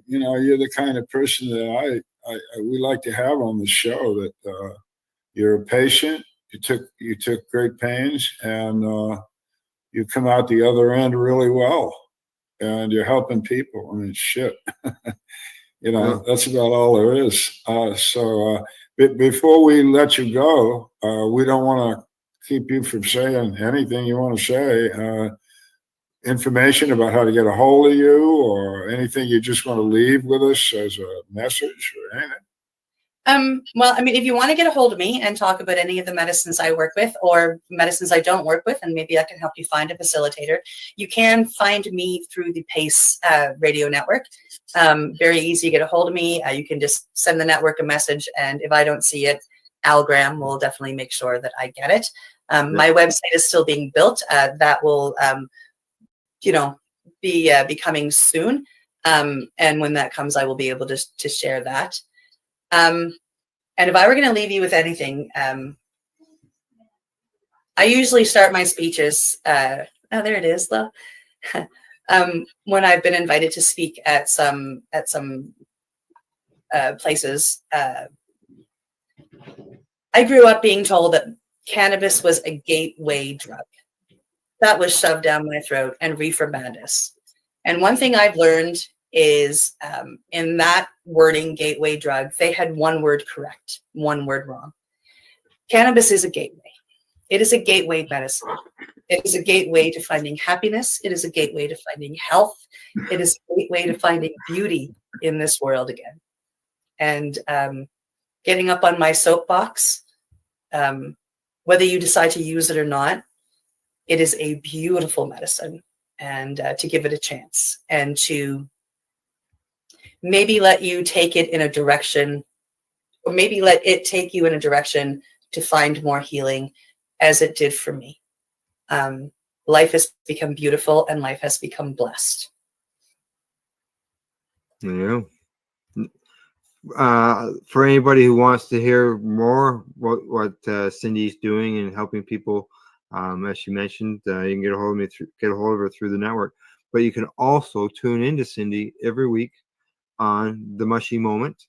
you're the kind of person that we like to have on the show. That you're a patient. You took great pains, and you come out the other end really well, and you're helping people. I mean, shit. That's about all there is. So before we let you go, we don't want to keep you from saying anything you want to say. Information about how to get a hold of you, or anything you just want to leave with us as a message or anything. Well, I mean, if you want to get a hold of me and talk about any of the medicines I work with, or medicines I don't work with, and maybe I can help you find a facilitator, you can find me through the PACE radio network. Very easy to get a hold of me. You can just send the network a message, and if I don't see it, Al Graham will definitely make sure that I get it. My website is still being built. That will, be coming soon. And when that comes, I will be able to share that. And if I were going to leave you with anything, I usually start my speeches. Oh, there it is, though. When I've been invited to speak at some places, I grew up being told that cannabis was a gateway drug. That was shoved down my throat, and reefer madness. And one thing I've learned is in that wording, gateway drug, they had one word correct, one word wrong. Cannabis is a gateway. It is a gateway medicine. It is a gateway to finding happiness. It is a gateway to finding health. It is a gateway to finding beauty in this world again. And getting up on my soapbox, whether you decide to use it or not, it is a beautiful medicine, and to give it a chance and to maybe let you take it in a direction, or maybe let it take you in a direction to find more healing, as it did for me. Life has become beautiful and life has become blessed. Yeah. For anybody who wants to hear more what Cindy's doing and helping people, as she mentioned, you can get a hold of her through the network. But you can also tune into Cindy every week on the Mushy Moment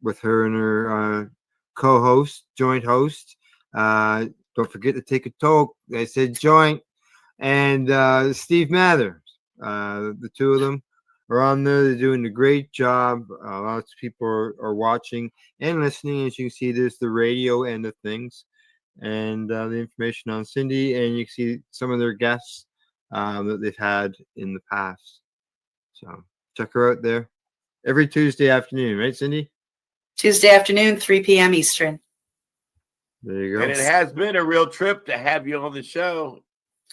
with her and her co-host, joint host. Don't forget to take a toke. I said joint. And Steve Mather. The two of them are on there. They're doing a great job. Lots of people are watching and listening. As you can see, there's the radio end of things and the information on Cindy. And you can see some of their guests that they've had in the past. So check her out there every Tuesday afternoon, right, Cindy? Tuesday afternoon, 3 p.m. Eastern. There you go. And it has been a real trip to have you on the show.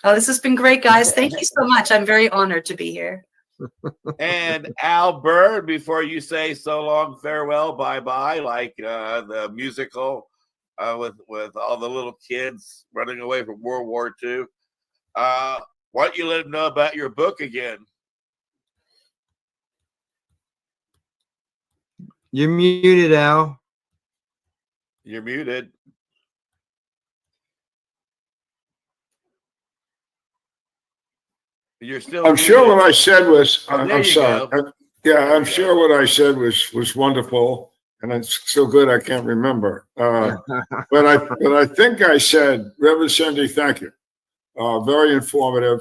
Oh, this has been great, guys. Thank you so much. I'm very honored to be here. And Al Bird, before you say so long, farewell, bye-bye, like the musical with all the little kids running away from World War II, why don't you let them know about your book again? You're muted, Al. You're muted. You're still. I'm sure what I said was. Oh, there I'm you sorry. go. Yeah, I'm sure what I said was wonderful, and it's so good I can't remember. But I think I said, Reverend Cindy, thank you. Very informative.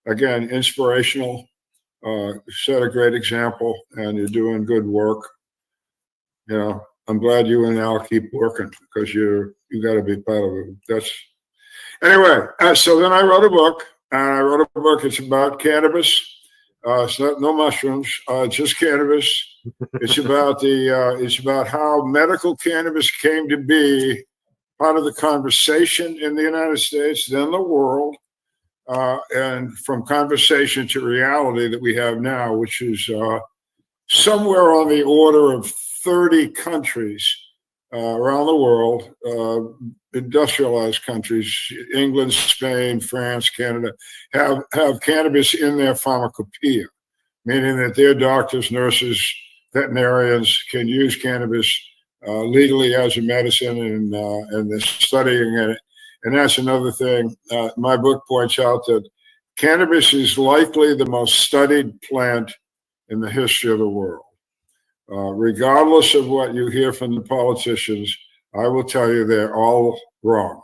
Again, inspirational. Set a great example, and you're doing good work. You know, I'm glad you and Al keep working because you got to be part of it. That's anyway. So then I wrote a book. It's about cannabis. It's no mushrooms. Just cannabis. It's about how medical cannabis came to be part of the conversation in the United States, then the world, and from conversation to reality that we have now, which is somewhere on the order of 30 countries around the world, industrialized countries, England, Spain, France, Canada, have cannabis in their pharmacopoeia, meaning that their doctors, nurses, veterinarians can use cannabis legally as a medicine, and they're studying it. And that's another thing. My book points out that cannabis is likely the most studied plant in the history of the world. Regardless of what you hear from the politicians, I will tell you they're all wrong.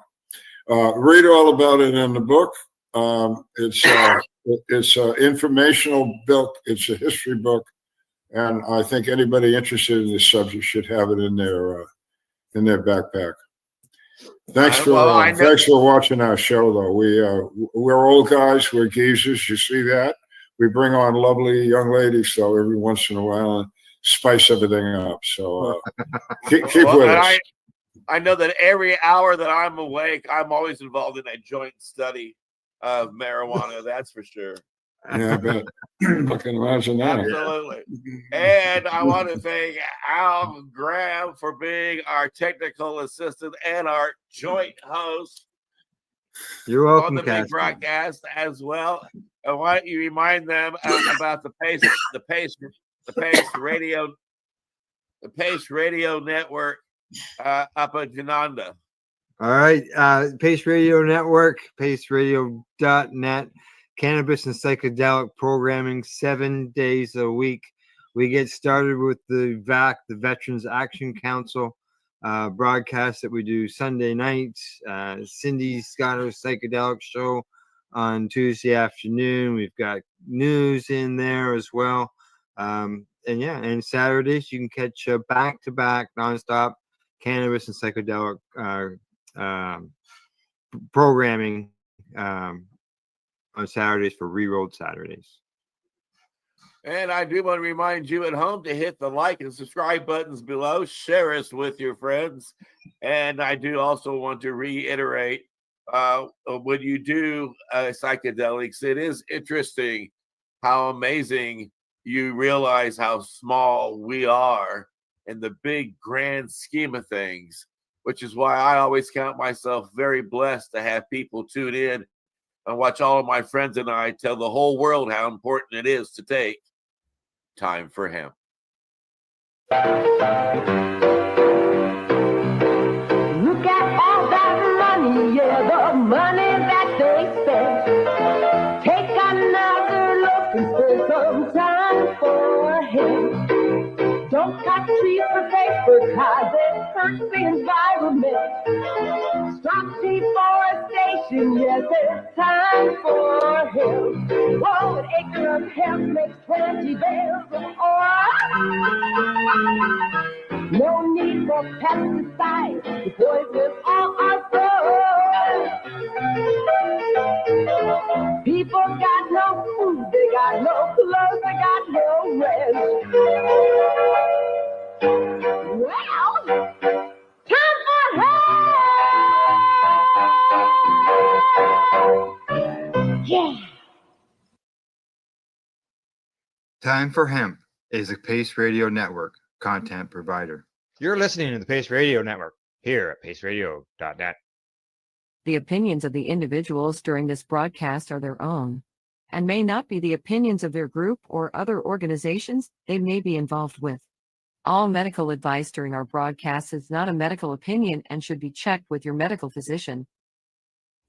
Read all about it in the book. It's an informational book. It's a history book, and I think anybody interested in this subject should have it in their backpack. Thanks for watching our show, though. We're old guys. We're geezers. You see that? We bring on lovely young ladies, so every once in a while, and spice everything up. So keep with us. I know that every hour that I'm awake, I'm always involved in a joint study of marijuana. That's for sure. Yeah, I bet. I can imagine that. Absolutely. And I want to thank Al Graham for being our technical assistant and our joint host. You're welcome, on the big broadcast as well. And why don't you remind them about the Pace Radio the Pace Radio Network up in Jananda. All right. Pace Radio Network, paceradio.net, cannabis and psychedelic programming 7 days a week. We get started with the VAC, the Veterans Action Council broadcast that we do Sunday nights. Cindy's got her psychedelic show on Tuesday afternoon. We've got news in there as well. And Saturdays you can catch back-to-back nonstop cannabis and psychedelic programming on Saturdays for Rerolled Saturdays. And I do want to remind you at home to hit the like and subscribe buttons below. Share us with your friends. And I do also want to reiterate, when you do psychedelics, it is interesting how amazing you realize how small we are in the big grand scheme of things, which is why I always count myself very blessed to have people tune in and watch all of my friends and I tell the whole world how important it is to take time for him. Look at all that money, yeah, the money that they spend. Take another look and spend some time for him. Don't cut trees for paper, cause it hurts the environment. Stop deforestation, yes, it's time for him. Whoa, an acre of hemp makes 20 bales of oil. No need for pesticides to poison all our soil. People got no food, they got no clothes, they got no rest. Well, time for hemp! Yeah. Time for Hemp is a Pace Radio Network content provider. You're listening to the Pace Radio Network here at paceradio.net. The opinions of the individuals during this broadcast are their own and may not be the opinions of their group or other organizations they may be involved with. All medical advice during our broadcast is not a medical opinion and should be checked with your medical physician.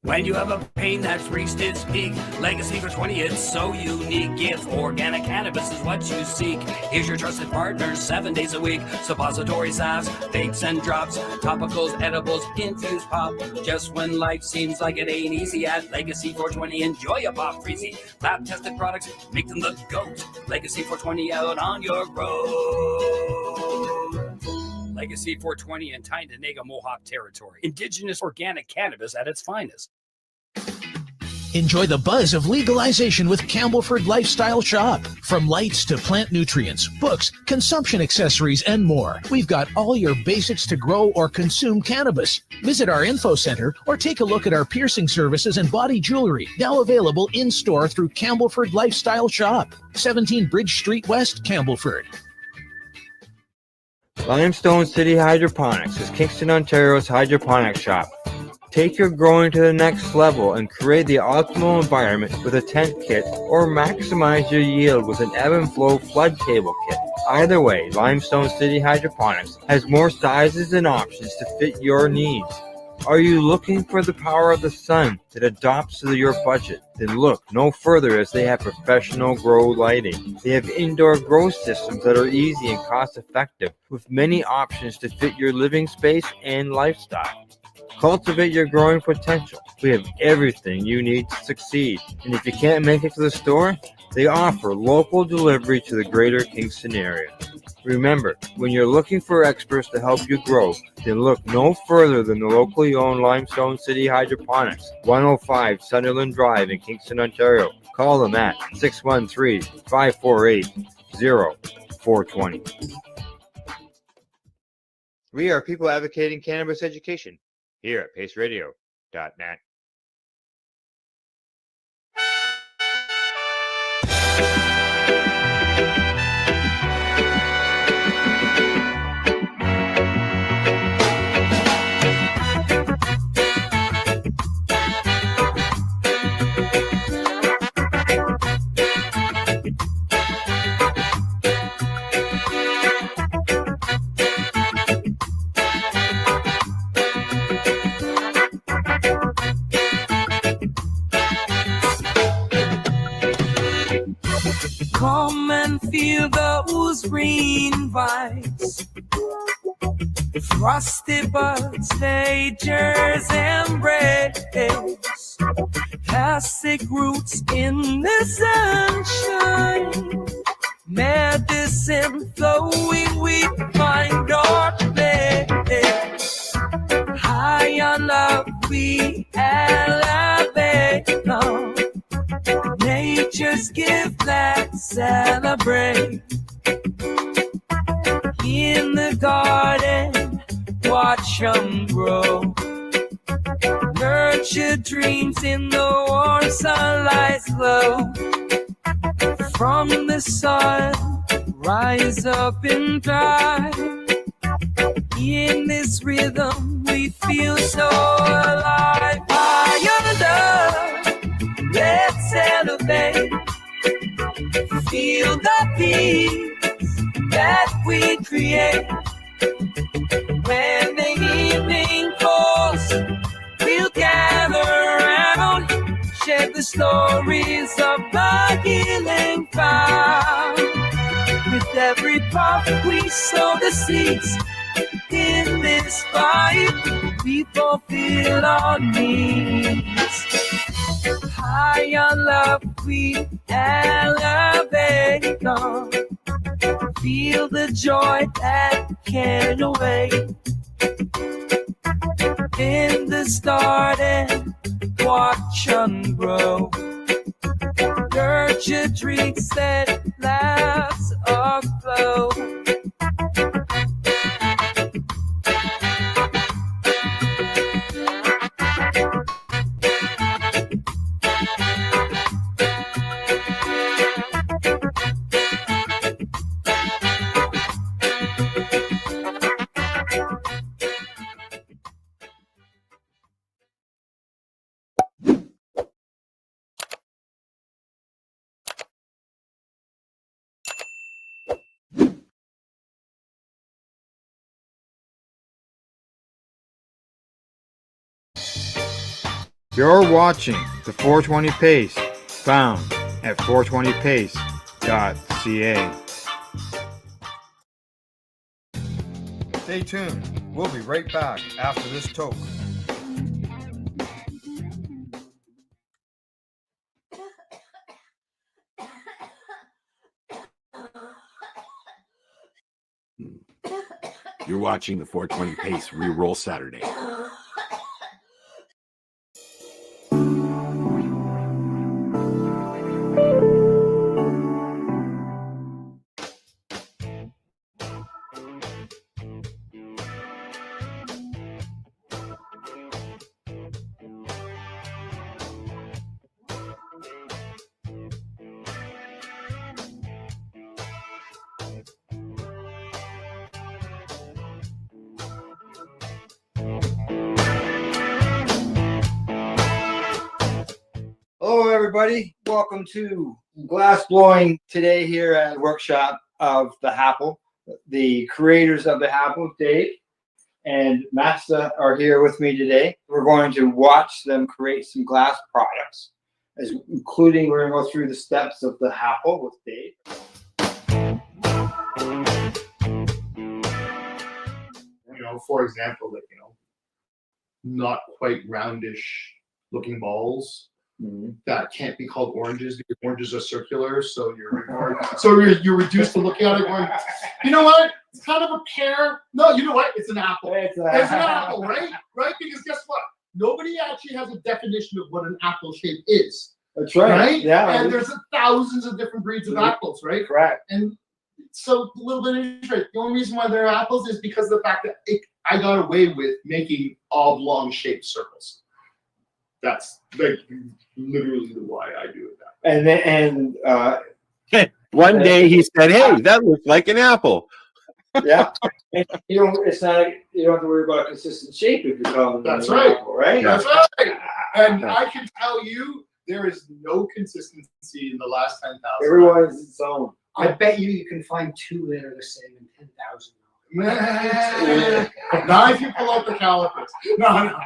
When you have a pain that's reached its peak, Legacy for 20, it's so unique. If organic cannabis is what you seek, here's your trusted partners 7 days a week. Suppository salves, vapes and drops, topicals, edibles, infused pop. Just when life seems like it ain't easy at Legacy 420, enjoy a pop freezy. Lab tested products, make them the GOAT. Legacy 420 out on your road. Legacy 420 in Tyndonega Mohawk territory. Indigenous organic cannabis at its finest. Enjoy the buzz of legalization with Campbellford Lifestyle Shop. From lights to plant nutrients, books, consumption accessories, and more. We've got all your basics to grow or consume cannabis. Visit our info center or take a look at our piercing services and body jewelry, now available in-store through Campbellford Lifestyle Shop. 17 Bridge Street West, Campbellford. Limestone City Hydroponics is Kingston, Ontario's hydroponics shop. Take your growing to the next level and create the optimal environment with a tent kit or maximize your yield with an ebb and flow flood table kit. Either way, Limestone City Hydroponics has more sizes and options to fit your needs. Are you looking for the power of the sun that adapts to your budget? Then look no further, as they have professional grow lighting. They have indoor grow systems that are easy and cost effective with many options to fit your living space and lifestyle. Cultivate your growing potential. We have everything you need to succeed. And if you can't make it to the store, they offer local delivery to the greater Kingston area. Remember, when you're looking for experts to help you grow, then look no further than the locally owned Limestone City Hydroponics, 105 Sunderland Drive in Kingston, Ontario. Call them at 613-548-0420. We are people advocating cannabis education here at paceradio.net. Come and feel those green vibes. Frosty buds, nature's embrace. Classic roots in the sunshine. Medicine flowing, we find our place. High on love, we elevate. Now, nature's gift, let's celebrate. In the garden, watch them grow. Nurture dreams in the warm sunlight's glow. From the sun, rise up and thrive. In this rhythm, we feel so alive. Higher love, let's elevate. Feel the peace that we create. When the evening falls, we'll gather around, share the stories of the healing found. With every puff we sow the seeds in this fight, we fulfill our needs. High on love, we elevate on. Feel the joy that can't wait. In the garden, watch them grow. Nurture dreams that last aflow. You're watching the 420 Pace, found at 420pace.ca. Stay tuned. We'll be right back after this toke. You're watching the 420 Pace Reroll Saturday. Hello, everybody. Welcome to glass blowing today here at the workshop of the Happle. The creators of the Happle, Dave and Masta, are here with me today. We're going to watch them create some glass products, including we're going to go through the steps of the Happle with Dave. You know, for example, like, you know, not quite roundish looking balls. That can't be called oranges because oranges are circular, so you're reduced to looking at it going, you know what? It's kind of a pear. No, you know what? It's an apple. It's an apple, right? Right? Because guess what? Nobody actually has a definition of what an apple shape is. That's right. Right? Yeah. And there's thousands of different breeds of apples, right? Correct. And so a little bit of interest. The only reason why they're apples is because of the fact that I got away with making oblong shaped circles. That's like literally the why I do it that way. And One day he said, "Hey, that looks like an apple." Yeah. You don't have to worry about a consistent shape if you're calling them That's an right. apple, right? That's right. And I can tell you, there is no consistency in the last 10,000. Everyone is its own. I bet you can find two that are the same in 10,000. Not if you pull out the calipers. No.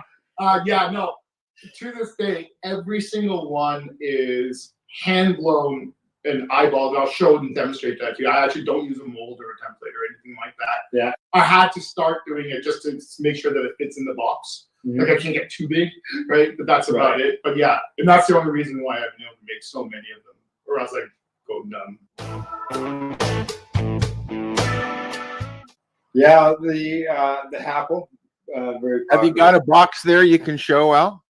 To this day, every single one is hand blown and eyeball it. I'll show and demonstrate that to you. I actually don't use a mold or a template or anything like that. Yeah. I had to start doing it just to make sure that it fits in the box. Like I can't get too big, right? But that's about it. But yeah, and that's the only reason why I've been able to make so many of them, or else I go numb. Yeah, the apple. Very Have you got a box there you can show, Al?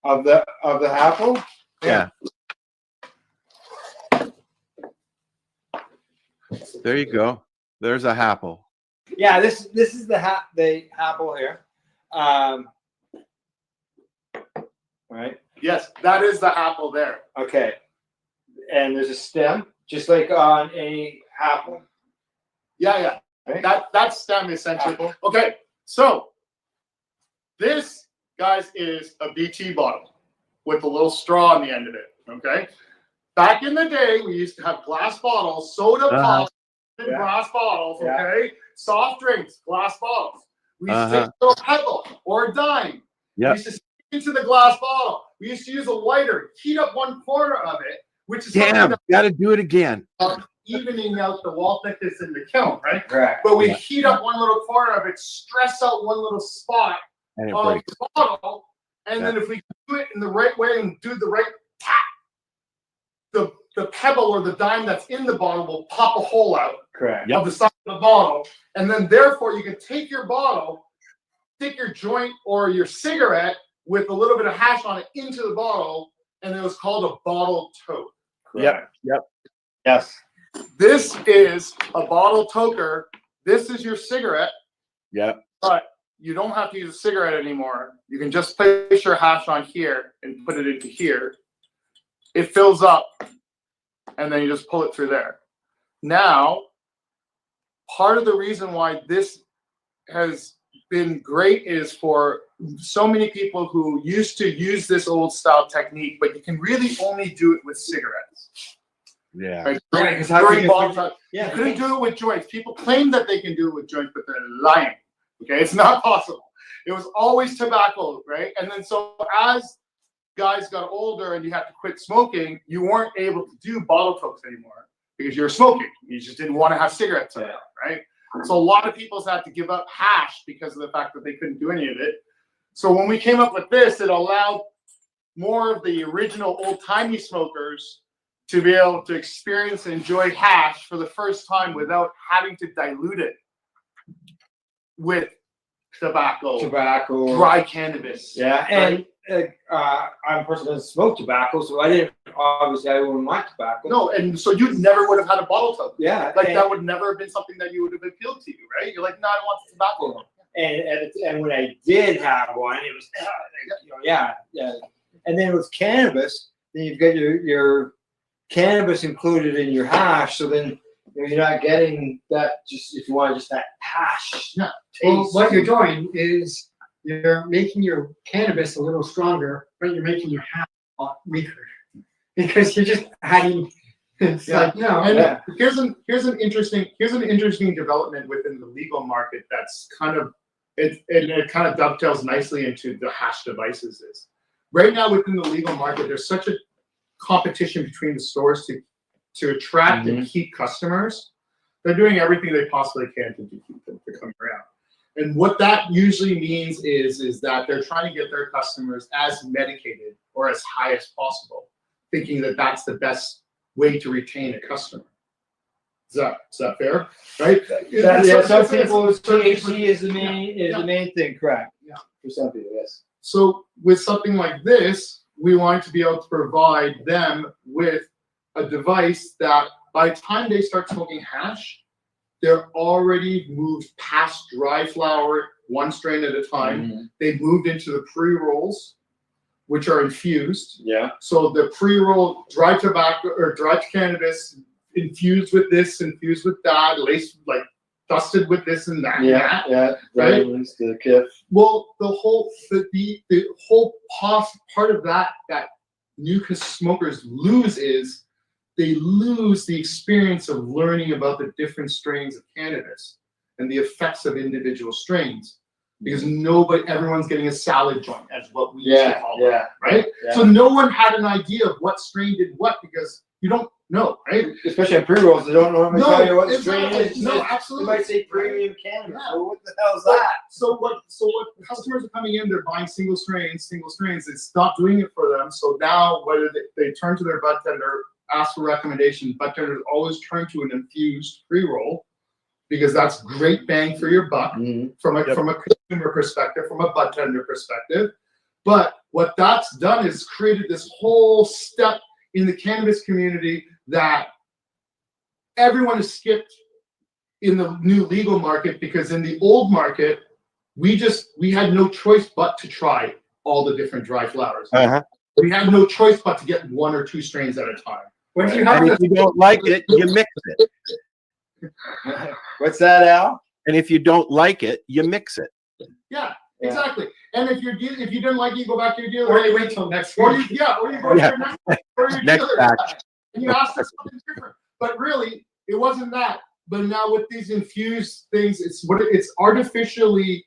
of the apple? Yeah. There you go. There's a apple. Yeah, this is the apple here. Right. Yes, that is the apple there. Okay. And there's a stem, just like on a apple. Yeah. Right? That stem essentially. Okay, so this, guys, is a BT bottle with a little straw on the end of it. Okay. Back in the day, we used to have glass bottles, soda pop in glass bottles. Okay. Soft drinks, glass bottles. We used to take a little pebble or a dime. We used to stick into the glass bottle. We used to use a lighter, heat up one corner of it, which is Damn, got to do it again. Evening out the wall thickness in the kiln, right? Correct. But we heat up one little corner of it, stress out one little spot And it on breaks. the bottle, and then if we do it in the right way and do the right tap, the pebble or the dime that's in the bottle will pop a hole out Correct. of the side of the bottle, and then therefore you can take your bottle, stick your joint or your cigarette with a little bit of hash on it into the bottle, and it was called a bottle toke. Yep. Yes. This is a bottle toker. This is your cigarette. Yep. But you don't have to use a cigarette anymore. You can just place your hash on here and put it into here. It fills up, and then you just pull it through there. Now, part of the reason why this has been great is for so many people who used to use this old style technique, but you can really only do it with cigarettes. Yeah. Right? Right, 'cause During you bottle can- time. yeah, You couldn't do it with joints. People claim that they can do it with joints, but they're lying. Okay, it's not possible. It was always tobacco, right? And then so as guys got older and you had to quit smoking, you weren't able to do bottle tokes anymore because you were smoking. You just didn't want to have cigarettes around, right? So a lot of people had to give up hash because of the fact that they couldn't do any of it. So when we came up with this, it allowed more of the original old-timey smokers to be able to experience and enjoy hash for the first time without having to dilute it with tobacco, dry cannabis. Yeah, and I'm a person that doesn't smoke tobacco, so I wouldn't like tobacco. No, and so you never would have had a bottle toke. Yeah, like and- that would never have been something that you would have appealed to you, right? You're like, no, I want tobacco. And when I did have one, it was yeah. And then with cannabis, then you've got your cannabis included in your hash, so then you're not getting that. Just if you want just that hash. No. Taste. Well, what you're doing is you're making your cannabis a little stronger, but you're making your hash a lot weaker because you're just adding. It's like no. And here's an interesting development within the legal market that's kind of it kind of dovetails nicely into the hash devices. Is right now within the legal market, there's such a competition between the stores to attract and keep customers. They're doing everything they possibly can to keep them to come around. And what that usually means is that they're trying to get their customers as medicated or as high as possible, thinking that that's the best way to retain a customer. Is that fair? Right? Some people THC is the main thing, correct? Yeah. For some people, yes. So with something like this, we want to be able to provide them with a device that by the time they start smoking hash, they're already moved past dry flower, one strain at a time. They've moved into the pre-rolls, which are infused. Yeah. So the pre-roll dry tobacco or dry cannabis infused with this, infused with that, laced like dusted with this and that. Right. The kit. Well, the whole part of that new smokers lose is they lose the experience of learning about the different strains of cannabis and the effects of individual strains. Because everyone's getting a salad joint, as what we used to call it, right? Yeah. So no one had an idea of what strain did what because You don't know, right? Especially on pre-rolls, they don't normally tell you what strain exactly. it is. No, It absolutely. might say premium cannabis. Yeah. Well, what the hell is But- that? So what customers are coming in, they're buying single strains. It's not doing it for them. So now whether they turn to their bud tender, ask for recommendations, bud tenders always turn to an infused pre-roll because that's great bang for your buck from a consumer perspective, from a bud tender perspective. But what that's done is created this whole step in the cannabis community that everyone has skipped in the new legal market, because in the old market, we had no choice but to try all the different dry flowers. We had no choice but to get 1 or 2 strains at a time. When you And have if you don't like it, you mix it. What's that, Al? And if you don't like it, you mix it. Yeah, exactly. And if you didn't like it, you go back to your dealer. Or you wait till next Or week. you go to your Next dealer. batch. And you ask for something different. But really, it wasn't that. But now with these infused things, it's artificially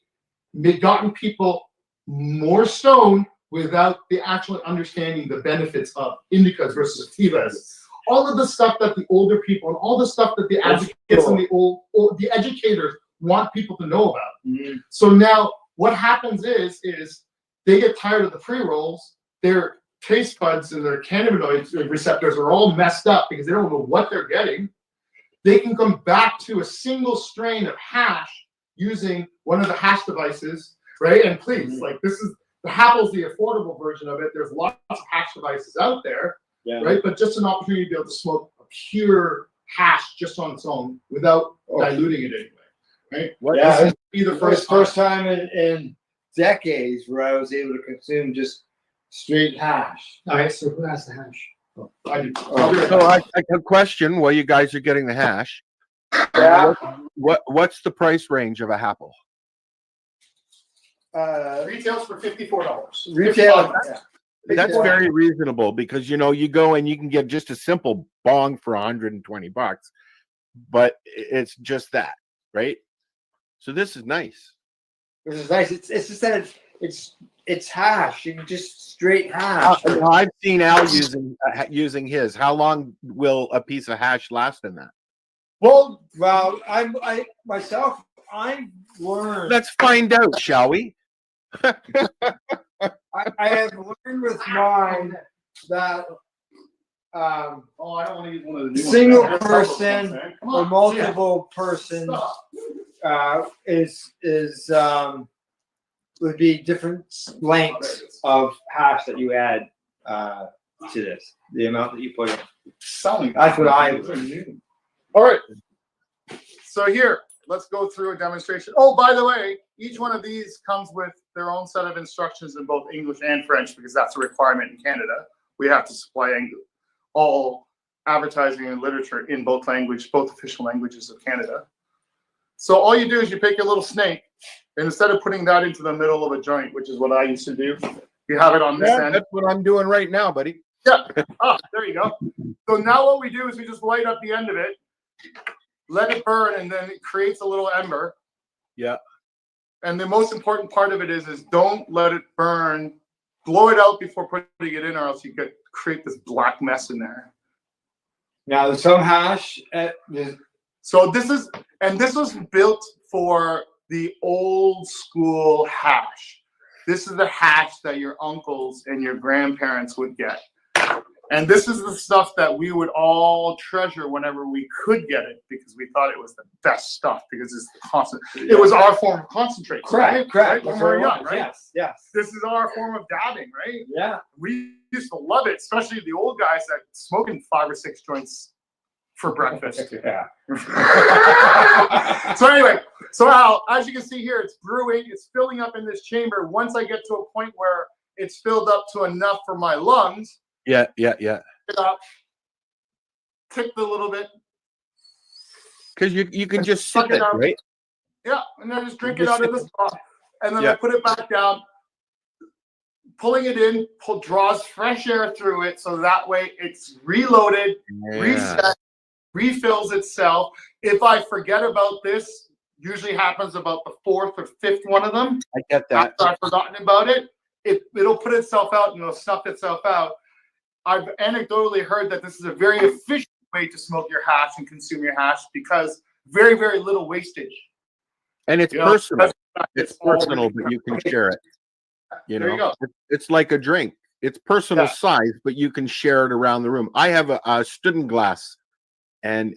gotten people more stoned without the actual understanding the benefits of indicas versus sativas. All of the stuff that the older people and all the stuff that the advocates and the educators want people to know about. So now what happens is they get tired of the pre-rolls, their taste buds and their cannabinoid receptors are all messed up because they don't know what they're getting. They can come back to a single strain of hash using one of the hash devices, right? And please, like this is the Happle's the affordable version of it. There's lots of hash devices out there, right? But just an opportunity to be able to smoke a pure hash just on its own without diluting it anyway, right? This would be the first time in decades where I was able to consume just straight hash. All right, so who has the hash? I do. So I have a question while you guys are getting the hash. Yeah. What's the price range of a Apple? Retails for $54. Retail. That's very reasonable because you go and you can get just a simple bong for $120, but it's just that, right? So this is nice. This is nice. It's just that it's hash. You can just straight hash. I've seen Al using his. How long will a piece of hash last in that? Well, I myself, I've learned. Let's find out, shall we? I have learned with mine that I don't want to use one of the new single ones. person or multiple person would be different lengths of hash that you add to this. The amount that you put in. That's what I learned. All right. So here, let's go through a demonstration. Oh, by the way, each one of these comes with their own set of instructions in both English and French because that's a requirement in Canada. We have to supply all advertising and literature in both official languages of Canada. So all you do is you pick your little snake, and instead of putting that into the middle of a joint, which is what I used to do, you have it on this end. That's what I'm doing right now, buddy. Yeah. There you go. So now what we do is we just light up the end of it, let it burn, and then it creates a little ember. Yeah. And the most important part of it is don't let it burn. Blow it out before putting it in, or else you could create this black mess in there. Now, there's some hash. So this was built for the old school hash. This is the hash that your uncles and your grandparents would get. And this is the stuff that we would all treasure whenever we could get it because we thought it was the best stuff because it's constant. It was our form of concentrate. Correct. Right? When we were young, right? Yes. This is our form of dabbing, right? Yeah. We used to love it, especially the old guys that smoking 5 or 6 joints for breakfast. Yeah. So anyway, Al, as you can see here, it's brewing, it's filling up in this chamber. Once I get to a point where it's filled up to enough for my lungs, Yeah. it up, tick a little bit. Because you can just sip it, right? Yeah, and then just drink it out of the straw. And then I put it back down. Pulling it in, draws fresh air through it, so that way it's reloaded, reset, refills itself. If I forget about this, usually happens about the 4th or 5th one of them. I get that. After I've forgotten about it, it'll put itself out and it'll snuff itself out. I've anecdotally heard that this is a very efficient way to smoke your hash and consume your hash because very, very little wastage. And it's You know, personal. it's It's all personal, really- but you can share it. You There you know, go. it's like a drink. It's personal Yeah. size, but you can share it around the room. I have a student glass, and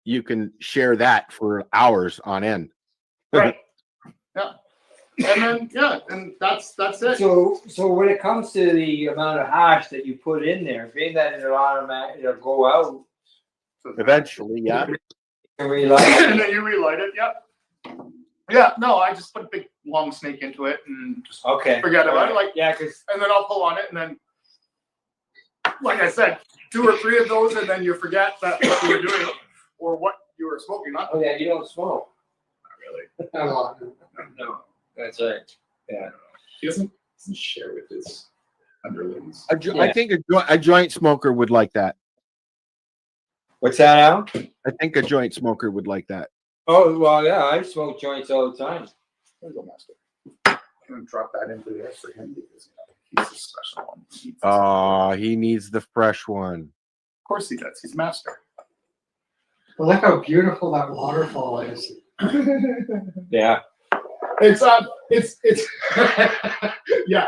you can share that for hours on end. Right. Yeah. And then and that's it. So when it comes to the amount of hash that you put in there, being that it'll go out Eventually, yeah. and relight And then you relight it. Yep. Yeah. No, I just put a big long snake into it and just forget about it. Like and then I'll pull on it, and then, like I said, 2 or 3 of those, and then you forget that what you were doing or what you were smoking. Not. Oh yeah, you don't smoke. Not really. No, that's right. Yeah. He doesn't share with his underlings. I think a joint smoker would like that. What's that, Al? I think a joint smoker would like that. Oh well, yeah, I smoke joints all the time. There you go, Master. I'm gonna drop that into there for him because he's a special one. Oh, he needs the fresh one. Of course he does. He's master. But look how beautiful that waterfall is. Yeah. It's yeah,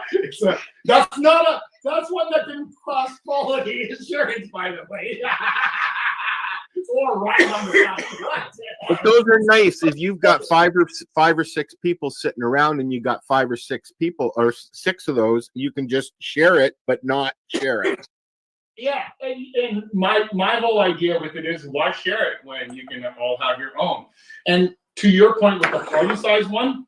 that's one that didn't cross quality insurance, by the way. Or right on the side. But those are nice if you've got five or six people sitting around, and you got 5 or 6 people or 6 of those. You can just share it, but not share it. Yeah, and my whole idea with it is why share it when you can all have your own. And to your point with the party size one,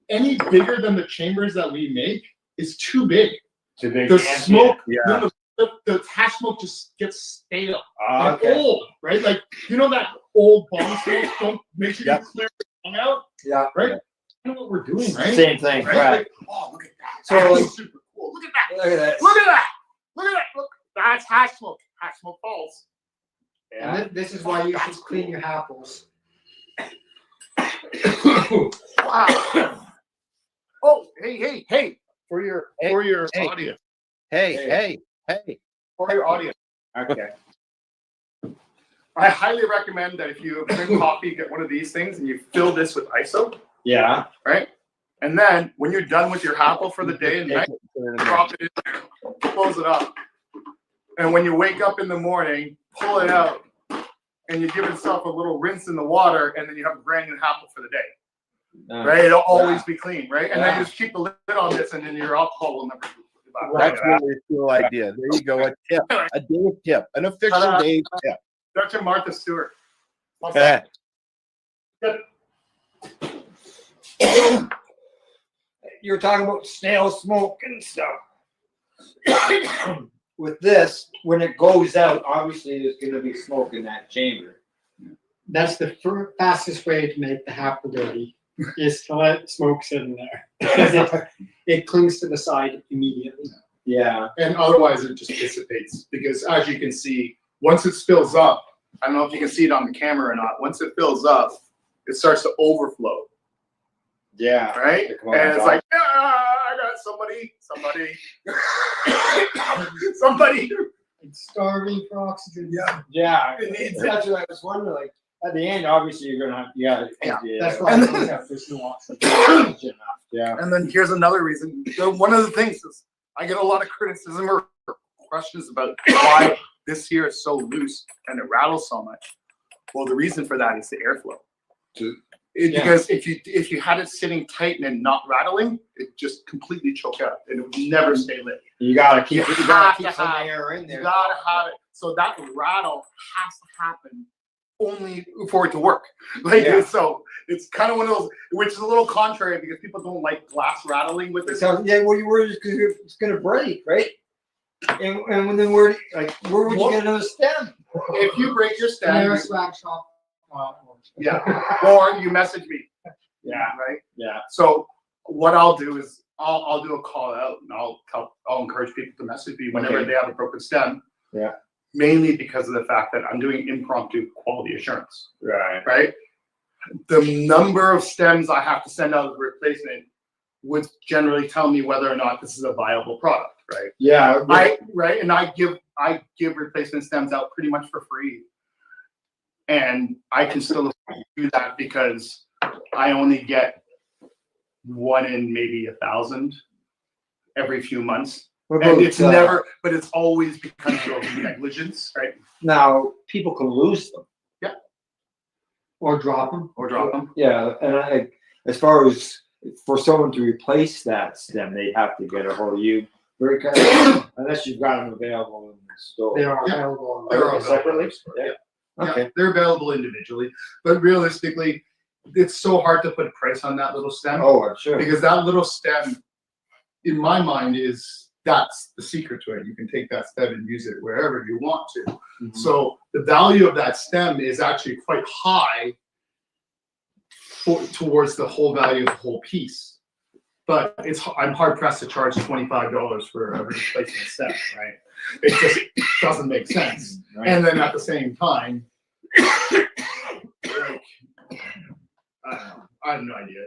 any bigger than the chambers that we make is too big. Too big. The smoke, Yeah. the hash smoke just gets stale Ah, and okay. old, right? Like that old bomb smoke. Don't make sure you clear it out. Yeah. Right. You know what we're doing, right? Same thing, right. Like, oh, look at that. So, That's like- super cool. Look at that. Look at that. Look at that. Look at that. Look. That's hash smoke. Hash smoke falls. And this is why you should clean your apples. Wow. Oh, hey. For your audience. Hey. For your audience. Okay. I highly recommend that if you drink coffee, get one of these things and you fill this with ISO. Yeah. Right? And then when you're done with your apple for the day and night, drop it in there, close it up. And when you wake up in the morning, pull it out and you give yourself a little rinse in the water, and then you have a brand new apple for the day. Right? It'll always be clean, right? And then you just keep the lid on this, and then your alcohol will never be. That's really a cool idea. There you go. A tip. A Dave tip. An official Dave tip. Dr. Martha Stewart. Eh. You're talking about stale smoke and stuff. With this, when it goes out, obviously there's going to be smoke in that chamber. That's the fastest way to make the apple dirty, is to let smoke sit in there. Because it clings to the side immediately. Yeah. And otherwise it just dissipates, because as you can see, once it spills up, I don't know if you can see it on the camera or not, once it fills up, it starts to overflow. Yeah. Right? And it's like, I got somebody. It's starving for oxygen. Yeah. It needs That's what I was wondering. Like, at the end, obviously you're gonna have That's why And I don't have fish and oxygen. Yeah. And then here's another reason. One of the things is I get a lot of criticism or questions about why this here is so loose and it rattles so much. Well, the reason for that is the airflow. Because if you had it sitting tight and not rattling, it just completely choke out and it would never stay lit. You gotta keep some air in there. You gotta have it. So that rattle has to happen only for it to work. So it's kind of one of those, which is a little contrary because people don't like glass rattling with it. So yeah, well, you were just because it's gonna break, right? And then where would you get another stem? If you break your stem, Near swag shop. or you message me. Yeah. Right. Yeah. So what I'll do is I'll do a call out and I'll encourage people to message me whenever they have a broken stem. Yeah. Mainly because of the fact that I'm doing impromptu quality assurance. Right. Right. The number of stems I have to send out as a replacement would generally tell me whether or not this is a viable product. right? Yeah. And I give replacement stems out pretty much for free. And I can still do that because I only get one in maybe 1,000 every few months. And it's never, but it's always because of negligence, right? Now, people can lose them. Yeah. Or drop them. Yeah, and as far as for someone to replace that stem, they'd have to get a hold of you. Very kind of, unless you've got them available in the store. They are available. They're available separately. Yeah. Okay. Yeah, they're available individually, but realistically, it's so hard to put a price on that little stem. Oh, I'm sure. Because that little stem, in my mind, that's the secret to it. You can take that stem and use it wherever you want to. Mm-hmm. So the value of that stem is actually quite high towards the whole value of the whole piece. But I'm hard pressed to charge $25 for a replacement stem, right? It just doesn't make sense. Right. And then at the same time, like, I don't know. I have no idea.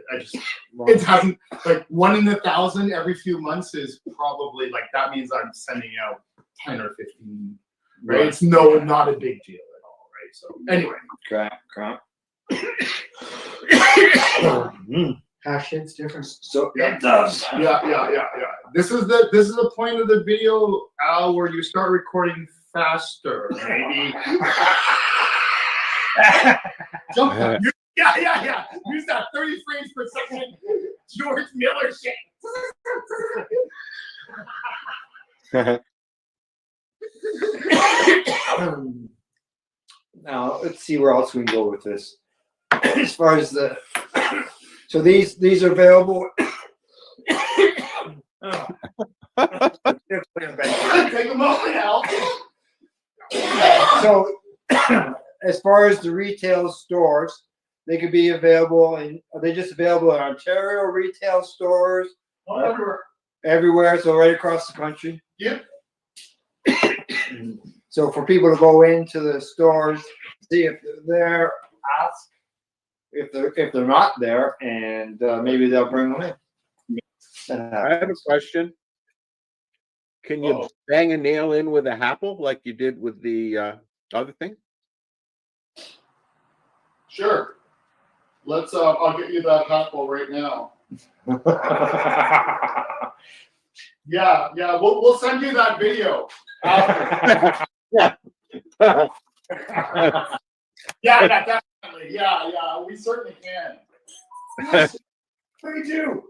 It hasn't, like, 1 in 1,000 every few months is probably, like, that means I'm sending out 10 or 15, right? It's not a big deal at all, right? So anyway. Crap. Hash it's different. So it does. Yeah. This is the point of the video, Al, where you start recording faster, maybe. Jump. Yeah. Use that 30 frames per second George Miller shit. Now let's see where else we can go with this. As far as so these are available. Take a moment, Al. So as far as the retail stores, they could be available, and are they just available in Ontario retail stores? Everywhere, so right across the country. Yep. So for people to go into the stores, see if they're there, ask if they're not there, and maybe they'll bring them in. I have a question. Can you bang a nail in with a apple like you did with the other thing? Sure. Let's. I'll get you that apple right now. Yeah. We'll send you that video. Yeah, definitely. Yeah. We certainly can. Yes, we do.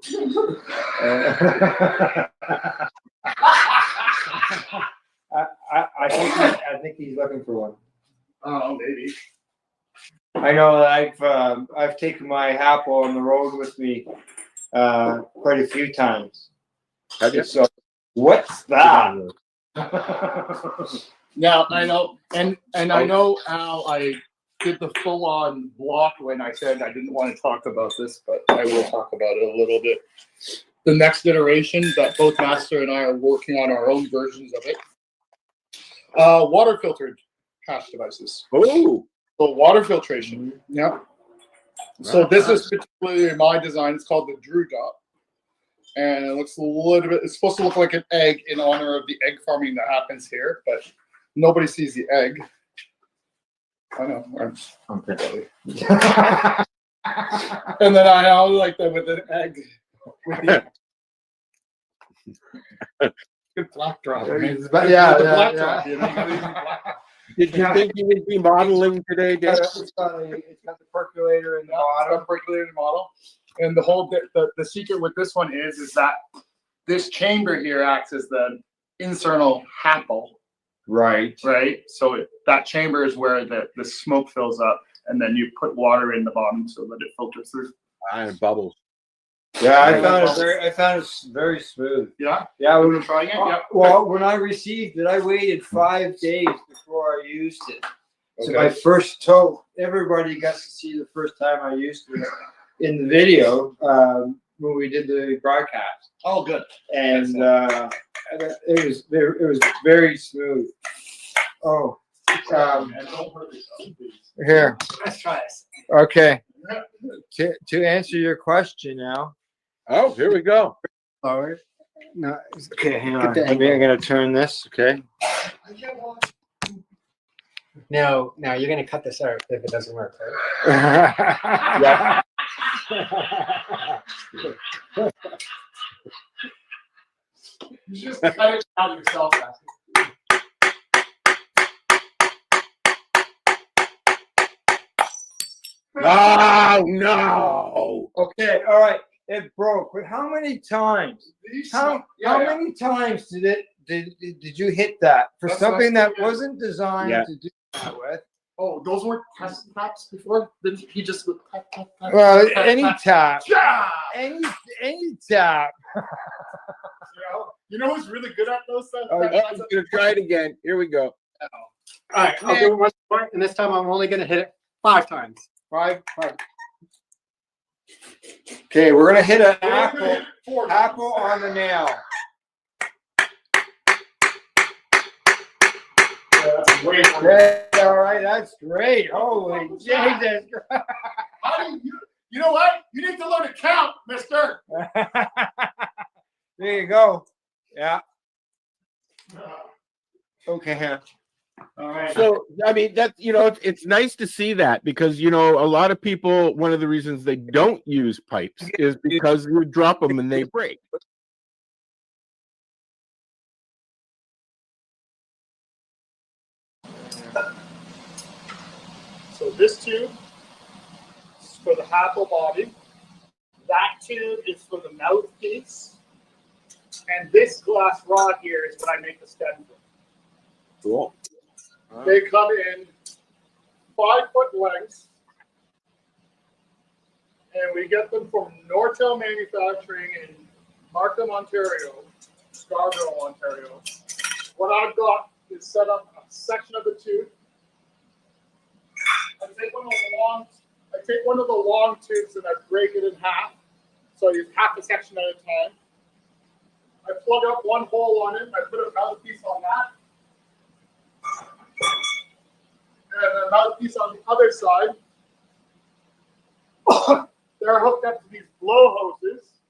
I think he's looking for one. Oh, maybe. I know that I've taken my apple on the road with me quite a few times. Have you? So what's that? Yeah, I know, and I know how I did the full-on block when I said I didn't want to talk about this, but I will talk about it a little bit. The next iteration that both Master and I are working on our own versions of it. Water filtered hash devices. Oh. So water filtration. Yep. So this is particularly my design. It's called the Drew Dot. And it looks a little bit, it's supposed to look like an egg in honor of the egg farming that happens here, but nobody sees the egg. I know. I'm pretty. And then I like that with an egg. With the good black drop. Yeah. Did you think you would be modeling today, Dave? It's got the percolator in the bottom. Percolator model. And the whole the secret with this one is that this chamber here acts as the internal happle. Right. So that chamber is where the smoke fills up, and then you put water in the bottom so that it filters through. And bubbles. Yeah, I found it very smooth. Yeah. Yeah, we were trying it. Yeah. Well, when I received it, I waited 5 days before I used it. So my first toke, everybody got to see the first time I used it in the video when we did the broadcast. Oh, good. And it was very smooth. Oh, here. Let's try this. Okay. To answer your question now. Oh, here we go. All right. No. Okay, hang Get on. the I'm gonna turn this. Okay. No, you're gonna cut this out if it doesn't work, right? You just cut it out yourself. Oh no! Okay, all right. It broke, but how many times? How many times did you hit that for That's something nice. that wasn't designed Yeah. to do that with? Oh, those weren't test taps before? Then he just would tap, tap, tap, Well, tap, any tap, Yeah! any tap. You know who's really good at those stuff? Oh, I'm gonna try it again. Here we go. All right, I'll do it once more, and this time I'm only gonna hit it 5 times. Five. Okay, we're gonna hit an We're gonna hit it 4 times. apple on the nail. Yeah, that's way more. Okay, all right, that's great. Holy Jesus! How do you know what? You need to learn to count, mister. There you go. Yeah. Okay. All right. So I mean, that's it's nice to see that because a lot of people. One of the reasons they don't use pipes is because you drop them and they break. So this tube is for the apple body. That tube is for the mouthpiece. And this glass rod here is what I make the stem from. Cool. They come in 5-foot lengths. And we get them from Nortel Manufacturing in Markham, Ontario, Scarborough, Ontario. What I've got is set up a section of the tube. I take one of the long tubes and I break it in half. So I use half a section at a time. I plug up one hole on it and I put a mouthpiece on that. And a mouthpiece on the other side. They're hooked up to these blow hoses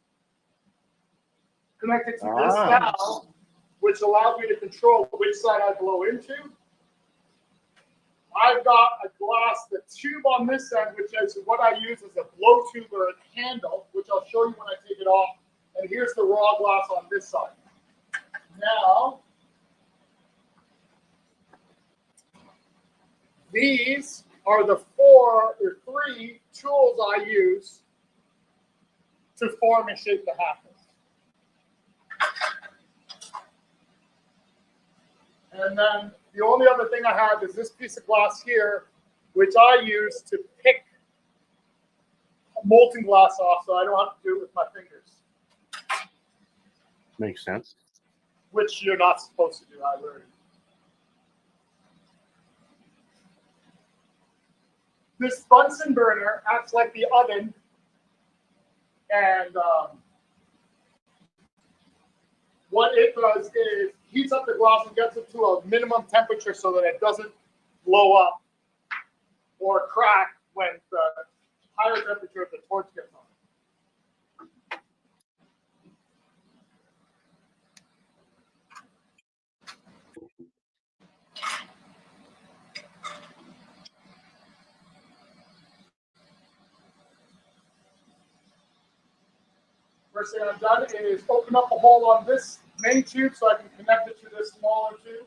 connected to this valve, which allows me to control which side I blow into. I've got a glass, the tube on this end, which is what I use as a blow tube or a handle, which I'll show you when I take it off. And here's the raw glass on this side. Now, these are the 3 tools I use to form and shape the happens. And then the only other thing I have is this piece of glass here, which I use to pick molten glass off so I don't have to do it with my fingers. Makes sense. Which you're not supposed to do, I learned. This Bunsen burner acts like the oven, and what it does is heats up the glass and gets it to a minimum temperature so that it doesn't blow up or crack when the higher temperature of the torch gets on. First thing I've done is open up a hole on this main tube so I can connect it to this smaller tube.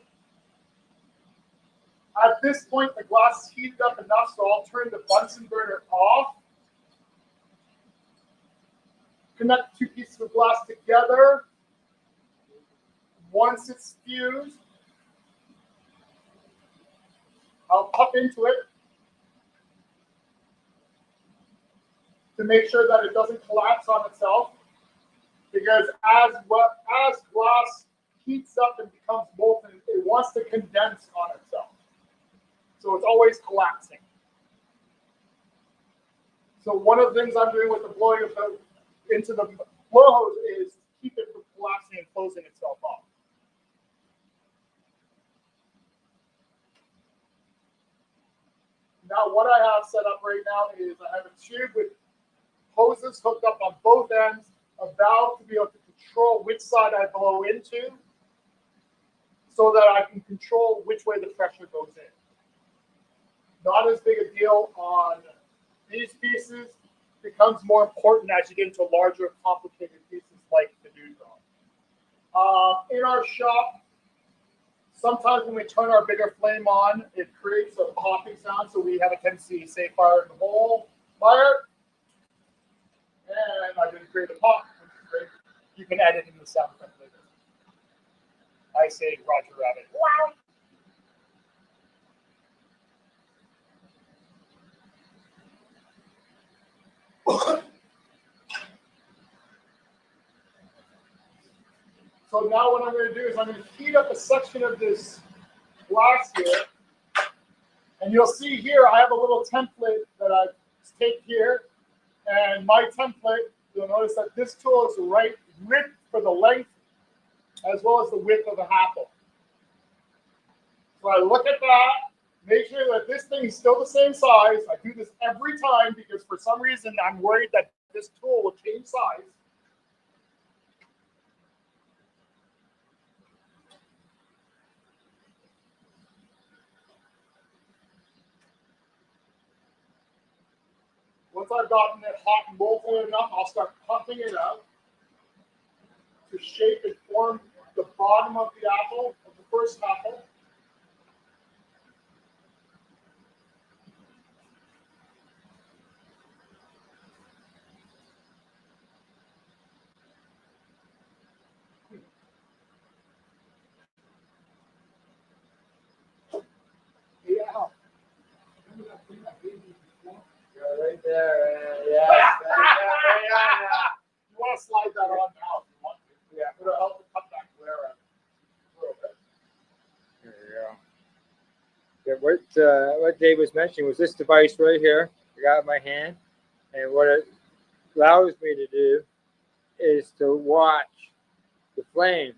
At this point, the glass is heated up enough, so I'll turn the Bunsen burner off. Connect 2 pieces of glass together. Once it's fused, I'll puff into it to make sure that it doesn't collapse on itself. Because as glass heats up and becomes molten, it wants to condense on itself. So it's always collapsing. So one of the things I'm doing with the blowing into the blow hose is keep it from collapsing and closing itself off. Now what I have set up right now is I have a tube with hoses hooked up on both ends, a valve to be able to control which side I blow into so that I can control which way the pressure goes in. Not as big a deal on these pieces. Becomes more important as you get into larger, complicated pieces like the dewdrop. In our shop, sometimes when we turn our bigger flame on, it creates a popping sound, so we have a tendency to say fire in the hole, fire. And I didn't create a pop, which is great. You can edit in the sound effect later. I say Roger Rabbit. Wow. So now what I'm going to do is I'm going to heat up a section of this glass here. And you'll see here I have a little template that I've taped here. And my template, you'll notice that this tool is the right width for the length as well as the width of the handle. So I look at that, make sure that this thing is still the same size. I do this every time because for some reason I'm worried that this tool will change size. Once I've gotten it hot and molten enough, I'll start pumping it out to shape and form the bottom of the apple, of the first apple. Yeah. Right there. Yeah. You want to slide that on now if you want to. Yeah. It'll help to cut that glare out a little bit. There you go. Yeah, what Dave was mentioning was this device right here. I got it in my hand, and what it allows me to do is to watch the flame,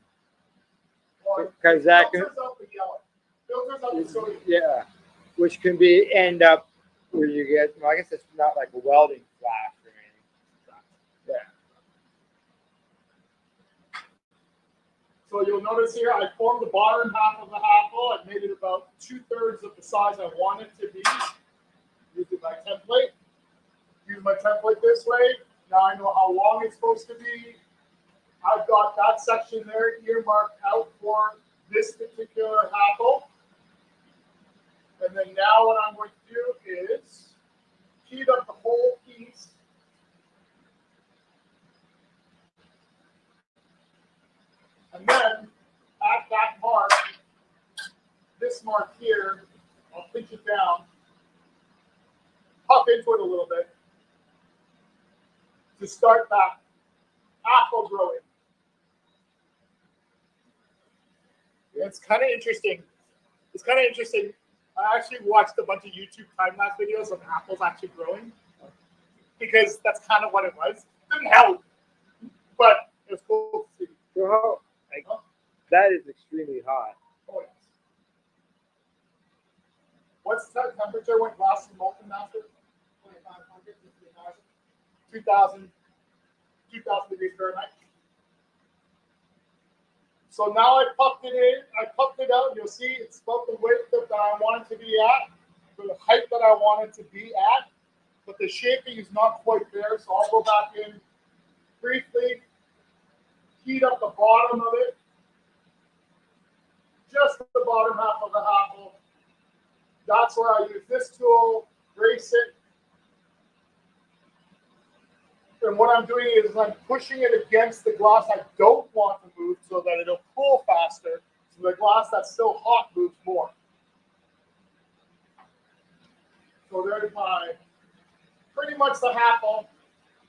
because that can, filters out the yellow, filters out the sodium. yeah, which can be end up where you get. Well, I guess it's not like a welding flash or anything. Yeah. So you'll notice here I formed the bottom half of the apple. I've made it about 2/3 of the size I want it to be. Using my template. Use my template this way. Now I know how long it's supposed to be. I've got that section there earmarked out for this particular apple. And then now what I'm going to do is heat up the whole piece. And then at that mark, this mark here, I'll pinch it down, pop into it a little bit to start that apple growing. It's kind of interesting. It's kind of interesting. I actually watched a bunch of YouTube time-lapse videos of apples actually growing because that's kind of what it was. It didn't help, but it was cool to see. So that is extremely hot. Oh, yes. What's the temperature when glass is molten master? 2,500 to 3,000. 2,000 degrees Fahrenheit. So now I puffed it in, I puffed it out, and you'll see it's about the width that I want it to be at, for the height that I want it to be at, but the shaping is not quite there, so I'll go back in briefly, heat up the bottom of it, just the bottom half of the apple. That's where I use this tool, brace it. And what I'm doing is I'm pushing it against the glass I don't want to move so that it'll cool faster. So the glass that's still hot moves more. So there's my, pretty much the apple.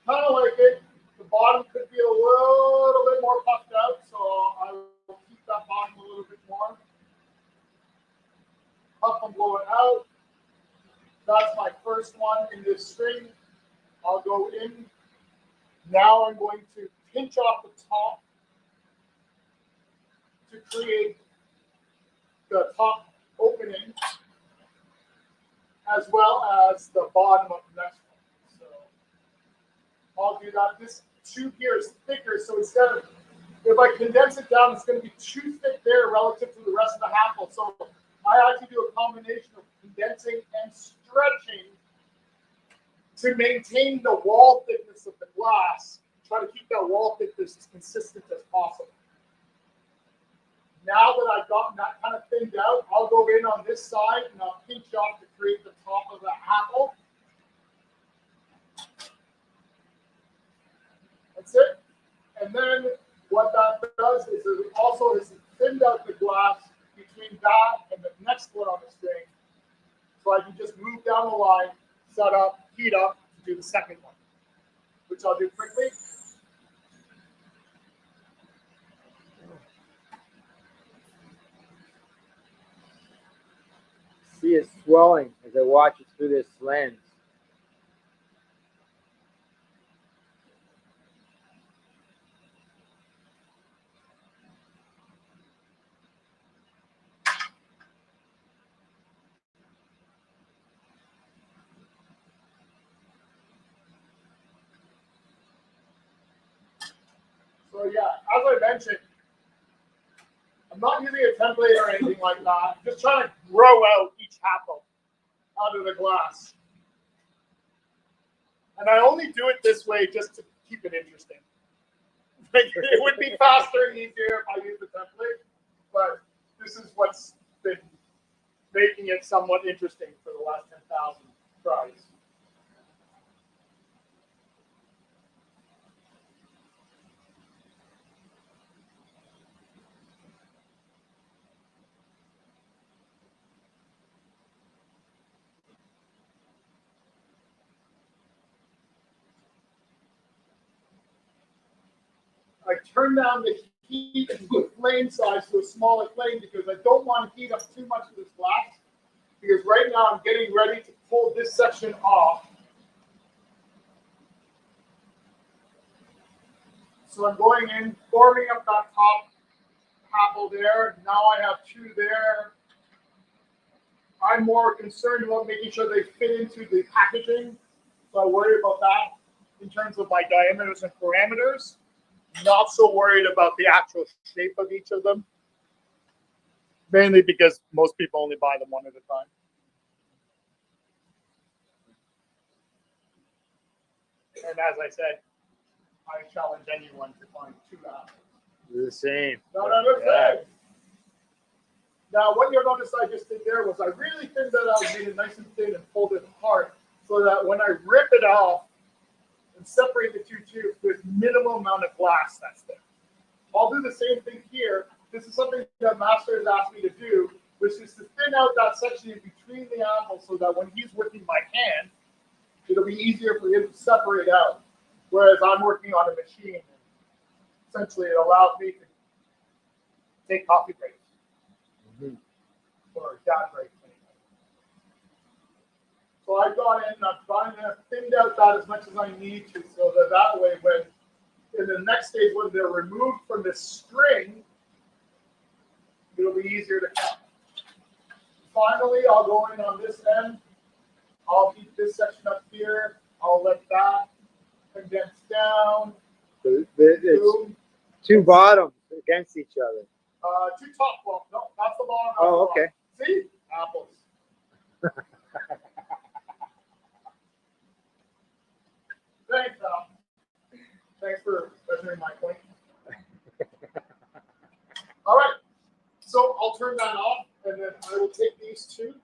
Kind of like it. The bottom could be a little bit more puffed out, so I will keep that bottom a little bit more. Puff and blow it out. That's my first one in this string. I'll go in. Now I'm going to pinch off the top to create the top opening as well as the bottom of the next one. So I'll do that. This tube here is thicker, so instead of, if I condense it down, it's going to be too thick there relative to the rest of the apple. So I actually do a combination of condensing and stretching to maintain the wall thickness of the glass. Try to keep that wall thickness as consistent as possible. Now that I've gotten that kind of thinned out, I'll go in on this side and I'll pinch off to create the top of the apple. That's it. And then what that does is it also has thinned out the glass between that and the next one on the string. So I can just move down the line, set up, heat up to do the second one, which I'll do quickly. See it swelling as I watch it through this lens. So yeah, as I mentioned, I'm not using a template or anything like that. I'm just trying to grow out each apple out of the glass. And I only do it this way just to keep it interesting. Like, it would be faster and easier if I used the template, but this is what's been making it somewhat interesting for the last 10,000 tries. I turn down the heat and the flame size to a smaller flame because I don't want to heat up too much of this glass. Because right now I'm getting ready to pull this section off. So I'm going in, forming up that top apple there. Now I have two there. I'm more concerned about making sure they fit into the packaging. So I worry about that in terms of my diameters and parameters. Not so worried about the actual shape of each of them, mainly because most people only buy them one at a time. And as I said, I challenge anyone to find two apples. They're the same. No, the same. Now, what you'll notice I just did there was I really thinned that out, made it nice and thin, and pulled it apart so that when I rip it off and separate the two tubes, there's minimal amount of glass that's there. I'll do the same thing here. This is something that Master has asked me to do, which is to thin out that section in between the apples so that when he's working by hand, it'll be easier for him to separate out. Whereas I'm working on a machine. Essentially, it allows me to take coffee breaks or dad breaks. So I've gone in and I've thinned out that as much as I need to so that way when in the next stage when they're removed from this string, it'll be easier to cut. Finally, I'll go in on this end. I'll keep this section up here. I'll let that condense down. So it's two bottoms against each other. Two top. Well, no, that's the bottom. Oh, okay. See? Apples. Thanks, Al. Thanks for measuring my point. All right. So I'll turn that off, and then I will take these two,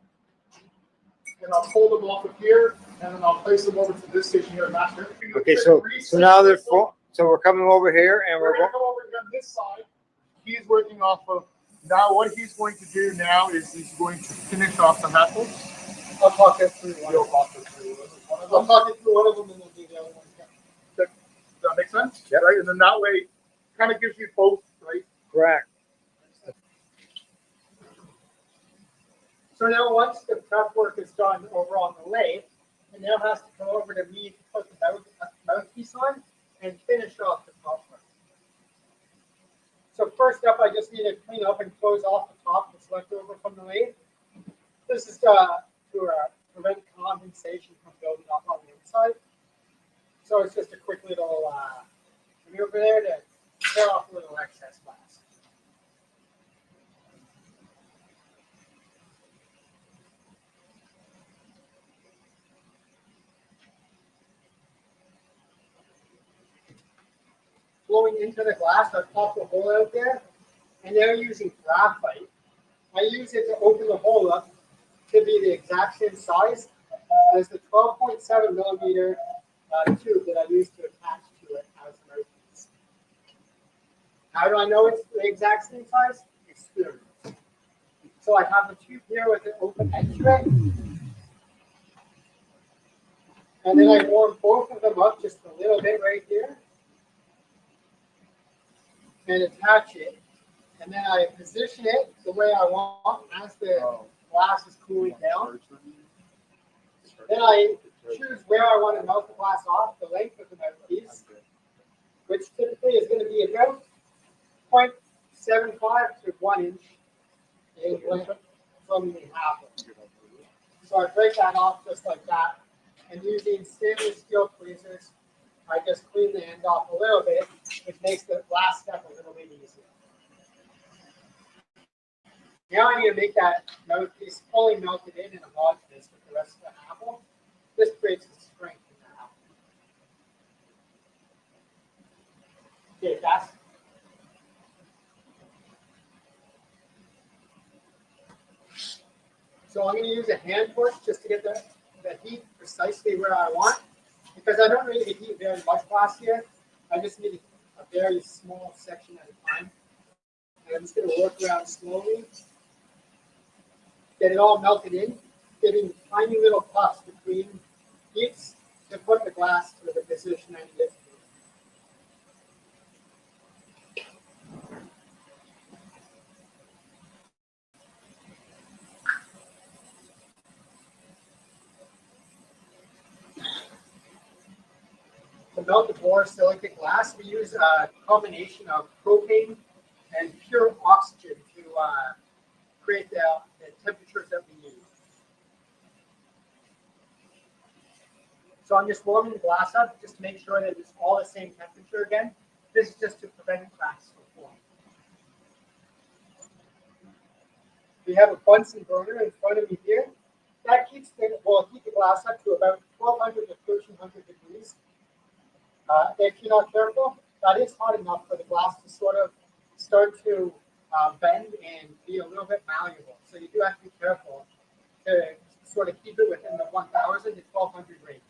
and I'll pull them off of here, and then I'll place them over to this station here at Master. Okay, so now they're full. So we're coming over here, and we're going to come over here on this side. He's working off of. Now, what he's going to do now is he's going to finish off the apples. I'll talk it through one. You'll talk it through one of them. I'll talk it through one of them, and then do the other one. Does that make sense? Yeah. Right, and then that way, kind of gives you both, right? Correct. So now once the prep work is done over on the lathe, it now has to come over to me to put the mouthpiece on and finish off the top part. So first up, I just need to clean up and close off the top that's left over from the lathe. This is to prevent condensation from building up on the inside. So it's just a quick little over there to tear off a little excess glass. Flowing into the glass, I pop the hole out there, and they're using graphite. I use it to open the hole up to be the exact same size as the 12.7 millimeter tube that I used to attach to it as an mouthpiece. How do I know it's the exact same size? Experience. So I have the tube here with an open edge to it. And then I warm both of them up just a little bit right here. And attach it. And then I position it the way I want as the glass is cooling down. Then I choose where I want to melt the glass off, the length of the mouthpiece, which typically is going to be about 0.75 to 1 inch in length from the handle. So I break that off just like that. And using stainless steel tweezers, I just clean the end off a little bit, which makes the last step a little bit easier. Now I need to make that mouthpiece fully melted in and homogeneous with the rest of the apple. This creates the strength in the apple. Okay, that's so I'm going to use a hand torch just to get the heat precisely where I want, because I don't really heat very much glass here. I just need a very small section at a time. And I'm just going to work around slowly, get it all melted in, getting tiny little puffs between heats to put the glass to the position I need it to be. To melt the borosilicate glass, we use a combination of propane and pure oxygen to create the temperatures that we need. So I'm just warming the glass up just to make sure that it's all the same temperature again. This is just to prevent cracks from forming. We have a Bunsen burner in front of me here. That keeps will heat the glass up to about 1200 to 1300 degrees. If you're not careful, that is hot enough for the glass to sort of start to bend and be a little bit malleable. So you do have to be careful to sort of keep it within the 1000 to 1200 range.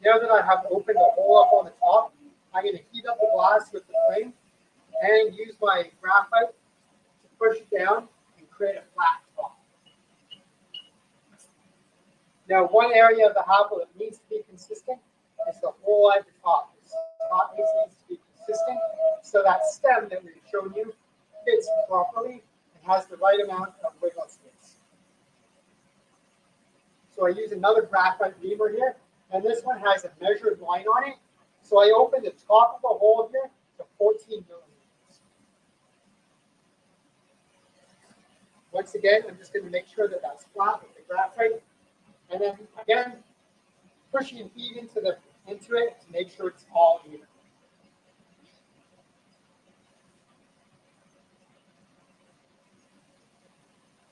Now that I have opened the hole up on the top, I'm going to heat up the glass with the flame and use my graphite to push it down and create a flat top. Now, one area of the apple that needs to be consistent is the hole at the top. The top needs to be consistent so that stem that we've shown you fits properly and has the right amount of wiggle space. So I use another graphite reamer here, and this one has a measured line on it. So I open the top of the hole here to 14 millimeters. Once again, I'm just going to make sure that that's flat with the graphite. And then again, pushing heat into it to make sure it's all even.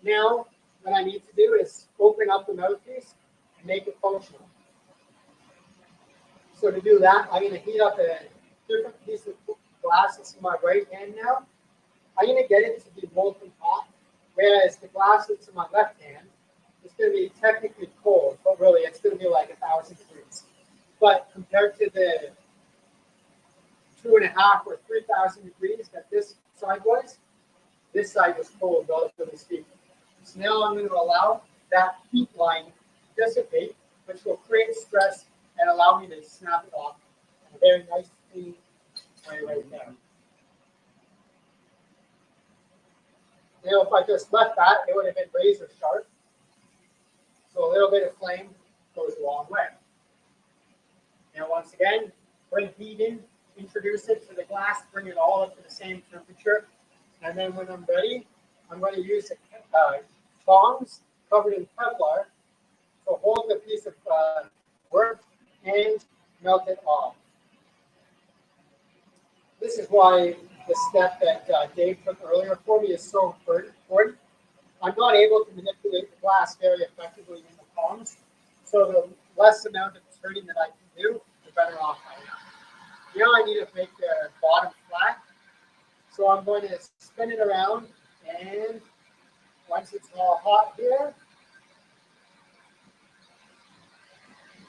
Now, what I need to do is open up the mouthpiece and make it functional. So to do that, I'm going to heat up a different piece of glass. It's in my right hand now. I'm going to get it to be molten hot, whereas the glass that's in my left hand is going to be technically cold, but really it's going to be like 1000 degrees. But compared to the 2.5 or 3000 degrees that this side was cold, relatively speaking. So now I'm going to allow that heat line to dissipate, which will create stress and allow me to snap it off in a very nice, clean way right there. Now, if I just left that, it would have been razor sharp. So a little bit of flame goes a long way. Now, once again, bring heat in, introduce it to the glass, bring it all up to the same temperature. And then when I'm ready, I'm going to use tongs covered in Kevlar to hold the piece of work and melt it off. is why the step that Dave took earlier for me is so important. I'm not able to manipulate the glass very effectively in the palms, so the less amount of turning that I can do, the better off I am. Now I need to make the bottom flat, so I'm going to spin it around, and once it's all hot here,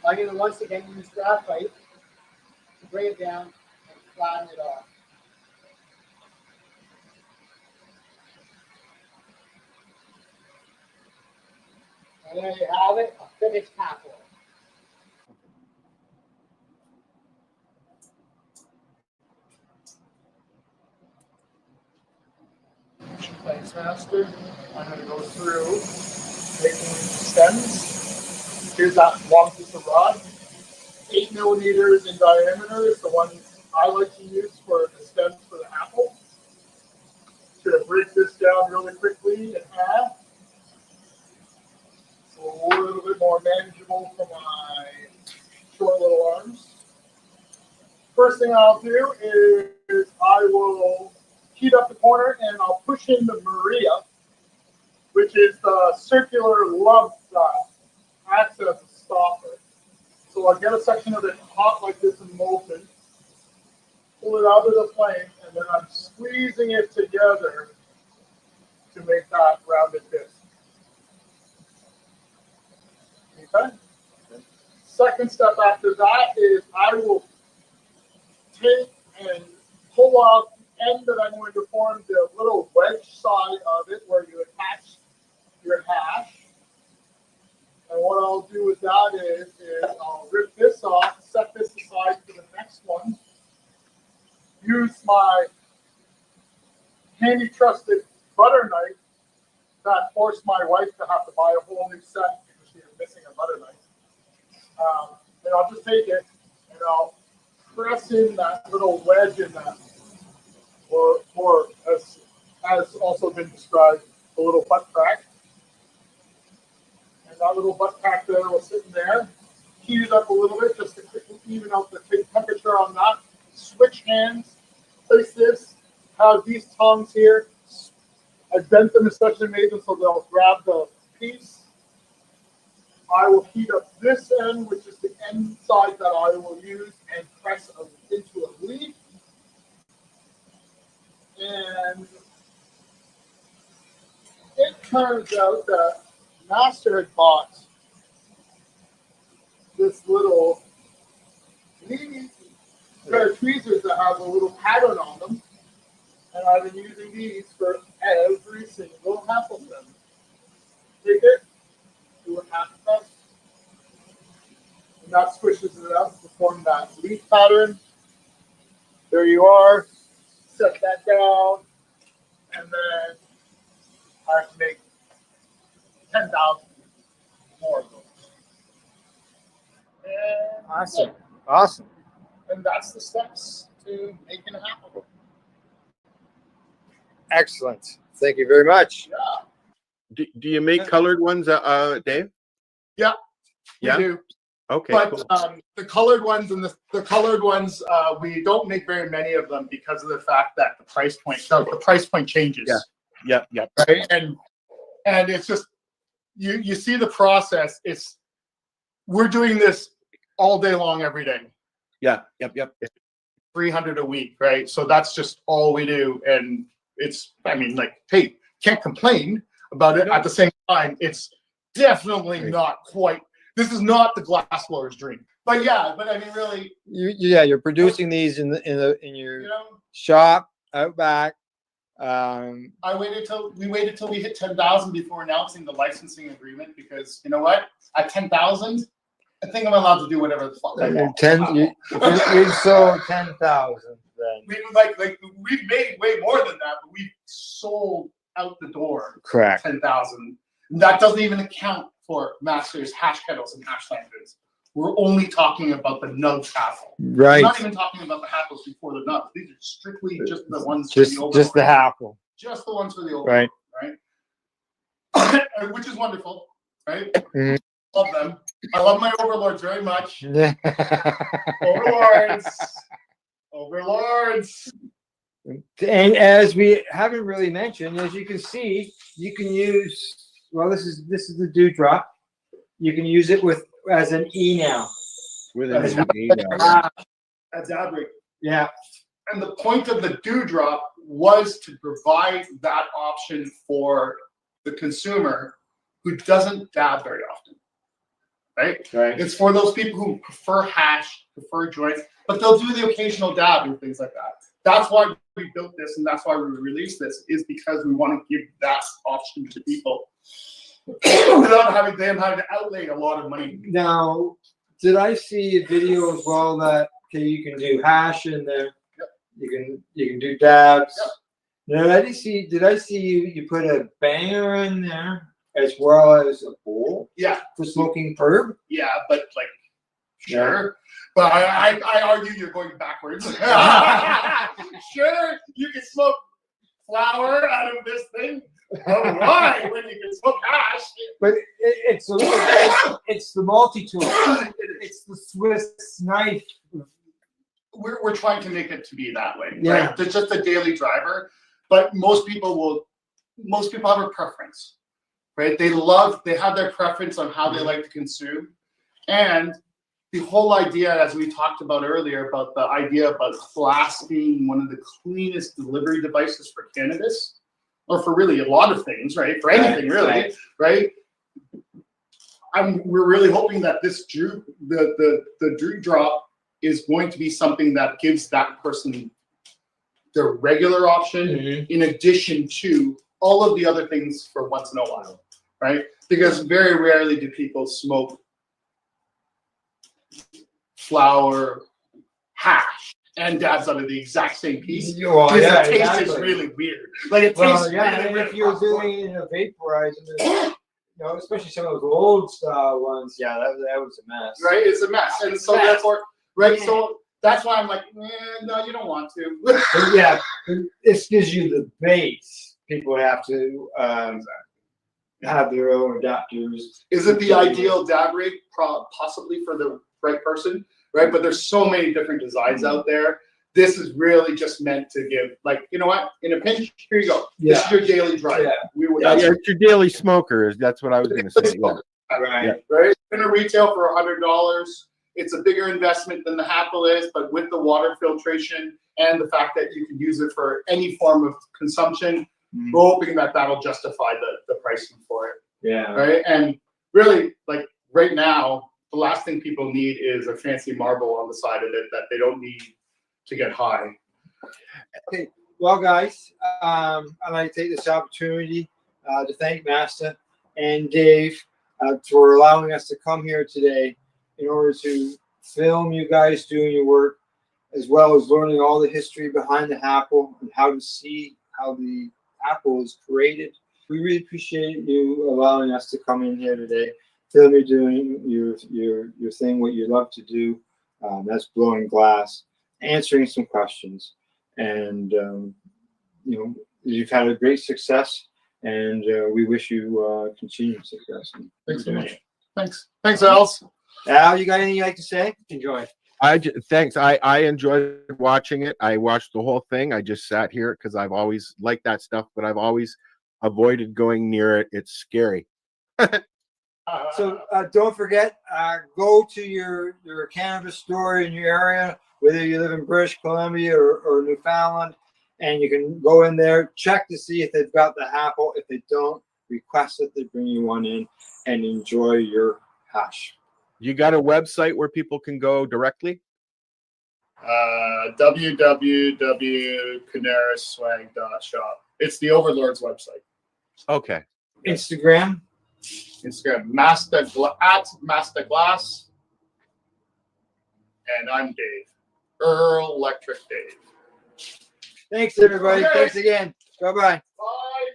I'm going to once again use graphite to bring it down and flatten it off. And there you have it, a finished apple. Thanks, Master. I'm going to go through making stems. Here's that long piece of rod. 8 millimeters in diameter is the one I like to use for the stems for the apple. Going to break this down really quickly in half. So a little bit more manageable for my short little arms. First thing I'll do is I will heat up the corner and I'll push in the Maria, which is the circular lump that acts as a stopper. So I'll get a section of it hot like this and molten, pull it out of the flame, and then I'm squeezing it together to make that rounded disc. Okay? Second step after that is I will take and pull off the end that I'm going to form the little wedge side of it where you attach your hash. And what I'll do with that is I'll rip this off, set this aside for the next one, use my handy trusted butter knife that forced my wife to have to buy a whole new set because she was missing a butter knife. And I'll just take it and I'll press in that little wedge in that, or as also been described, a little butt crack. And that little butt crack there will sit in there. Heat it up a little bit just to quickly even out the temperature on that. Switch hands, place this, have these tongs here. I bent them, especially made them so they'll grab the piece. I will heat up this end, which is the end side that I will use, and press into a leaf. And it turns out that Master had bought this little neat pair of tweezers that have a little pattern on them. And I've been using these for every single apple stem. Take it, do a half press, and that squishes it up to form that leaf pattern. There you are. Set that down, and then I have to make 10,000 more of those. And Awesome. Awesome. And that's the steps to making an apple. Excellent. Thank you very much. Yeah. Do you make colored ones, Dave? Yeah. Yeah. We do. Okay. But Cool. the colored ones and the colored ones, we don't make very many of them because of the fact that the price point changes. Yeah. Yeah. Right. And it's just you see the process. We're doing this all day long, every day. Yeah. Yep. 300 a week, right? So that's just all we do, and hey, can't complain about it. At the same time, it's definitely not quite. This is not the glass blower's dream, but really, you're producing these in your shop out back. We waited till we hit 10,000 before announcing the licensing agreement because you know what? At 10,000, I think I'm allowed to do whatever the fuck I want. You sold 10,000. We've made way more than that, but we've sold out the door. Correct. 10,000. That doesn't even account for Masters, hash kettles, and hash standards. We're only talking about the nugs apple. Right. We're not even talking about the hackles before the nugs. These are strictly just the ones Just for the overlord. the hackle. Just the ones for the overlord. Right. Which is wonderful, right? Mm-hmm. Love them. I love my overlords very much. Overlords. And as we haven't really mentioned, as you can see, you can use, well, this is the dewdrop. You can use it with as an E now. With As an well. E now. That's average. Yeah. And the point of the dewdrop was to provide that option for the consumer who doesn't dab very often. Right? It's for those people who prefer hash, prefer joints, but they'll do the occasional dab and things like that. That's why we built this, and that's why we released this, is because we want to give that option to people without having them having to outlay a lot of money. Now, did I see a video as well that okay, you can do hash in there? Yep. You can do dabs. Yep. Now, did I see you put a banger in there as well as a bowl? Yeah. For smoking herb? Yeah, but like, sure. But I argue you're going backwards. Sure, you can smoke flour out of this thing. Oh, why? When you can smoke hash. But it's the multi-tool. It's the Swiss knife. We're trying to make it to be that way. Yeah. Right? It's just a daily driver. But most people have a preference. Right? They have their preference on how they like to consume. And the whole idea, as we talked about earlier, about the idea about glass being one of the cleanest delivery devices for cannabis, or for really a lot of things, right? For anything, really, right? We're really hoping that this the Drew drop is going to be something that gives that person their regular option in addition to all of the other things for once in a while, right? Because very rarely do people smoke flour, hash, and dabs out of the exact same piece. Well, because yeah, the taste is exactly. really weird. Like it tastes really and weird. if you're doing it in a vaporizer, you know, especially some of those old style ones, yeah, that was a mess. Right, it's a mess, and so therefore, right, so that's why I'm like, no, you don't want to. But yeah, this gives you the base. People have to have their own adapters. Is it the ideal dab rig? Possibly for the right person, right? But there's so many different designs out there. This is really just meant to give, like, you know what? In a pinch, here you go. Yeah. This is your daily drive. Yeah. That's It's your daily smoker. That's what I was going to say. Yeah. Right. Yeah. Right. It's going to retail for $100. It's a bigger investment than the Apple is, but with the water filtration and the fact that you can use it for any form of consumption, we're hoping that that'll justify the pricing for it. Yeah. Right. And really, like right now, the last thing people need is a fancy marble on the side of it that they don't need to get high. Okay. Well, guys, I'd like to take this opportunity to thank Master and Dave for allowing us to come here today in order to film you guys doing your work, as well as learning all the history behind the apple and how to see how the apple is created. We really appreciate you allowing us to come in here today, film you doing your thing, what you love to do. That's blowing glass, answering some questions, and you know, you've had a great success, and we wish you continued success. Thanks so much. Thanks, Alice. Al, you got anything you'd like to say? Enjoy. Thanks. I enjoyed watching it. I watched the whole thing. I just sat here because I've always liked that stuff, but I've always avoided going near it. It's scary. So don't forget, go to your cannabis store in your area, whether you live in British Columbia or Newfoundland, and you can go in there, check to see if they've got the apple. If they don't, request that they bring you one in and enjoy your hash. You got a website where people can go directly? www.canaraswag.shop. It's the Overlord's website. Okay. Instagram, Masterglass, and I'm Dave, Earl Electric Dave. Thanks, everybody. Okay. Thanks again. Bye-bye. Bye.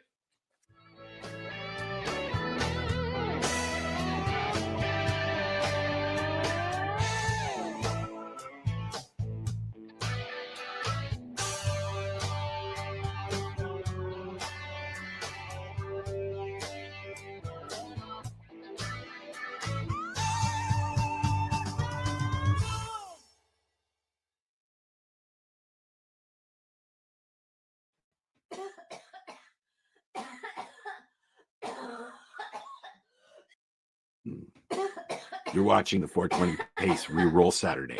You're watching the 420 Pace Reroll Saturday.